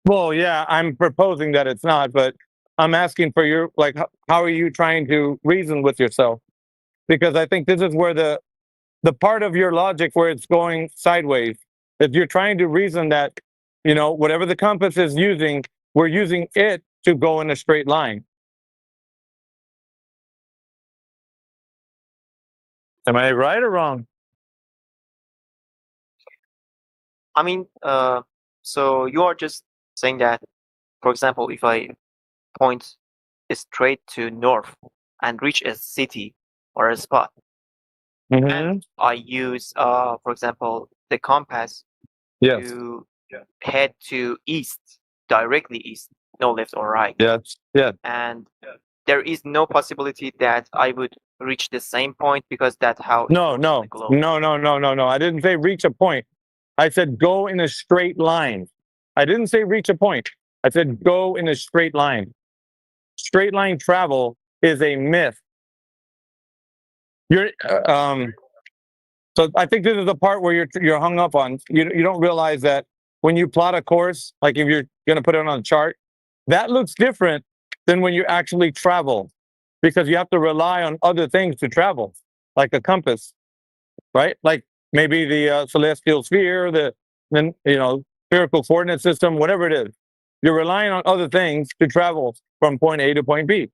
Well, yeah, I'm proposing that it's not, but I'm asking for your, like, how are you trying to reason with yourself? Because I think this is where the part of your logic where it's going sideways. If you're trying to reason that, whatever the compass is using, we're using it to go in a straight line. Am I right or wrong? I mean, so you are just saying that, for example, if I point straight to north and reach a city or a spot, and I use, for example, the compass to head to east, directly east, no left or right. Yes. And there is no possibility that I would reach the same point because that's how. No. I didn't say reach a point. I said go in a straight line. I didn't say reach a point. I said go in a straight line. Straight line travel is a myth. So I think this is the part where you're hung up on. You don't realize that when you plot a course, like if you're going to put it on a chart, that looks different than when you actually travel, because you have to rely on other things to travel, like a compass, right? Like maybe the celestial sphere, the spherical coordinate system, whatever it is. You're relying on other things to travel from point A to point B.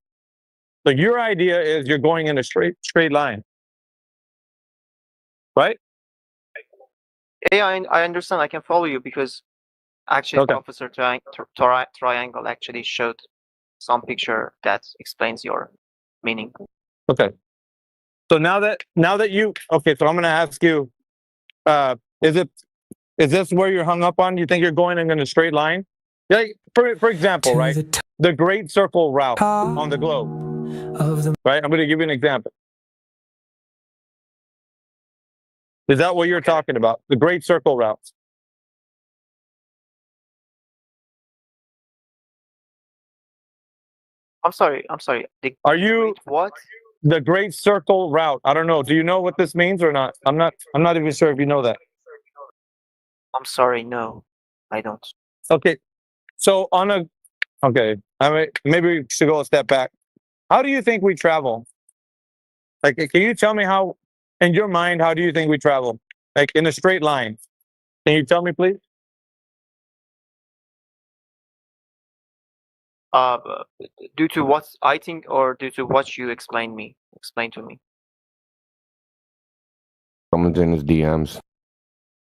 So your idea is you're going in a straight line, right? Yeah, I understand. I can follow you because Actually, Okay. Professor Triangle actually showed some picture that explains your meaning. Okay. So now that you okay, so I'm gonna ask you, is this where you're hung up on? You think you're going in a straight line? Like for example, right? The Great Circle route on the globe. Right? I'm gonna give you an example. Is that what you're talking about? The Great Circle routes? I'm sorry. Are you what? The Great Circle route? I don't know. Do you know what this means or not? I'm not even sure if you know that. I'm sorry. No, I don't. Okay. So okay, I mean, maybe we should go a step back. How do you think we travel? Like, can you tell me how, in your mind, how do you think we travel? Like in a straight line? Can you tell me, please? Due to what I think, or due to what you explain to me. Someone's in his DMs.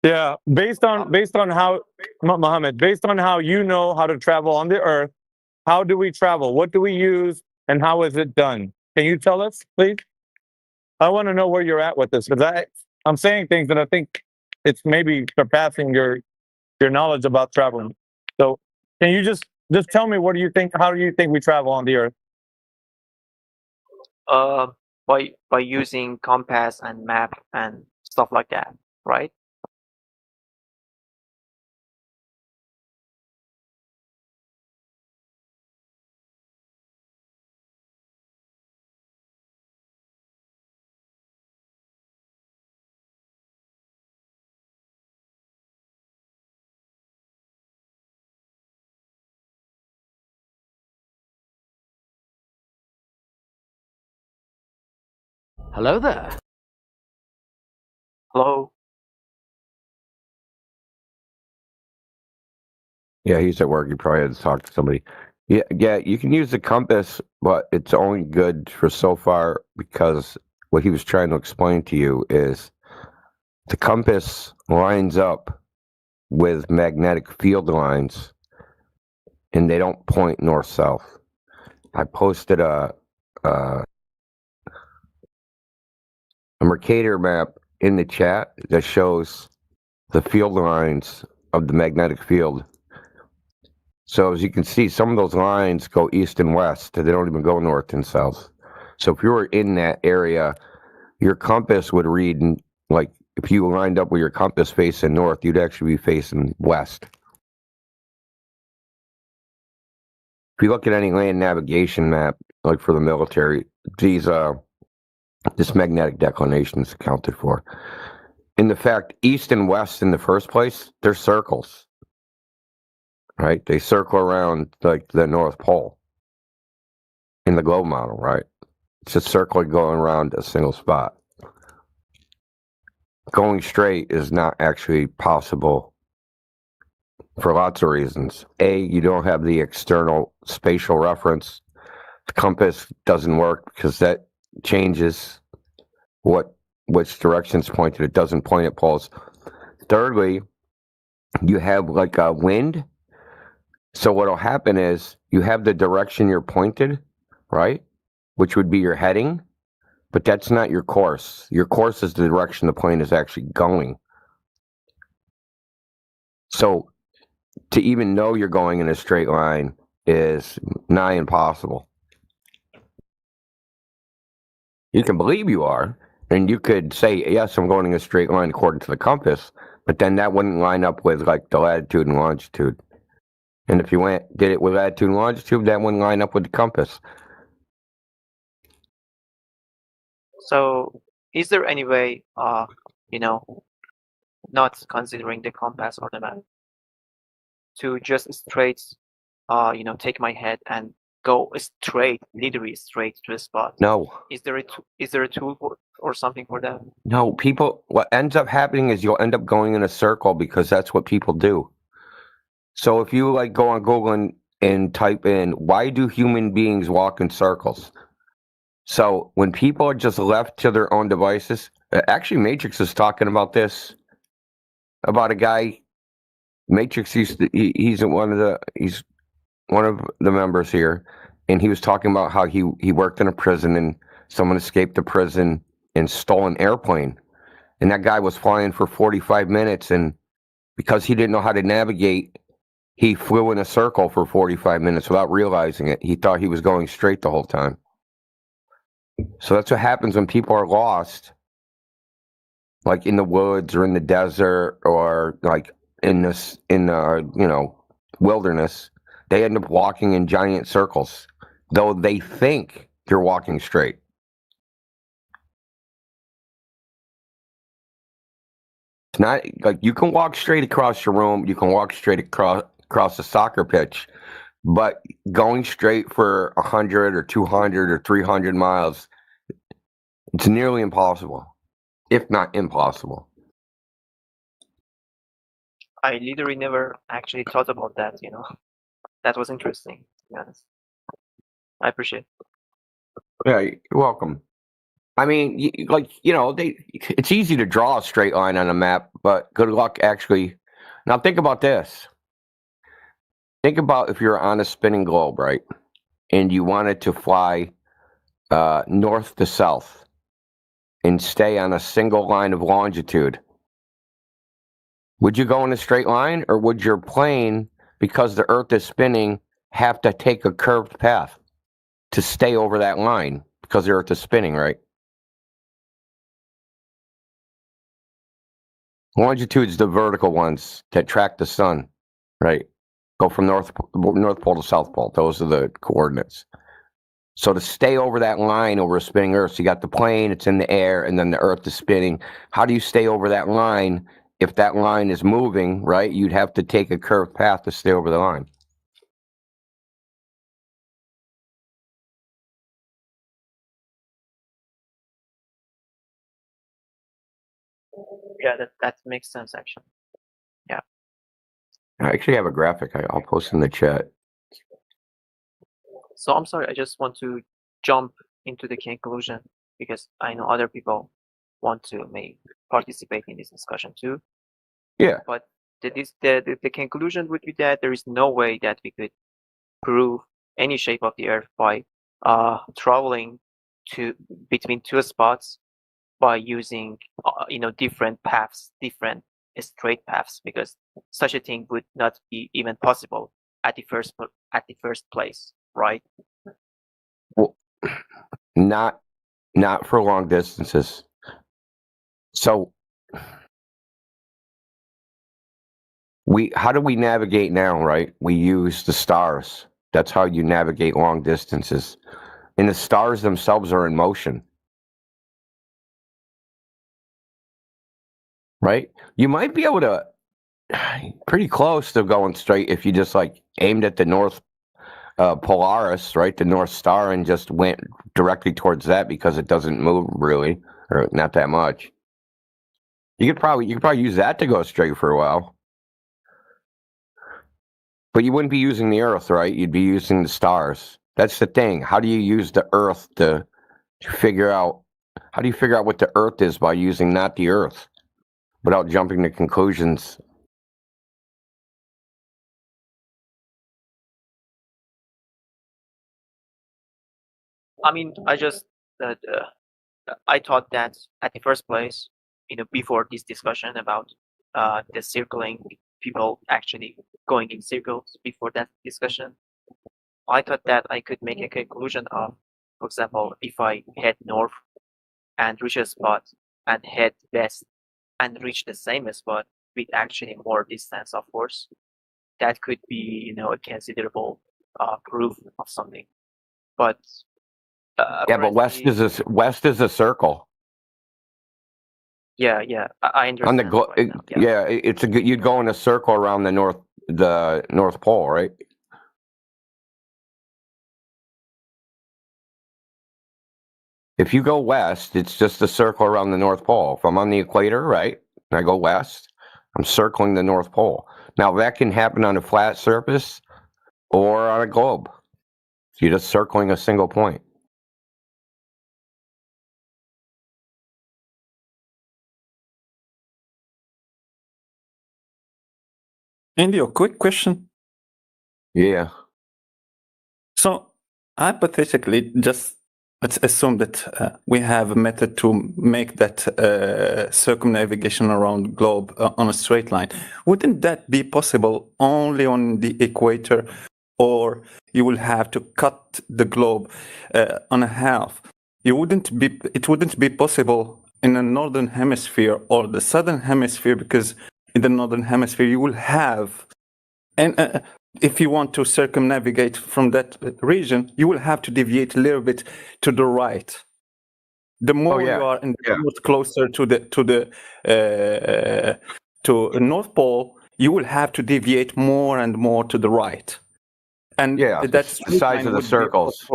Yeah, based on how Mohammed, based on how you know how to travel on the earth, how do we travel? What do we use, and how is it done? Can you tell us, please? I want to know where you're at with this, because I'm saying things that I think it's maybe surpassing your knowledge about traveling. So, can you just tell me, what do you think? How do you think we travel on the earth? By using compass and map and stuff like that, right? Hello there. Hello. Yeah, he's at work. He probably had to talk to somebody. Yeah, you can use the compass, but it's only good for so far, because what he was trying to explain to you is the compass lines up with magnetic field lines, and they don't point north-south. I posted a Mercator map in the chat that shows the field lines of the magnetic field. So as you can see, some of those lines go east and west. They don't even go north and south. So if you were in that area, your compass would read, like, if you lined up with your compass facing north, you'd actually be facing west. If you look at any land navigation map, like for the military, this magnetic declination is accounted for. In the fact, east and west in the first place, they're circles. Right? They circle around like the North Pole in the globe model, right? It's a circle going around a single spot. Going straight is not actually possible for lots of reasons. A, you don't have the external spatial reference. The compass doesn't work because that changes which direction's pointed. It doesn't point at poles. Thirdly, you have like a wind. So what'll happen is you have the direction you're pointed, right? Which would be your heading, but that's not your course. Your course is the direction the plane is actually going. So to even know you're going in a straight line is nigh impossible. You can believe you are, and you could say, yes, I'm going in a straight line according to the compass, but then that wouldn't line up with like the latitude and longitude. And if you did it with latitude and longitude, that wouldn't line up with the compass. So, is there any way, not considering the compass or the map, to just straight, take my head and go straight, literally straight to the spot? No. Is there a tool or something for that? No, what ends up happening is you'll end up going in a circle because that's what people do. So if you like go on Google and type in, why do human beings walk in circles? So when people are just left to their own devices, actually Matrix is talking about this, about a guy Matrix he's one of the members here, and he was talking about how he worked in a prison and someone escaped the prison and stole an airplane, and that guy was flying for 45 minutes, and because he didn't know how to navigate, he flew in a circle for 45 minutes without realizing it. He thought he was going straight the whole time. So that's what happens when people are lost, like in the woods or in the desert or like in the wilderness. They end up walking in giant circles, though they think they're walking straight. It's not like you can walk straight across your room, you can walk straight across a soccer pitch, but going straight for 100 or 200 or 300 miles, it's nearly impossible, if not impossible. I literally never actually thought about that, That was interesting, to be honest. I appreciate it. Yeah, you're welcome. I mean, it's easy to draw a straight line on a map, but good luck actually. Now think about this. Think about if you're on a spinning globe, right? And you wanted to fly north to south and stay on a single line of longitude. Would you go in a straight line, or would your plane, because the Earth is spinning, have to take a curved path to stay over that line because the Earth is spinning, right? Longitude's the vertical ones that track the sun, right? Go from North Pole to South Pole. Those are the coordinates. So to stay over that line over a spinning Earth, so you got the plane, it's in the air, and then the Earth is spinning. How do you stay over that line? If that line is moving, right, you'd have to take a curved path to stay over the line. Yeah, that makes sense, actually. Yeah. I actually have a graphic. I'll post in the chat. So I'm sorry, I just want to jump into the conclusion because I know other people want to participate in this discussion too. Yeah. But the conclusion would be that there is no way that we could prove any shape of the Earth by traveling between two spots by using different paths, different straight paths, because such a thing would not be even possible at the first place, right? Well, not for long distances. So how do we navigate now, right? We use the stars. That's how you navigate long distances. And the stars themselves are in motion. Right? You might be able to pretty close to going straight if you just like aimed at the North Polaris, right? The North Star, and just went directly towards that because it doesn't move really, or not that much. You could probably use that to go straight for a while. But you wouldn't be using the Earth, right? You'd be using the stars. That's the thing. How do you use the Earth to figure out? How do you figure out what the Earth is by using not the Earth, without jumping to conclusions? I mean, I thought that at the first place, before this discussion about the circling, people actually going in circles before that discussion, I thought that I could make a conclusion of, for example, if I head north and reach a spot and head west and reach the same spot with actually more distance, of course, that could be, a considerable proof of something. But yeah, but west is a circle. Yeah, I understand. You'd go in a circle around the North Pole, right? If you go west, it's just a circle around the North Pole. If I'm on the equator, right, and I go west, I'm circling the North Pole. Now that can happen on a flat surface or on a globe. You're just circling a single point. Andy, a quick question. Yeah. So, hypothetically, just let's assume that we have a method to make that circumnavigation around the globe on a straight line. Wouldn't that be possible only on the equator, or you will have to cut the globe on a half? It wouldn't be possible in the northern hemisphere or the southern hemisphere, because in the northern hemisphere you will have, and if you want to circumnavigate from that region, you will have to deviate a little bit to the right. The more you are in the north, closer to the North Pole, you will have to deviate more and more to the right. And that's the size of the circles.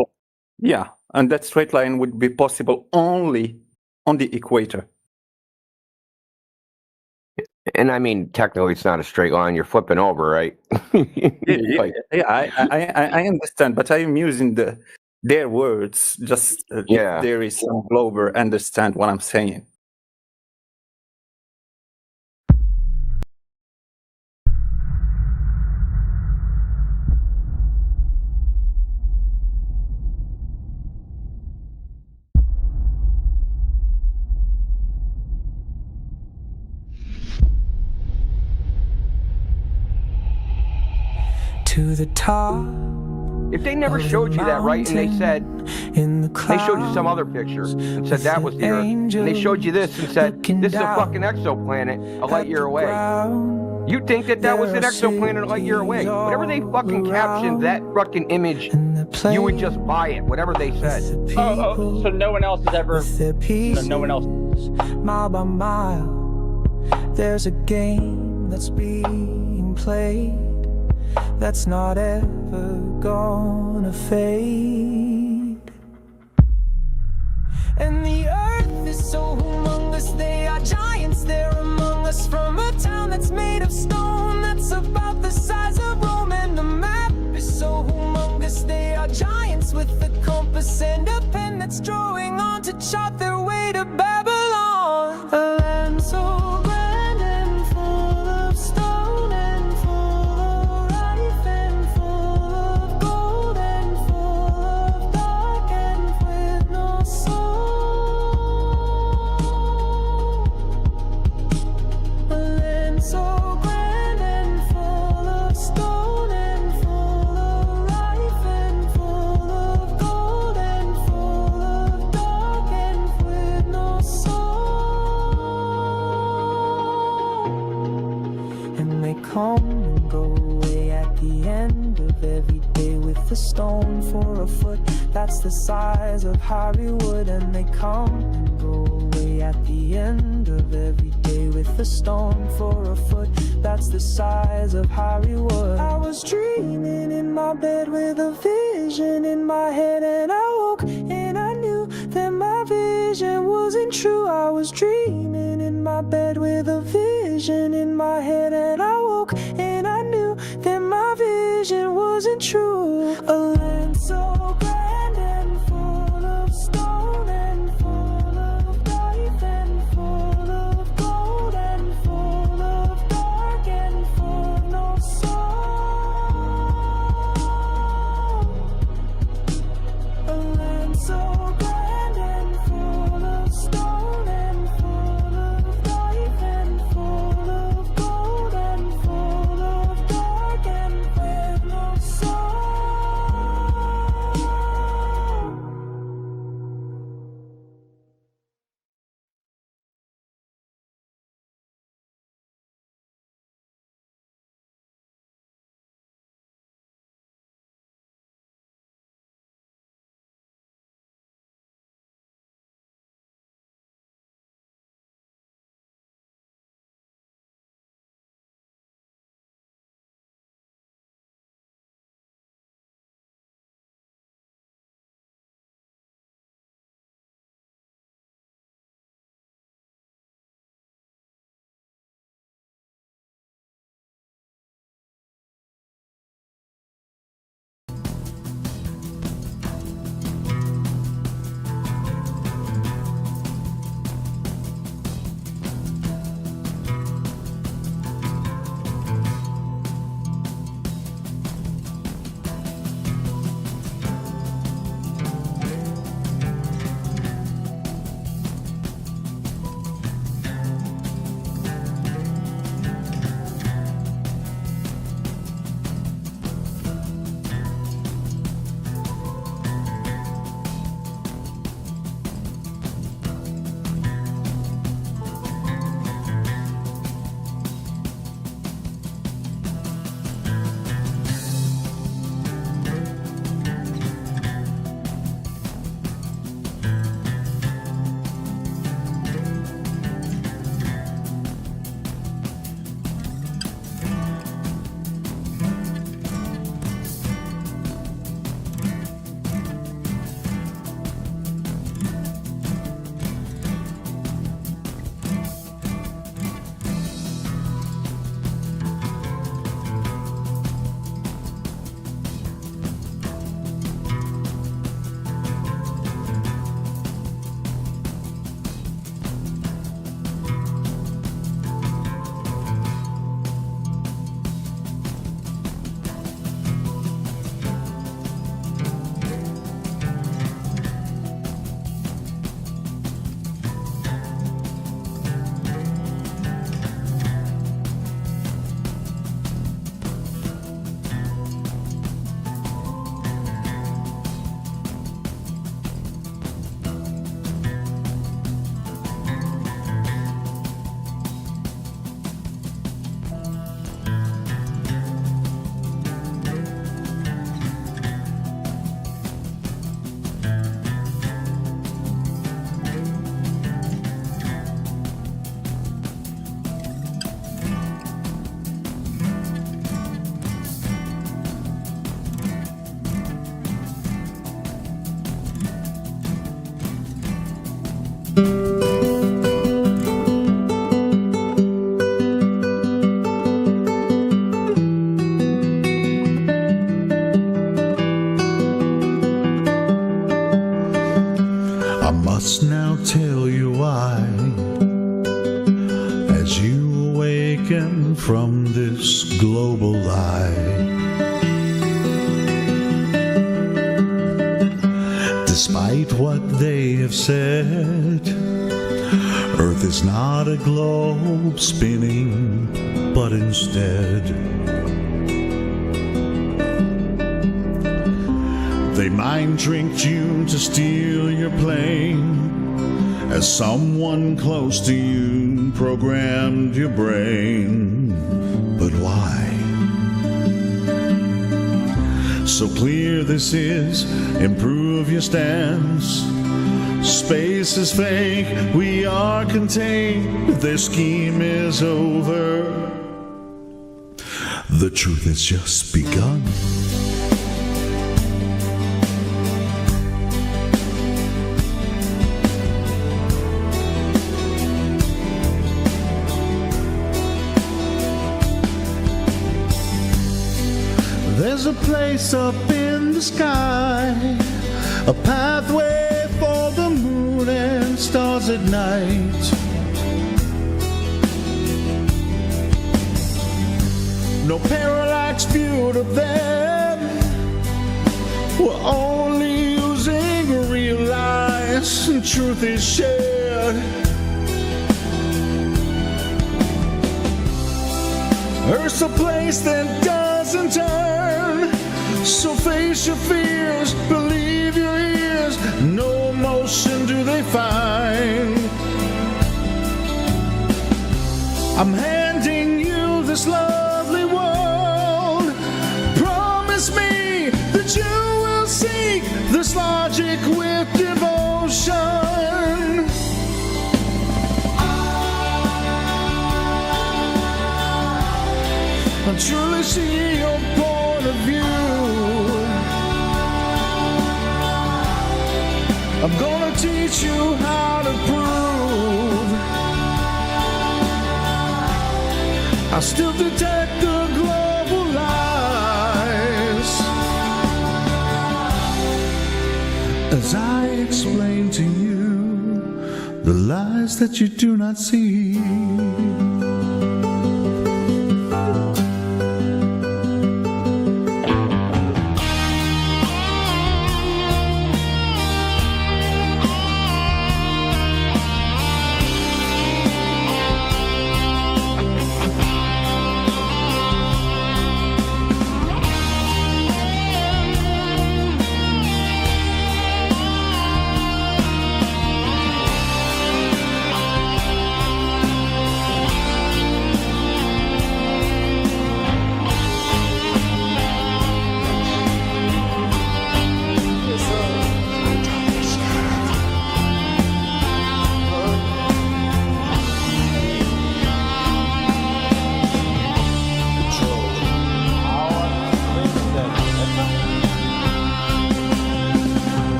Yeah, and that straight line would be possible only on the equator. And I mean, technically, it's not a straight line. You're flipping over, right? I understand, but I am using their words. Just if there is some glober understand what I'm saying. To the top. If they never showed you that, right, and they said, they showed you some other picture and said that was the Earth, and they showed you this and said, this is a fucking exoplanet a light year away. You'd think that was an exoplanet a light year away. Whatever they fucking captioned that fucking image, you would just buy it, whatever they said. So no one else has ever, no one else. Mile by mile, there's a game that's being played that's not ever gonna fade. And the earth is so humongous, they are giants there among us. From a town that's made of stone, that's about the size of Rome. And the map is so humongous, they are giants with a compass and a pen that's drawing on to chart their way to Babylon. A land so grand and full of stone and full of life and full of gold and full of dark and with no soul. A land so grand and full of stone and full of life and full of gold and full of dark and with no soul. And they come and go away at the end of every day with a stone for a foot that's the size of Hollywood. And they come and go away at the end of every day with a stone for a foot that's the size of Hollywood. I was dreaming in my bed with a vision in my head, and I woke and I knew that my vision wasn't true. I was dreaming in my bed with a vision in my head, and I woke and I knew that my vision wasn't true. A land so grand and full of stone and full of life and full of gold and full of dark and full no soul. A land so grand and full of stone and full of life and full of gold and full of dark and with no soul. I must now tell you why, as you awaken from this global lie. Despite what they have said, Earth is not a globe spinning, but instead they mind tricked you to steal your plane, as someone close to you programmed your brain. But why? So clear this is, improve your stance. Space is fake, we are contained, their scheme is over. The truth has just begun. There's a place up in the sky, a pathway for the moon and stars at night. No parallax viewed of them, we're only using real lies, and truth is shared. Earth's a place that doesn't turn, so face your fears, believe your ears, no motion do they find. I'm handing you this lovely world, promise me that you will seek this logic with devotion. I truly see your point of view. I'm gonna teach you how to prove. I still detect the global lies, as I explain to you the lies that you do not see.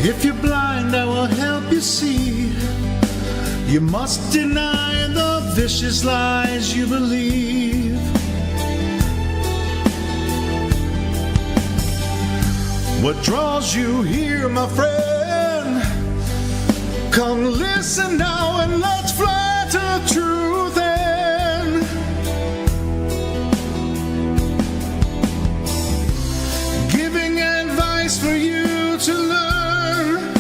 If you're blind, I will help you see. You must deny the vicious lies you believe. What draws you here, my friend? Come listen now and let's fly to truth end. Giving advice for you to learn.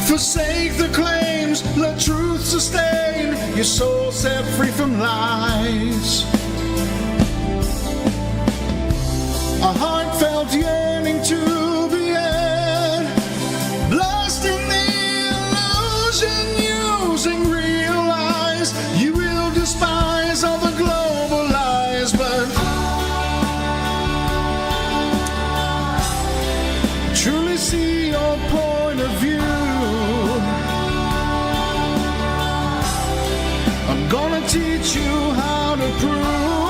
Forsake the claims, let truth sustain your soul set free from lies. A heartfelt yearning to be had, blasting the illusion using real lies. You will despise all the global lies, but truly see your point of view. I'm gonna teach you how to prove.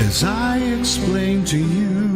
as I explain to you.